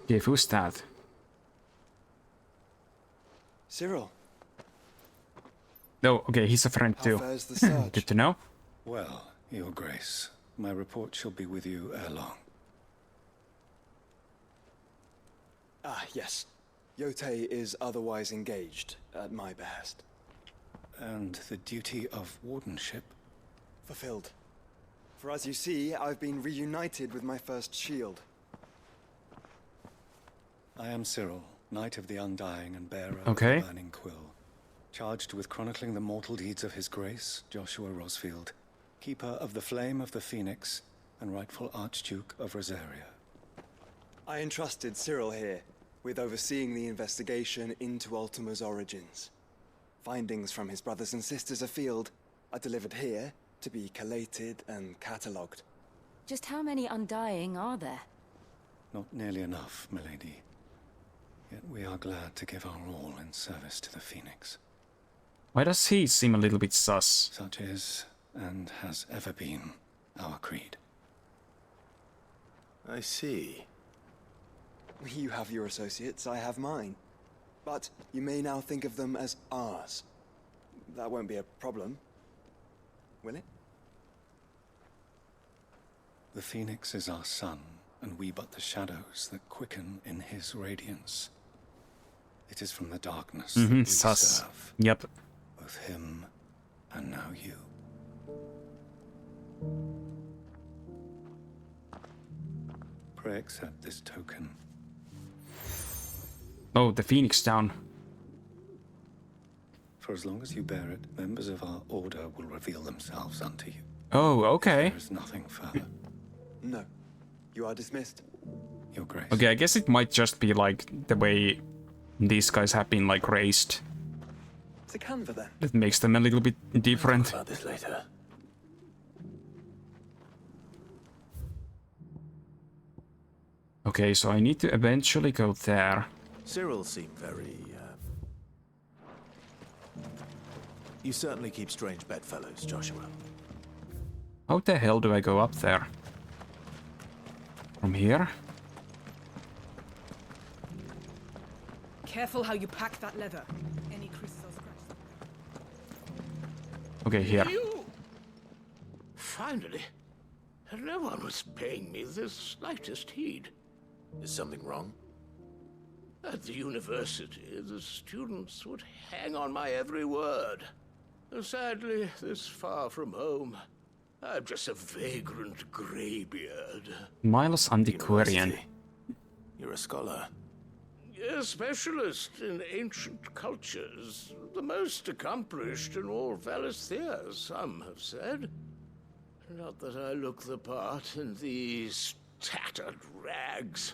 Okay, who's that? Cyril. Oh, okay, he's a friend too. Good to know. Well, Your Grace, my report shall be with you ere long. Ah, yes. Yotei is otherwise engaged, at my behest. And the duty of wardenship? Fulfilled. For as you see, I've been reunited with my first shield. I am Cyril, Knight of the Undying and bearer of Okay. the Burning Quill, charged with chronicling the mortal deeds of His Grace, Joshua Rosfield, Keeper of the Flame of the Phoenix, and rightful Archduke of Rosaria. I entrusted Cyril here with overseeing the investigation into Ultima's origins. Findings from his brothers and sisters afield are delivered here to be collated and catalogued. Just how many Undying are there? Not nearly enough, milady. Yet we are glad to give our all in service to the Phoenix. Why does he seem a little bit sus? Such is, and has ever been, our creed. I see. You have your associates, I have mine. But you may now think of them as ours. That won't be a problem, will it? The Phoenix is our sun, and we but the shadows that quicken in his radiance. It is from the darkness that we sus. serve. Yep. Both him and now you. Pray accept this token. Oh, the Phoenix down. For as long as you bear it, members of our order will reveal themselves unto you. Oh, okay. There is nothing further. No. You are dismissed. Your Grace. Okay, I guess it might just be like the way these guys have been like raised. It's a Canva then. That makes them a little bit different. About this later. Okay, so I need to eventually go there. Cyril seemed very... You certainly keep strange bedfellows, Joshua. How the hell do I go up there? From here? Careful how you pack that leather. Any creases or scratches. Okay, here. You... Finally. No one was paying me the slightest heed. Is something wrong? At the university, the students would hang on my every word. Sadly, this far from home, I'm just a vagrant greybeard. Miles Antiquarian. You're a scholar. A specialist in ancient cultures. The most accomplished in all Valisthea, some have said. Not that I look the part in these tattered rags.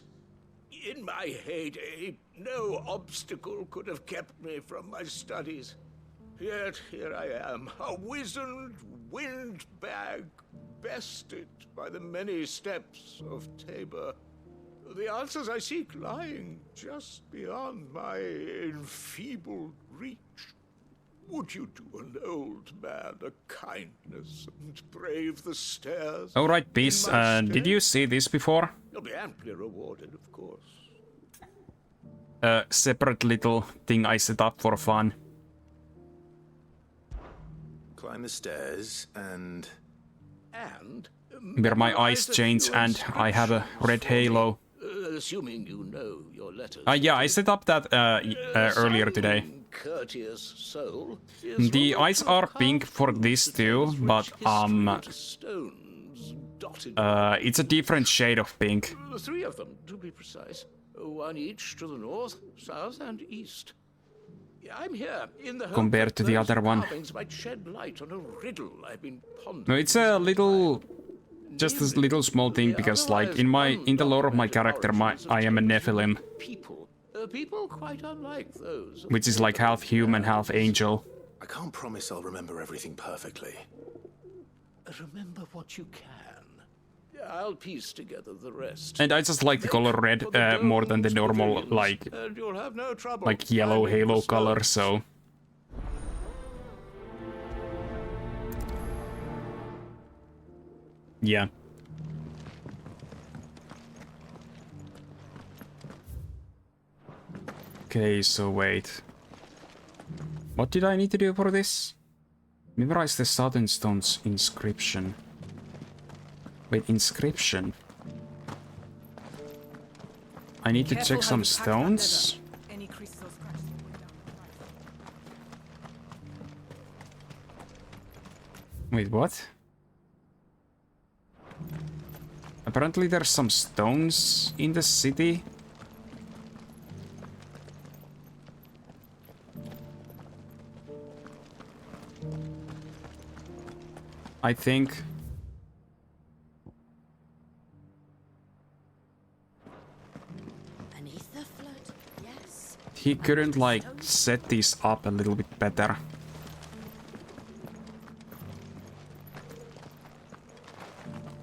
In my heyday, no obstacle could have kept me from my studies. Yet here I am, a wizened windbag, bested by the many steps of Tabor. The answers I seek lying just beyond my enfeebled reach. Would you do an old man a kindness and brave the stairs? Alright, peace. Did you see this before? You'll be amply rewarded, of course. A separate little thing I set up for fun. Climb the stairs and... Where my eyes change and I have a red halo. Assuming you know your letters. Yeah, I set up that earlier today. Courteous soul is The eyes are pink for this too, but it's a different shade of pink. The three of them, to be precise. One each to the north, south, and east. I'm here in the hope Compared to the those other one. carvings might shed light on a riddle I've been pondering. No, it's a little, just a little small thing because, like, in the lore of my character, I am a Nephilim, People quite unlike those. which is like half human, half angel. I can't promise I'll remember everything perfectly. Remember what you can. I'll piece together the rest. And I just like the color red more than the normal, like And you'll have no trouble yellow finding halo the color, stones. so... Yeah. Okay, so wait. What did I need to do for this? Memorize the Southern Stone's inscription. Wait, inscription? I need to check some stones? Any creases or scratches. Wait, what? Apparently there's some stones in the city. I think... Beneath the flood, yes. he couldn't, like, set these up a little bit better.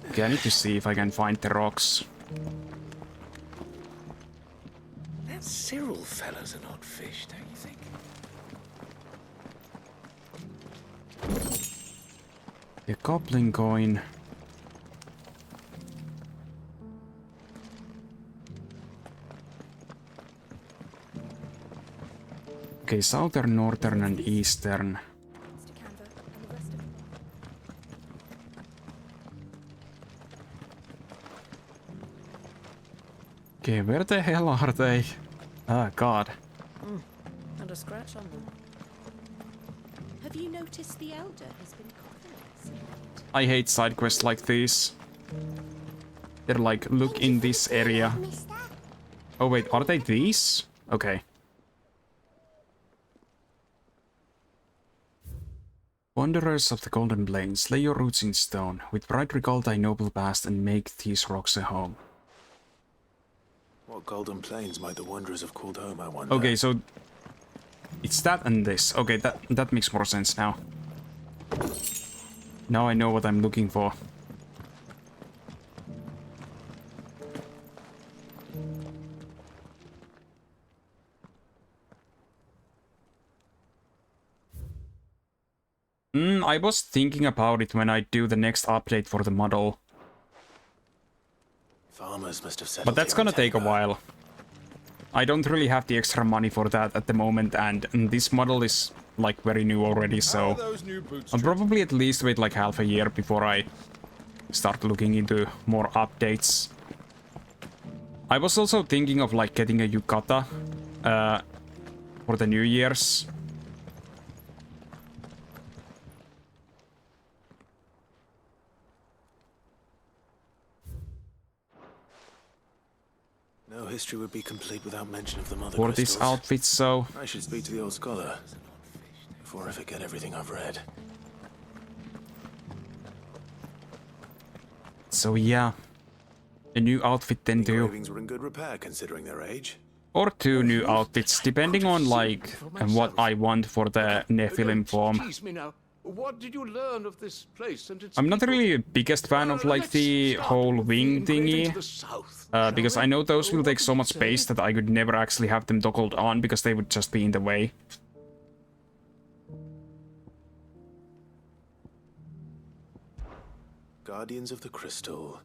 Okay, I need to see if I can find the rocks. That Cyril fella's an odd fish, don't you think? The goblin coin. Okay, southern, northern, and eastern. Okay, where the hell are they? Ah, God. And a scratch on them. Have you noticed the elder has been coughing? I hate side quests like these. They're like, look in this area. Oh wait, are they these? Okay. Wanderers of the Golden Plains, lay your roots in stone. With pride recall thy noble past and make these rocks a home. What Golden Plains might the Wanderers have called home, I wonder? Okay, so... it's that and this. Okay, that makes more sense now. Now I know what I'm looking for. I was thinking about it when I do the next update for the model. Farmers must have settled But that's here in gonna take a timber. while. I don't really have the extra money for that at the moment, and this model is like very new already, so I'll probably at least wait like half a year before I start looking into more updates. I was also thinking of like getting a yukata for the New Year's. No history would be complete without mention of the mother For this crystals. outfit, so I should speak to the old scholar before I forget everything I've read. So yeah, a new outfit then The too. engravings were in good repair considering their age. Or 2 new outfits, depending on like what I want for the Nephilim form. Tease me now. What did you learn of this place and its I'm not people? really a biggest fan of like the whole wing thingy, because I know those will take so much space that I could never actually have them toggled on because they would just be in the way. Guardians of the Crystal,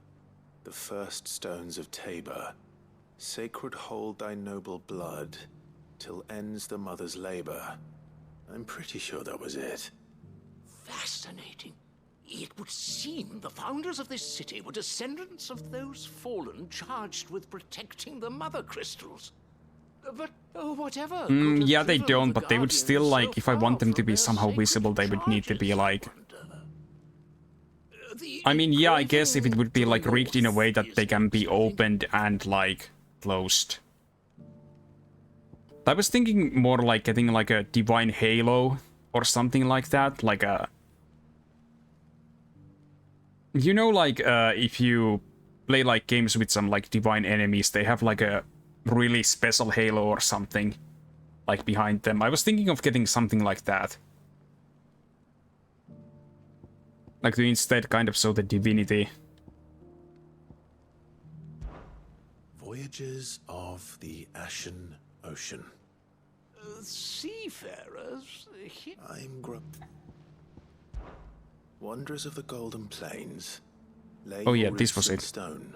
the first stones of Tabor, sacred hold thy noble blood, till ends the mother's labor. I'm pretty sure that was it. Fascinating. It would seem the founders of this city were descendants of those fallen charged with protecting the mother crystals. But whatever. Yeah, they don't, but they would still like, if I want them to be somehow visible, they would need to be like... I mean, yeah, I guess if it would be like rigged in a way that they can be opened and like closed. I was thinking more like getting like a divine halo or something like that, like a... You know, like, if you play like games with some like divine enemies, they have like a really special halo or something like behind them. I was thinking of getting something like that. Like to instead kind of show the divinity. Voyages of the Ashen Ocean. Seafarers? I'm Wanderers of the Golden Plains. Lay Oh yeah, your this was roots in it. Stone.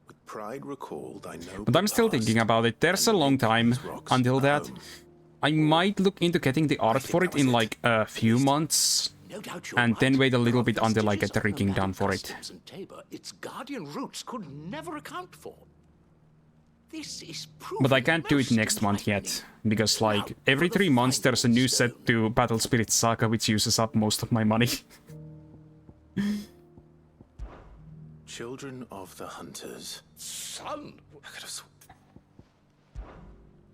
With pride recall thy noble But I'm still past, thinking about it. There's a long time until that. I might look into getting the art for it in like a few months. And then wait a little bit until I get the rigging done for it. And Tabor, its guardian roots could never account for. This is proof. But I can't do it next month yet, because like every 3 months there's a new set to Battle Spirit Saga which uses up most of my money. Children of the Hunters. Son.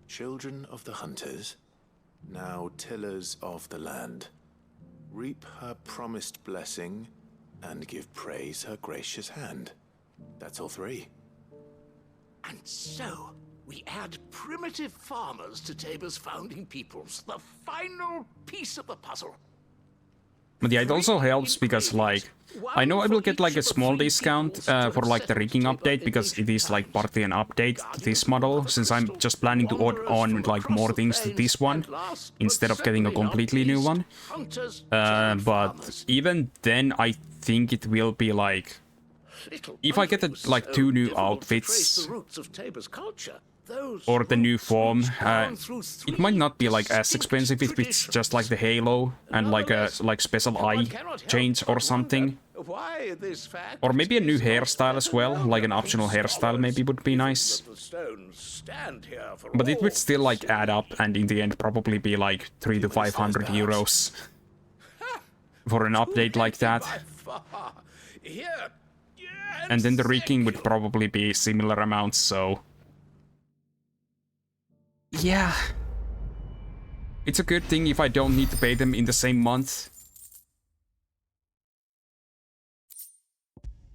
Children of the Hunters, now tillers of the land. Reap her promised blessing, and give praise her gracious hand. That's all 3. And so, we add primitive farmers to Tabor's founding peoples, the final piece of the puzzle. But yeah, it also helps because like, I know I will get like a small discount for like the rigging update because it is like partly an update to this model, since I'm just planning to add on like more things to this one instead of getting a completely new one. But even then I think it will be like, if I get like 2 new outfits or the new form, it might not be like as expensive if it's just like the halo and like a special eye change or something. Or maybe a new hairstyle as well, like an optional hairstyle maybe would be nice. But it would still like add up and in the end probably be like 300 to 500 euros for an update like that. And then the rigging would probably be similar amounts, so... Yeah. It's a good thing if I don't need to pay them in the same month.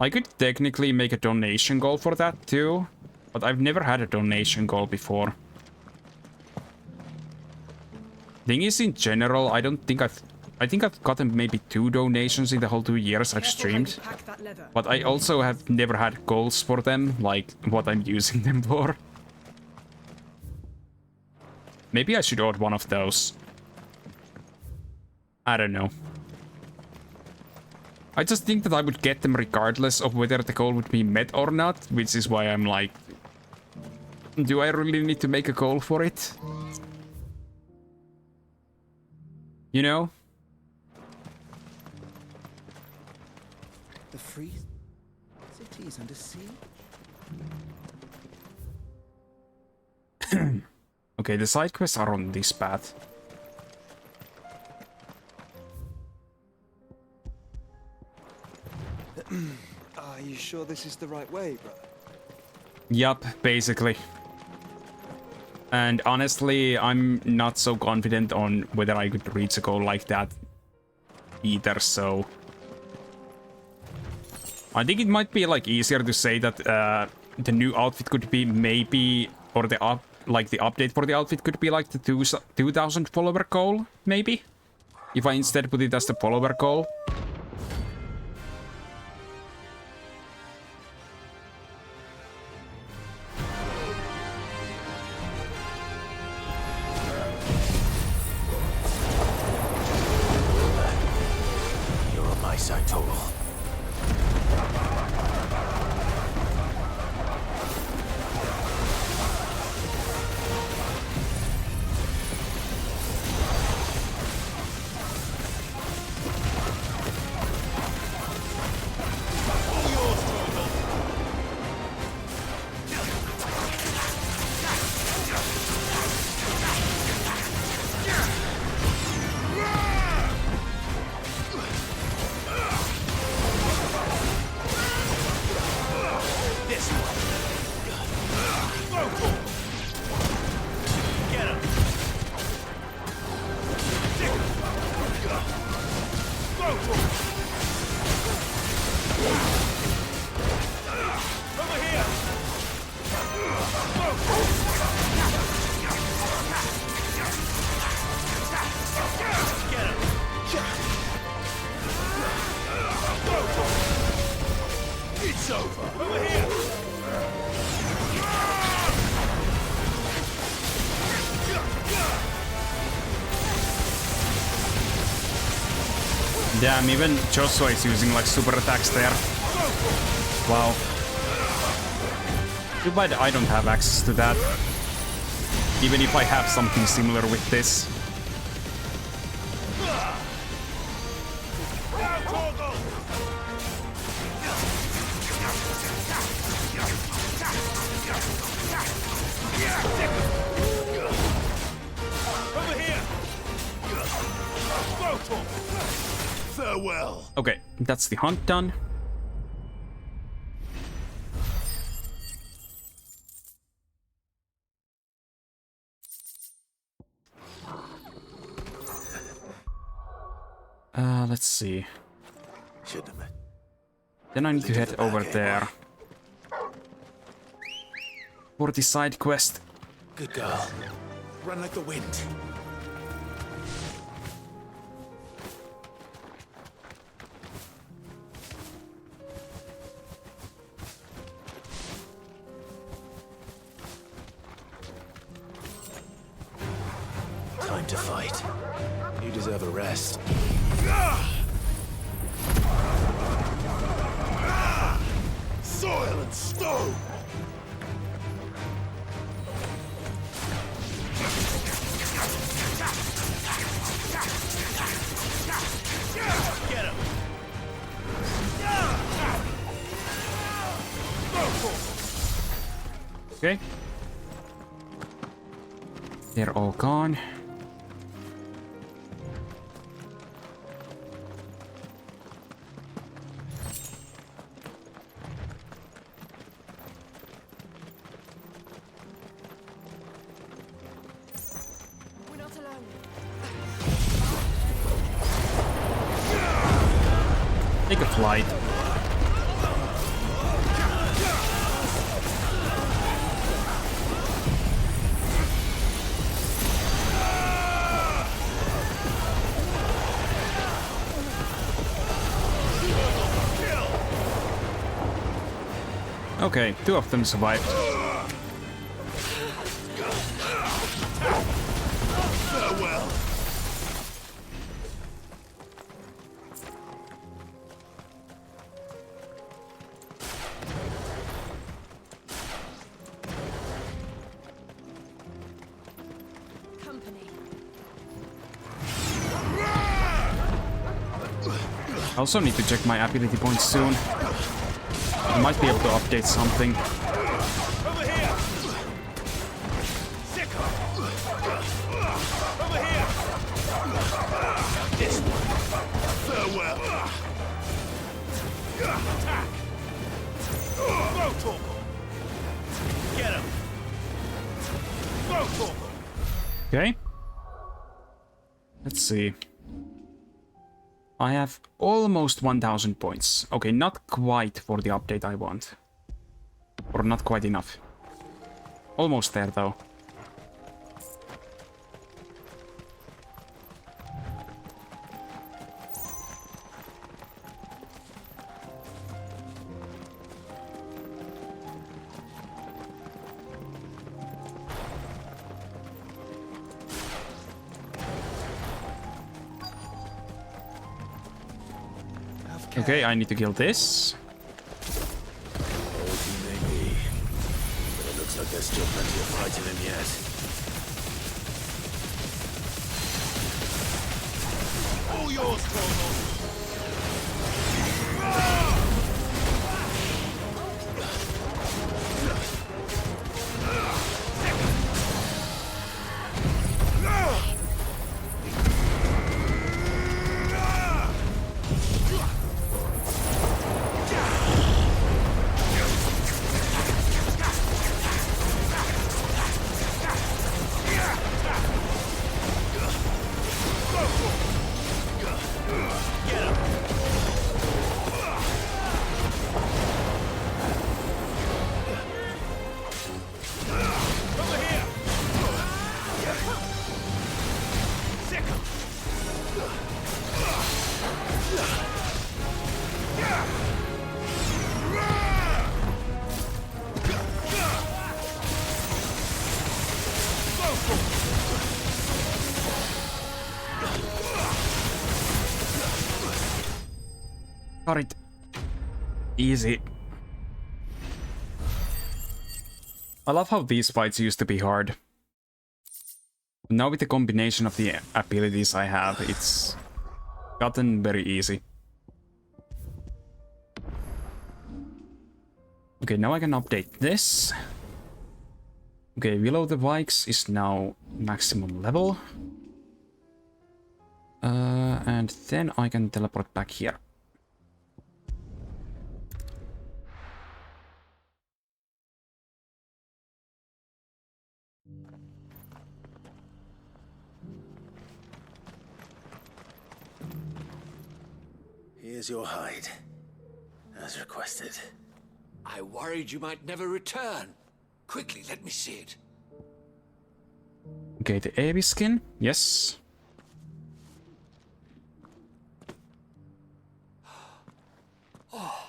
I could technically make a donation goal for that too, but I've never had a donation goal before. Thing is, in general, I think I've gotten maybe 2 donations in the whole 2 years I've streamed. But I also have never had goals for them, like what I'm using them for. Maybe I should add one of those. I don't know. I just think that I would get them regardless of whether the goal would be met or not, which is why I'm like, do I really need to make a goal for it? You know? The free cities under sea? Okay, the side quests are on this path. Are you sure this is the right way, brother? Yup, basically. And honestly, I'm not so confident on whether I could reach a goal like that either, so... I think it might be like easier to say that the new outfit could be maybe, or the update for the outfit could be like the 2000 follower goal, maybe? If I instead put it as the follower goal. You're on my side, Total. It's over. Over here. Damn, even Joshua is using like super attacks there. Wow. Too bad I don't have access to that. Even if I have something similar with this. Farewell. Okay, that's the hunt done. Let's see. Then I need to head over there for the side quest. Good girl. Run like the wind. Time to fight. You deserve a rest. Soil and stone. Get him. Okay. They're all gone. We're not alone. Take a flight. Okay, two of them survived. Farewell. I also need to check my ability points soon. I might be able to update something. Over here! Sicker! Over here! This one. Farewell! Attack! Throw Torkel! Get him! Throw Torkel! Okay. Let's see. I have almost 1000 points. Okay, not quite for the update I want. Or not quite enough. Almost there, though. Okay, I need to kill this. Old he may be, but it looks like there's still plenty of fight in him yet. All yours, Torkel! Got it. Easy. I love how these fights used to be hard. Now with the combination of the abilities I have, it's gotten very easy. Okay, now I can update this. Okay, below the Vikes is now maximum level. And then I can teleport back here. Here's your hide, as requested. I worried you might never return. Quickly, let me see it. Okay, the Avi skin, yes. Oh,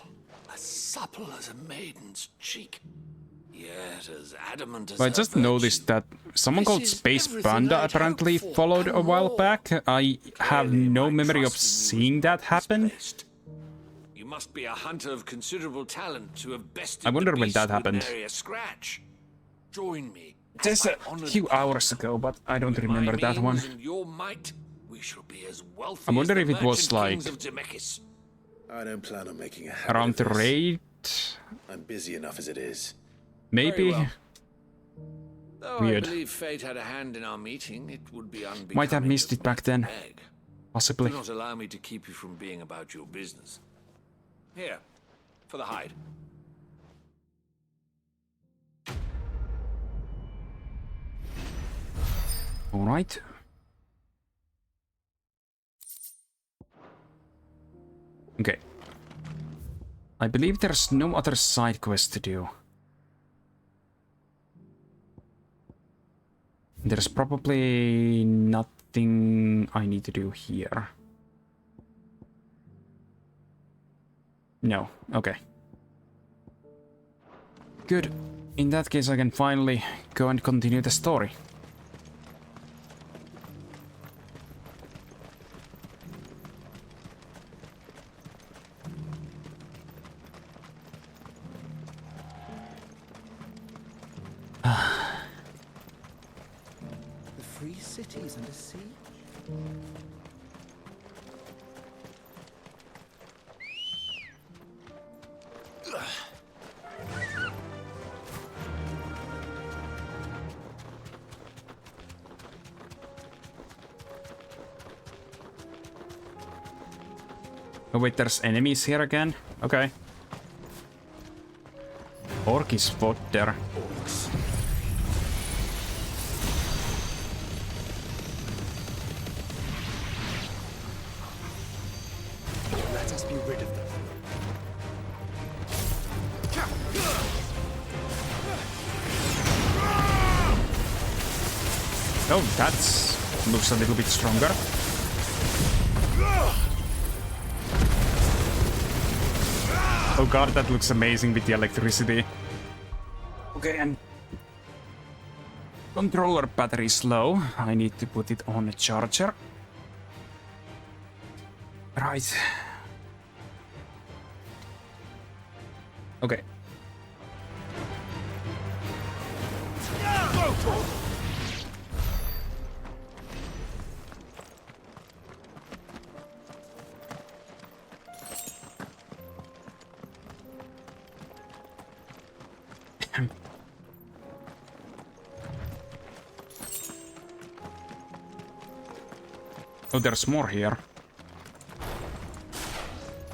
as supple as a maiden's cheek. Yet as adamant as I just noticed that someone called Space Panda apparently followed a while back. I have no memory of seeing that happen. You must be a hunter of considerable talent to have bested I wonder the when beast that with happened. nary a scratch. Join me. Just a few hours ago, but I don't remember that one. Your might, we shall be as wealthy I wonder as if the it was merchant like kings of Zemeckis. I don't plan on making a habit around of the this. raid. I'm busy enough as it is. Maybe. Well. Though Weird. I believe fate had a hand in our meeting, it would be unbecoming. Might have missed it back then. Meg. Possibly. Do not allow me to keep you from being about your business. Here, for the hide. All right. Okay. I believe there's no other side quest to do. There's probably nothing I need to do here. No, okay. Good. In that case, I can finally go and continue the story. The free cities under siege? Oh wait, there's enemies here again? Okay. Orc is fodder. Let us be rid of them. Oh, that's looks a little bit stronger. Oh god, that looks amazing with the electricity. Okay, and controller battery is low. I need to put it on a charger. Right. Okay. Oh, there's more here.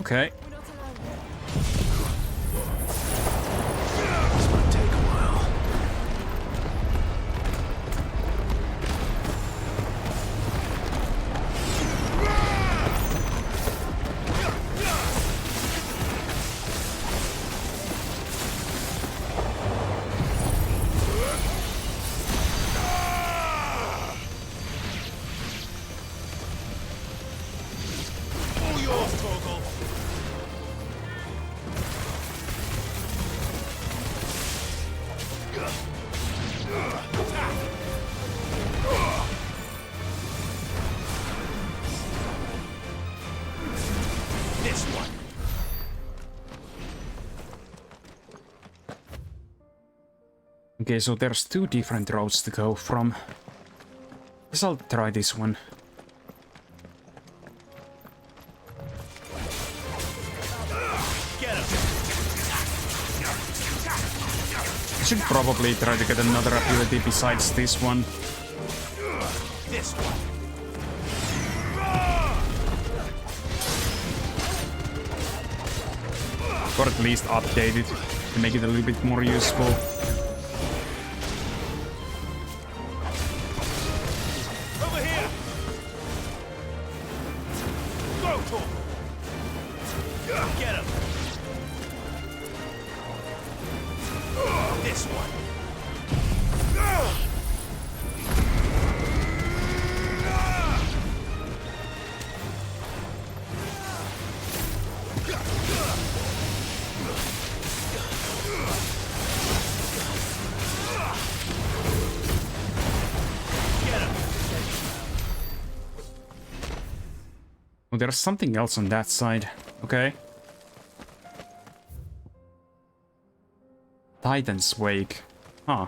Okay. This might take a while. This one. Okay, so there's two different roads to go from. Guess I'll try this one. Get him. I should probably try to get another ability besides this one. This one. Or at least update it to make it a little bit more useful. Over here. Go to him. Get him. This one. Oh, there's something else on that side. Okay. Titan's Wake. Huh.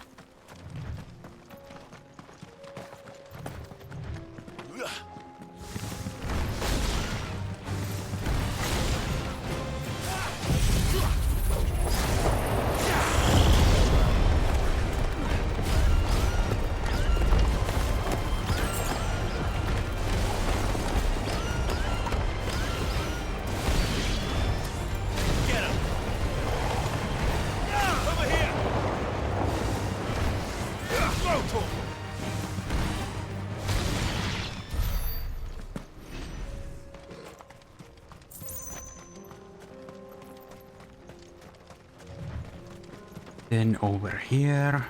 Then over here.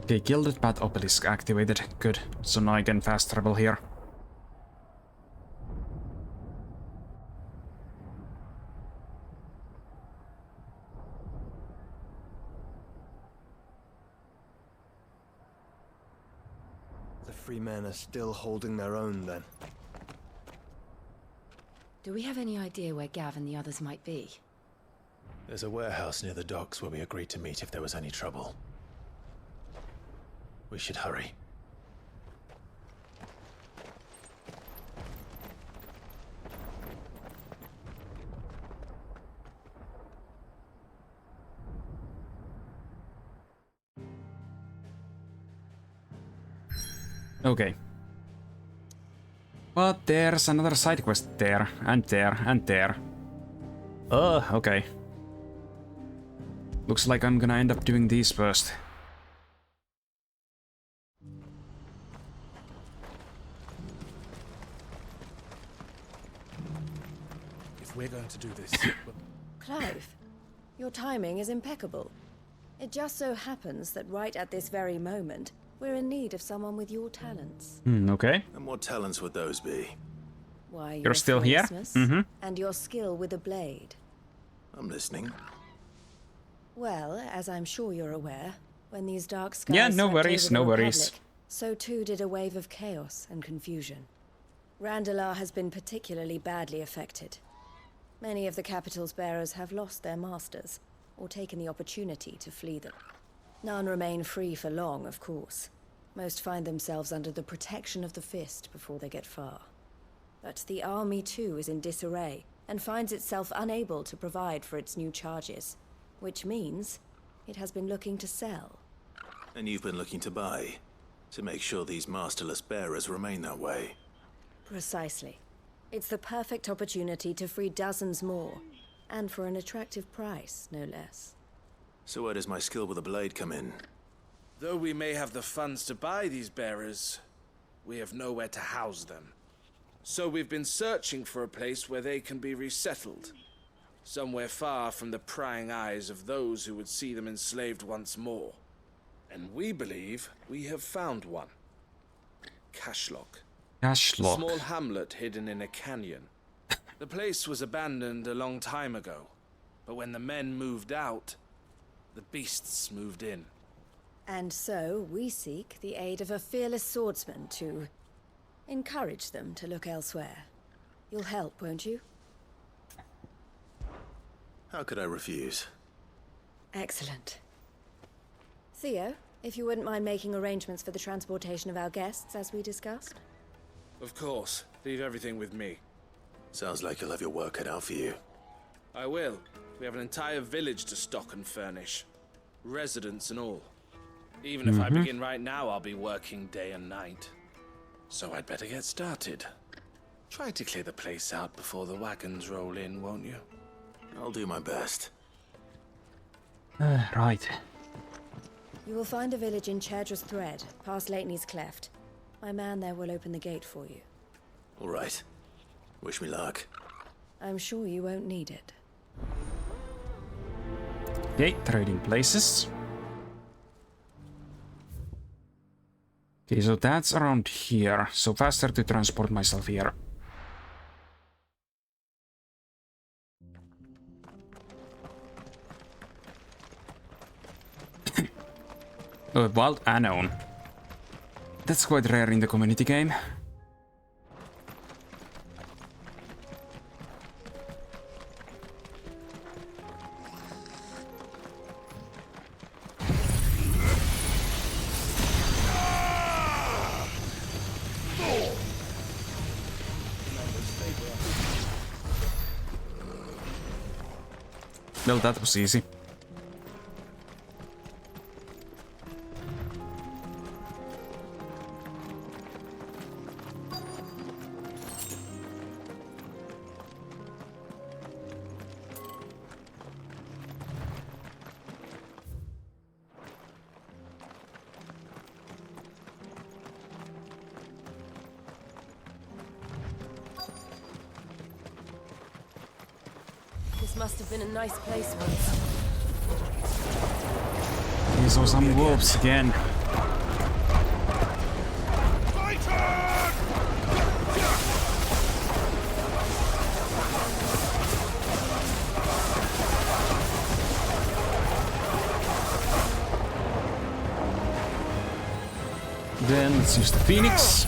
Okay, Gilded Path Obelisk activated. Good. So now I can fast travel here. The free men are still holding their own, then. Do we have any idea where Gav and the others might be? There's a warehouse near the docks where we agreed to meet if there was any trouble. We should hurry. Okay. But there's another side quest there, and there, and there. Okay. Looks like I'm gonna end up doing these first. If we're going to do this... Clive, your timing is impeccable. It just so happens that right at this very moment, we're in need of someone with your talents. Okay. And what talents would those be? Why, You're your still here? fearlessness and your skill with a blade. I'm listening. Well, as I'm sure you're aware, when these dark skies Yeah, no swept worries, over no the worries. Republic, so too did a wave of chaos and confusion. Randalar has been particularly badly affected. Many of the capital's bearers have lost their masters, or taken the opportunity to flee them. None remain free for long, of course. Most find themselves under the protection of the Fist before they get far. But the army too is in disarray, and finds itself unable to provide for its new charges. Which means it has been looking to sell. And you've been looking to buy, to make sure these masterless bearers remain that way. Precisely. It's the perfect opportunity to free dozens more, and for an attractive price, no less. So where does my skill with a blade come in? Though we may have the funds to buy these bearers, we have nowhere to house them. So we've been searching for a place where they can be resettled. Somewhere far from the prying eyes of those who would see them enslaved once more. And we believe we have found one. Cashlock. Cashlock. A small hamlet hidden in a canyon. The place was abandoned a long time ago, but when the men moved out, the beasts moved in. And so we seek the aid of a fearless swordsman to encourage them to look elsewhere. You'll help, won't you? How could I refuse? Excellent. Theo, if you wouldn't mind making arrangements for the transportation of our guests, as we discussed. Of course. Leave everything with me. Sounds like you'll have your work cut out for you. I will. We have an entire village to stock and furnish. Residents and all. Even if I begin right now, I'll be working day and night. So I'd better get started. Try to clear the place out before the wagons roll in, won't you? I'll do my best. Right. You will find a village in Chaidra's Thread, past Lateney's Cleft. My man there will open the gate for you. All right. Wish me luck. I'm sure you won't need it. Okay, trading places. Okay, so that's around here. So faster to transport myself here. Wild Unknown. That's quite rare in the community game. Well, that was easy. This must have been a nice place once. These are some wolves again. Then let's use the Phoenix.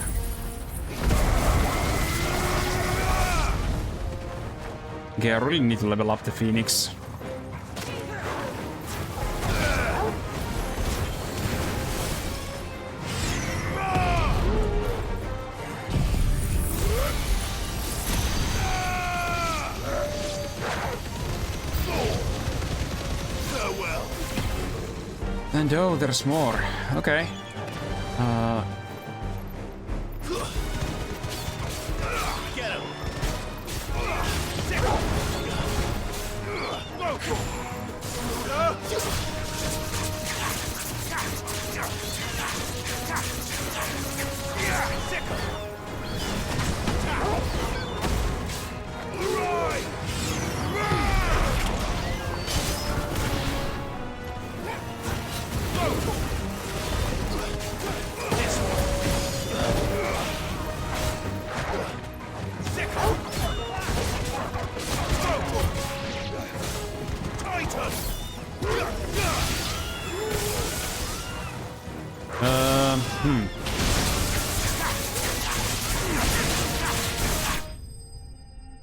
Okay, I really need to level up the Phoenix. And oh, there's more. Okay.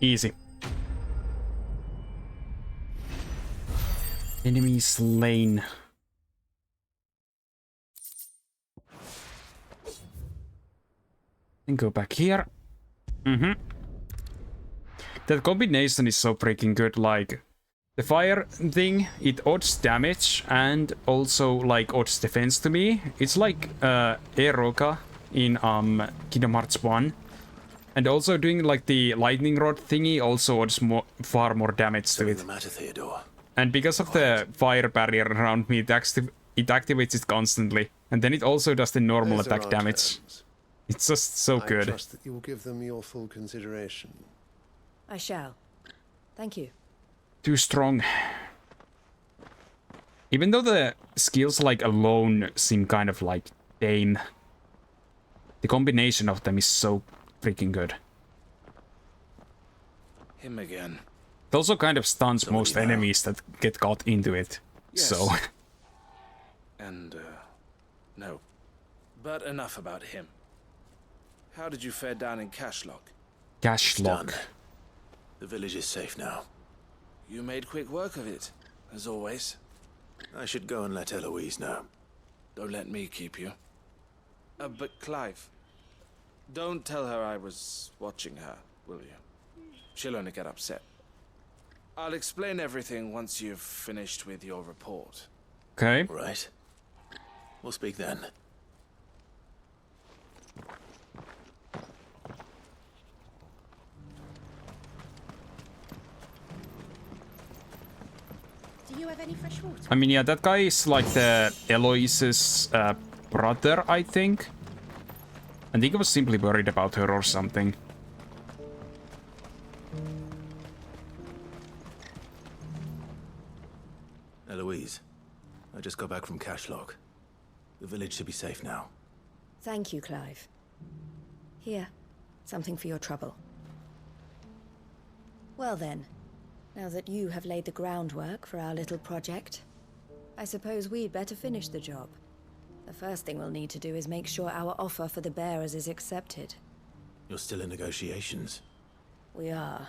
Easy. Enemy slain. And go back here. That combination is so freaking good. Like the fire thing, it odds damage and also like odds defense to me. It's like Eroka in Kingdom Hearts 1. And also doing like the lightning rod thingy also odds far more damage to it. And because of the fire barrier around me, it activates it constantly. And then it also does the normal attack damage. It's just so good. I trust that you will give them your full consideration. I shall. Thank you. Too strong. Even though the skills like alone seem kind of like tame, the combination of them is so freaking good. Him again. It also kind of stuns most enemies that get caught into it. Yes. So. And, no. But enough about him. How did you fare down in Cashlock? Cashlock. The village is safe now. You made quick work of it, as always. I should go and let Eloise know. Don't let me keep you. But Clive, don't tell her I was watching her, will you? She'll only get upset. I'll explain everything once you've finished with your report. Okay. Right. We'll speak then. Do you have any fresh water? I mean, yeah, that guy is like the Eloise's brother, I think. I think he was simply worried about her or something. Eloise, I just got back from Cashlock. The village should be safe now. Thank you, Clive. Here, something for your trouble. Well then, now that you have laid the groundwork for our little project, I suppose we'd better finish the job. The first thing we'll need to do is make sure our offer for the bearers is accepted. You're still in negotiations? We are.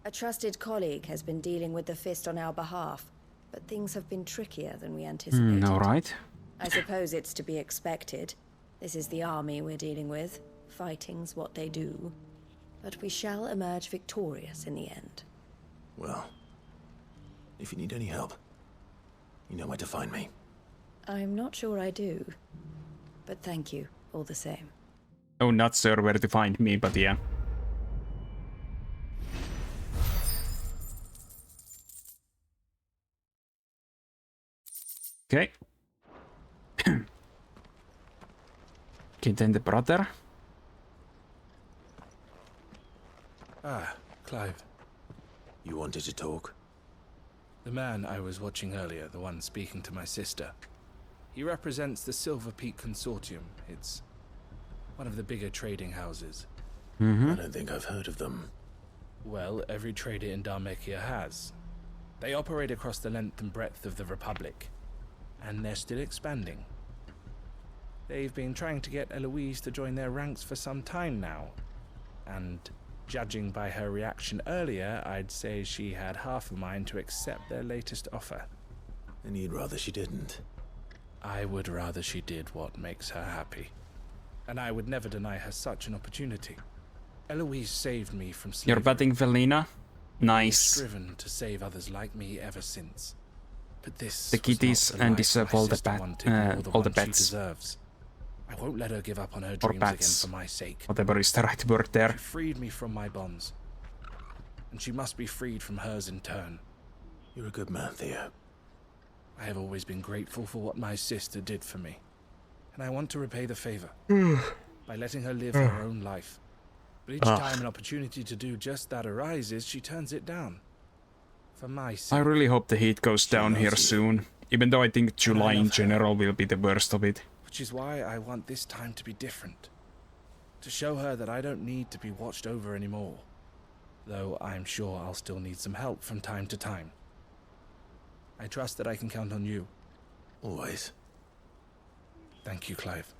A trusted colleague has been dealing with the Fist on our behalf, but things have been trickier than we anticipated. Alright. I suppose it's to be expected. This is the army we're dealing with. Fighting's what they do. But we shall emerge victorious in the end. Well, if you need any help, you know where to find me. I'm not sure I do. But thank you, all the same. Oh, not sure where to find me, but yeah. Okay. Okay, then the brother. Ah, Clive. You wanted to talk? The man I was watching earlier, the one speaking to my sister. He represents the Silver Peak Consortium. It's one of the bigger trading houses. I don't think I've heard of them. Well, every trader in Dharmekia has. They operate across the length and breadth of the Republic. And they're still expanding. They've been trying to get Eloise to join their ranks for some time now. And judging by her reaction earlier, I'd say she had half a mind to accept their latest offer. And you'd rather she didn't? I would rather she did what makes her happy. And I would never deny her such an opportunity. Eloise saved me from slavery. You're batting Velina? Nice. I've striven to save others like me ever since. But this the kitties and deserve all the pets. Deserves. I won't let her give up on her dreams again for my sake. Whatever is the right word there. She freed me from my bonds. And she must be freed from hers in turn. You're a good man, Theo. I have always been grateful for what my sister did for me, and I want to repay the favor by letting her live her own life. But each time an opportunity to do just that arises, she turns it down. For my sake. I really hope the heat goes down here soon, even though I think July in general will be the worst of it. Which is why I want this time to be different. To show her that I don't need to be watched over anymore. Though I'm sure I'll still need some help from time to time. I trust that I can count on you. Always. Thank you, Clive.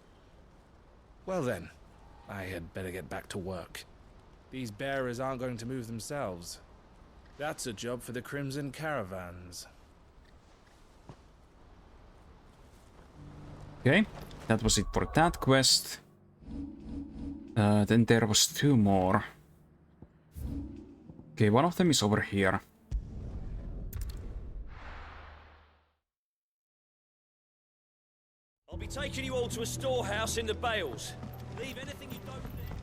Well then, I had better get back to work. These bearers aren't going to move themselves. That's a job for the Crimson Caravans. Okay, that was it for that quest. Then there was 2 more. Okay, one of them is over here. I'll be taking you all to a storehouse in the Bales. Leave anything you don't need.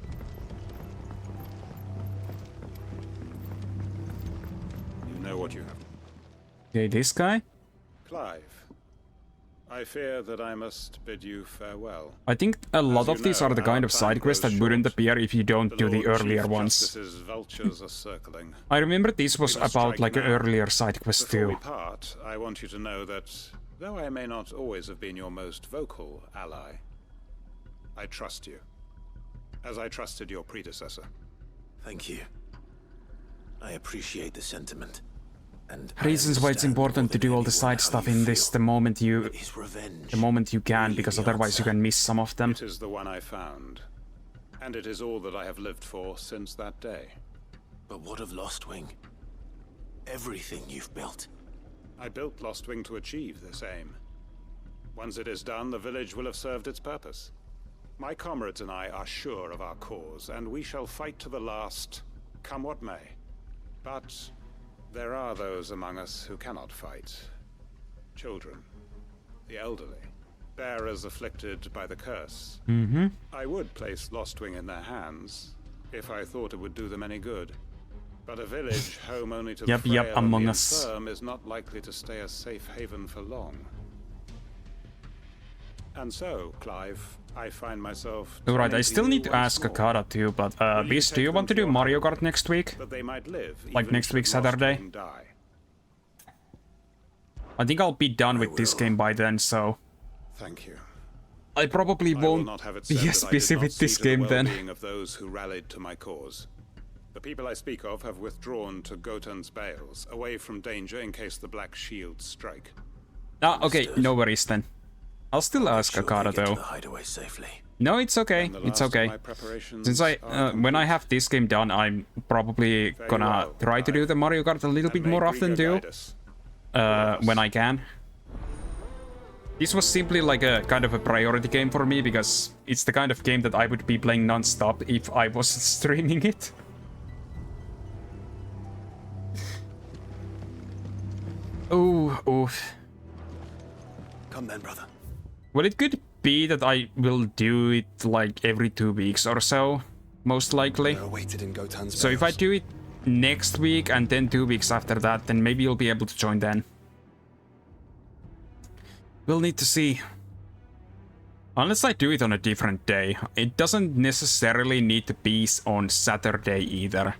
You know what you have. Okay, this guy? Clive, I fear that I must bid you farewell. I think a lot of these are the kind of side quests that wouldn't appear if you don't do the earlier ones. Vultures are circling. I remember this was about like an earlier side quest Before we too. part, I want you to know that though I may not always have been your most vocal ally, I trust you, as I trusted your predecessor. Thank you. I appreciate the sentiment. And Reasons why it's important to do all the side stuff in this the moment you can, because otherwise you can miss some of them. It is the one I found, and it is all that I have lived for since that day. But what of Lostwing? Everything you've built. I built Lostwing to achieve this aim. Once it is done, the village will have served its purpose. My comrades and I are sure of our cause, and we shall fight to the last, come what may. But there are those among us who cannot fight. Children, the elderly, bearers afflicted by the curse. I would place Lostwing in their hands, if I thought it would do them any good. But a village home only to the frail and the infirm is not likely to stay a safe haven for long. And so, Clive, I find myself... Alright, I still need to ask Akara too, but Beast, do you want to do Mario Kart next week? Like next week Saturday? I think I'll be done with this game by then, so... Thank you. I probably won't be as busy with this game then. Of those who rallied to my cause. The people I speak of have withdrawn to Gotan's Bales, away from danger in case the Black Shields strike. Ah, okay, no worries then. I'll still ask Akara though. No, it's okay, it's okay. Since when I have this game done, I'm probably gonna try to do the Mario Kart a little bit more often too. When I can. This was simply like a kind of a priority game for me, because it's the kind of game that I would be playing non-stop if I was streaming it. Oh, oof. Come then, brother. Well, it could be that I will do it like every 2 weeks or so, most likely. So if I do it next week and then 2 weeks after that, then maybe you'll be able to join then. We'll need to see. Unless I do it on a different day. It doesn't necessarily need to be on Saturday either.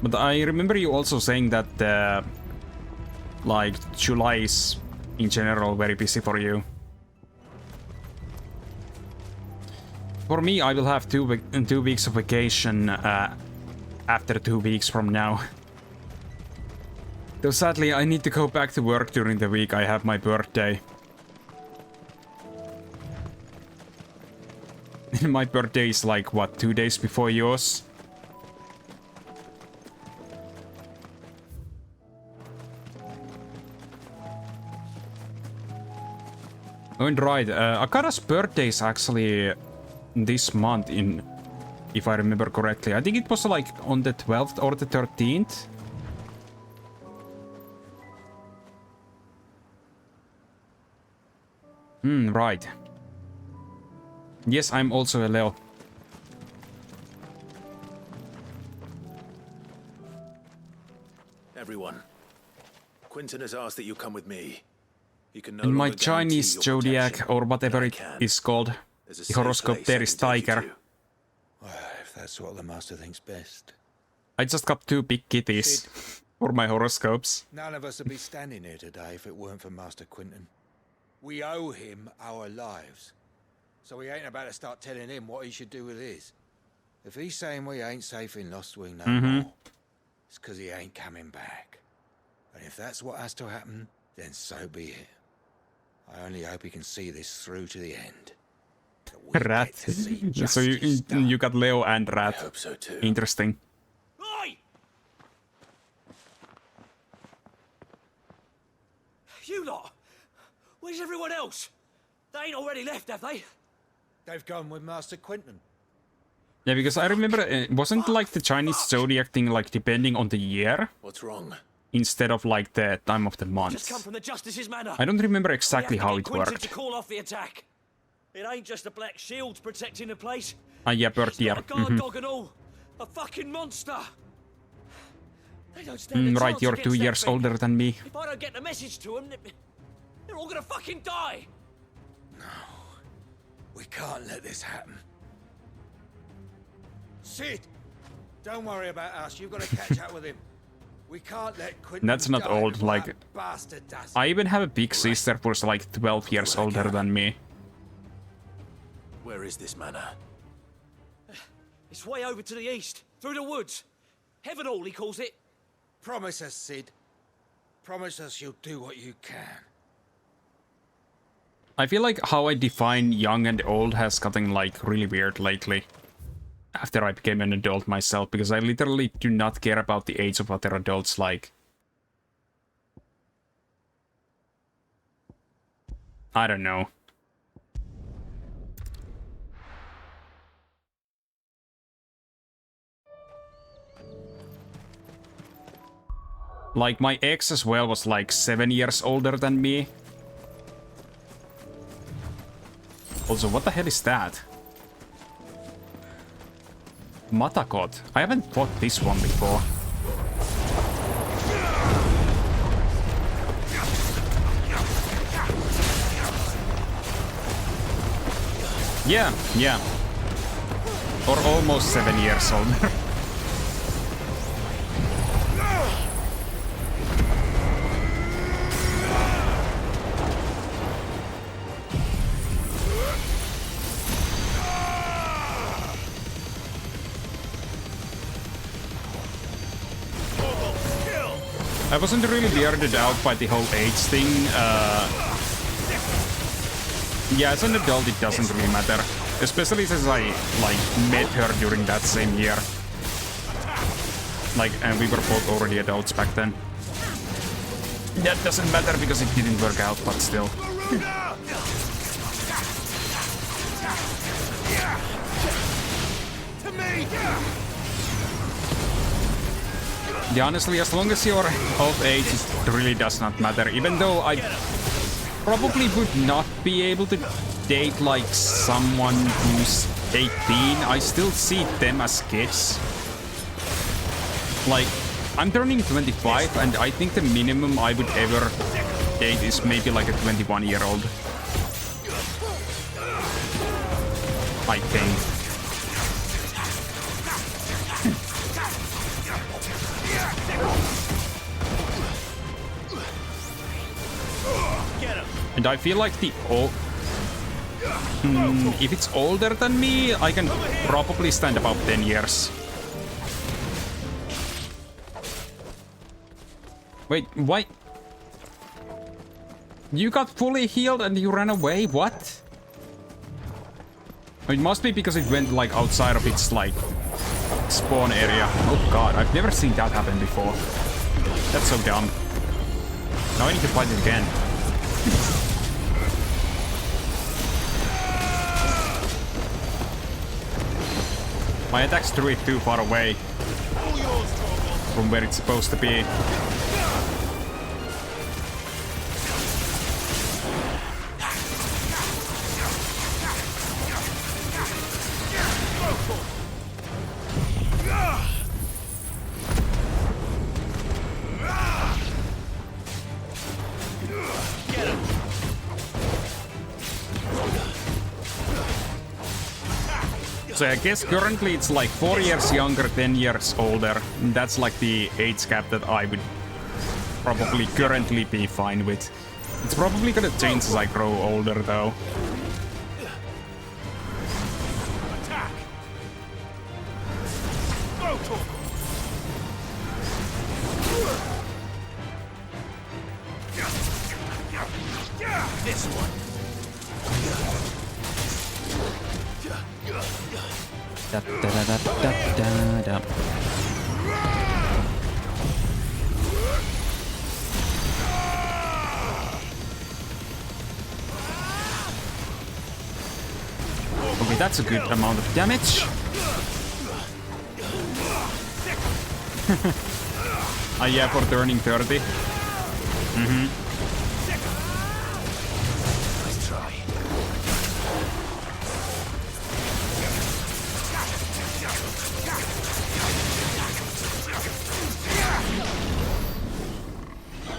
But I remember you also saying that like July is in general very busy for you. For me, I will have 2 weeks of vacation after 2 weeks from now. Though sadly, I need to go back to work during the week. I have my birthday. My birthday is like, what, 2 days before yours? Oh, and right, Akara's birthday is actually this month, if I remember correctly. I think it was like on the 12th or the 13th. Right. Yes, I'm also a Leo. Everyone, Quinton has asked that you come with me. He can no And my longer guarantee Chinese your zodiac, protection, or whatever but I it can. is called, There's a the safe horoscope place there I is can take you tiger. to. Well, if that's what the master thinks best. I just got 2 big kitties for my horoscopes. None of us would be standing here today if it weren't for Master Quinton. We owe him our lives. So we ain't about to start telling him what he should do with his. If he's saying we ain't safe in Lostwing no more, it's because he ain't coming back. And if that's what has to happen, then so be it. I only hope he can see this through to the end. Rat. So you got Leo and Rat. I hope so too. Interesting. Oi! You lot! Where's everyone else? They ain't already left, have they? They've gone with Master Quinton. Yeah, because I remember, wasn't like the Chinese zodiac thing like depending on the year? What's wrong? Instead of like the time of the Just come month. from the Justice's manor. I don't remember We exactly have to how get it Quinton worked. to call off the attack. It ain't just the black shields protecting the place. Ah, yeah, bird year. A guard dog and all. A fucking monster. They don't stand a Right, chance you're against 2 that years thing. older than me. If I don't get the message to them, they're all gonna fucking die. We can't let this happen. Sid! Don't worry about us. You've got to catch up with him. We can't let Quinton That's not die old, before like... that bastard does. I even have a big sister who's like 12 years older than me. Where is this manor? It's way over to the east, through the woods. Heaven Hall, he calls it. Promise us, Sid. Promise us you'll do what you can. I feel like how I define young and old has gotten like really weird lately. After I became an adult myself, because I literally do not care about the age of other adults like. I don't know. Like my ex as well was like 7 years older than me. Also, what the hell is that? Matakot. I haven't fought this one before. Yeah. Or almost 7 years older. I wasn't really weirded out by the whole age thing. Yeah, as an adult, it doesn't really matter. Especially since I, like, met her during that same year. Like, and we were both already adults back then. That doesn't matter because it didn't work out, but still. Yeah, honestly, as long as you're of age, it really does not matter. Even though I probably would not be able to date, like, someone who's 18, I still see them as kids. Like, I'm turning 25, and I think the minimum I would ever date is maybe like a 21-year-old. I think. And I feel like the old... if it's older than me, I can probably stand about 10 years. Wait, why? You got fully healed and you ran away? What? It must be because it went like outside of its like spawn area. Oh god, I've never seen that happen before. That's so dumb. Now I need to fight it again. My attacks threw it too far away from where it's supposed to be. So I guess currently it's like 4 years younger, 10 years older. That's like the age gap that I would probably currently be fine with. It's probably gonna change as I grow older though. Attack! This one. Da, da, da, da, da, da. Okay, that's a good amount of damage. Yeah, for turning 30. Nice try.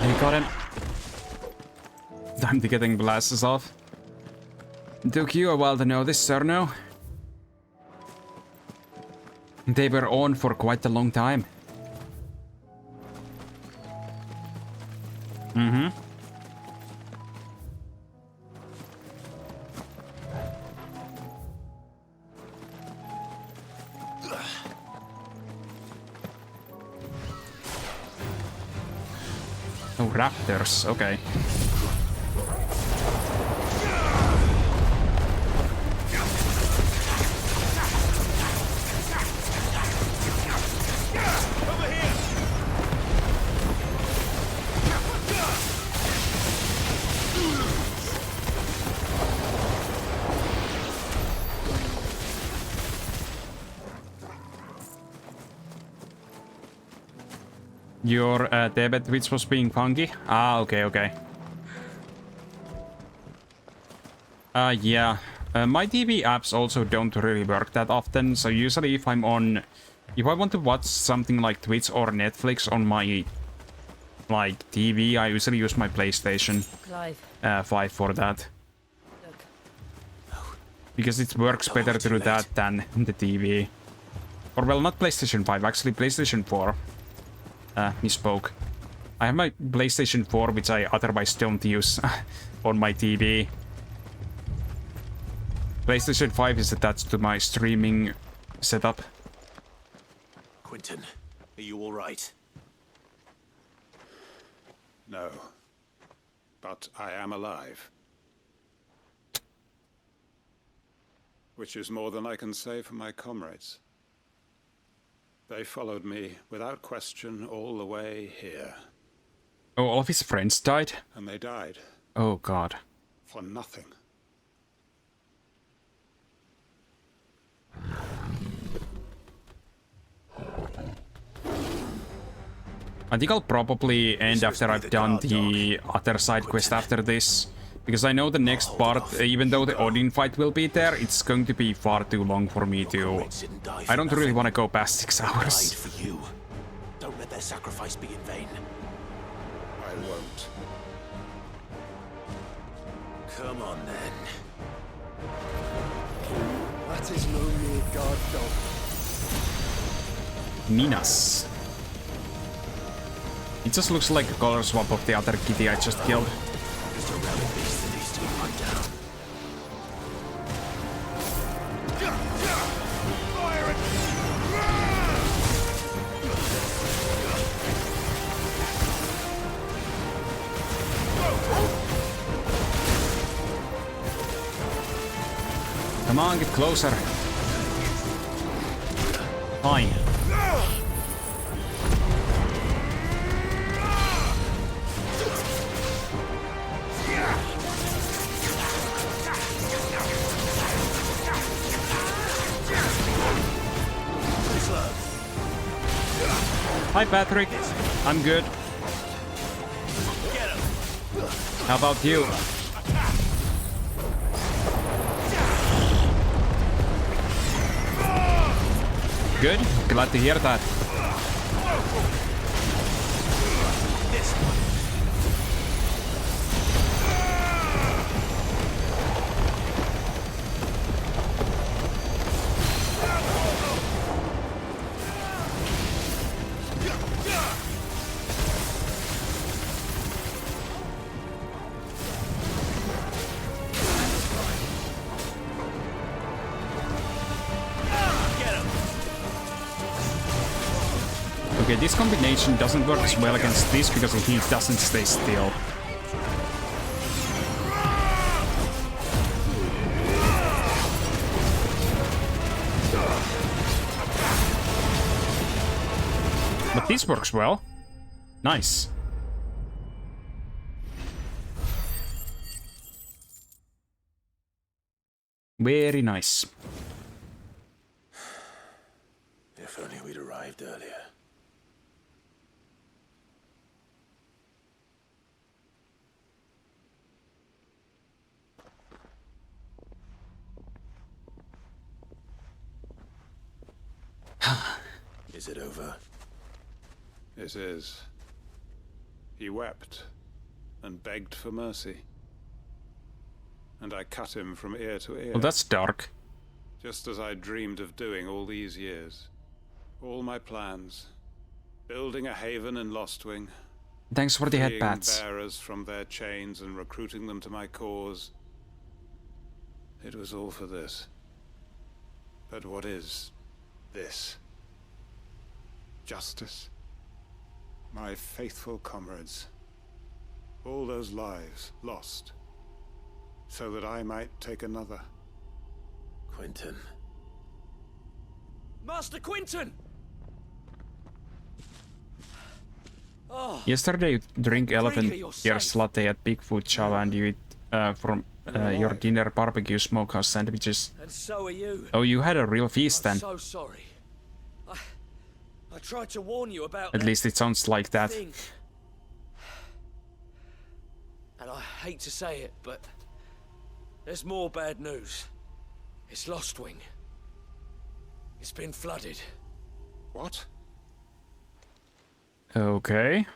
I got him. Time to getting blasters off. Took you a while to know this, Cerno. They were on for quite a long time. Oh, raptors, okay. Your debit which was being funky? Ah, okay, okay. Yeah. My TV apps also don't really work that often, so usually if I want to watch something like Twitch or Netflix on my TV, I usually use my PlayStation 5 for that. Because it works better through that than the TV. Or well, not PlayStation 5, actually PlayStation 4. Misspoke. I have my PlayStation 4, which I otherwise don't use on my TV. PlayStation 5 is attached to my streaming setup. Quentin, are you all right? No. But I am alive. Which is more than I can say for my comrades. They followed me without question all the way here. Oh, all of his friends died? And they died. Oh, God. For nothing. I think I'll probably end after I've done the other side quest after this. Because I know the next part, even though the Odin fight will be there, it's going to be far too long for me to... I don't really want to go past 6 hours. For you. Don't let their sacrifice be in vain. I won't. Come on, then. That is no mere guard dog. Minas. It just looks like a color swap of the other kitty I just killed. Just a rabid beast that needs to be run down. Fire it! Come on, get closer. Fine. Hi, Patrick. I'm good. How about you? Good. Glad to hear that. Okay, this combination doesn't work as well against this because he doesn't stay still. But this works well. Nice. Very nice. If only we'd arrived earlier. Is it over? It is. He wept and begged for mercy. And I cut him from ear to ear. Well, that's dark. Just as I dreamed of doing all these years. All my plans. Building a haven in Lostwing. Thanks for the freeing headbats. bearers from their chains and recruiting them to my cause. It was all for this. But what is this? Justice? My faithful comrades. All those lives lost. So that I might take another. Quentin. Master Quentin! Oh, Yesterday you drink elephant you're ears safe. latte at Bigfoot Java and you eat from your dinner barbecue smokehouse sandwiches. and so are you. Oh, you had a real feast I'm then. so sorry. I tried to warn you about At that least it sounds like that. thing. And I hate to say it, but there's more bad news. It's Lostwing. It's been flooded. What? Okay.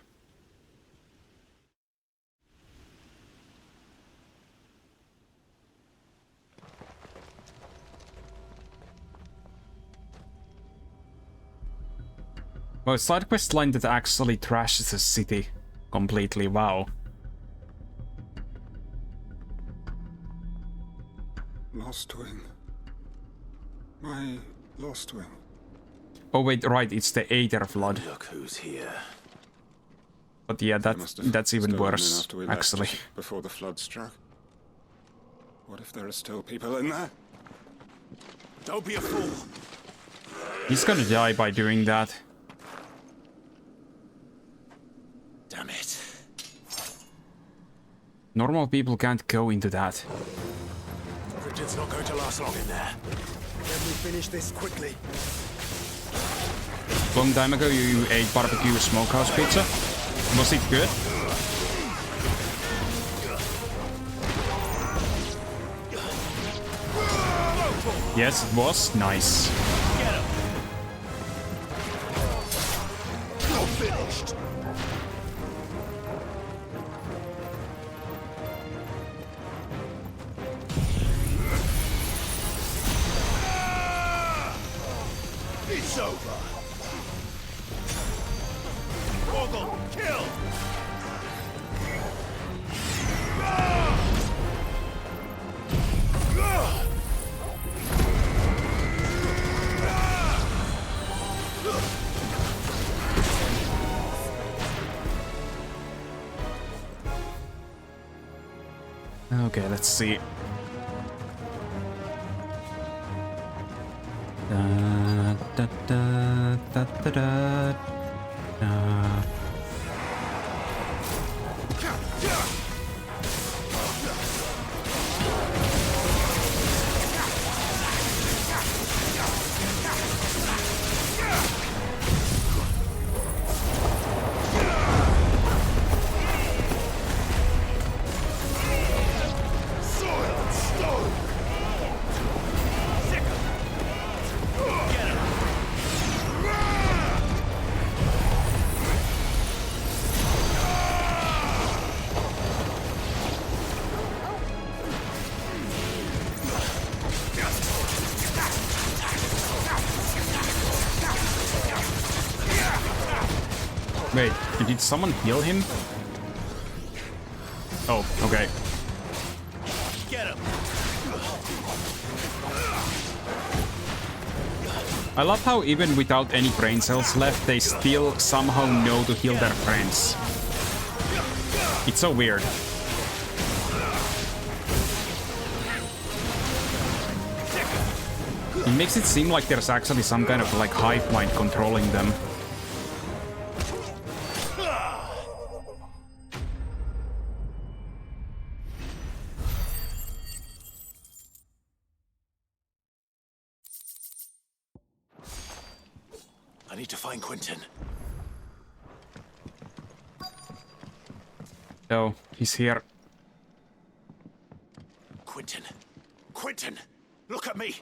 Well, side quest line that actually trashes the city completely. Wow. Lostwing. My Lostwing. Oh wait, right, it's the Aether Flood. Look who's here. But yeah, that's even worse, actually. Before the flood struck. What if there are still people in there? Don't be a fool. He's gonna die by doing that. Damn it. Normal people can't go into that. Richard's not going to last long in there. Can we finish this quickly? Long time ago you ate barbecue smokehouse pizza. Was it good? Yes, it was. Nice. Get him. You're finished. It's over. Woggle, kill. Okay, let's see. Da, da, da, da, da, da, da. Soil and stone. Sick 'em. Get him. Wait, did someone heal him? Oh, okay. Get him. I love how even without any brain cells left, they still somehow know to heal their friends. It's so weird. It makes it seem like there's actually some kind of like hive mind controlling them. I need to find Quentin. Oh, he's here. Quentin! Quentin! Look at me!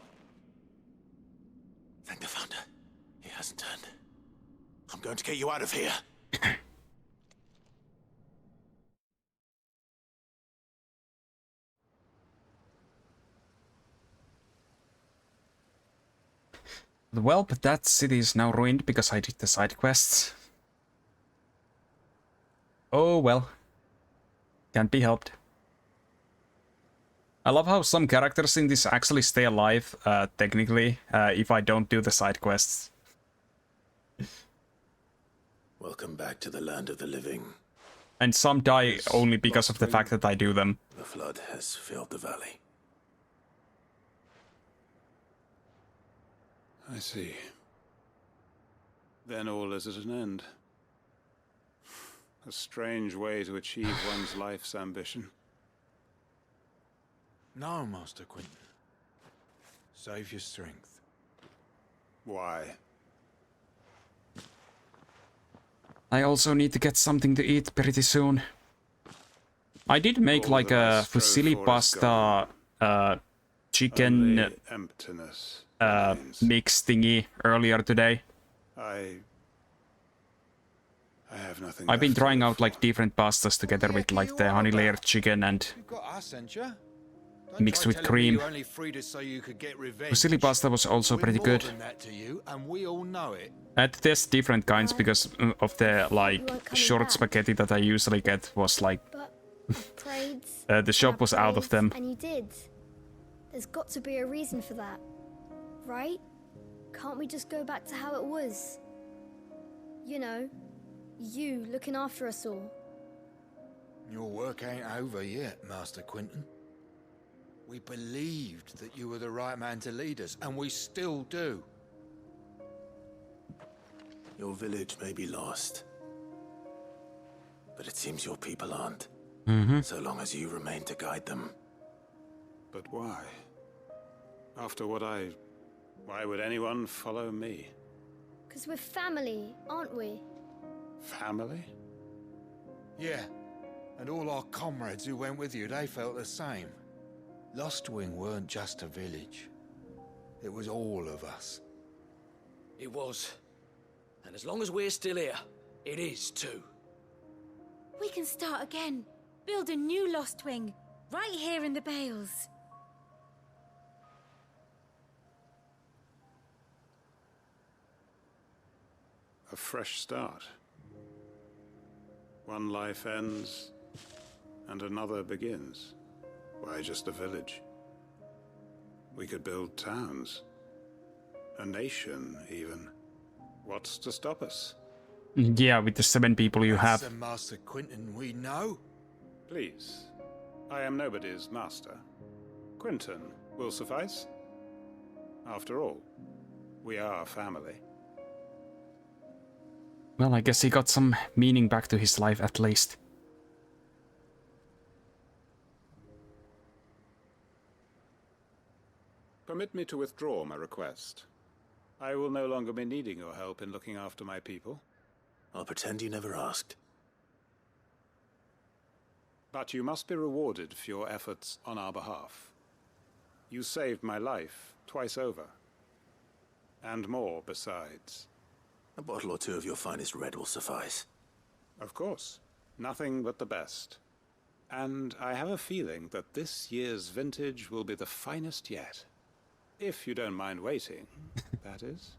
Thank the Founder. He hasn't turned. I'm going to get you out of here. Well, but that city is now ruined because I did the side quests. Oh well. Can't be helped. I love how some characters in this actually stay alive, technically, if I don't do the side quests. Welcome back to the land of the living. And some die only because of the fact that I do them. The flood has filled the valley. I see. Then all is at an end. A strange way to achieve one's life's ambition. No, Master Quentin. Save your strength. Why? I also need to get something to eat pretty soon. I did make All like that I a strove fusilli for is pasta chicken Only emptiness mix thingy earlier today. I have nothing. I've been left trying to out like different pastas together with like the honey layered chicken and You've got us, ain't you? mixed with cream. Fusilli pasta was also pretty good. I had to test different kinds because of the like short spaghetti that I usually get was like the shop was out of them. And you did. There's got to be a reason for that, right? Can't we just go back to how it was? You know, you looking after us all. Your work ain't over yet, Master Quentin. We believed that you were the right man to lead us, and we still do. Your village may be lost, but it seems your people aren't. So long as you remain to guide them. But why? After what why would anyone follow me? 'Cause we're family, aren't we? Family? Yeah, and all our comrades who went with you, they felt the same. Lostwing weren't just a village. It was all of us. It was. And as long as we're still here, it is too. We can start again. Build a new Lost Wing, right here in the Bales. A fresh start. One life ends, and another begins. Why just a village? We could build towns. A nation, even. What's to stop us? Yeah, with the 7 people you have. That's the Master Quentin we know. Please. I am nobody's master. Quentin will suffice. After all, we are family. Well, I guess he got some meaning back to his life at least. Permit me to withdraw my request. I will no longer be needing your help in looking after my people. I'll pretend you never asked. But you must be rewarded for your efforts on our behalf. You saved my life twice over. And more besides. A bottle or two of your finest red will suffice. Of course. Nothing but the best. And I have a feeling that this year's vintage will be the finest yet. If you don't mind waiting, that is.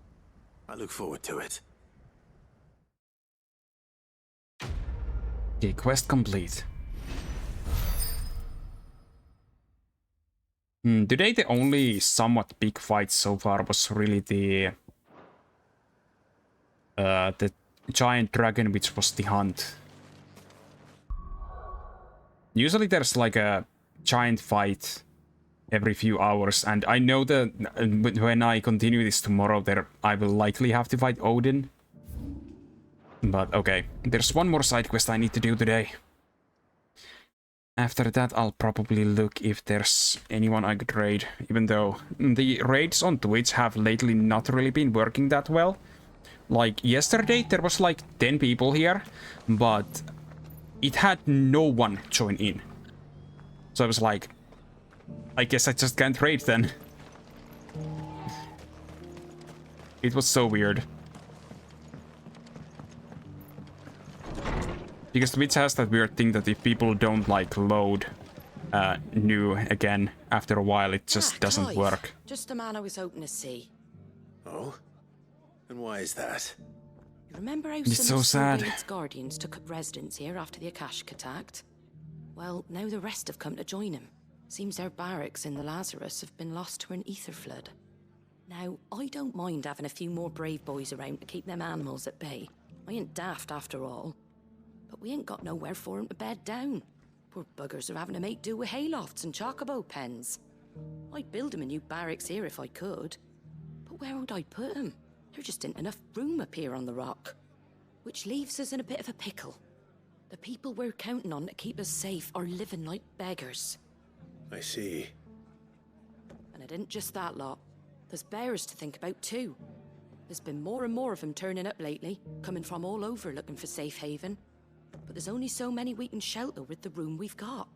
I look forward to it. Okay, quest complete. Today the only somewhat big fight so far was really the the giant dragon, which was the hunt. Usually there's like a giant fight every few hours, and I know that when I continue this tomorrow, I will likely have to fight Odin. But okay, there's one more side quest I need to do today. After that, I'll probably look if there's anyone I could raid, even though the raids on Twitch have lately not really been working that well. Like, yesterday there was like 10 people here, but it had no one join in. So I was like, I guess I just can't raid then. It was so weird. Because Twitch has that weird thing that if people don't like load new again after a while, it just doesn't Clive. work. Just the man I was hoping to see. Oh? And why is that? You remember how It's some so of sad. Sylvain's guardians took up residence here after the Akashic attacked? Well, now the rest have come to join him. Seems their barracks in the Lazarus have been lost to an ether flood. Now, I don't mind having a few more brave boys around to keep them animals at bay. I ain't daft after all. But we ain't got nowhere for 'em to bed down. Poor buggers are having to make do with haylofts and chocobo pens. I'd build 'em a new barracks here if I could. But where would I put 'em? There just ain't enough room up here on the rock. Which leaves us in a bit of a pickle. The people we're counting on to keep us safe are living like beggars. I see. And it ain't just that lot. There's bears to think about too. There's been more and more of them turning up lately, coming from all over looking for safe haven. But there's only so many we can shelter with the room we've got.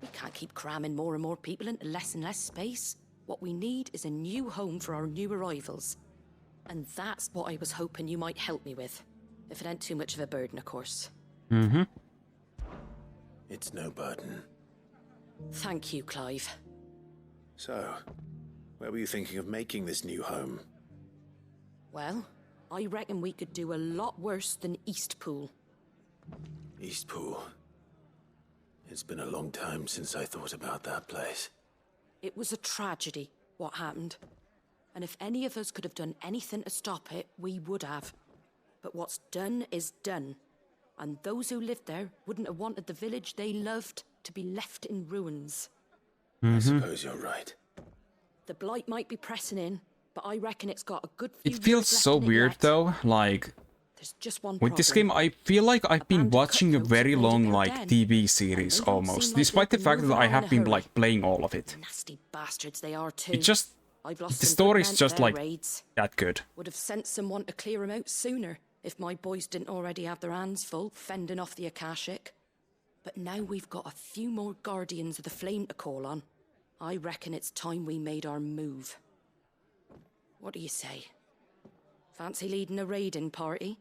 We can't keep cramming more and more people into less and less space. What we need is a new home for our new arrivals. And that's what I was hoping you might help me with. If it ain't too much of a burden, of course. Mm-hmm. It's no burden. Thank you, Clive. So, where were you thinking of making this new home? Well, I reckon we could do a lot worse than Eastpool. Eastpool. It's been a long time since I thought about that place. It was a tragedy, what happened. And if any of us could have done anything to stop it, we would have. But what's done is done. And those who lived there wouldn't have wanted the village they loved to be left in ruins. I suppose you're right. The blight might be pressing in, but I reckon it's got a good few It feels years so left in it weird yet. though, like There's just one with this problem. game I feel like I've been watching a very long like again. TV series And they don't almost, seem like despite the they've fact been that I moving on have in a been hurry. like playing all of it. Nasty bastards they are too. It just I've lost the some good story's men to just their like raids. that good. Would have sent someone to clear 'em out sooner if my boys didn't already have their hands full fending off the Akashic. But now we've got a few more guardians of the flame to call on. I reckon it's time we made our move. What do you say? Fancy leading a raiding party?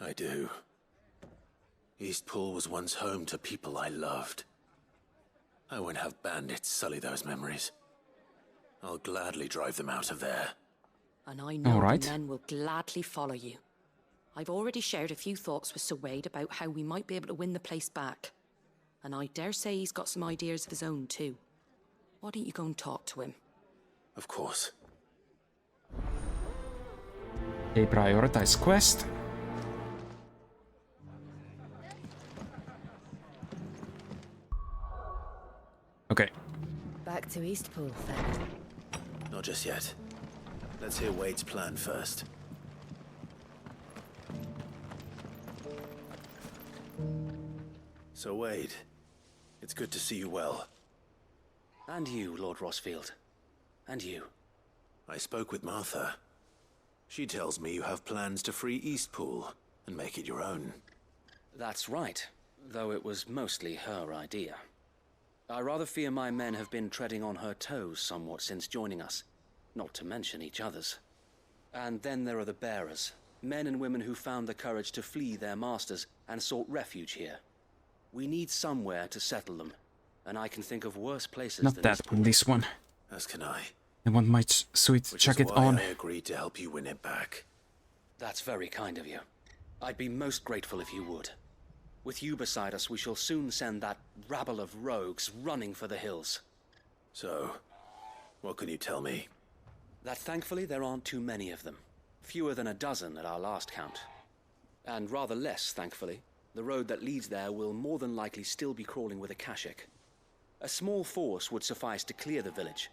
I do. Eastpool was once home to people I loved. I won't have bandits sully those memories. I'll gladly drive them out of there. And I know All right. the men will gladly follow you. I've already shared a few thoughts with Sir Wade about how we might be able to win the place back. And I dare say he's got some ideas of his own too. Why don't you go and talk to him? Of course. A prioritize quest. Okay. Back to Eastpool, then. Not just yet. Let's hear Wade's plan first. So Wade, it's good to see you well. And you, Lord Rosfield. And you. I spoke with Martha. She tells me you have plans to free Eastpool and make it your own. That's right, though it was mostly her idea. I rather fear my men have been treading on her toes somewhat since joining us, not to mention each other's. And then there are the bearers, men and women who found the courage to flee their masters and sought refuge here. We need somewhere to settle them, and I can think of worse places Not than that one, this one. As can I. I want my sweet Which jacket is why on. I agreed to help you win it back. That's very kind of you. I'd be most grateful if you would. With you beside us, we shall soon send that rabble of rogues running for the hills. So, what can you tell me? That thankfully there aren't too many of them. Fewer than a dozen at our last count. And rather less, thankfully. The road that leads there will more than likely still be crawling with Akashic. A small force would suffice to clear the village,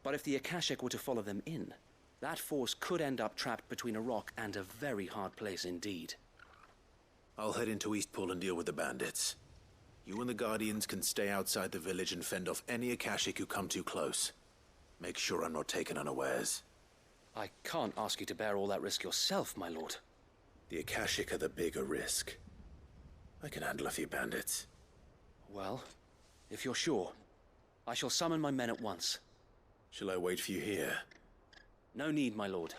but if the Akashic were to follow them in, that force could end up trapped between a rock and a very hard place indeed. I'll head into Eastpool and deal with the bandits. You and the Guardians can stay outside the village and fend off any Akashic who come too close. Make sure I'm not taken unawares. I can't ask you to bear all that risk yourself, my lord. The Akashic are the bigger risk. I can handle a few bandits. Well, if you're sure, I shall summon my men at once. Shall I wait for you here? No need, my lord.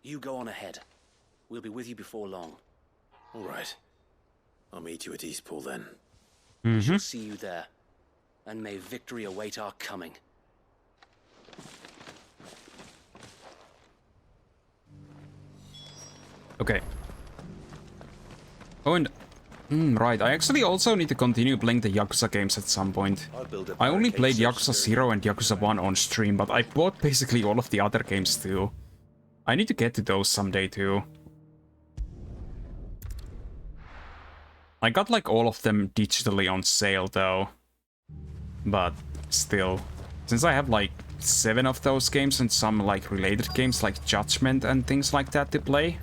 You go on ahead. We'll be with you before long. All right. I'll meet you at Eastpool then. We shall see you there. And may victory await our coming. Okay. Oh, and... right, I actually also need to continue playing the Yakuza games at some point. I only played Yakuza 0 and Yakuza 1 on stream, but I bought basically all of the other games too. I need to get to those someday too. I got like all of them digitally on sale though. But still, since I have like 7 of those games and some like related games like Judgment and things like that to play,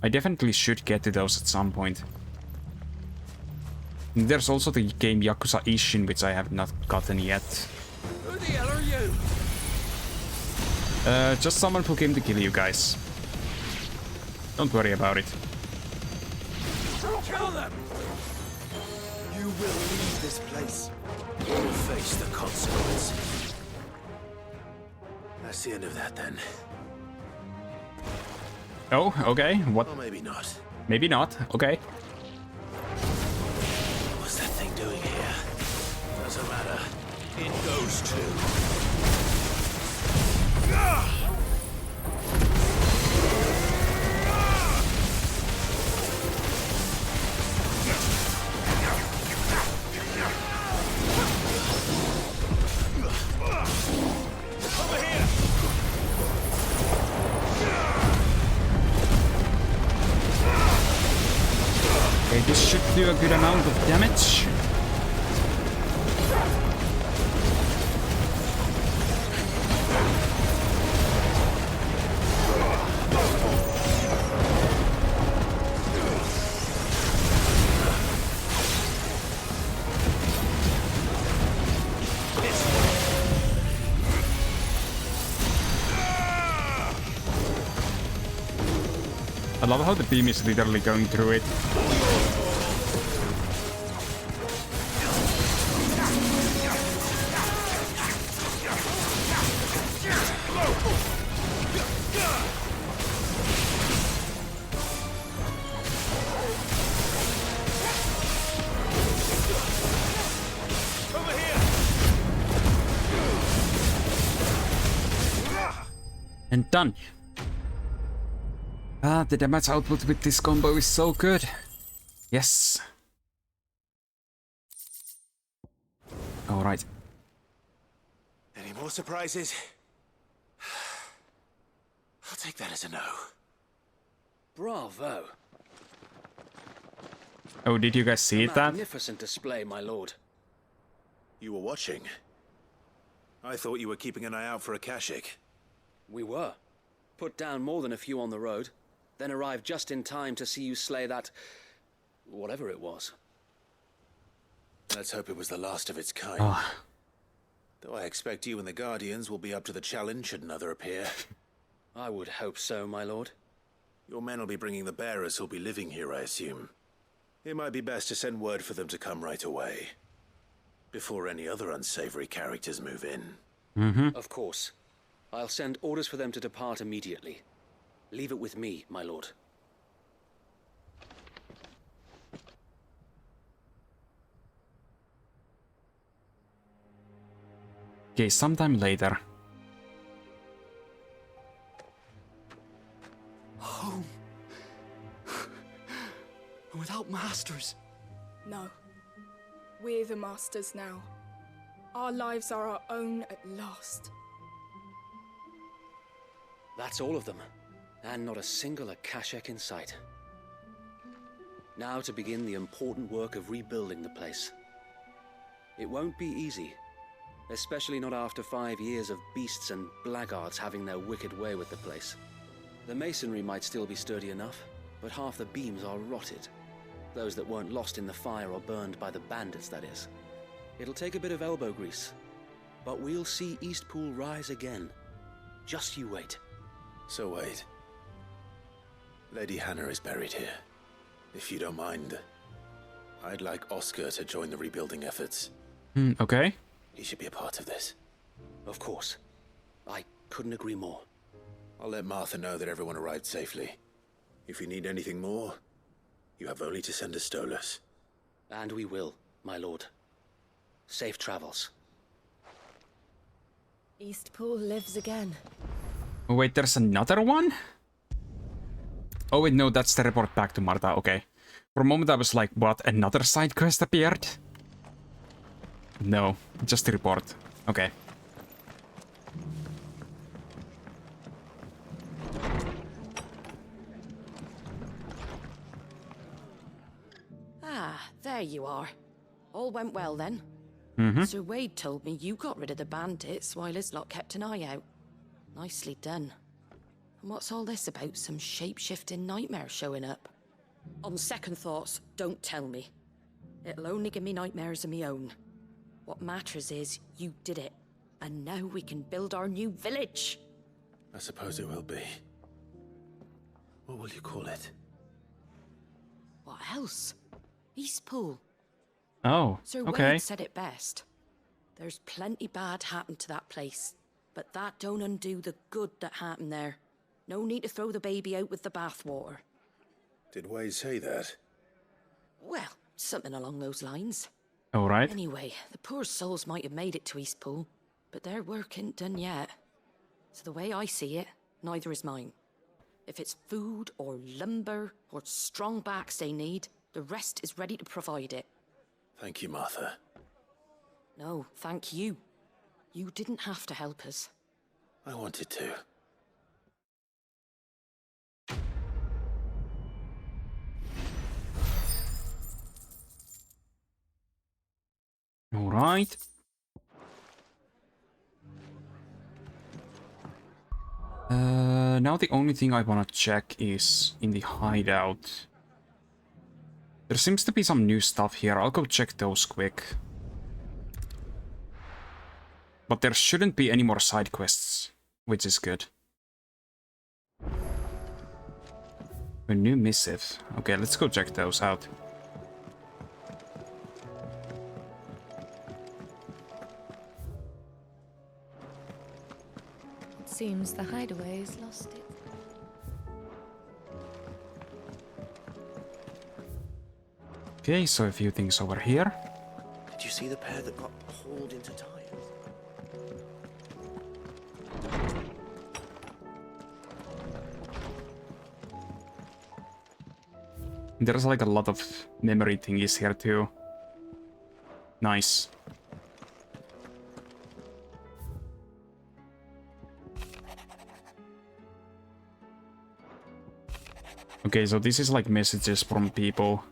I definitely should get to those at some point. And there's also the game Yakuza Ishin, which I have not gotten yet. Who the hell are you? Just someone who came to kill you guys. Don't worry about it. Kill them! You will leave this place. You'll face the consequences. That's the end of that then. Oh, okay. What? Or maybe not. Maybe not. Okay. What's that thing doing here? Doesn't matter. It goes too. Okay, this should do a good amount of damage. I love how the beam is literally going through it. And done. Ah, the damage output with this combo is so good. Yes. Alright. Any more surprises? I'll take that as a no. Bravo. Oh, did you guys see that? Magnificent display, my lord. You were watching. I thought you were keeping an eye out for Akashic. We were. Put down more than a few on the road, then arrived just in time to see you slay that... whatever it was. Let's hope it was the last of its kind. Oh. Though I expect you and the Guardians will be up to the challenge should another appear. I would hope so, my lord. Your men will be bringing the bearers who'll be living here, I assume. It might be best to send word for them to come right away, before any other unsavory characters move in. Of course. I'll send orders for them to depart immediately. Leave it with me, my lord. Okay, sometime later. Home. Without masters. No. We're the masters now. Our lives are our own at last. That's all of them. And not a single Akashek in sight. Now to begin the important work of rebuilding the place. It won't be easy, especially not after 5 years of beasts and blackguards having their wicked way with the place. The masonry might still be sturdy enough, but half the beams are rotted. Those that weren't lost in the fire or burned by the bandits, that is. It'll take a bit of elbow grease, but we'll see Eastpool rise again. Just you wait. So wait. Lady Hannah is buried here. If you don't mind, I'd like Oscar to join the rebuilding efforts. Okay. He should be a part of this. Of course. I couldn't agree more. I'll let Martha know that everyone arrived safely. If you need anything more, you have only to send a Stolas. And we will, my lord. Safe travels. Eastpool lives again. Oh, wait, there's another one? Oh wait, no, that's the report back to Martha, okay. For a moment I was like, what, another side quest appeared? No, just the report. Okay. Ah, there you are. All went well then. Sir Wade told me you got rid of the bandits while his lot kept an eye out. Nicely done. And what's all this about some shape-shifting nightmare showing up? On second thoughts, don't tell me. It'll only give me nightmares of my own. What matters is you did it. And now we can build our new village. I suppose it will be. What will you call it? What else? Eastpool. Oh, Sir okay. Wade said it best. There's plenty bad happened to that place, but that don't undo the good that happened there. No need to throw the baby out with the bathwater. Did Wade say that? Well, something along those lines. All right. Anyway, the poor souls might have made it to Eastpool, but their work ain't done yet. So the way I see it, neither is mine. If it's food or lumber or strong backs they need, the rest is ready to provide it. Thank you, Martha. No, thank you. You didn't have to help us. I wanted to. All right. Now the only thing I want to check is in the hideout. There seems to be some new stuff here. I'll go check those quick. But there shouldn't be any more side quests, which is good. A new missive. Okay, let's go check those out. It seems the hideaway has lost it. Okay, so a few things over here. Did you see the pair that got hauled into tires? There's like a lot of memory thingies here too. Nice. Okay, so this is like messages from people.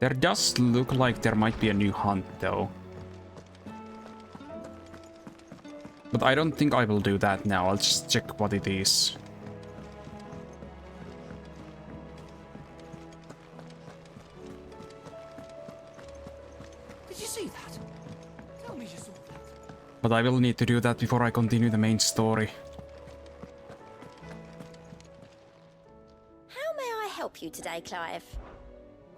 There does look like there might be a new hunt though. But I don't think I will do that now. I'll just check what it is. Did you see that? Tell me you saw that. But I will need to do that before I continue the main story. How may I help you today, Clive?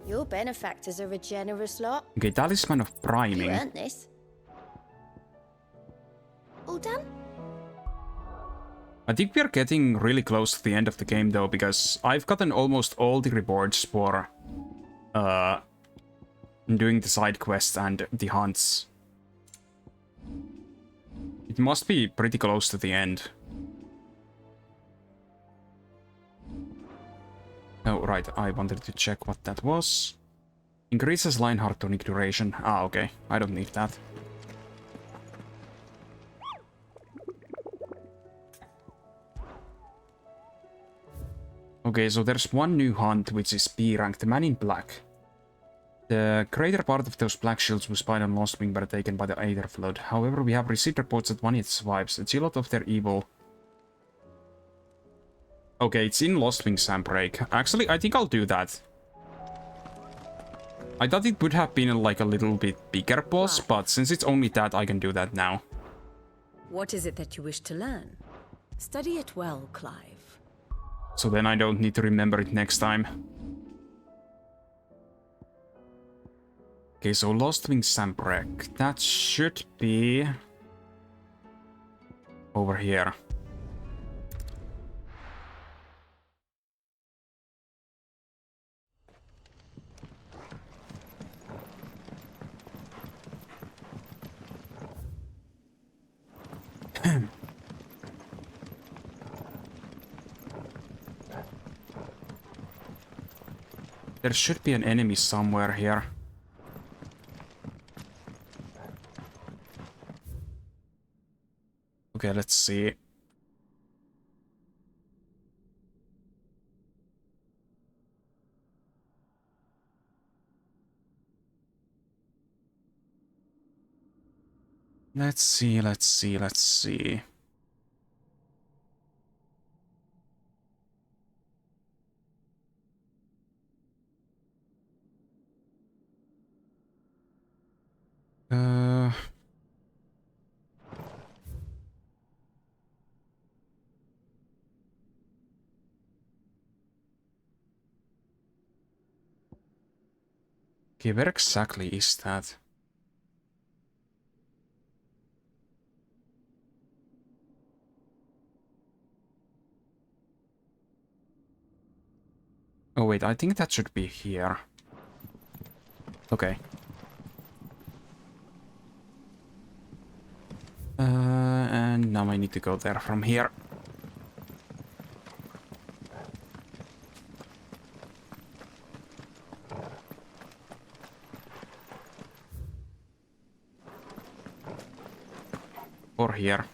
Your benefactors are a generous lot. Okay, Talisman of You Priming. earned this. All done? I think we are getting really close to the end of the game though, because I've gotten almost all the rewards for doing the side quests and the hunts. It must be pretty close to the end. Oh, right, I wanted to check what that was. Increases Lionheart tonic duration. Ah, okay. I don't need that. Okay, so there's one new hunt, which is B rank, the Man in Black. The greater part of those black shields we spied on Lostwing were taken by the Aether Flood. However, we have received reports that one yet survives. It's a lot of their evil. Okay, it's in Lostwing Sunbreak. Actually, I think I'll do that. I thought it would have been like a little bit bigger boss, but since it's only that, I can do that now. What is it that you wish to learn? Study it well, Clive. So then I don't need to remember it next time. Okay, so Lostwing Sunbreak. That should be over here. There should be an enemy somewhere here. Okay, let's see. Let's see. Okay, where exactly is that? Oh wait, I think that should be here. Okay. And now I need to go there from here. Or here.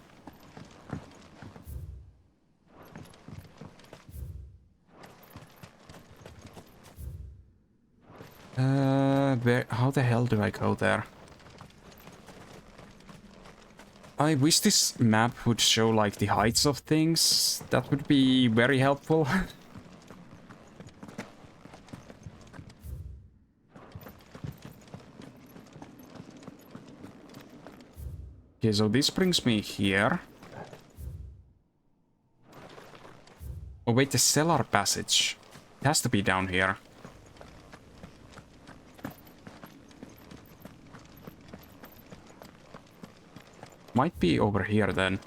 How the hell do I go there? I wish this map would show like the heights of things. That would be very helpful. Okay, so this brings me here. Oh wait, the cellar passage. It has to be down here. Might be over here then.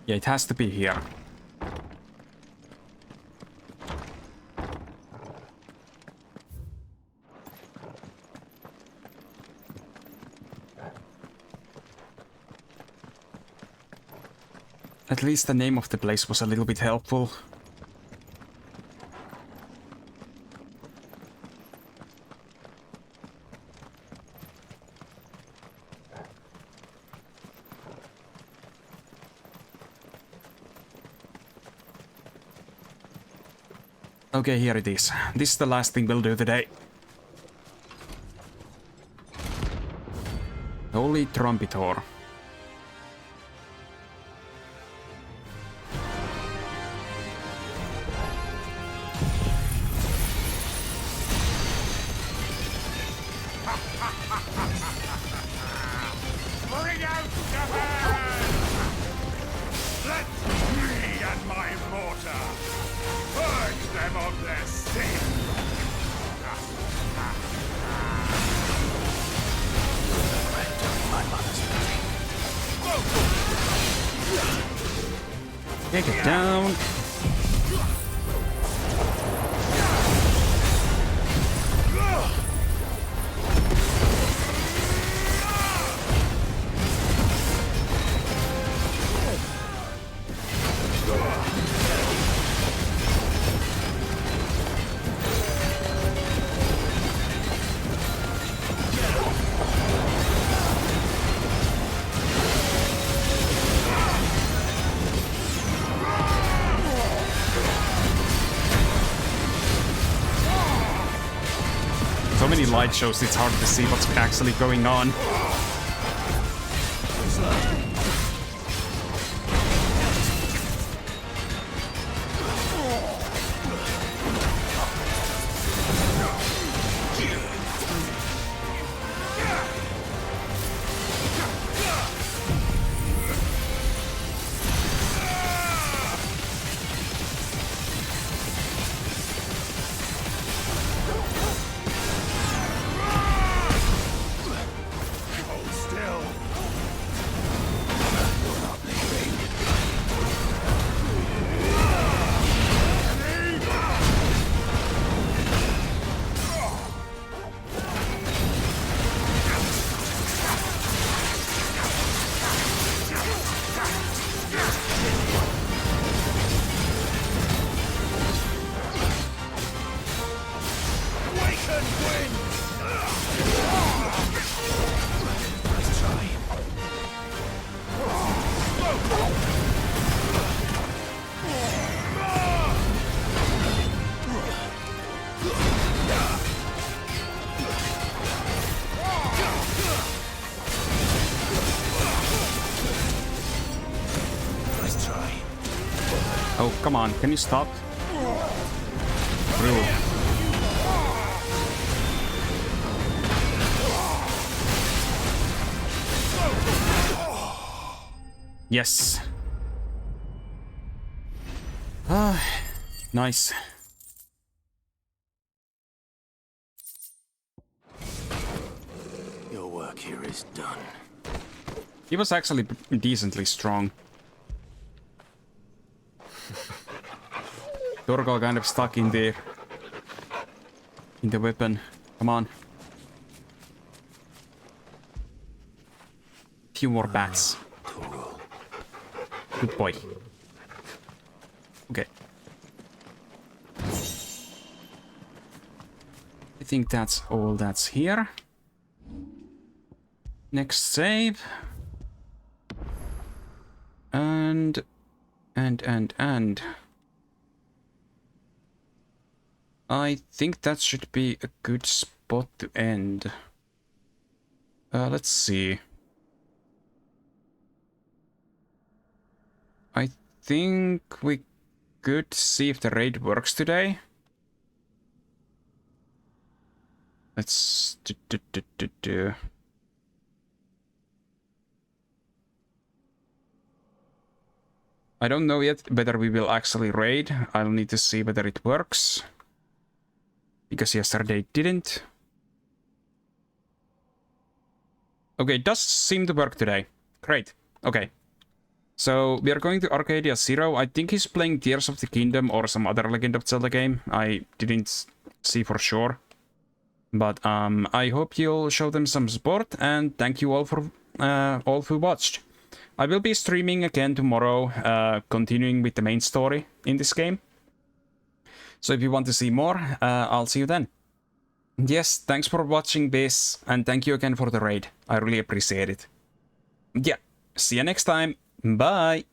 Yeah, it has to be here. At least the name of the place was a little bit helpful. Okay, here it is. This is the last thing we'll do today. Holy Trumpetor. Bring out the hand! Let me and my mortar purge them of their sin! My mother's Take it down. so many light shows, it's hard to see what's actually going on. Oh, come on, can you stop? Rude. Yes. Ah, nice. Your work here is done. He was actually decently strong. Torgal kind of stuck in the weapon. Come on. Few more bats. Good boy. Okay. I think that's all that's here. Next save. And. I think that should be a good spot to end. Let's see. I think we could see if the raid works today. Let's do. I don't know yet whether we will actually raid. I'll need to see whether it works. Because yesterday it didn't. Okay, it does seem to work today. Great. Okay. So, we are going to Arcadia Zero. I think he's playing Tears of the Kingdom or some other Legend of Zelda game. I didn't see for sure. But I hope you'll show them some support, and thank you all who watched. I will be streaming again tomorrow, continuing with the main story in this game. So if you want to see more, I'll see you then. Yes, thanks for watching this, and thank you again for the raid. I really appreciate it. Yeah, see you next time. Bye!